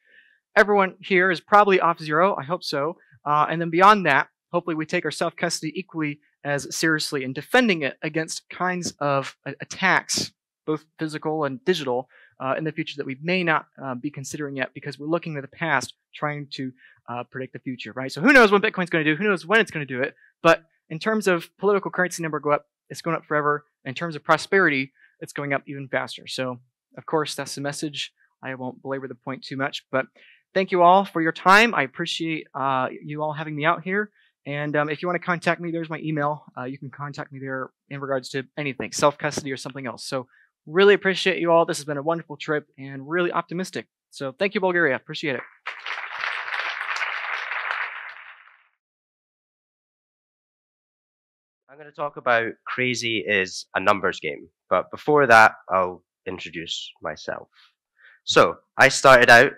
Everyone here is probably off zero. I hope so. And then beyond that, hopefully we take our self-custody equally as seriously in defending it against kinds of attacks, both physical and digital, in the future that we may not be considering yet, because we're looking at the past, trying to predict the future, right? So who knows what Bitcoin's going to do? Who knows when it's going to do it? But in terms of political currency number go up, it's going up forever. In terms of prosperity, it's going up even faster. So, of course, that's the message. I won't belabor the point too much, but thank you all for your time. I appreciate you all having me out here. And if you want to contact me, there's my email. You can contact me there in regards to anything, self-custody or something else. So really appreciate you all. This has been a wonderful trip and really optimistic. So thank you, Bulgaria. Appreciate it. I'm going to talk about Crazy is a numbers game. But before that, I'll introduce myself. So I started out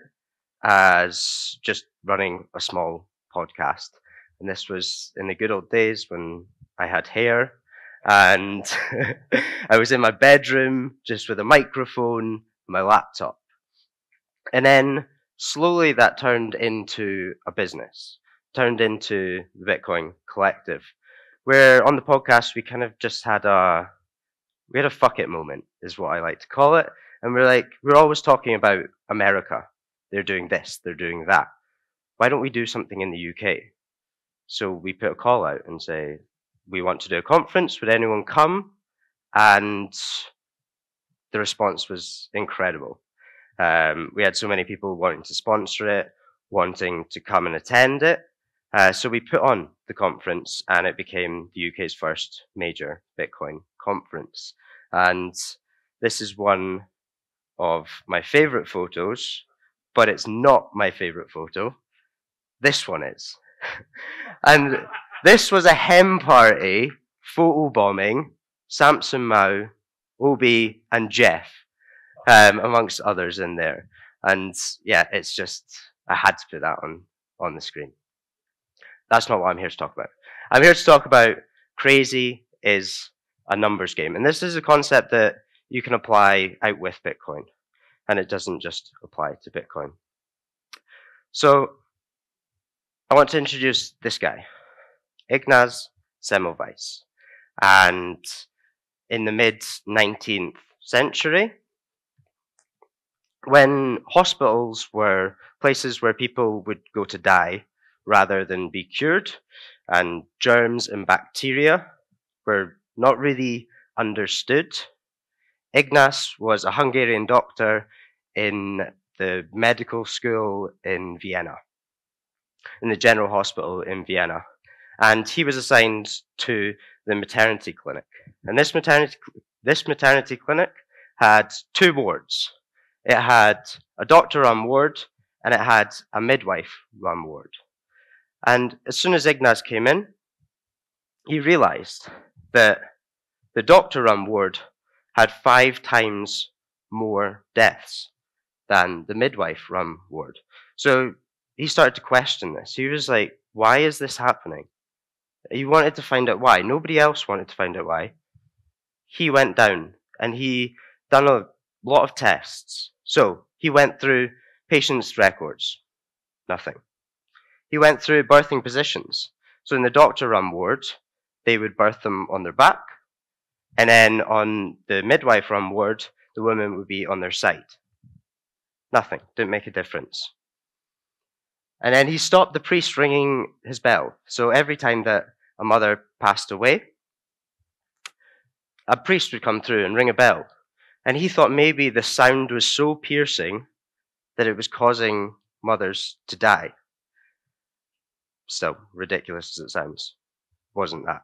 as just running a small podcast. And this was in the good old days when I had hair. And I was in my bedroom just with a microphone and my laptop. And then slowly that turned into a business, turned into the Bitcoin Collective, where on the podcast we kind of just had a fuck it moment, is what I like to call it. And we're always talking about America. They're doing this, they're doing that. Why don't we do something in the UK? So we put a call out and say, we want to do a conference, would anyone come? And the response was incredible. We had so many people wanting to sponsor it, wanting to come and attend it. So we put on the conference, and it became the UK's first major Bitcoin conference. And this is one of my favorite photos, but it's not my favorite photo. This one is. And this was a hen party, photo bombing, Samson Mao, Obi, and Jeff, amongst others in there. And yeah, it's just I had to put that on the screen. That's not what I'm here to talk about. I'm here to talk about crazy is a numbers game. And this is a concept that you can apply out with Bitcoin. And it doesn't just apply to Bitcoin. So I want to introduce this guy, Ignaz Semmelweis. And in the mid-19th century, when hospitals were places where people would go to die rather than be cured, and germs and bacteria were not really understood, Ignaz was a Hungarian doctor in the medical school in Vienna, in the general hospital in Vienna. And he was assigned to the maternity clinic. And this maternity clinic had 2 wards. It had a doctor-run ward, and it had a midwife-run ward. And as soon as Ignaz came in, he realized that the doctor-run ward had 5 times more deaths than the midwife-run ward. So he started to question this. He was like, why is this happening? He wanted to find out why. Nobody else wanted to find out why. He went down and he done a lot of tests. So he went through patients' records. Nothing. He went through birthing positions. So in the doctor-run ward, they would birth them on their back. And then on the midwife-run ward, the woman would be on their side. Nothing. Didn't make a difference. And then he stopped the priest ringing his bell. So every time that a mother passed away, a priest would come through and ring a bell. And he thought maybe the sound was so piercing that it was causing mothers to die. Still, ridiculous as it sounds, wasn't that.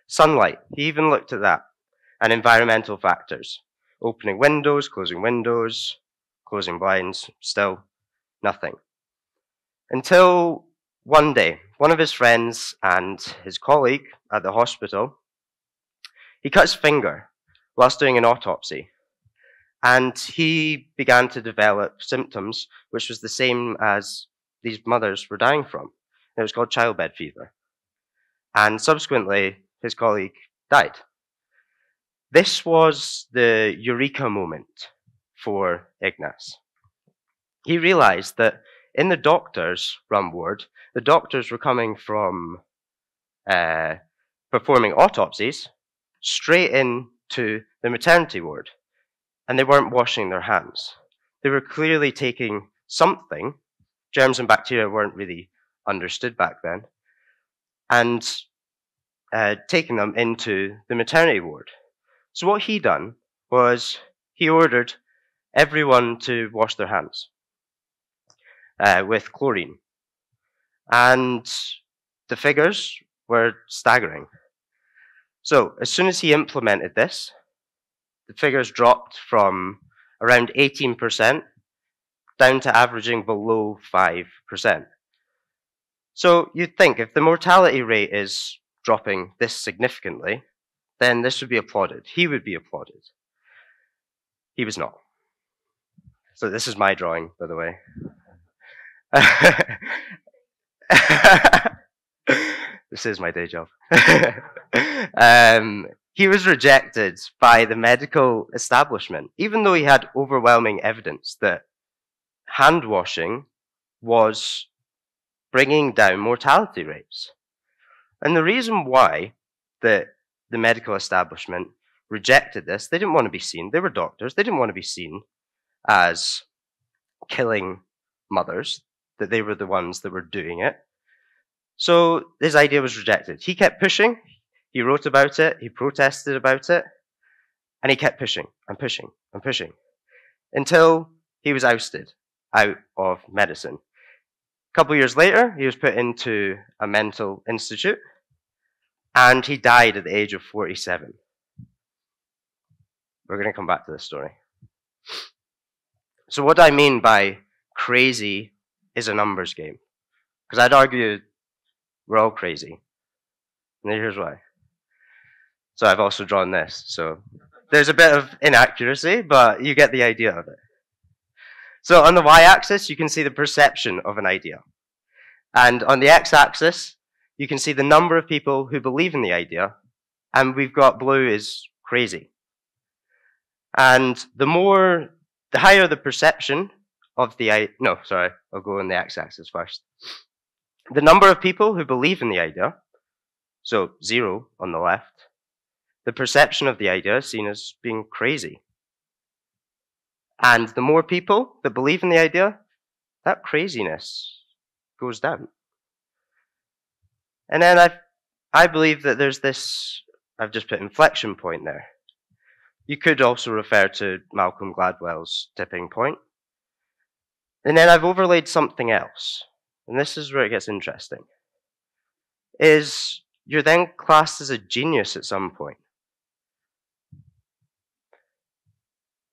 Sunlight, he even looked at that. And environmental factors. Opening windows, closing blinds, still nothing. Until one day, one of his friends and his colleague at the hospital, he cut his finger whilst doing an autopsy. And he began to develop symptoms which was the same as these mothers were dying from. It was called childbed fever. And subsequently, his colleague died. This was the eureka moment for Ignaz. He realized that in the doctor's run ward, the doctors were coming from performing autopsies straight into the maternity ward, and they weren't washing their hands. They were clearly taking something, germs and bacteria weren't really understood back then, and taking them into the maternity ward. So what he done was he ordered everyone to wash their hands with chlorine. And the figures were staggering. So as soon as he implemented this, the figures dropped from around 18% down to averaging below 5%. So you'd think if the mortality rate is dropping this significantly, then this would be applauded. He would be applauded. He was not. So this is my drawing, by the way. This is my day job. He was rejected by the medical establishment, even though he had overwhelming evidence that hand washing was bringing down mortality rates. And the reason why the medical establishment rejected this, they didn't want to be seen, they were doctors, they didn't want to be seen as killing mothers, that they were the ones that were doing it. So his idea was rejected. He kept pushing, he wrote about it, he protested about it, and he kept pushing and pushing and pushing until he was ousted out of medicine. A couple of years later, he was put into a mental institute, and he died at the age of 47. We're going to come back to this story. So what do I mean by crazy is a numbers game? Because I'd argue we're all crazy. And here's why. So I've also drawn this. So there's a bit of inaccuracy, but you get the idea of it. So on the y-axis, you can see the perception of an idea. And on the x-axis, you can see the number of people who believe in the idea. And we've got blue is crazy. And the higher the perception of the idea, no, sorry, I'll go on the x-axis first. The number of people who believe in the idea, so 0 on the left, the perception of the idea is seen as being crazy. And the more people that believe in the idea, that craziness goes down. And then I believe that there's this, I've just put inflection point there. You could also refer to Malcolm Gladwell's tipping point. And then I've overlaid something else. And this is where it gets interesting. Is you're then classed as a genius at some point.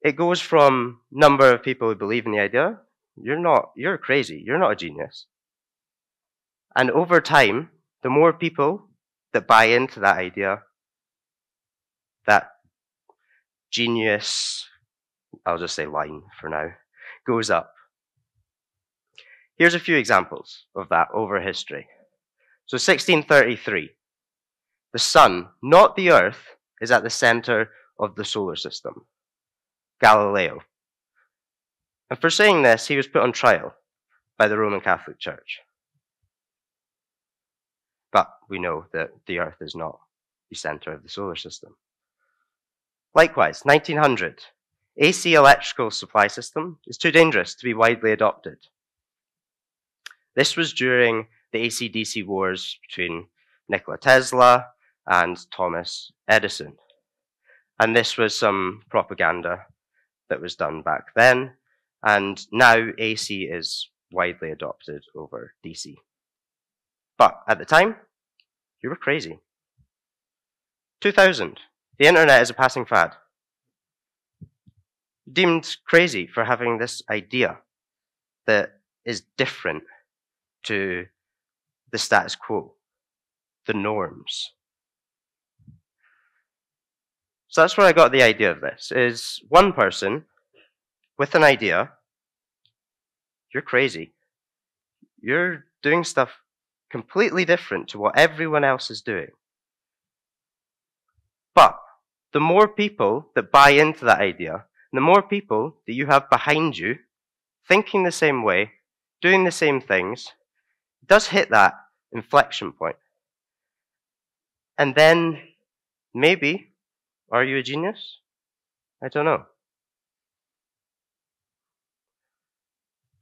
It goes from number of people who believe in the idea, you're crazy, you're not a genius. And over time, the more people that buy into that idea, that genius, I'll just say line for now, goes up. Here's a few examples of that over history. So 1633, the sun, not the earth, is at the center of the solar system. Galileo. And for saying this, he was put on trial by the Roman Catholic Church. But we know that the earth is not the center of the solar system. Likewise, 1900, AC electrical supply system is too dangerous to be widely adopted. This was during the AC-DC wars between Nikola Tesla and Thomas Edison. And this was some propaganda that was done back then, and now AC is widely adopted over DC. But at the time, you were crazy. 2000, the internet is a passing fad. Deemed crazy for having this idea that is different to the status quo, the norms. So that's where I got the idea of this, is one person with an idea, you're crazy. You're doing stuff completely different to what everyone else is doing. But the more people that buy into that idea, the more people that you have behind you, thinking the same way, doing the same things, it does hit that inflection point. And then maybe, are you a genius? I don't know.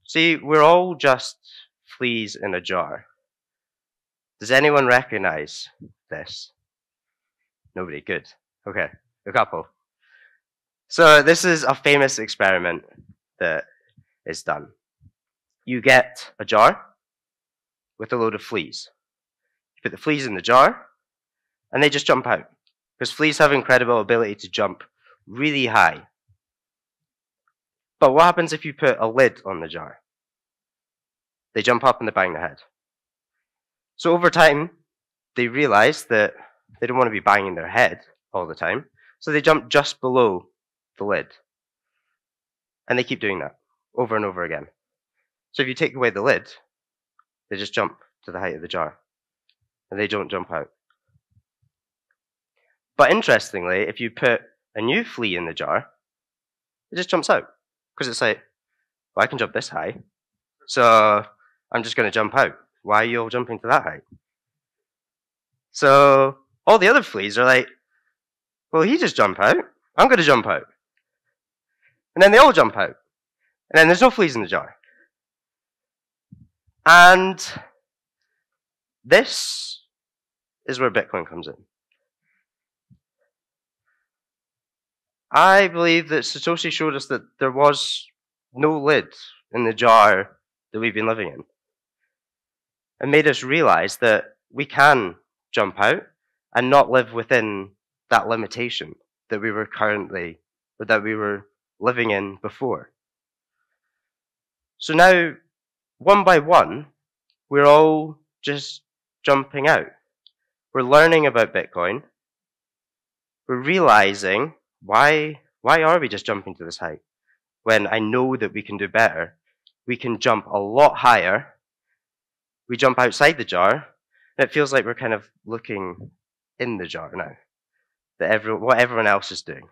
See, we're all just fleas in a jar. Does anyone recognize this? Nobody, good. Okay, a couple. So this is a famous experiment that is done. You get a jar with a load of fleas. You put the fleas in the jar, and they just jump out. Because fleas have incredible ability to jump really high. But what happens if you put a lid on the jar? They jump up and they bang their head. So over time, they realize that they don't want to be banging their head all the time, so they jump just below the lid. And they keep doing that over and over again. So if you take away the lid, they just jump to the height of the jar, and they don't jump out. But interestingly, if you put a new flea in the jar, it just jumps out. Because it's like, well, I can jump this high, so I'm just going to jump out. Why are you all jumping to that height? So all the other fleas are like, well, he just jumped out. I'm going to jump out. And then they all jump out. And then there's no fleas in the jar. And this is where Bitcoin comes in. I believe that Satoshi showed us that there was no lid in the jar that we've been living in. And made us realize that we can jump out and not live within that limitation that we were living in before. So now, one by one, we're all just jumping out. We're learning about Bitcoin. We're realizing, why are we just jumping to this height? when I know that we can do better, we can jump a lot higher. We jump outside the jar, and it feels like we're kind of looking in the jar now, that what everyone else is doing.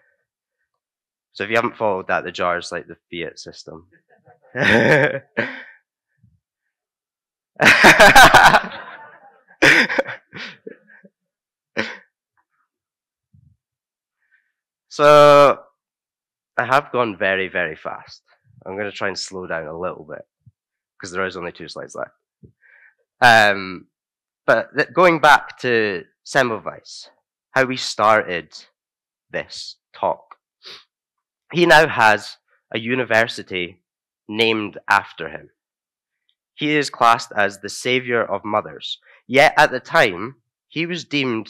So if you haven't followed that, the jar is like the fiat system. So I have gone very, very fast. I'm going to try and slow down a little bit because there is only 2 slides left. But going back to Semmelweis, how we started this talk. He now has a university named after him. He is classed as the savior of mothers. Yet at the time, he was deemed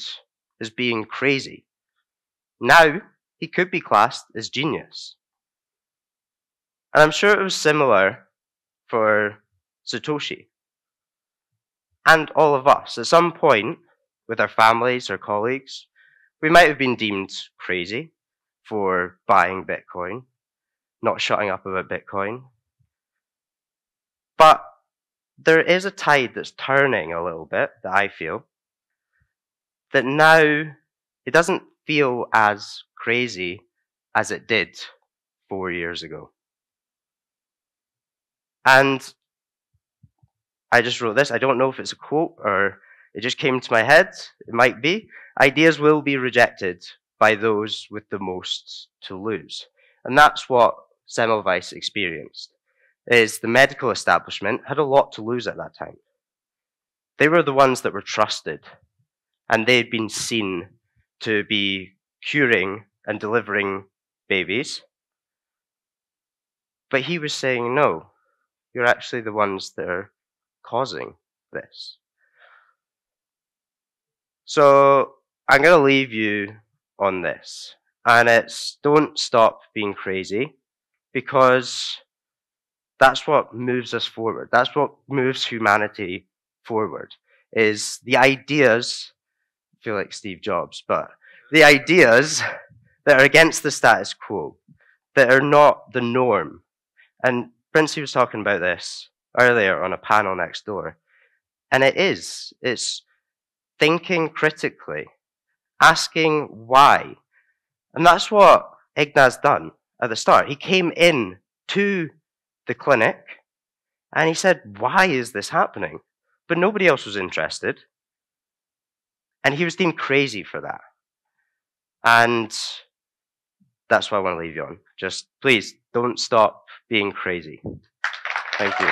as being crazy. Now, he could be classed as genius. And I'm sure it was similar for Satoshi. And all of us, at some point, with our families or colleagues, we might have been deemed crazy for buying Bitcoin, not shutting up about Bitcoin. But there is a tide that's turning a little bit, that I feel, that now it doesn't feel as crazy as it did 4 years ago. And I just wrote this. I don't know if it's a quote or it just came to my head. It might be. Ideas will be rejected by those with the most to lose. And that's what Semmelweis experienced, is the medical establishment had a lot to lose at that time. They were the ones that were trusted, and they'd been seen to be curing and delivering babies. But he was saying, no, you're actually the ones that are causing this. So I'm going to leave you on this. And it's don't stop being crazy, because that's what moves us forward. That's what moves humanity forward, is the ideas, I feel like Steve Jobs, but the ideas that are against the status quo, that are not the norm. And Princey was talking about this earlier on a panel next door. And it's thinking critically, asking why. And that's what Ignaz done at the start. He came in to the clinic and he said, why is this happening? But nobody else was interested. And he was deemed crazy for that. And that's what I want to leave you on. Just please don't stop being crazy. Thank you.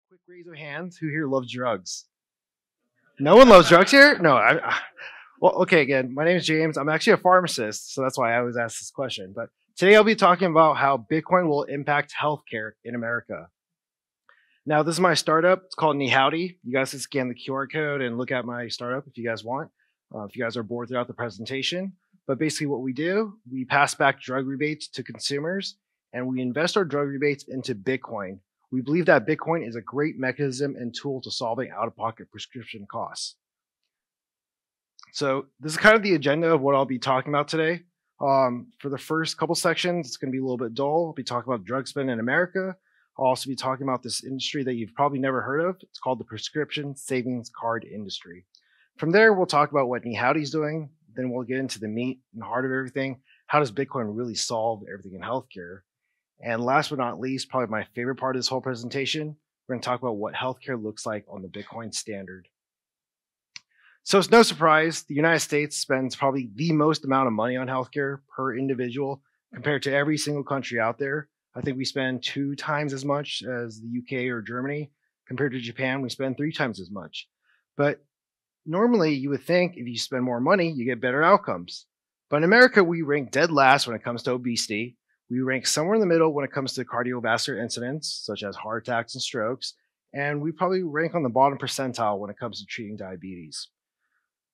Quick raise of hands. Who here loves drugs? No one loves drugs here? No. Well, okay, again, my name is James. I'm actually a pharmacist, so that's why I always ask this question. But today I'll be talking about how Bitcoin will impact healthcare in America. Now, this is my startup. It's called Howdy. You guys can scan the QR code and look at my startup if you guys want. If you guys are bored throughout the presentation. But basically what we do, we pass back drug rebates to consumers, and we invest our drug rebates into Bitcoin. We believe that Bitcoin is a great mechanism and tool to solving out-of-pocket prescription costs. So this is kind of the agenda of what I'll be talking about today. For the first couple sections, it's going to be a little bit dull. I'll be talking about drug spend in America. I'll also be talking about this industry that you've probably never heard of. It's called the prescription savings card industry. From there, we'll talk about what Howdy's doing. Then we'll get into the meat and heart of everything. How does Bitcoin really solve everything in healthcare? And last but not least, probably my favorite part of this whole presentation, we're going to talk about what healthcare looks like on the Bitcoin standard. So it's no surprise, the United States spends probably the most amount of money on healthcare per individual compared to every single country out there. I think we spend 2 times as much as the UK or Germany. Compared to Japan, we spend 3 times as much. But normally, you would think if you spend more money, you get better outcomes. But in America, we rank dead last when it comes to obesity. We rank somewhere in the middle when it comes to cardiovascular incidents, such as heart attacks and strokes. And we probably rank on the bottom percentile when it comes to treating diabetes.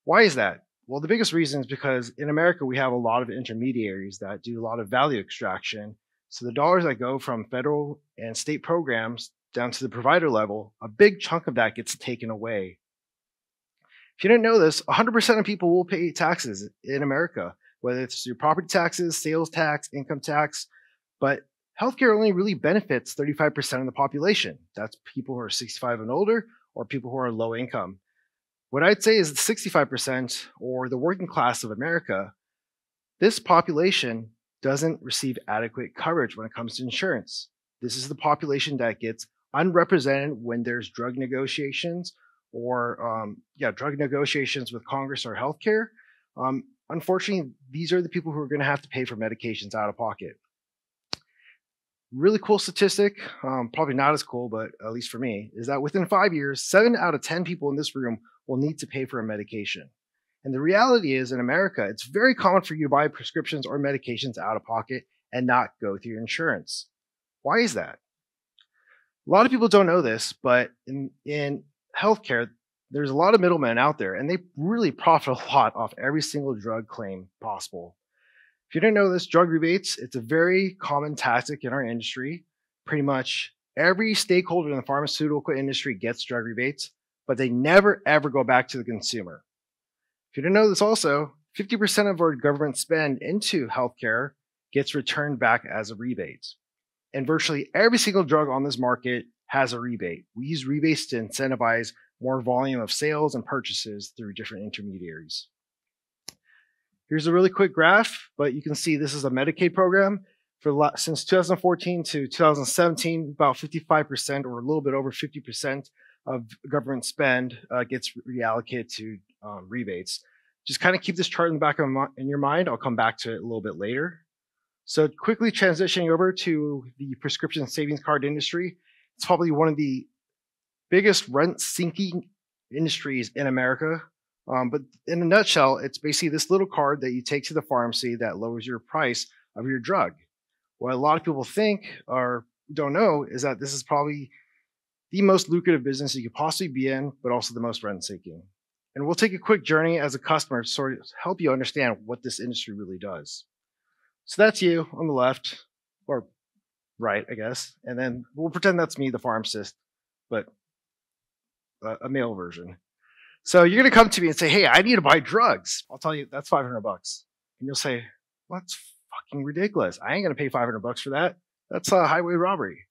Why is that? Well, the biggest reason is because in America, we have a lot of intermediaries that do a lot of value extraction. So the dollars that go from federal and state programs down to the provider level, a big chunk of that gets taken away. If you didn't know this, 100% of people will pay taxes in America. whether it's through property taxes, sales tax, income tax. But healthcare only really benefits 35% of the population. That's people who are 65 and older or people who are low income. What I'd say is the 65% or the working class of America, this population doesn't receive adequate coverage when it comes to insurance. This is the population that gets unrepresented when there's drug negotiations or drug negotiations with Congress or healthcare. Unfortunately, these are the people who are going to have to pay for medications out of pocket. Really cool statistic, probably not as cool, but at least for me, is that within 5 years, 7 out of 10 people in this room will need to pay for a medication. And the reality is in America, it's very common for you to buy prescriptions or medications out of pocket and not go through your insurance. Why is that? A lot of people don't know this, but in healthcare, there's a lot of middlemen out there, and they really profit a lot off every single drug claim possible. If you didn't know this, drug rebates, it's a very common tactic in our industry. Pretty much every stakeholder in the pharmaceutical industry gets drug rebates, but they never ever go back to the consumer. If you didn't know this also, 50% of our government spend into healthcare gets returned back as a rebate. And virtually every single drug on this market has a rebate. We use rebates to incentivize more volume of sales and purchases through different intermediaries. Here's a really quick graph, but you can see this is a Medicaid program. Since 2014 to 2017, about 55% or a little bit over 50% of government spend gets reallocated to rebates. Just kind of keep this chart in the back of your mind. I'll come back to it a little bit later. So quickly transitioning over to the prescription savings card industry. It's probably one of the biggest rent-sinking industries in America. But in a nutshell, it's basically this little card that you take to the pharmacy that lowers your price of your drug. What a lot of people think or don't know is that this is probably the most lucrative business you could possibly be in, but also the most rent-seeking. And we'll take a quick journey as a customer to sort of help you understand what this industry really does. So that's you on the left, or right, I guess. And then we'll pretend that's me, the pharmacist, but a male version. So you're going to come to me and say, hey, I need to buy drugs. I'll tell you, that's $500. And you'll say, well, that's fucking ridiculous. I ain't going to pay $500 for that. That's a highway robbery.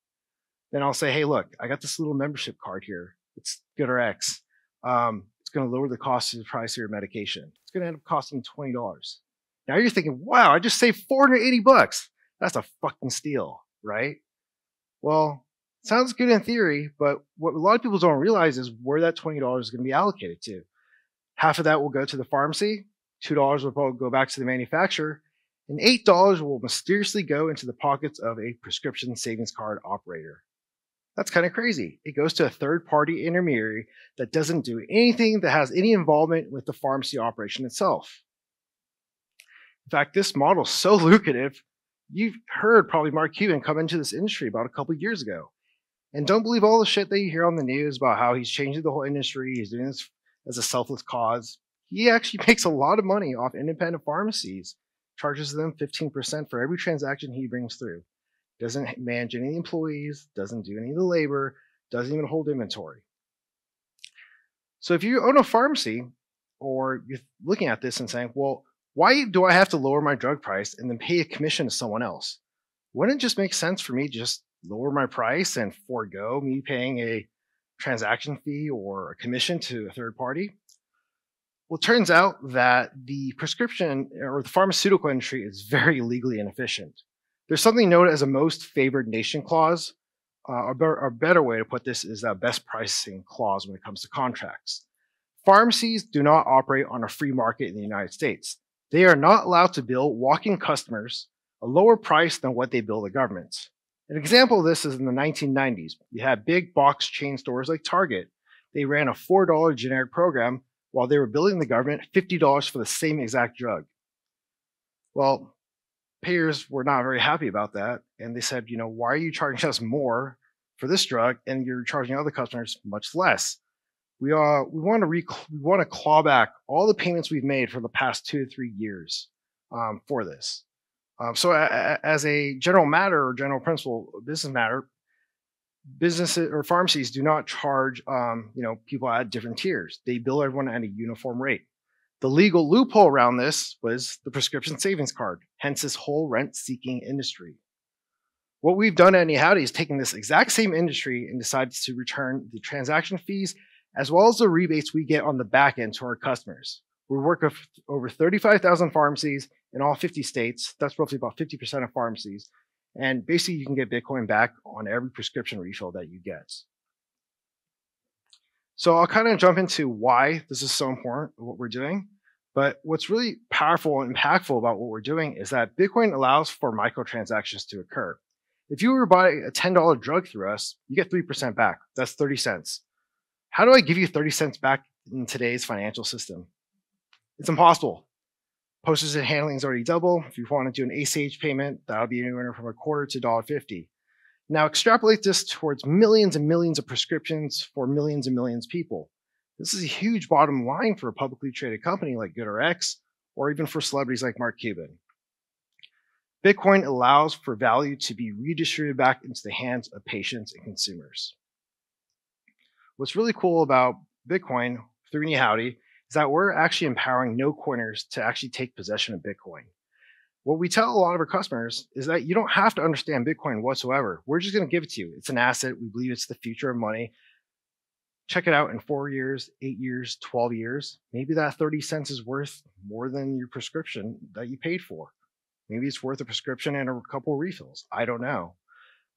Then I'll say, hey, look, I got this little membership card here. It's GoodRx. It's going to lower the cost of the price of your medication. It's going to end up costing $20. Now you're thinking, wow, I just saved $480. That's a fucking steal, right? Well, sounds good in theory, but what a lot of people don't realize is where that $20 is going to be allocated to. Half of that will go to the pharmacy, $2 will probably go back to the manufacturer, and $8 will mysteriously go into the pockets of a prescription savings card operator. That's kind of crazy. It goes to a third-party intermediary that doesn't do anything that has any involvement with the pharmacy operation itself. In fact, this model is so lucrative, you've heard probably Mark Cuban come into this industry about a couple of years ago. And don't believe all the shit that you hear on the news about how he's changing the whole industry, he's doing this as a selfless cause. He actually makes a lot of money off independent pharmacies, charges them 15% for every transaction he brings through. Doesn't manage any employees, doesn't do any of the labor, doesn't even hold inventory. So if you own a pharmacy, or you're looking at this and saying, well, why do I have to lower my drug price and then pay a commission to someone else? Wouldn't it just make sense for me to just lower my price and forego me paying a transaction fee or a commission to a third party? Well, it turns out that the prescription or the pharmaceutical industry is very legally inefficient. There's something known as a most favored nation clause. A better way to put this is a best pricing clause when it comes to contracts. Pharmacies do not operate on a free market in the United States. They are not allowed to bill walk-in customers a lower price than what they bill the government. An example of this is in the 1990s. You had big box chain stores like Target. They ran a $4 generic program while they were billing the government $50 for the same exact drug. Well, payers were not very happy about that, and they said, why are you charging us more for this drug and you're charging other customers much less? We want to claw back all the payments we've made for the past 2 to 3 years for this. So as a general matter or general principle, business matter, businesses or pharmacies do not charge people at different tiers. They bill everyone at a uniform rate. The legal loophole around this was the prescription savings card, hence this whole rent-seeking industry. What we've done at Howdy is taken this exact same industry and decided to return the transaction fees as well as the rebates we get on the back end to our customers. We work with over 35,000 pharmacies in all 50 states. That's roughly about 50% of pharmacies. And basically, you can get Bitcoin back on every prescription refill that you get. So I'll kind of jump into why this is so important, what we're doing. But what's really powerful and impactful about what we're doing is that Bitcoin allows for microtransactions to occur. If you were to buy a $10 drug through us, you get 3% back. That's 30 cents. How do I give you 30 cents back in today's financial system? It's impossible. Postage and handling is already double. If you want to do an ACH payment, that'll be anywhere from $0.25 to $1.50. Now extrapolate this towards millions and millions of prescriptions for millions and millions of people. This is a huge bottom line for a publicly traded company like GoodRx, or even for celebrities like Mark Cuban. Bitcoin allows for value to be redistributed back into the hands of patients and consumers. What's really cool about Bitcoin through Howdy is that we're actually empowering no-coiners to actually take possession of Bitcoin. What we tell a lot of our customers is that you don't have to understand Bitcoin whatsoever. We're just going to give it to you. It's an asset. We believe it's the future of money. Check it out in 4 years, 8 years, 12 years. Maybe that 30 cents is worth more than your prescription that you paid for. Maybe it's worth a prescription and a couple refills. I don't know.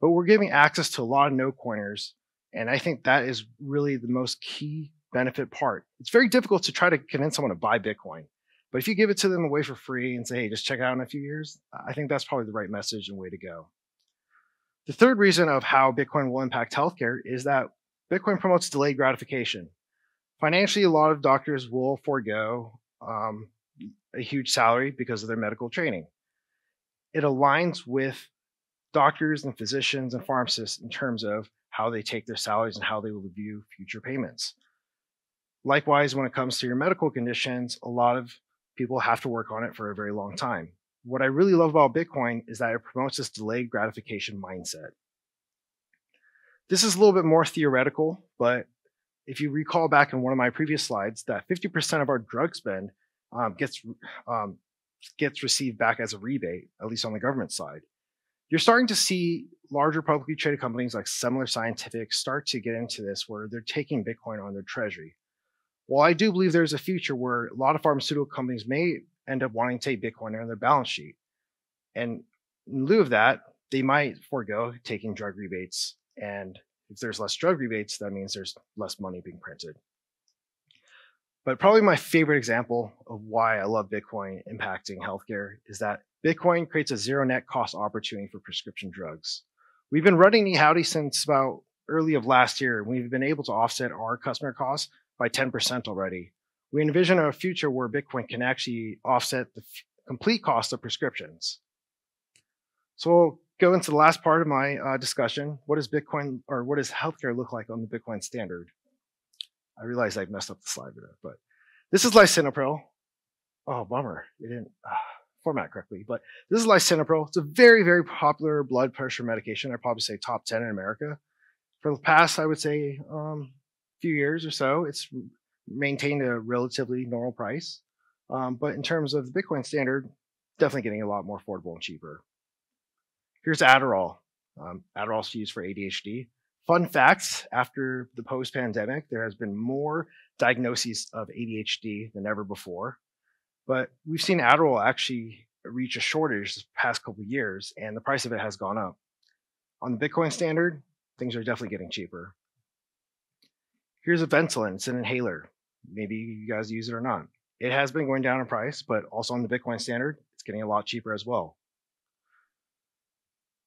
But we're giving access to a lot of no-coiners, and I think that is really the most key benefit part. It's very difficult to try to convince someone to buy Bitcoin. But if you give it to them away for free and say, hey, just check it out in a few years, I think that's probably the right message and way to go. The third reason of how Bitcoin will impact healthcare is that Bitcoin promotes delayed gratification. Financially, a lot of doctors will forego a huge salary because of their medical training. It aligns with doctors and physicians and pharmacists in terms of how they take their salaries and how they will view future payments. Likewise, when it comes to your medical conditions, a lot of people have to work on it for a very long time. What I really love about Bitcoin is that it promotes this delayed gratification mindset. This is a little bit more theoretical, but if you recall back in one of my previous slides, that 50% of our drug spend gets received back as a rebate, at least on the government side. You're starting to see larger publicly traded companies like Semler Scientific start to get into this where they're taking Bitcoin on their treasury. While I do believe there's a future where a lot of pharmaceutical companies may end up wanting to take Bitcoin on their balance sheet. And in lieu of that, they might forego taking drug rebates. And if there's less drug rebates, that means there's less money being printed. But probably my favorite example of why I love Bitcoin impacting healthcare is that Bitcoin creates a zero net cost opportunity for prescription drugs. We've been running Howdy since about early of last year, and we've been able to offset our customer costs by 10% already. We envision a future where Bitcoin can actually offset the complete cost of prescriptions. So we'll go into the last part of my discussion. What does Bitcoin, or what does healthcare look like on the Bitcoin standard? I realize I messed up the slide with it, but this is lisinopril. Oh, bummer, it didn't format correctly, but this is lisinopril. It's a very, very popular blood pressure medication. I'd probably say top 10 in America. For the past, I would say, few years or so, it's maintained a relatively normal price. But in terms of the Bitcoin standard, definitely getting a lot more affordable and cheaper. Here's Adderall. Adderall's used for ADHD. Fun facts, after the post-pandemic, there has been more diagnoses of ADHD than ever before. But we've seen Adderall actually reach a shortage this past couple of years, and the price of it has gone up. On the Bitcoin standard, things are definitely getting cheaper. Here's a Ventolin. It's an inhaler. Maybe you guys use it or not. It has been going down in price, but also on the Bitcoin standard, it's getting a lot cheaper as well.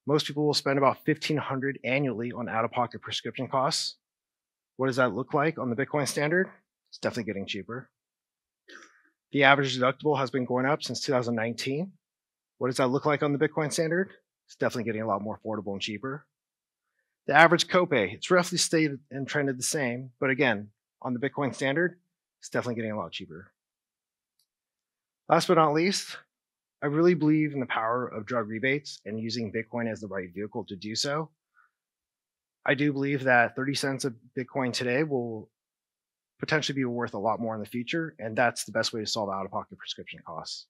Most people will spend about $1,500 annually on out-of-pocket prescription costs. What does that look like on the Bitcoin standard? It's definitely getting cheaper. The average deductible has been going up since 2019. What does that look like on the Bitcoin standard? It's definitely getting a lot more affordable and cheaper. The average copay, it's roughly stayed and trended the same, but again, on the Bitcoin standard, it's definitely getting a lot cheaper. Last but not least, I really believe in the power of drug rebates and using Bitcoin as the right vehicle to do so. I do believe that 30 cents of Bitcoin today will potentially be worth a lot more in the future, and that's the best way to solve out-of-pocket prescription costs.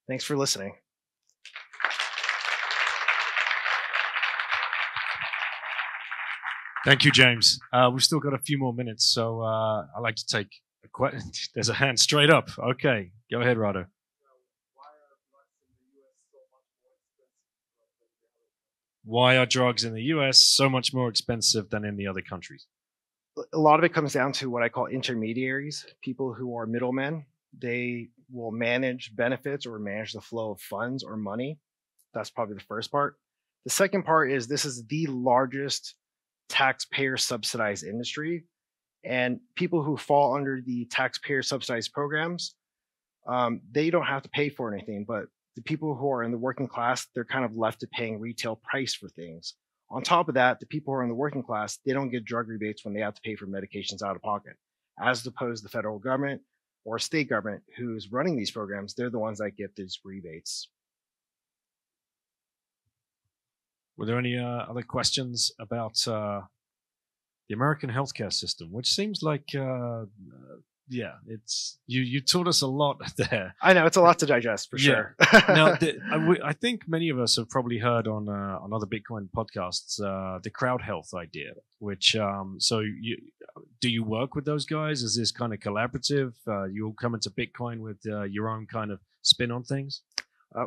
Thanks for listening. Thank you, James. We've still got a few more minutes, so I'd like to take a question. There's a hand straight up. Okay, go ahead, Rado. Why are drugs in the US so much more expensive than in the other countries? A lot of it comes down to what I call intermediaries, people who are middlemen. They will manage benefits or manage the flow of funds or money. That's probably the first part. The second part is this is the largest taxpayer subsidized industry, and people who fall under the taxpayer subsidized programs, they don't have to pay for anything, but the people who are in the working class, they're kind of left to paying retail price for things. On top of that, the people who are in the working class, they don't get drug rebates when they have to pay for medications out of pocket, as opposed to the federal government or state government who's running these programs. They're the ones that get these rebates. Were there any other questions about the American healthcare system, which seems like, yeah, it's you taught us a lot there. I know it's a lot to digest for sure. Now, I think many of us have probably heard on other Bitcoin podcasts the crowd health idea. Which so do you work with those guys? Is this kind of collaborative? You all come into Bitcoin with your own kind of spin on things?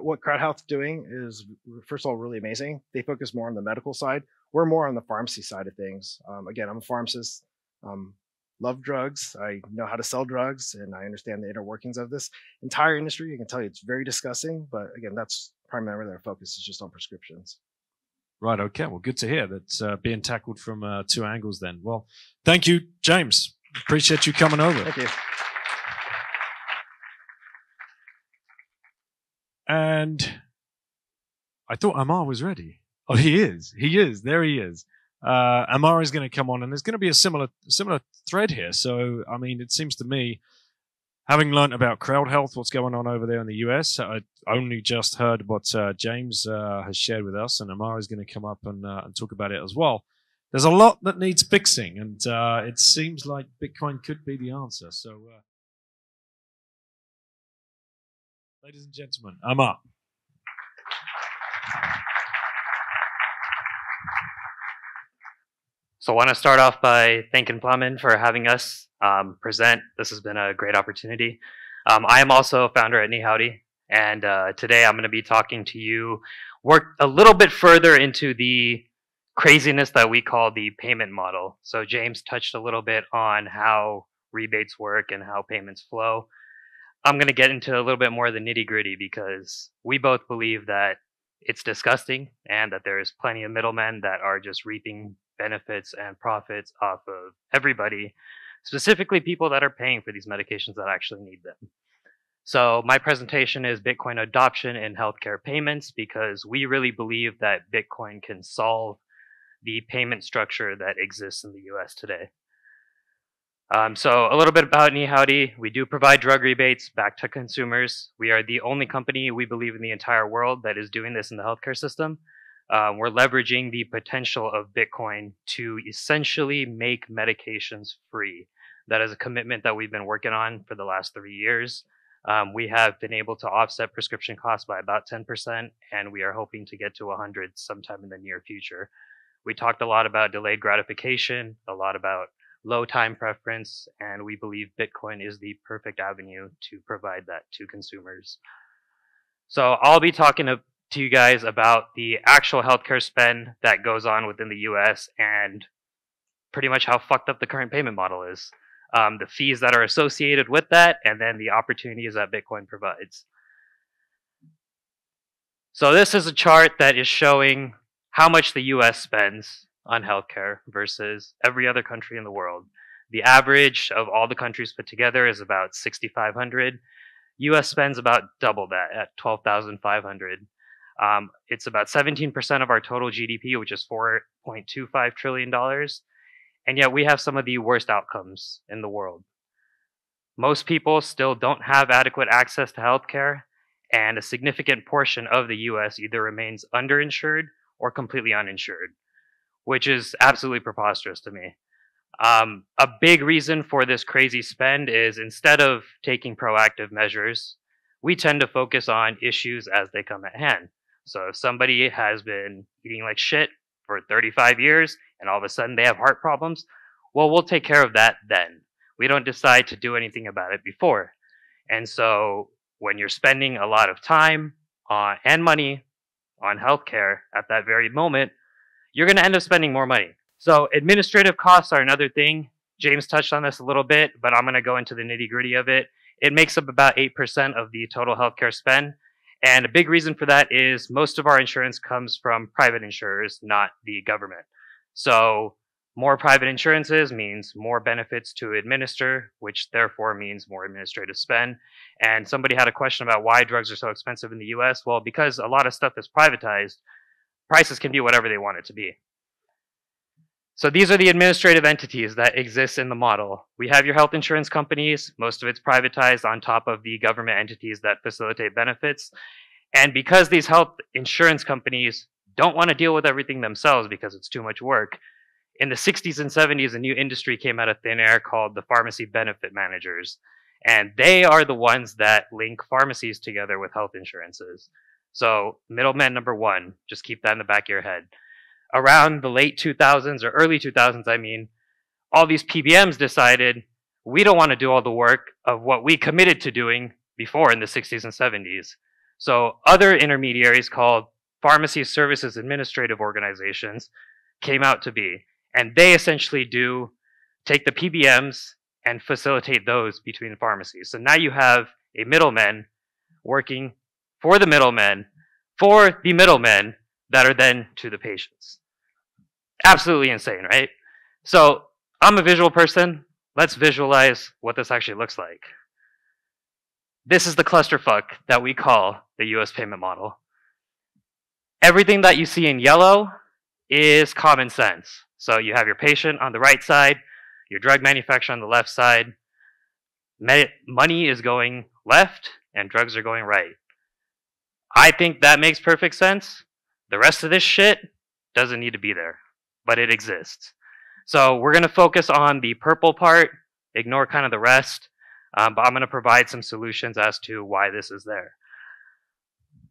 What Crowd Health is doing is, first of all, really amazing. They focus more on the medical side. We're more on the pharmacy side of things. Again, I'm a pharmacist. Love drugs. I know how to sell drugs, and I understand the inner workings of this entire industry. I can tell you it's very disgusting, but again, that's primarily our focus is just on prescriptions. Right. Okay. Well, good to hear that's being tackled from two angles then. Well, thank you, James. Appreciate you coming over. Thank you. And I thought Amar was ready. Oh, he is. He is. There he is. Amar is going to come on, and there's going to be a similar thread here. So, I mean, it seems to me, having learned about crowd health, what's going on over there in the US, I only just heard what James has shared with us, and Amar is going to come up and talk about it as well. There's a lot that needs fixing, and it seems like Bitcoin could be the answer. So, ladies and gentlemen, Amar. So I want to start off by thanking Plamen for having us present. This has been a great opportunity. I am also a founder at Howdy, and today I'm going to be talking to you, work a little bit further into the craziness that we call the payment model. So James touched a little bit on how rebates work and how payments flow. I'm going to get into a little bit more of the nitty gritty because we both believe that it's disgusting and that there's plenty of middlemen that are just reaping benefits and profits off of everybody, specifically people that are paying for these medications that actually need them. So my presentation is Bitcoin adoption in healthcare payments because we really believe that Bitcoin can solve the payment structure that exists in the US today. So a little bit about Howdy. We do provide drug rebates back to consumers. We are the only company, we believe, in the entire world that is doing this in the healthcare system. We're leveraging the potential of Bitcoin to essentially make medications free. That is a commitment that we've been working on for the last 3 years. We have been able to offset prescription costs by about 10%, and we are hoping to get to 100 sometime in the near future. We talked a lot about delayed gratification, a lot about low time preference, and we believe Bitcoin is the perfect avenue to provide that to consumers. So I'll be talking to you guys about the actual healthcare spend that goes on within the US and pretty much how fucked up the current payment model is, the fees that are associated with that, and then the opportunities that Bitcoin provides. So this is a chart that is showing how much the US spends on healthcare versus every other country in the world. The average of all the countries put together is about $6,500. US spends about double that at $12,500. It's about 17% of our total GDP, which is $4.25 trillion. And yet we have some of the worst outcomes in the world. Most people still don't have adequate access to healthcare, and a significant portion of the US either remains underinsured or completely uninsured, which is absolutely preposterous to me. A big reason for this crazy spend is instead of taking proactive measures, we tend to focus on issues as they come at hand. So if somebody has been eating like shit for 35 years and all of a sudden they have heart problems, well, we'll take care of that then. We don't decide to do anything about it before. And so when you're spending a lot of time and money on healthcare at that very moment, you're going to end up spending more money. So administrative costs are another thing. James touched on this a little bit, but I'm going to go into the nitty-gritty of it. It makes up about 8% of the total healthcare spend. And a big reason for that is most of our insurance comes from private insurers, not the government. So more private insurances means more benefits to administer, which therefore means more administrative spend. And somebody had a question about why drugs are so expensive in the US. Well, because a lot of stuff is privatized, prices can be whatever they want it to be. So these are the administrative entities that exist in the model. We have your health insurance companies. Most of it's privatized on top of the government entities that facilitate benefits. And because these health insurance companies don't want to deal with everything themselves because it's too much work, in the 60s and 70s, a new industry came out of thin air called the pharmacy benefit managers. And they are the ones that link pharmacies together with health insurances. So middleman number one, just keep that in the back of your head. Around the late 2000s or early 2000s, I mean, all these PBMs decided we don't want to do all the work of what we committed to doing before in the 60s and 70s. So other intermediaries called Pharmacy Services Administrative Organizations came out to be. And they essentially take the PBMs and facilitate those between pharmacies. So now you have a middleman working for the middlemen that are then to the patients. Absolutely insane, right? So I'm a visual person. Let's visualize what this actually looks like. This is the clusterfuck that we call the US payment model. Everything that you see in yellow is common sense. So you have your patient on the right side, your drug manufacturer on the left side. Money is going left and drugs are going right. I think that makes perfect sense. The rest of this shit doesn't need to be there, but it exists. So we're going to focus on the purple part, ignore kind of the rest, but I'm going to provide some solutions as to why this is there.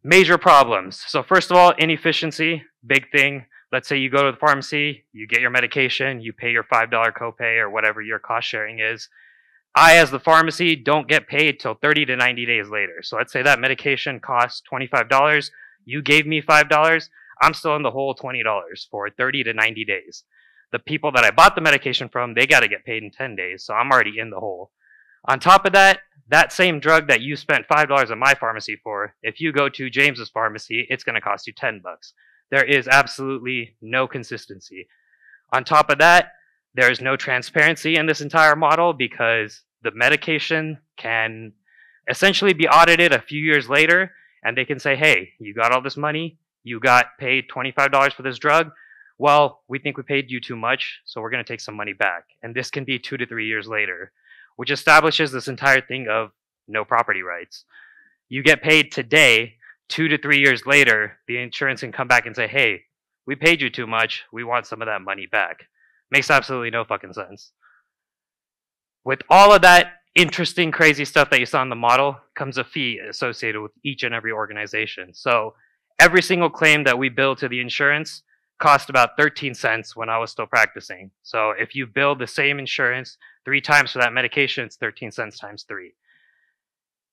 Major problems. So first of all, inefficiency, big thing. Let's say you go to the pharmacy, you get your medication, you pay your $5 copay or whatever your cost sharing is. I, as the pharmacy, don't get paid till 30 to 90 days later. So let's say that medication costs $25. You gave me $5. I'm still in the hole $20 for 30 to 90 days. The people that I bought the medication from, they got to get paid in 10 days. So I'm already in the hole. On top of that, that same drug that you spent $5 at my pharmacy for, if you go to James's pharmacy, it's going to cost you $10. There is absolutely no consistency. On top of that, there is no transparency in this entire model because the medication can essentially be audited a few years later and they can say, hey, you got all this money, you got paid $25 for this drug. Well, we think we paid you too much, so we're going to take some money back. And this can be 2 to 3 years later, which establishes this entire thing of no property rights. You get paid today, 2 to 3 years later, the insurance can come back and say, hey, we paid you too much, we want some of that money back. Makes absolutely no fucking sense. With all of that interesting, crazy stuff that you saw in the model comes a fee associated with each and every organization. So every single claim that we bill to the insurance cost about 13 cents when I was still practicing. So if you bill the same insurance 3 times for that medication, it's 13 cents times 3.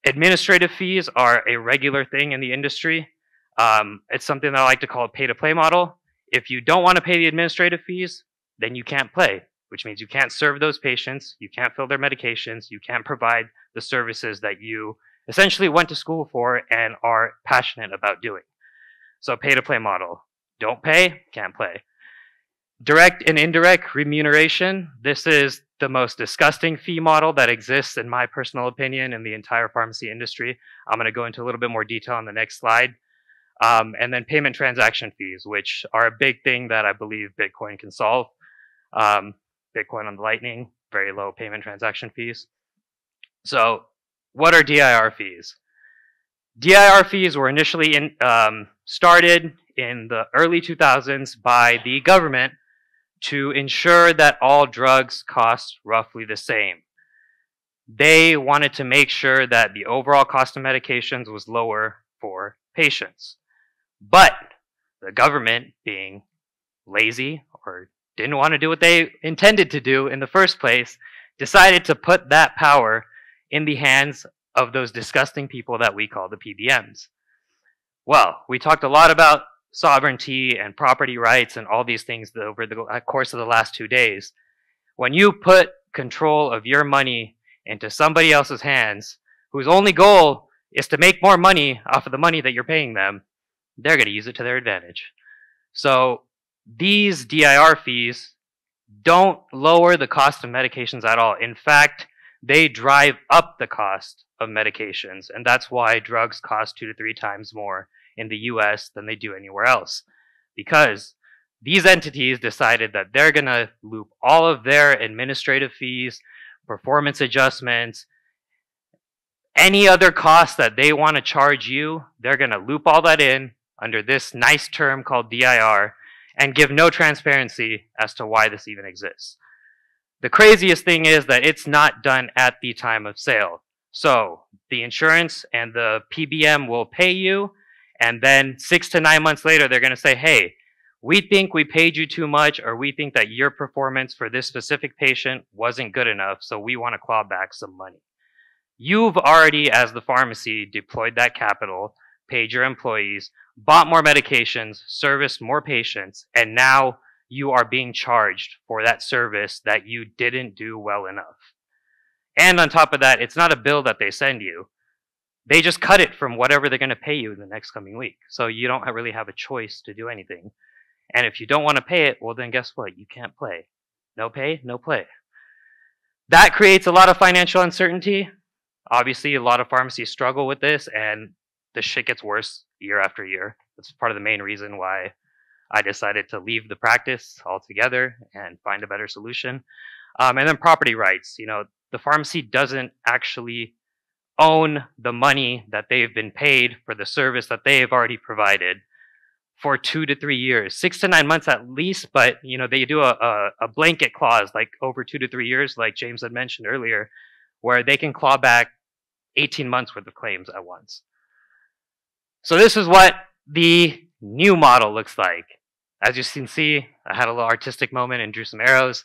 Administrative fees are a regular thing in the industry. It's something that I like to call a pay-to-play model. If you don't want to pay the administrative fees, then you can't play, which means you can't serve those patients, you can't fill their medications, you can't provide the services that you essentially went to school for and are passionate about doing. So pay-to-play model. Don't pay, can't play. Direct and indirect remuneration. This is the most disgusting fee model that exists, in my personal opinion, in the entire pharmacy industry. I'm going to go into a little bit more detail on the next slide. And then payment transaction fees, which are a big thing that I believe Bitcoin can solve. Bitcoin on the Lightning, very low payment transaction fees. So what are DIR fees? DIR fees were initially started in the early 2000s by the government to ensure that all drugs cost roughly the same. They wanted to make sure that the overall cost of medications was lower for patients. But the government, being lazy or didn't want to do what they intended to do in the first place, decided to put that power in the hands of those disgusting people that we call the PBMs. Well, we talked a lot about sovereignty and property rights and all these things over the course of the last 2 days. When you put control of your money into somebody else's hands, whose only goal is to make more money off of the money that you're paying them, they're going to use it to their advantage. So these DIR fees don't lower the cost of medications at all. In fact, they drive up the cost of medications, and that's why drugs cost 2 to 3 times more in the US than they do anywhere else. Because these entities decided that they're going to loop all of their administrative fees, performance adjustments, any other costs that they want to charge you, they're going to loop all that in under this nice term called DIR and give no transparency as to why this even exists. The craziest thing is that it's not done at the time of sale. So the insurance and the PBM will pay you, and then 6 to 9 months later, they're going to say, hey, we think we paid you too much, or we think that your performance for this specific patient wasn't good enough, so we want to claw back some money. You've already, as the pharmacy, deployed that capital, paid your employees, bought more medications, serviced more patients, and now you are being charged for that service that you didn't do well enough. And on top of that, it's not a bill that they send you. They just cut it from whatever they're going to pay you in the next coming week. So you don't really have a choice to do anything. And if you don't want to pay it, well then guess what? You can't play. No pay, no play. That creates a lot of financial uncertainty. Obviously, a lot of pharmacies struggle with this, and the shit gets worse year after year. That's part of the main reason why I decided to leave the practice altogether and find a better solution. And then property rights. You know, the pharmacy doesn't actually own the money that they've been paid for the service that they have already provided for 2 to 3 years, 6 to 9 months at least. But you know, they do a blanket clause like over 2 to 3 years, like James had mentioned earlier, where they can claw back 18 months worth of claims at once. So this is what the new model looks like. As you can see, I had a little artistic moment and drew some arrows.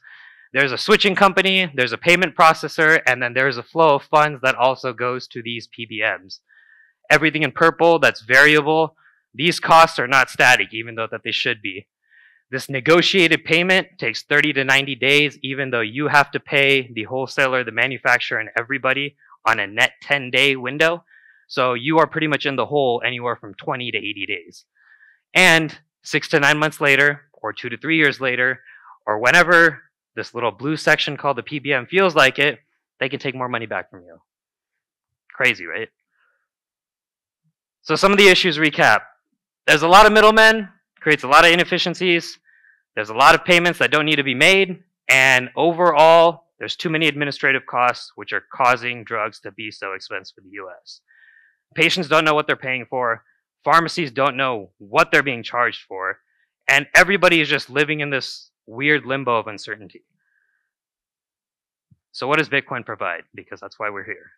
There's a switching company, there's a payment processor, and then there's a flow of funds that also goes to these PBMs. Everything in purple that's variable, these costs are not static, even though that they should be. This negotiated payment takes 30 to 90 days, even though you have to pay the wholesaler, the manufacturer, and everybody on a net 10-day window. So you are pretty much in the hole anywhere from 20 to 80 days. And 6 to 9 months later, or 2 to 3 years later, or whenever this little blue section called the PBM feels like it, they can take more money back from you. Crazy, right? So some of the issues recap. There's a lot of middlemen, creates a lot of inefficiencies. There's a lot of payments that don't need to be made. And overall, there's too many administrative costs, which are causing drugs to be so expensive in the US. Patients don't know what they're paying for. Pharmacies don't know what they're being charged for. And everybody is just living in this weird limbo of uncertainty. So what does Bitcoin provide? Because that's why we're here.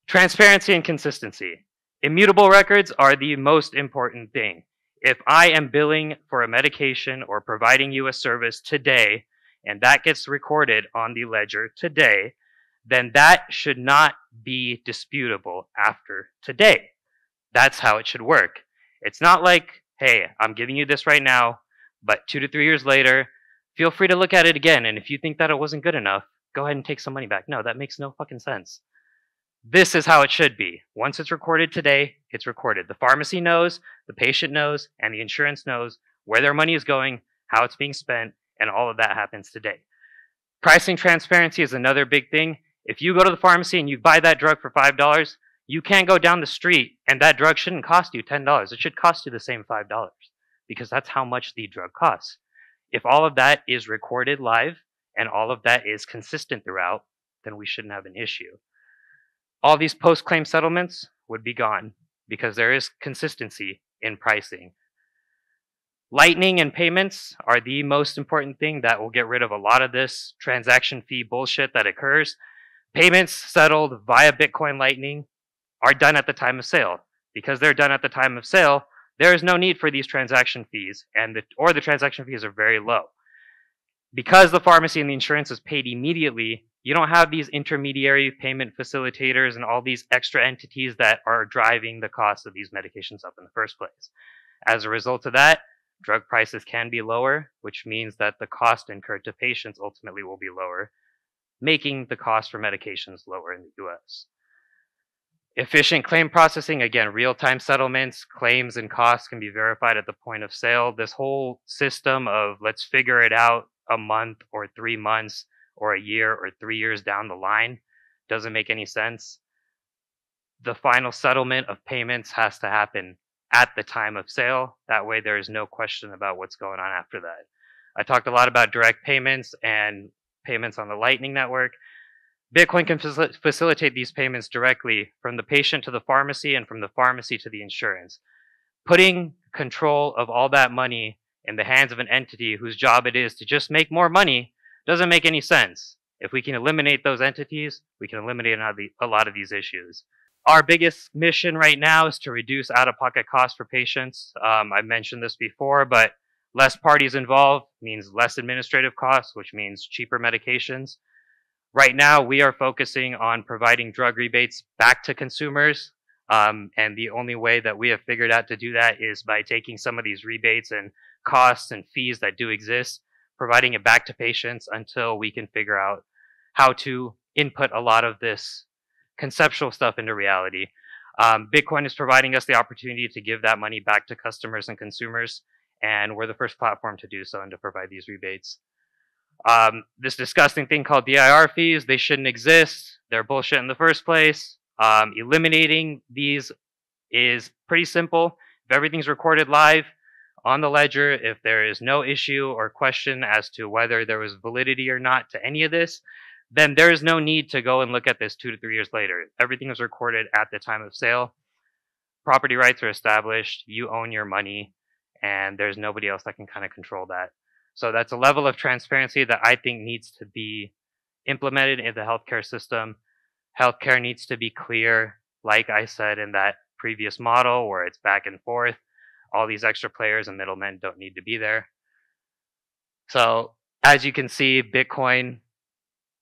Transparency and consistency. Immutable records are the most important thing. If I am billing for a medication or providing you a service today, and that gets recorded on the ledger today, then that should not be disputable after today. That's how it should work. It's not like, hey, I'm giving you this right now, but 2 to 3 years later, feel free to look at it again, and if you think that it wasn't good enough, go ahead and take some money back. No, that makes no fucking sense. This is how it should be. Once it's recorded today, it's recorded. The pharmacy knows, the patient knows, and the insurance knows where their money is going, how it's being spent, and all of that happens today. Pricing transparency is another big thing. If you go to the pharmacy and you buy that drug for $5, you can't go down the street and that drug shouldn't cost you $10. It should cost you the same $5 because that's how much the drug costs. If all of that is recorded live and all of that is consistent throughout, then we shouldn't have an issue. All these post-claim settlements would be gone because there is consistency in pricing. Lightning and payments are the most important thing that will get rid of a lot of this transaction fee bullshit that occurs. Payments settled via Bitcoin Lightning are done at the time of sale. Because they're done at the time of sale, there is no need for these transaction fees, or the transaction fees are very low. Because the pharmacy and the insurance is paid immediately, you don't have these intermediary payment facilitators and all these extra entities that are driving the cost of these medications up in the first place. As a result of that, drug prices can be lower, which means that the cost incurred to patients ultimately will be lower, making the cost for medications lower in the US. Efficient claim processing, again, real-time settlements, claims and costs can be verified at the point of sale. This whole system of let's figure it out a month or 3 months or a year or 3 years down the line doesn't make any sense. The final settlement of payments has to happen at the time of sale. That way there is no question about what's going on after that. I talked a lot about direct payments and payments on the Lightning Network. Bitcoin can facilitate these payments directly from the patient to the pharmacy and from the pharmacy to the insurance. Putting control of all that money in the hands of an entity whose job it is to just make more money doesn't make any sense. If we can eliminate those entities, we can eliminate a lot of these issues. Our biggest mission right now is to reduce out-of-pocket costs for patients. I mentioned this before, but less parties involved means less administrative costs, which means cheaper medications. Right now, we are focusing on providing drug rebates back to consumers. And the only way that we have figured out to do that is by taking some of these rebates and costs and fees that do exist, providing it back to patients until we can figure out how to input a lot of this conceptual stuff into reality. Bitcoin is providing us the opportunity to give that money back to customers and consumers, and we're the first platform to do so and to provide these rebates. This disgusting thing called DIR fees, they shouldn't exist. They're bullshit in the first place. Eliminating these is pretty simple. If everything's recorded live on the ledger, if there is no issue or question as to whether there was validity or not to any of this, then there is no need to go and look at this 2 to 3 years later. Everything is recorded at the time of sale. Property rights are established. You own your money, and there's nobody else that can kind of control that. So that's a level of transparency that I think needs to be implemented in the healthcare system. Healthcare needs to be clear, like I said in that previous model where it's back and forth. All these extra players and middlemen don't need to be there. So as you can see, Bitcoin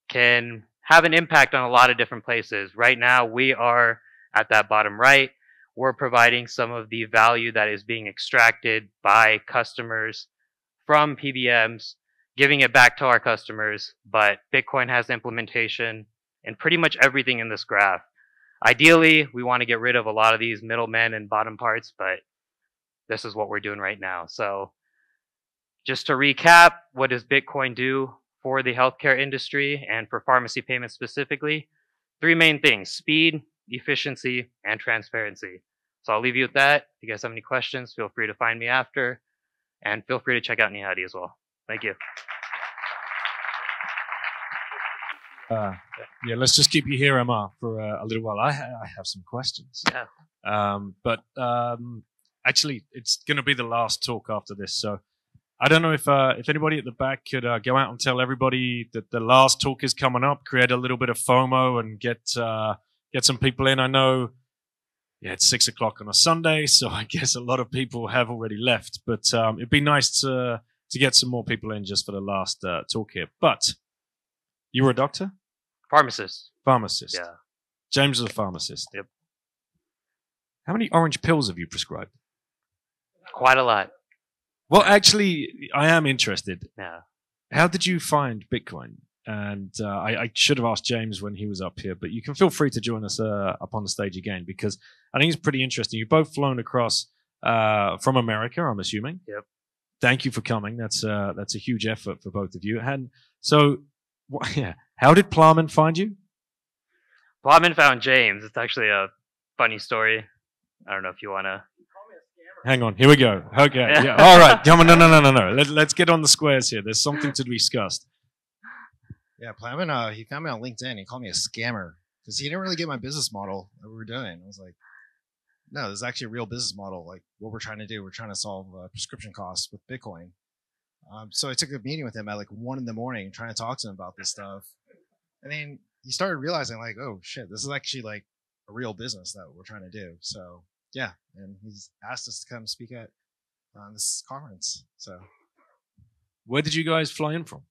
can have an impact on a lot of different places. Right now, we are at that bottom right. We're providing some of the value that is being extracted by customers from PBMs, giving it back to our customers, but Bitcoin has implementation in pretty much everything in this graph. Ideally, we want to get rid of a lot of these middlemen and bottom parts, but this is what we're doing right now. So just to recap, what does Bitcoin do for the healthcare industry and for pharmacy payments specifically? 3 main things: speed, efficiency, and transparency. So I'll leave you with that. If you guys have any questions, feel free to find me after. And feel free to check out Nihadi as well. Thank you. Yeah, let's just keep you here, Emma, for a little while. I have some questions. Yeah. But actually, it's going to be the last talk after this. So I don't know if anybody at the back could go out and tell everybody that the last talk is coming up, create a little bit of FOMO and get some people in. I know. Yeah, it's 6 o'clock on a Sunday, so I guess a lot of people have already left. But it'd be nice to get some more people in just for the last talk here. But you were a doctor? Pharmacist. Pharmacist. Yeah. James is a pharmacist. Yep. How many orange pills have you prescribed? Quite a lot. Well, actually, I am interested. Yeah. How did you find Bitcoin? And I should have asked James when he was up here, but you can feel free to join us up on the stage again, because I think it's pretty interesting. You've both flown across from America, I'm assuming. Yep. Thank you for coming. That's a huge effort for both of you. And so, how did Plowman find you? Plowman found James. It's actually a funny story. I don't know if you want to. Hang on. Here we go. Okay. Yeah. All right. Come on. No. Let's get on the squares here. There's something to be discussed. Yeah, Plowman, he found me on LinkedIn. He called me a scammer because he didn't really get my business model that we were doing. I was like, no, this is actually a real business model. Like what we're trying to do, we're trying to solve prescription costs with Bitcoin. So I took a meeting with him at like 1 a.m, trying to talk to him about this stuff. And then he started realizing like, oh shit, this is actually like a real business that we're trying to do. So yeah, and he's asked us to come speak at this conference. So where did you guys fly in from?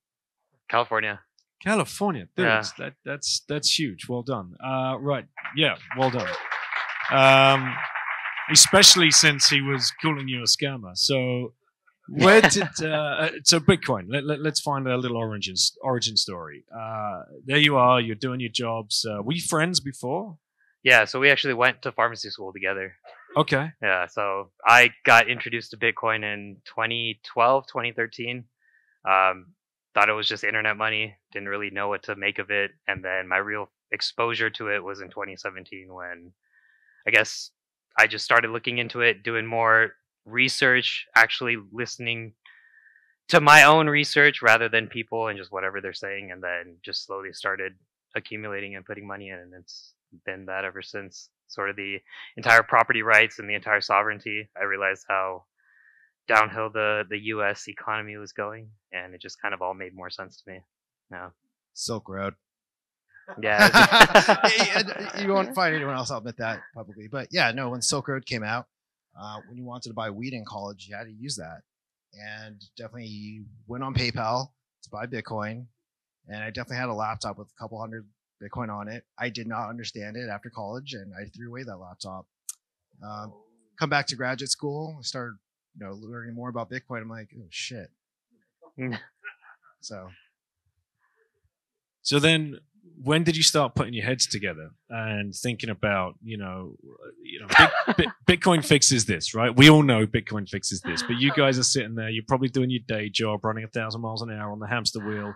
California. California, dude, Yeah. that's huge. Well done. Right, yeah, well done. Especially since he was calling you a scammer. So where did so Bitcoin? Let's find a little origin story. There you are. You're doing your jobs. Were you friends before? Yeah, so we actually went to pharmacy school together. Okay. Yeah, so I got introduced to Bitcoin in 2012, 2013. Thought it was just internet money. Didn't really know what to make of it. And then my real exposure to it was in 2017 when I guess I just started looking into it, doing more research, actually listening to my own research rather than people and just whatever they're saying. And then just slowly started accumulating and putting money in. And it's been that ever since. Sort of the entire property rights and the entire sovereignty. I realized how downhill the U.S. economy was going, and it just kind of all made more sense to me now. Silk Road. Yeah. You won't find anyone else admit that publicly. But yeah, no, when Silk Road came out, when you wanted to buy weed in college, you had to use that. And definitely went on PayPal to buy Bitcoin. And I definitely had a laptop with a couple hundred Bitcoin on it. I did not understand it after college, and I threw away that laptop. Come back to graduate school, I started, learning more about Bitcoin. I'm like, oh shit. So then, when did you start putting your heads together and thinking about, Bitcoin fixes this, right? We all know Bitcoin fixes this, but you guys are sitting there. You're probably doing your day job, running 1,000 miles an hour on the hamster wheel,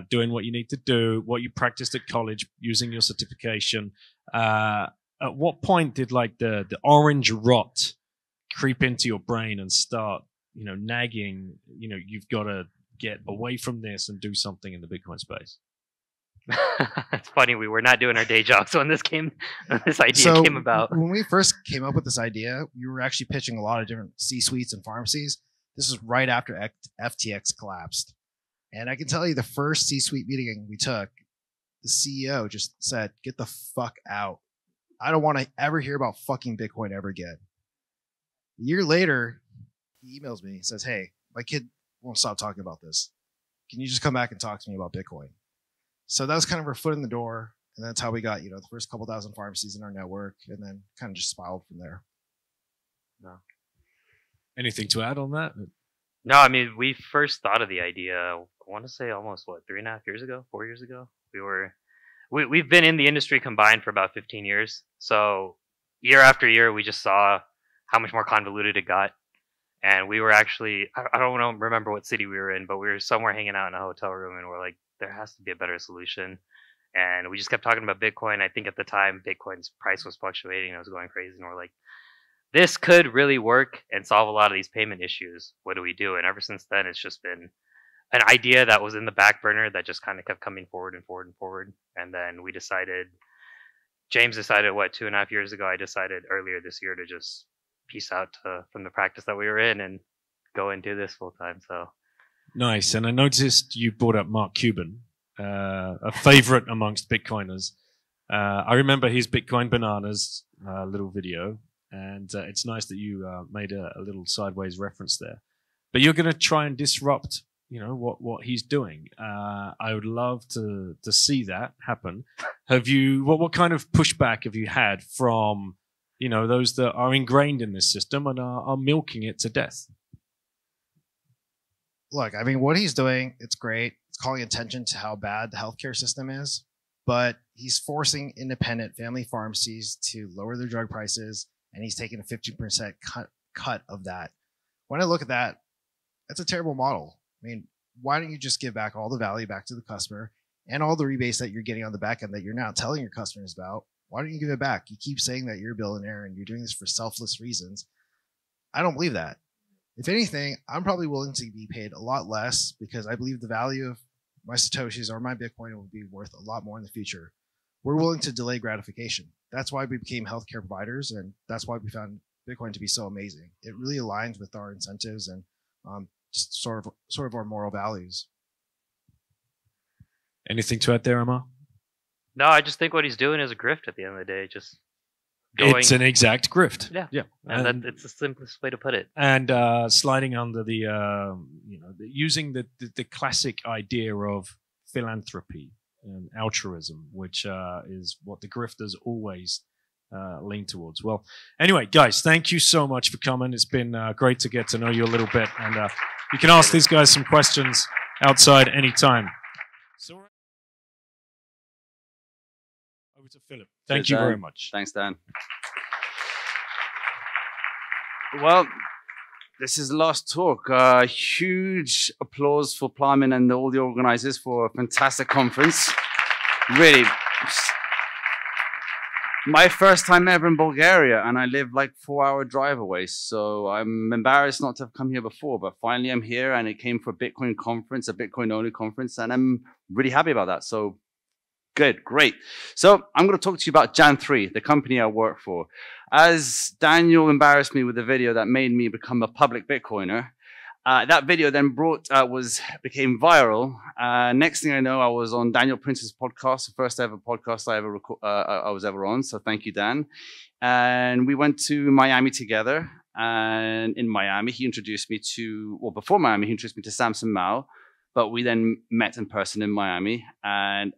doing what you need to do, what you practiced at college, using your certification. At what point did like the orange rot creep into your brain and start, nagging? You've got to get away from this and do something in the Bitcoin space. It's funny, we were not doing our day jobs when this idea came about. When we first came up with this idea, we were actually pitching a lot of different C-suites and pharmacies. This was right after FTX collapsed. And I can tell you the first C-suite meeting we took, the CEO just said, get the fuck out. I don't want to ever hear about fucking Bitcoin ever again. A year later, he emails me and says, hey, my kid won't stop talking about this. Can you just come back and talk to me about Bitcoin? So that was kind of our foot in the door. And that's how we got, the first couple thousand pharmacies in our network, and then kind of just spiraled from there. No. Anything to add on that? No, I mean, we first thought of the idea, I want to say almost, 3.5 years ago, 4 years ago? We've been in the industry combined for about 15 years. So year after year, we just saw how much more convoluted it got. And we were actually, I don't remember what city we were in, but we were somewhere hanging out in a hotel room, and we're like, there has to be a better solution. And we just kept talking about Bitcoin. I think at the time, Bitcoin's price was fluctuating. It was going crazy. And we're like, this could really work and solve a lot of these payment issues. What do we do? And ever since then, it's just been an idea that was in the back burner that just kind of kept coming forward and forward and forward. And then James decided, 2.5 years ago, I decided earlier this year to just peace out from the practice that we were in and go and do this full time. So nice. And I noticed you brought up Mark Cuban, a favorite amongst Bitcoiners. I remember his Bitcoin Bananas little video, and it's nice that you made a little sideways reference there. But you're going to try and disrupt, what he's doing. I would love to see that happen. What kind of pushback have you had from, those that are ingrained in this system and are milking it to death? Look, I mean, what he's doing, it's great. It's calling attention to how bad the healthcare system is, but he's forcing independent family pharmacies to lower their drug prices, and he's taking a 15% cut of that. When I look at that, that's a terrible model. I mean, why don't you just give back all the value back to the customer and all the rebates that you're getting on the back end that you're not telling your customers about? Why don't you give it back? You keep saying that you're a billionaire and you're doing this for selfless reasons. I don't believe that. If anything, I'm probably willing to be paid a lot less because I believe the value of my Satoshis or my Bitcoin will be worth a lot more in the future. We're willing to delay gratification. that's why we became healthcare providers, and that's why we found Bitcoin to be so amazing. It really aligns with our incentives and just sort of our moral values. Anything to add there, Amar? No, I just think what he's doing is a grift at the end of the day. Just going. It's an exact grift. Yeah, yeah, and it's the simplest way to put it. And sliding under the, using the classic idea of philanthropy and altruism, which is what the grifters always lean towards. Well, anyway, guys, thank you so much for coming. It's been great to get to know you a little bit, and you can ask these guys some questions outside anytime. So over to Philip. Thank you very much. Thanks, Dan. Well, this is the last talk. Huge applause for Plamen and all the organizers for a fantastic conference. Really, my first time ever in Bulgaria, and I live like 4-hour drive away. So I'm embarrassed not to have come here before, but finally I'm here, and it came for a Bitcoin conference, a Bitcoin only conference, and I'm really happy about that. So good, great. So I'm going to talk to you about Jan3, the company I work for. As Daniel embarrassed me with a video that made me become a public Bitcoiner, that video then became viral. Next thing I know, I was on Daniel Prince's podcast, the first ever podcast I was ever on. So thank you, Dan. And we went to Miami together. And in Miami, he introduced me to, well, before Miami, he introduced me to Samson Mao. But we then met in person in Miami. And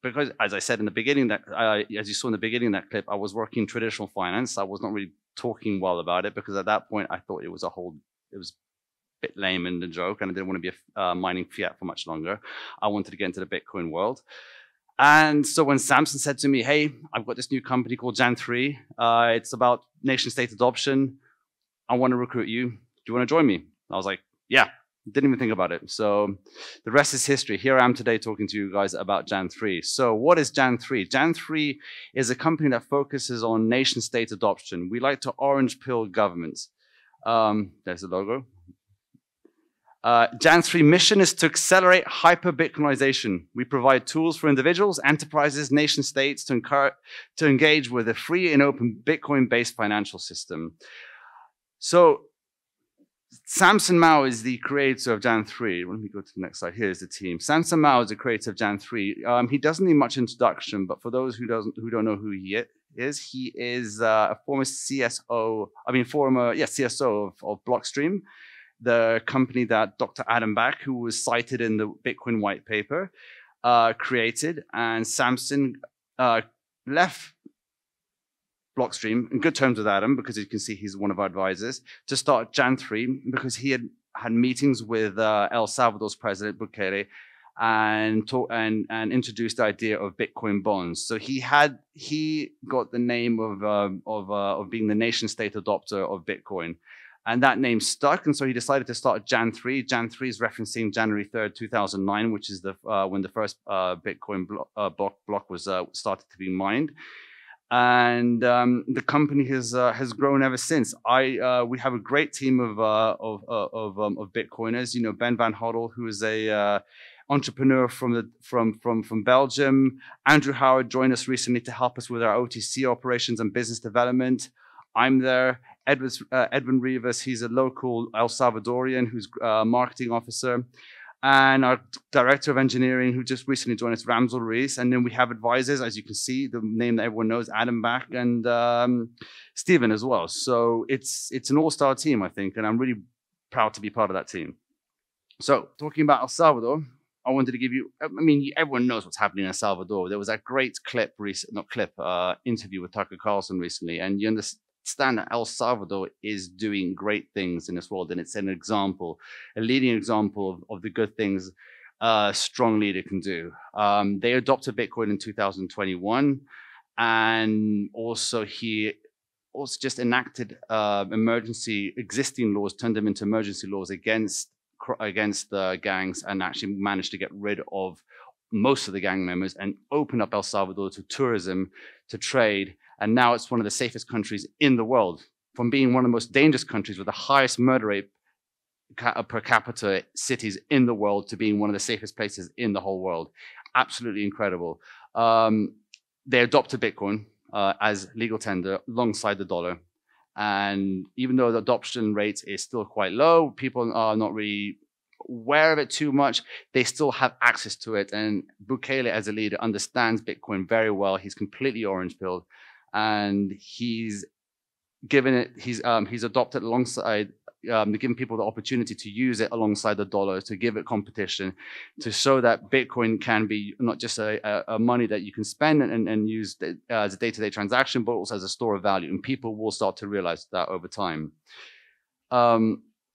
because, as I said in the beginning, as you saw in the beginning of that clip, I was working in traditional finance. I was not really talking well about it because at that point I thought it was a bit lame in the joke, and I didn't want to be mining fiat for much longer. I wanted to get into the Bitcoin world. And so when Samson said to me, hey, I've got this new company called Jan3. It's about nation state adoption. I want to recruit you. Do you want to join me? I was like, yeah. Didn't even think about it. So the rest is history. Here I am today talking to you guys about Jan3. So what is Jan3? Jan3 is a company that focuses on nation state adoption. We like to orange pill governments. There's the logo. Jan3 mission is to accelerate hyper-Bitcoinization. We provide tools for individuals, enterprises, nation states to engage with a free and open Bitcoin-based financial system. So Samson Mao is the creator of Jan3. Let me go to the next slide. Here's the team. Samson Mao is the creator of Jan3. He doesn't need much introduction, but for those who don't know who he is a former CSO of Blockstream, the company that Dr. Adam Back, who was cited in the Bitcoin white paper, created. And Samson left Blockstream in good terms with Adam, because you can see he's one of our advisors, to start Jan3 because he had meetings with El Salvador's president Bukele and introduced the idea of Bitcoin bonds. So he got the name of being the nation state adopter of Bitcoin, and that name stuck. And so he decided to start Jan3. Jan3 is referencing January 3rd, 2009, which is when the first Bitcoin block was started to be mined. And the company has grown ever since. We have a great team of Bitcoiners. You know, Ben Van Hoddle, who is a entrepreneur from Belgium. Andrew Howard joined us recently to help us with our OTC operations and business development. I'm there. Edwin Rivas, he's a local El Salvadorian who's a marketing officer. And our director of engineering, who just recently joined us, Ramsel Rees. And then we have advisors, as you can see, the name that everyone knows, Adam Back and Stephen as well. So it's an all-star team, I think, and I'm really proud to be part of that team. So talking about El Salvador, I wanted to give you, everyone knows what's happening in El Salvador. There was that great interview with Tucker Carlson recently, and you understand that El Salvador is doing great things in this world, and it's an example, a leading example of the good things a strong leader can do. They adopted Bitcoin in 2021, and he also just enacted existing laws, turned them into emergency laws against the gangs, and actually managed to get rid of most of the gang members and open up El Salvador to tourism, to trade. And now it's one of the safest countries in the world, from being one of the most dangerous countries with the highest murder rate per capita cities in the world to being one of the safest places in the whole world. Absolutely incredible. They adopted Bitcoin. as legal tender alongside the dollar. And even though the adoption rate is still quite low, people are not really aware of it too much, they still have access to it. And Bukele, as a leader, understands Bitcoin very well. He's completely orange-pilled, and he's given it. He's adopted alongside, giving people the opportunity to use it alongside the dollar, to give it competition, to show that Bitcoin can be not just a money that you can spend and use as a day-to-day transaction, but also as a store of value. And people will start to realize that over time.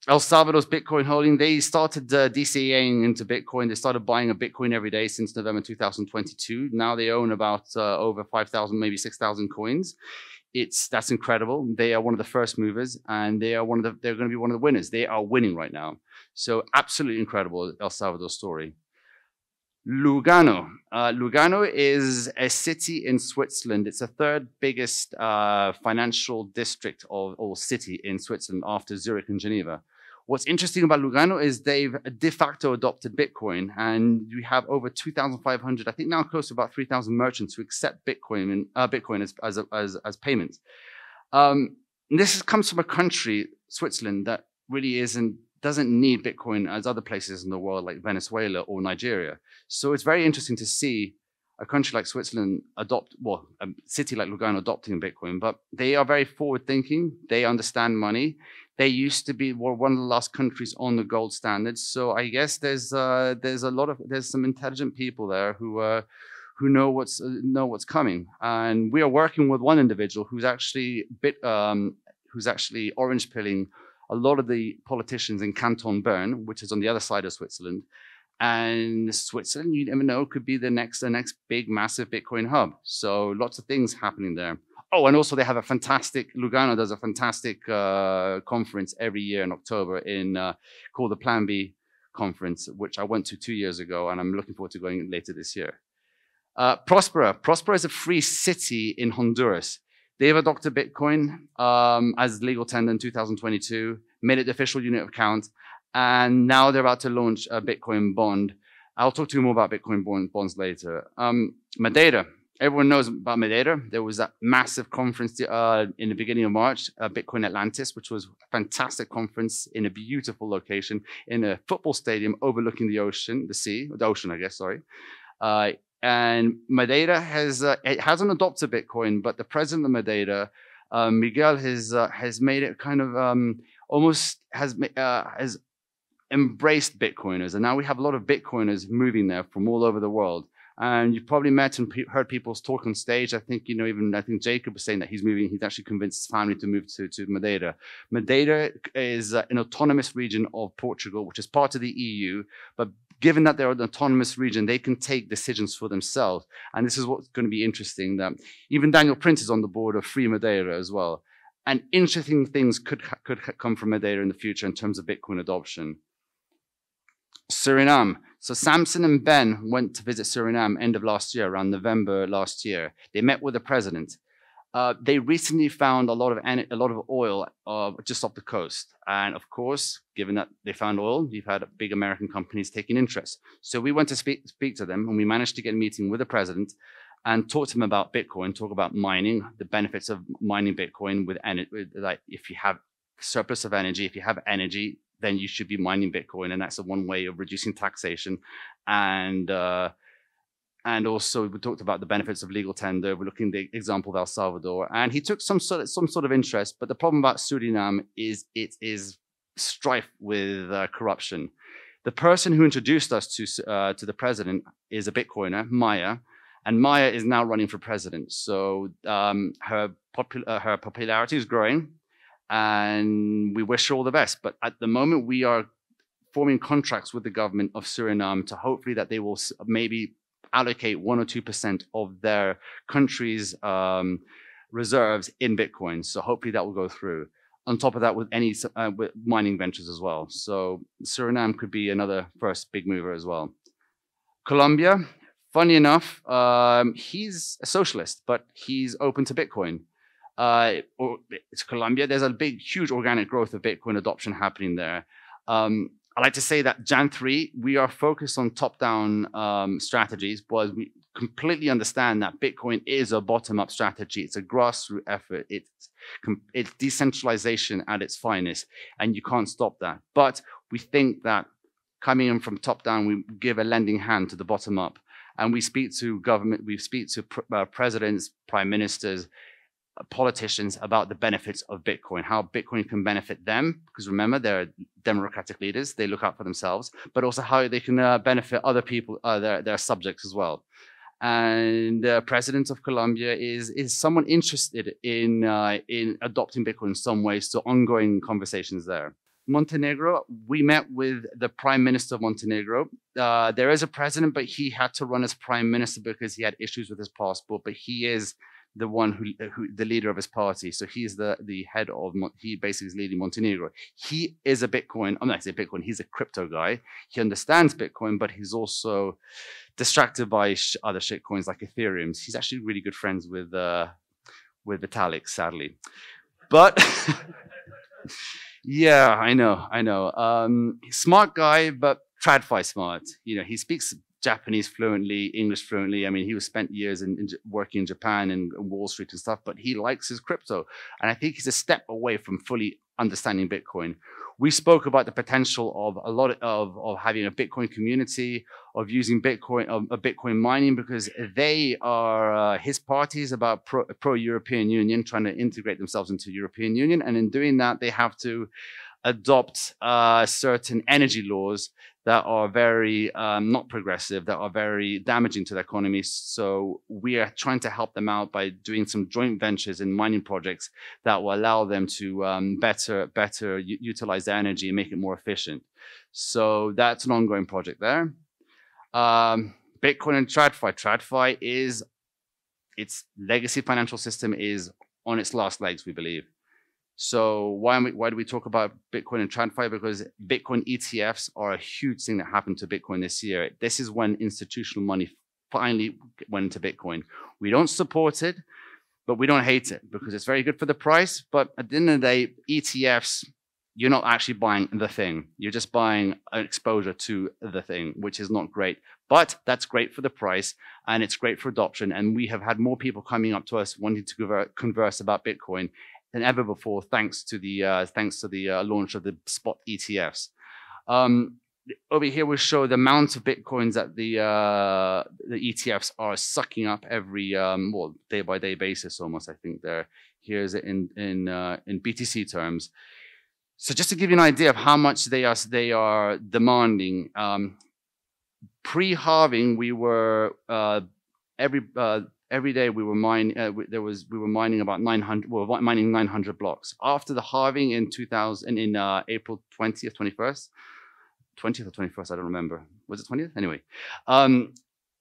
El Salvador's Bitcoin holding, they started DCAing into Bitcoin. They started buying a Bitcoin every day since November 2022. Now they own about over 5,000, maybe 6,000 coins. That's incredible. They are one of the first movers, and they're going to be one of the winners. They are winning right now. So absolutely incredible El Salvador story. Lugano. Lugano is a city in Switzerland. It's the third biggest financial district or city in Switzerland after Zurich and Geneva. What's interesting about Lugano is they've de facto adopted Bitcoin, and we have over 2,500, I think now close to about 3,000 merchants who accept Bitcoin as payment. This comes from a country, Switzerland, that really doesn't need Bitcoin as other places in the world like Venezuela or Nigeria. So it's very interesting to see a country like Switzerland a city like Lugano adopting Bitcoin, but they are very forward thinking. They understand money. They used to be one of the last countries on the gold standard. So I guess there's some intelligent people there who know what's coming. And we are working with one individual who's actually orange pilling a lot of the politicians in Canton Bern, which is on the other side of Switzerland. And Switzerland, you never know, could be the next big, massive Bitcoin hub. So lots of things happening there. Oh, and also they have Lugano does a fantastic conference every year in October called the Plan B conference, which I went to 2 years ago, and I'm looking forward to going later this year. Prospera. Prospera is a free city in Honduras. They've adopted Bitcoin as legal tender in 2022, made it the official unit of account, and now they're about to launch a Bitcoin bond. I'll talk to you more about Bitcoin bonds later. Madeira. Everyone knows about Madeira. There was that massive conference in the beginning of March, Bitcoin Atlantis, which was a fantastic conference in a beautiful location in a football stadium overlooking the ocean, the ocean, I guess, sorry. And Madeira hasn't adopted Bitcoin, but the president of Madeira, Miguel, has made it kind of almost has embraced Bitcoiners. And now we have a lot of Bitcoiners moving there from all over the world. And you've probably met and heard people talk on stage. I think, I think Jacob was saying that he's actually convinced his family to move to Madeira. Madeira is an autonomous region of Portugal, which is part of the EU. But given that they're an autonomous region, they can take decisions for themselves. And this is what's going to be interesting, that even Daniel Prince is on the board of Free Madeira as well. And interesting things could come from Madeira in the future in terms of Bitcoin adoption. Suriname. So Samson and Ben went to visit Suriname end of last year, around November last year. They met with the president. They recently found a lot of oil just off the coast. And of course, given that they found oil, you've had big American companies taking interest. So we went to speak to them, and we managed to get a meeting with the president and talk to him about Bitcoin, talk about mining, the benefits of mining Bitcoin with like if you have surplus of energy, if you have energy, then you should be mining Bitcoin, and that's one way of reducing taxation. And also we talked about the benefits of legal tender. We're looking at the example of El Salvador, and he took some sort of interest. But the problem about Suriname is it is strife with corruption. The person who introduced us to the president is a Bitcoiner, Maya, and Maya is now running for president. So her popularity is growing, and we wish her all the best. But at the moment, we are forming contracts with the government of Suriname to hopefully that they will maybe allocate 1 or 2% of their country's reserves in Bitcoin. So hopefully that will go through. On top of that, with with mining ventures as well. So Suriname could be another first big mover as well. Colombia, funny enough, he's a socialist, but he's open to Bitcoin. It's Colombia. There's a huge organic growth of Bitcoin adoption happening there. I like to say that Jan 3, we are focused on top-down strategies, but completely understand that Bitcoin is a bottom-up strategy. It's a grassroots effort. It's decentralization at its finest, and you can't stop that. But we think that coming in from top down, we give a lending hand to the bottom up, and we speak to government, we speak to presidents, prime ministers, politicians about the benefits of Bitcoin, how Bitcoin can benefit them, because remember, they're democratic leaders, they look out for themselves, but also how they can benefit other people, their subjects as well. And the president of Colombia is someone interested in adopting Bitcoin in some ways, so ongoing conversations there. Montenegro, we met with the prime minister of Montenegro. There is a president, but he had to run as prime minister because he had issues with his passport, but he is the one who the leader of his party. So he's the head of, he basically is leading Montenegro. He is a Bitcoin, I'm not saying Bitcoin, he's a crypto guy. He understands Bitcoin, but he's also distracted by other shitcoins like Ethereum. He's actually really good friends with Vitalik, sadly. But yeah, I know. Smart guy, but TradFi smart. You know, he speaks Japanese fluently, English fluently. I mean, he was spent years working in Japan and Wall Street and stuff, but he likes his crypto. And I think he's a step away from fully understanding Bitcoin. We spoke about the potential of a lot of having a Bitcoin community, of using Bitcoin, of Bitcoin mining, because they are, his party is about pro-European Union, trying to integrate themselves into European Union. And in doing that, they have to adopt certain energy laws that are very not progressive, that are very damaging to the economy. So we are trying to help them out by doing some joint ventures in mining projects that will allow them to better utilize their energy and make it more efficient. So that's an ongoing project there. Bitcoin and TradFi. TradFi is, its legacy financial system is on its last legs, we believe. So why do we talk about Bitcoin and TradFi? Because Bitcoin ETFs are a huge thing that happened to Bitcoin this year. This is when institutional money finally went into Bitcoin. We don't support it, but we don't hate it because it's very good for the price. But at the end of the day, ETFs, you're not actually buying the thing. You're just buying an exposure to the thing, which is not great. But that's great for the price, and it's great for adoption. And we have had more people coming up to us wanting to converse about Bitcoin than ever before, thanks to the launch of the spot ETFs. Over here, we show the amount of Bitcoins that the ETFs are sucking up every well, day-by-day basis almost. I think there. Here's it in BTC terms. So just to give you an idea of how much they are demanding, pre-halving, we were every day we were mining. We were mining about 900. We were mining 900 blocks. After the halving in April 20th, 21st, 20th or 21st, I don't remember. Was it 20th? Anyway,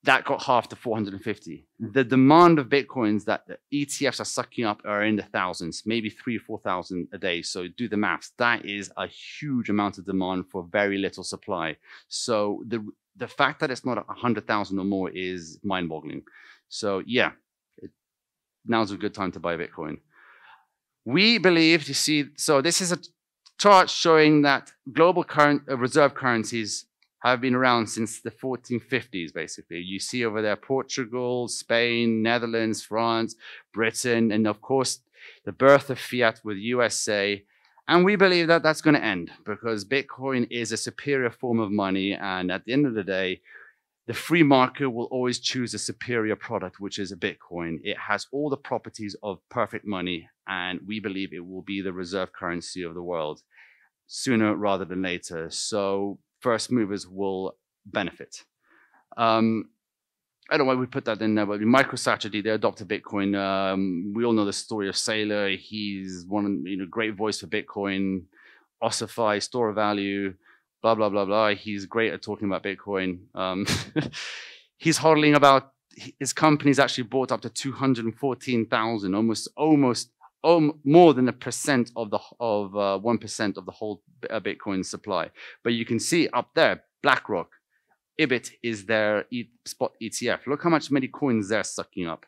that got halved to 450. The demand of Bitcoins that the ETFs are sucking up are in the thousands, maybe 3,000 or 4,000 a day. So do the maths. That is a huge amount of demand for very little supply. So the fact that it's not 100,000 or more is mind-boggling. So yeah, now's a good time to buy Bitcoin. We believe, you see, so this is a chart showing that global reserve currencies have been around since the 1450s, basically. You see over there Portugal, Spain, Netherlands, France, Britain, and of course, the birth of fiat with USA. And we believe that that's going to end because Bitcoin is a superior form of money. And at the end of the day, the free market will always choose a superior product, which is a Bitcoin. It has all the properties of perfect money, and we believe it will be the reserve currency of the world sooner rather than later. So first movers will benefit. I don't know why we put that in there, but MicroStrategy, they adopted Bitcoin. We all know the story of Saylor. He's one, great voice for Bitcoin. Ossify, store of value, blah, blah, blah, blah. He's great at talking about Bitcoin. He's hodling about, his company's actually bought up to 214,000, almost more than 1% of the 1% of the whole Bitcoin supply. But you can see up there, BlackRock, IBIT is their spot ETF. Look how much many coins they're sucking up.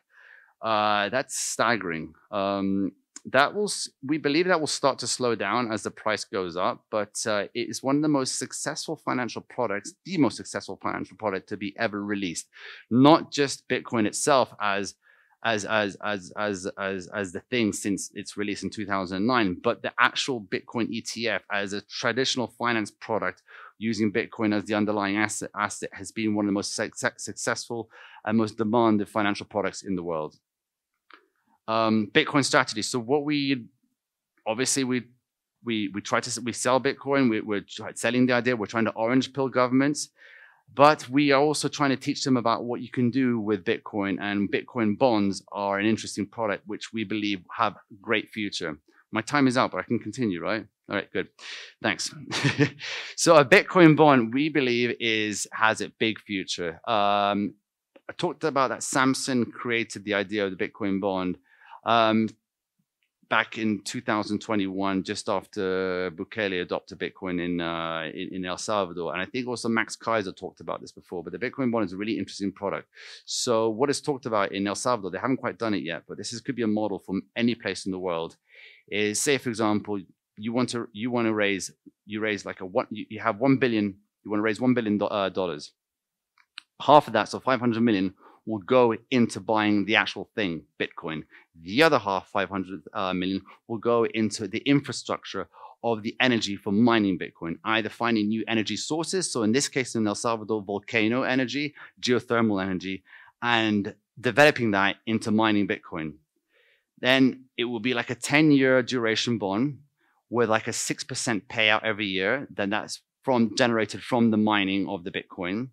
That's staggering. we believe that will start to slow down as the price goes up, but it is one of the most successful financial products, the most successful financial product to be ever released. Not just Bitcoin itself as the thing since its release in 2009, but the actual Bitcoin ETF as a traditional finance product using Bitcoin as the underlying asset has been one of the most successful and most demanded financial products in the world. Bitcoin strategy. So what we obviously we sell Bitcoin. We're selling the idea. We're trying to orange pill governments, but we are also trying to teach them about what you can do with Bitcoin, and Bitcoin bonds are an interesting product which we believe have great future. My time is up, but I can continue, right? All right, good. Thanks. So a Bitcoin bond, we believe, has a big future. I talked about that Samson created the idea of the Bitcoin bond back in 2021, just after Bukele adopted Bitcoin in El Salvador. And I think also Max Kaiser talked about this before, but the Bitcoin bond is a really interesting product. So what is talked about in El Salvador, they haven't quite done it yet, but could be a model from any place in the world, is say, for example, you have 1 billion, you want to raise $1 billion. Half of that, so 500 million, will go into buying the actual thing, Bitcoin. The other half, 500 million, will go into the infrastructure of the energy for mining Bitcoin, either finding new energy sources. So in this case, in El Salvador, volcano energy, geothermal energy, and developing that into mining Bitcoin. Then it will be like a 10-year duration bond with like a 6% payout every year. Then that's generated from the mining of the Bitcoin.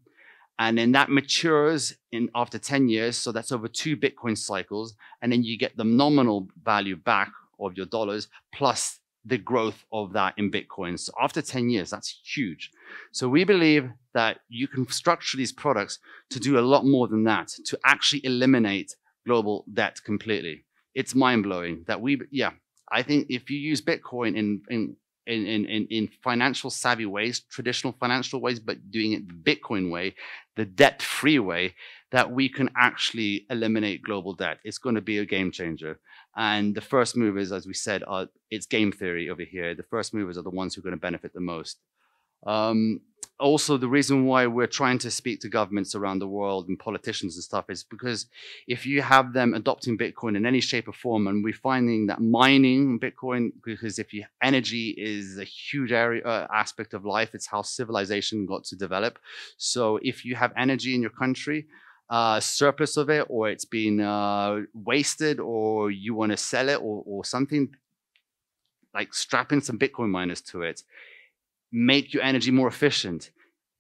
And then that matures after 10 years. So that's over 2 Bitcoin cycles. And then you get the nominal value back of your dollars plus the growth of that in Bitcoin. So after 10 years, that's huge. So we believe that you can structure these products to do a lot more than that, to actually eliminate global debt completely. It's mind-blowing that I think if you use Bitcoin in financial savvy ways, traditional financial ways, but doing it the Bitcoin way, the debt-free way, that we can actually eliminate global debt. It's going to be a game changer. And the first movers, as we said, it's game theory over here. The first movers are the ones who are going to benefit the most. Also, the reason why we're trying to speak to governments around the world and politicians and stuff is because if you have them adopting Bitcoin in any shape or form, and we're finding that mining Bitcoin, because energy is a huge aspect of life, it's how civilization got to develop. So if you have energy in your country, surplus of it, or it's been wasted, or you want to sell it, or something, like strap in some Bitcoin miners to it, make your energy more efficient,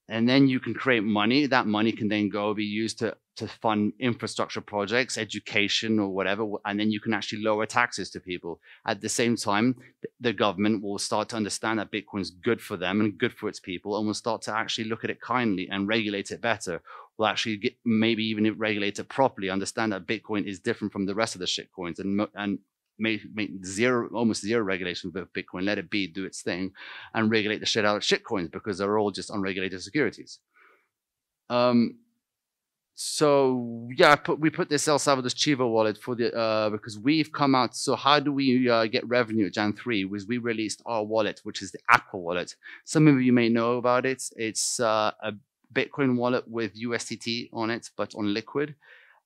and then you can create money. That money can then be used to fund infrastructure projects, education, or whatever, and then you can actually lower taxes to people. At the same time, the government will start to understand that Bitcoin is good for them and good for its people, and will start to actually look at it kindly and regulate it better. Will actually maybe even regulate it properly, understand that Bitcoin is different from the rest of the shitcoins, and make almost zero regulation with Bitcoin, let it be, do its thing, and regulate the shit out of shitcoins because they're all just unregulated securities. So yeah, we put this El Salvador's Chivo wallet for the because we've come out. So how do we get revenue at Jan 3? Was we released our wallet, which is the Aqua wallet. Some of you may know about it. It's a Bitcoin wallet with USDT on it, but on Liquid.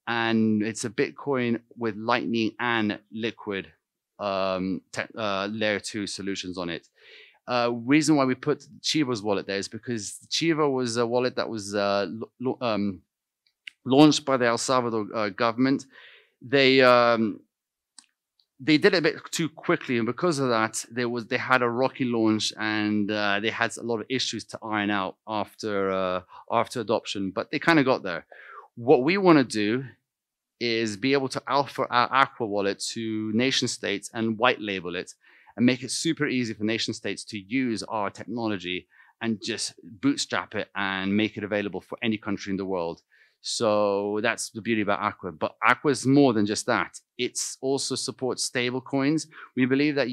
And it's a Bitcoin with Lightning and Liquid layer 2 solutions on it. Reason why we put Chivo's wallet there is because Chivo was a wallet that was launched by the El Salvador government. They did it a bit too quickly, and because of that, they had a rocky launch, and they had a lot of issues to iron out after adoption. But they kind of got there. What we want to do is be able to offer our Aqua wallet to nation states and white label it and make it super easy for nation states to use our technology and just bootstrap it and make it available for any country in the world. So that's the beauty about Aqua. But Aqua is more than just that. It also supports stable coins. We believe that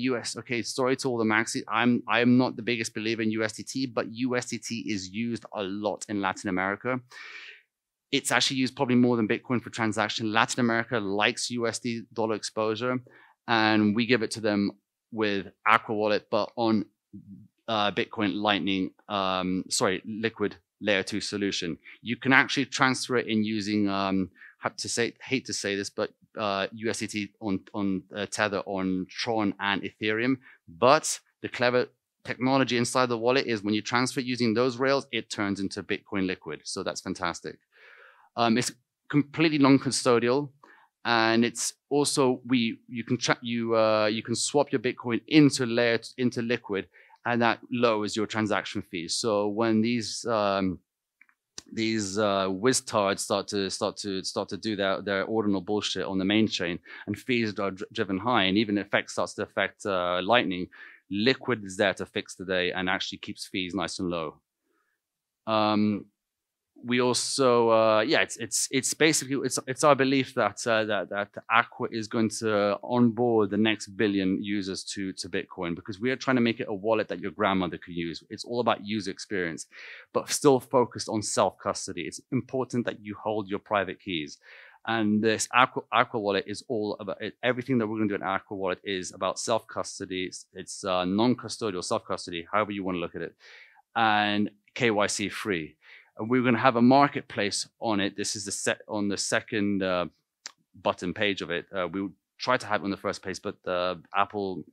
sorry to all the maxis. I am not the biggest believer in USDT, but USDT is used a lot in Latin America. It's actually used probably more than Bitcoin for transaction. Latin America likes USD dollar exposure. and we give it to them with Aqua Wallet, but on Bitcoin Lightning, Liquid Layer 2 solution. You can actually transfer it in using, hate to say this, but USDT on Tether on Tron and Ethereum. But the clever technology inside the wallet is when you transfer it using those rails, it turns into Bitcoin Liquid. So that's fantastic. It's completely non-custodial, and it's also you can swap your Bitcoin into Liquid, and that lowers your transaction fees. So when these wizards start to do their ordinal bullshit on the main chain, and fees are driven high, and even starts to affect Lightning, Liquid is there to fix the day and actually keeps fees nice and low. We also, it's basically it's our belief that that Aqua is going to onboard the next billion users to Bitcoin, because we are trying to make it a wallet that your grandmother could use. It's all about user experience, but still focused on self-custody. It's important that you hold your private keys. And this Aqua Wallet is all about it. Everything that we're going to do in Aqua Wallet is about self-custody. It's non-custodial self-custody, however you want to look at it, and KYC free. And we're going to have a marketplace on it. This is on the second button page of it. We would try to have it on the first page, but Apple,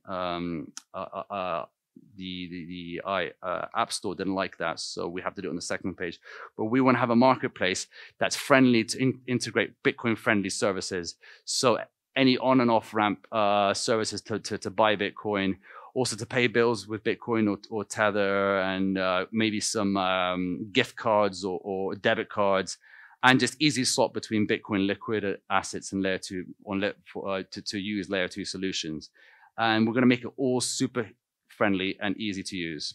the App Store didn't like that, so we have to do it on the second page. But we want to have a marketplace that's friendly to integrate Bitcoin-friendly services. So any on and off ramp services to buy Bitcoin, also to pay bills with Bitcoin or Tether, and maybe some gift cards or debit cards, and just easy swap between Bitcoin liquid assets and Layer 2 to use Layer 2 solutions. And we're going to make it all super friendly and easy to use.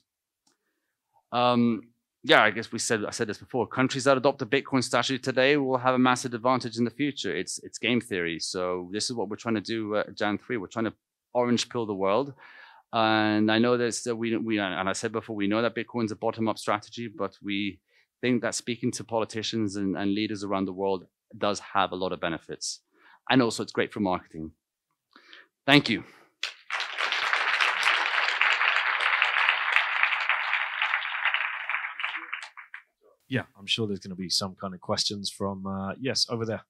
Yeah, I guess I said this before. Countries that adopt a Bitcoin strategy today will have a massive advantage in the future. It's game theory. So this is what we're trying to do at Jan 3. We're trying to orange pill the world. And I know that and I said before, we know that Bitcoin's a bottom-up strategy, but we think that speaking to politicians and leaders around the world does have a lot of benefits. And also it's great for marketing. Thank you. Yeah, I'm sure there's going to be some kind of questions from, yes, over there.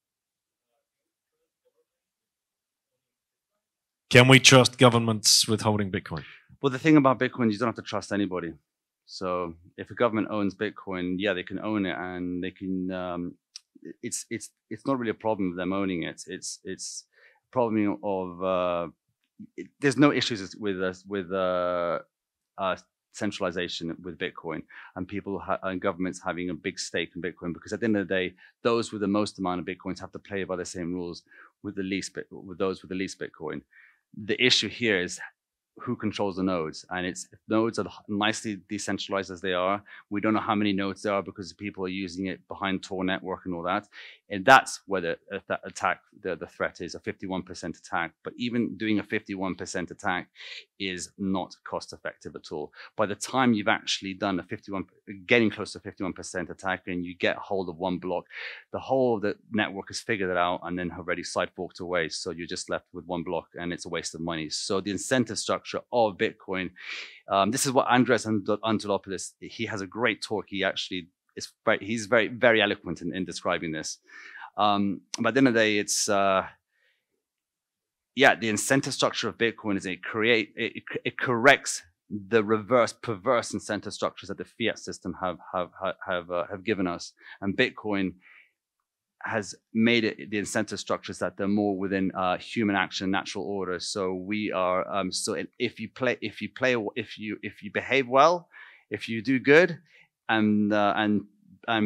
Can we trust governments with holding Bitcoin? Well, the thing about Bitcoin, you don't have to trust anybody. So if a government owns Bitcoin, yeah, they can own it, and they can. It's not really a problem with them owning it. It's a problem of there's no issues with centralization with Bitcoin, and people and governments having a big stake in Bitcoin, because at the end of the day, those with the most amount of Bitcoins have to play by the same rules with those with the least Bitcoin. The issue here is who controls the nodes, and if nodes are nicely decentralized as they are, we don't know how many nodes there are because people are using it behind Tor network and all that, and that's where the threat is, a 51% attack. But even doing a 51% attack is not cost effective at all. By the time you've actually done getting close to 51% attack, and you get hold of one block, the whole of the network has figured it out and then already side forked away. So you're just left with one block, and it's a waste of money. So the incentive structure of Bitcoin, this is what Andres Angelopoulos, he has a great talk. He's very, very eloquent in describing this. But at the end of the day, it's the incentive structure of Bitcoin is it corrects the reverse perverse incentive structures that the fiat system have given us, and Bitcoin has made it the incentive structures that they're more within human action, natural order. So we are if you behave well, if you do good, and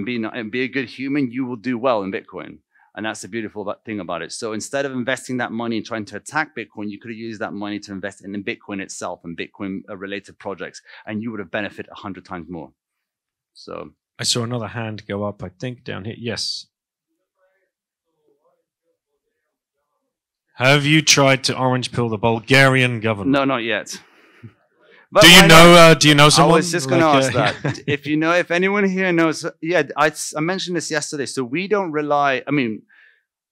be a good human, you will do well in Bitcoin. And that's the beautiful thing about it. So instead of investing that money and trying to attack Bitcoin, you could have used that money to invest in Bitcoin itself and Bitcoin related projects, and you would have benefited 100 times more. So I saw another hand go up, I think, down here. Yes. Have you tried to orange pill the Bulgarian government? No, not yet. But do you know someone? I was just going to ask that. If anyone here knows, yeah, I mentioned this yesterday. So we don't rely. I mean,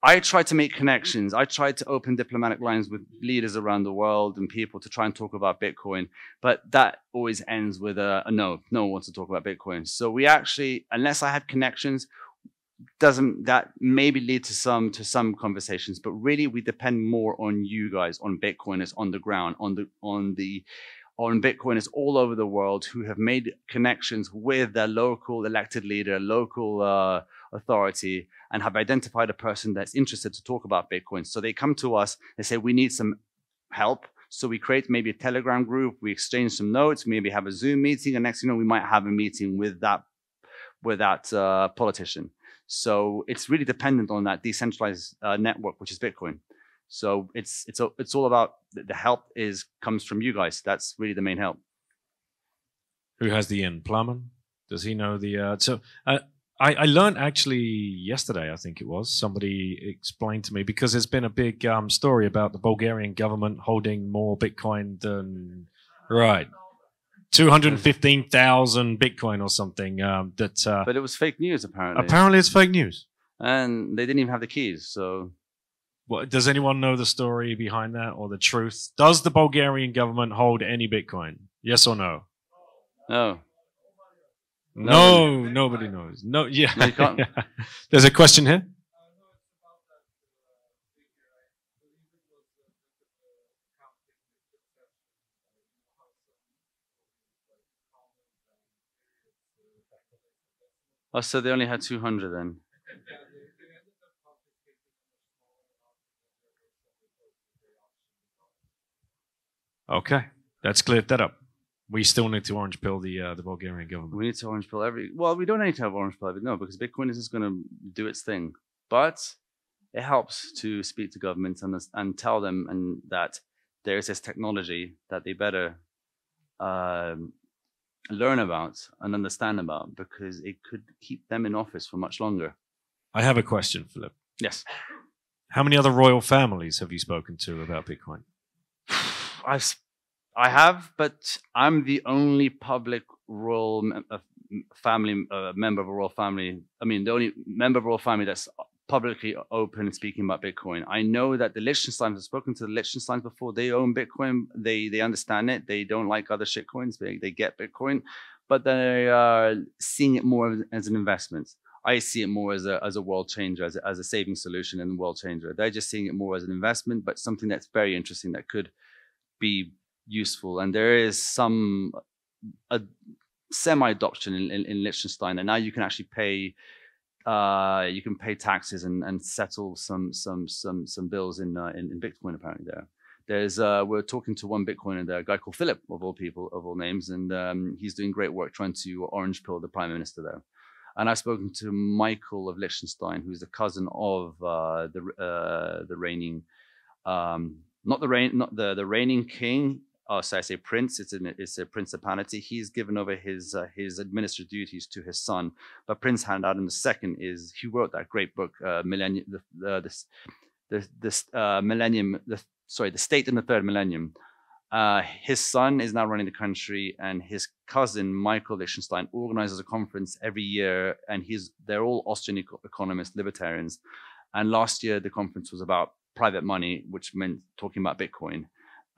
I tried to make connections. I tried to open diplomatic lines with leaders around the world and people to try and talk about Bitcoin, but that always ends with a no. No one wants to talk about Bitcoin. So we actually, unless I have connections, that maybe lead to some conversations, but really we depend more on you guys, on Bitcoiners on the ground, on Bitcoiners all over the world who have made connections with their local elected leader, local authority, and have identified a person that's interested to talk about Bitcoin. So they come to us, they say, we need some help. So we create maybe a Telegram group, we exchange some notes, maybe have a Zoom meeting, and next thing you know, we might have a meeting with that politician. So it's really dependent on that decentralized network, which is Bitcoin. So it's all about the help comes from you guys. That's really the main help. Who has the in? Plumman? Does he know the? I learned actually yesterday, I think it was, somebody explained to me, because there's been a big story about the Bulgarian government holding more Bitcoin than 215,000 Bitcoin or something. But it was fake news apparently. Apparently, it's fake news, and they didn't even have the keys. So. What, does anyone know the story behind that or the truth? Does the Bulgarian government hold any Bitcoin? Yes or no? No. No, nobody knows. No, yeah. No, you can't. There's a question here. Oh, so they only had 200 then. Okay, that's cleared that up. We still need to orange pill the Bulgarian government. We need to orange pill we don't need to have orange pill no, because Bitcoin is going to do its thing. But it helps to speak to governments and tell them that there is this technology that they better learn about and understand about, because it could keep them in office for much longer. I have a question, Philip. Yes. How many other royal families have you spoken to about Bitcoin? I have, but I'm the only public royal family member of a royal family. I mean, the only member of a royal family that's publicly open and speaking about Bitcoin. I know that the Liechtensteins, I've spoken to the Liechtensteins before. They own Bitcoin. They understand it. They don't like other shitcoins. They get Bitcoin, but they are seeing it more as an investment. I see it more as a world changer, as a saving solution and a world changer. They're just seeing it more as an investment, but something that's very interesting that could be useful. And there is some semi-adoption in Liechtenstein, and now you can actually pay taxes and settle some bills in Bitcoin. Apparently, there's we're talking to one Bitcoiner there, a guy called Philip, of all people, of all names, and he's doing great work trying to orange pill the prime minister there. And I've spoken to Michael of Liechtenstein, who's the cousin of the reigning. Not the reigning king. Oh, so I say prince. It's a principality. He's given over his administrative duties to his son. But Prince Adam II he wrote that great book, Millennium, the State in the Third Millennium. His son is now running the country, and his cousin Michael Liechtenstein organizes a conference every year, and they're all Austrian economists, libertarians. And last year the conference was about private money, which meant talking about Bitcoin.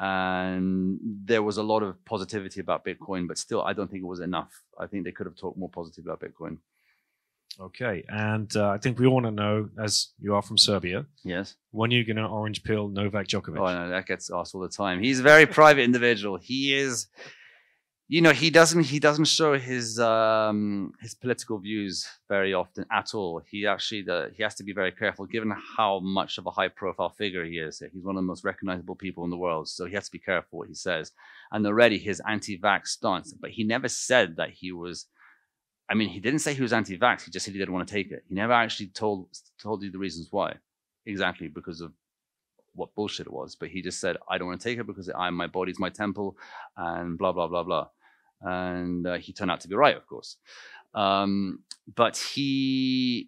And there was a lot of positivity about Bitcoin, but still, I don't think it was enough. I think they could have talked more positively about Bitcoin. Okay, and I think we all want to know, as you are from Serbia, yes, when are you going to orange pill Novak Djokovic? Oh no, that gets asked all the time. He's a very private individual. He is, he doesn't show his political views very often at all. He has to be very careful, given how much of a high-profile figure he is. He's one of the most recognizable people in the world, so he has to be careful what he says. And already his anti-vax stance, but he never said that he was. I mean, he didn't say he was anti-vax. He just said he didn't want to take it. He never actually told you the reasons why, exactly because of what bullshit it was. But he just said, I don't want to take it because my body's my temple, and blah blah blah blah. And he turned out to be right, of course. But he's,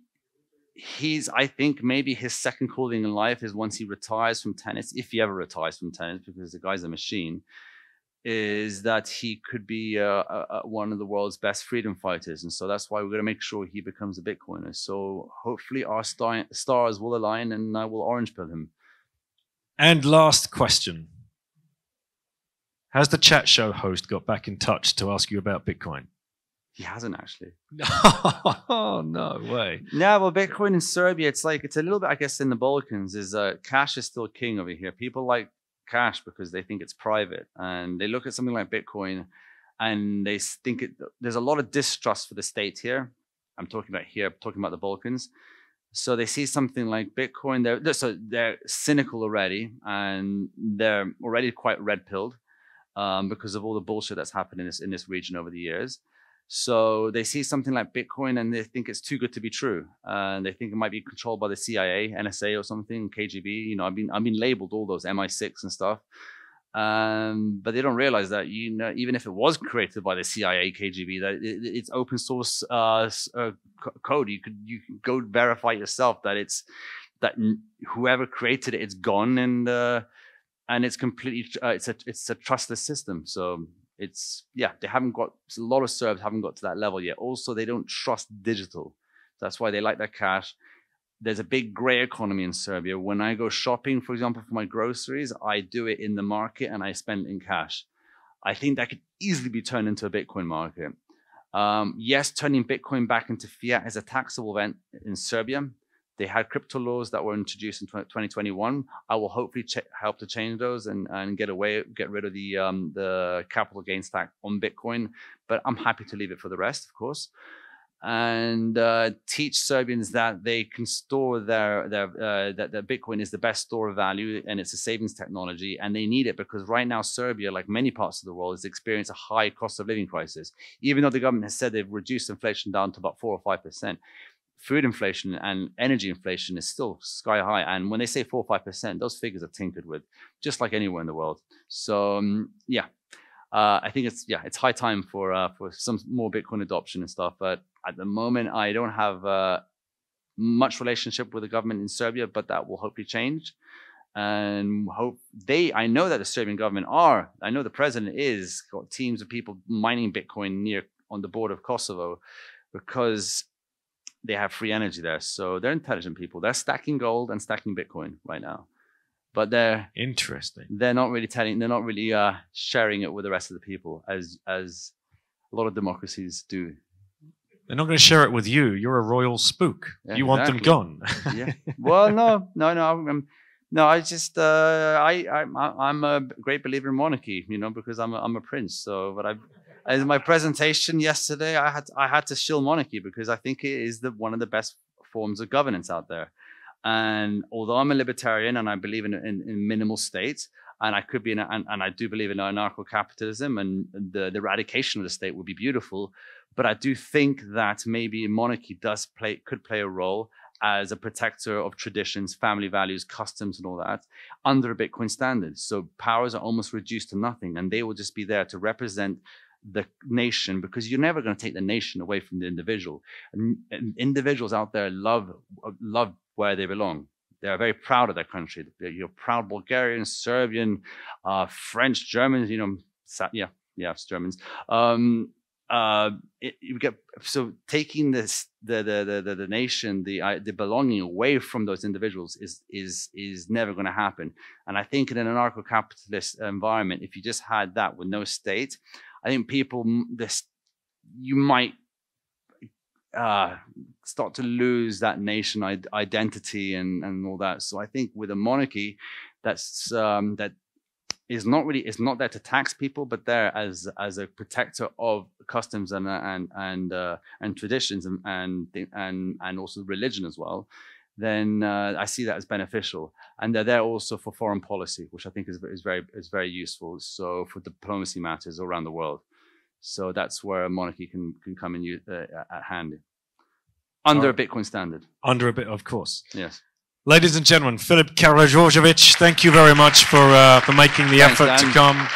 I think, maybe his second calling in life is once he retires from tennis, if he ever retires from tennis, because the guy's a machine. is that he could be one of the world's best freedom fighters. And so that's why we're going to make sure he becomes a Bitcoiner. So hopefully our stars will align and I will orange pill him. And last question. Has the chat show host got back in touch to ask you about Bitcoin? He hasn't actually. Oh, no way. Yeah, well, Bitcoin in Serbia, it's a little bit, I guess, in the Balkans, cash is still king over here. People like cash because they think it's private, and they look at something like Bitcoin and they think there's a lot of distrust for the state here. I'm talking about the Balkans. So they see something like Bitcoin, they're cynical already, and they're already quite red-pilled because of all the bullshit that's happened in this region over the years. So they see something like Bitcoin and they think it's too good to be true. And they think it might be controlled by the CIA, NSA or something, KGB. You know, I've been labeled all those MI6 and stuff. But they don't realize that, you know, even if it was created by the CIA, KGB, that it's open source code. You can go verify yourself that whoever created it, it's gone, and it's completely it's a trustless system. So they haven't got, a lot of Serbs haven't got to that level yet. Also, they don't trust digital. That's why they like their cash. There's a big gray economy in Serbia. When I go shopping, for example, for my groceries, I do it in the market and I spend it in cash. I think that could easily be turned into a Bitcoin market. Yes, turning Bitcoin back into fiat is a taxable event in Serbia. They had crypto laws that were introduced in 2021. I will hopefully help to change those and get rid of the capital gains tax on Bitcoin. But I'm happy to leave it for the rest, of course, and teach Serbians that they can store that Bitcoin is the best store of value and it's a savings technology, and they need it because right now Serbia, like many parts of the world, is experiencing a high cost of living crisis. Even though the government has said they've reduced inflation down to about 4 or 5%. Food inflation and energy inflation is still sky high. And when they say 4 or 5%, those figures are tinkered with, just like anywhere in the world. So I think it's high time for some more Bitcoin adoption and stuff. But at the moment, I don't have much relationship with the government in Serbia, but that will hopefully change. And I know that the Serbian government I know the president is got teams of people mining Bitcoin on the border of Kosovo because they have free energy there. So they're intelligent people. They're stacking gold and stacking Bitcoin right now. But they're interesting. They're not really sharing it with the rest of the people as a lot of democracies do. They're not going to share it with you. You're a royal spook. Yeah, you want them gone. Yeah. Well, no. I just I'm a great believer in monarchy, you know, because I'm a prince. So, but in my presentation yesterday, I had to shill monarchy because I think it is one of the best forms of governance out there. And although I'm a libertarian and I believe in minimal state, and I could be and I do believe in anarcho-capitalism and the eradication of the state would be beautiful, but I do think that maybe monarchy could play a role as a protector of traditions, family values, customs, and all that under a Bitcoin standard. So powers are almost reduced to nothing, and they will just be there to represent the nation, because you're never going to take the nation away from the individual. And individuals out there love where they belong. They are very proud of their country. You're proud Bulgarians, Serbian, French, Germans. You know, it's Germans. So taking the nation, the belonging away from those individuals is never going to happen. And I think in an anarcho-capitalist environment, if you just had that with no state, I think you might start to lose that nation identity and all that. So I think with a monarchy, that is not there to tax people, but there as a protector of customs and traditions and also religion as well, then I see that as beneficial. And they're there also for foreign policy, which I think is very useful. So for diplomacy matters around the world. So that's where a monarchy can come in at hand under a Bitcoin standard. Under a bit, of course. Yes. Ladies and gentlemen, Filip Karađorđević, thank you very much for making the effort to come.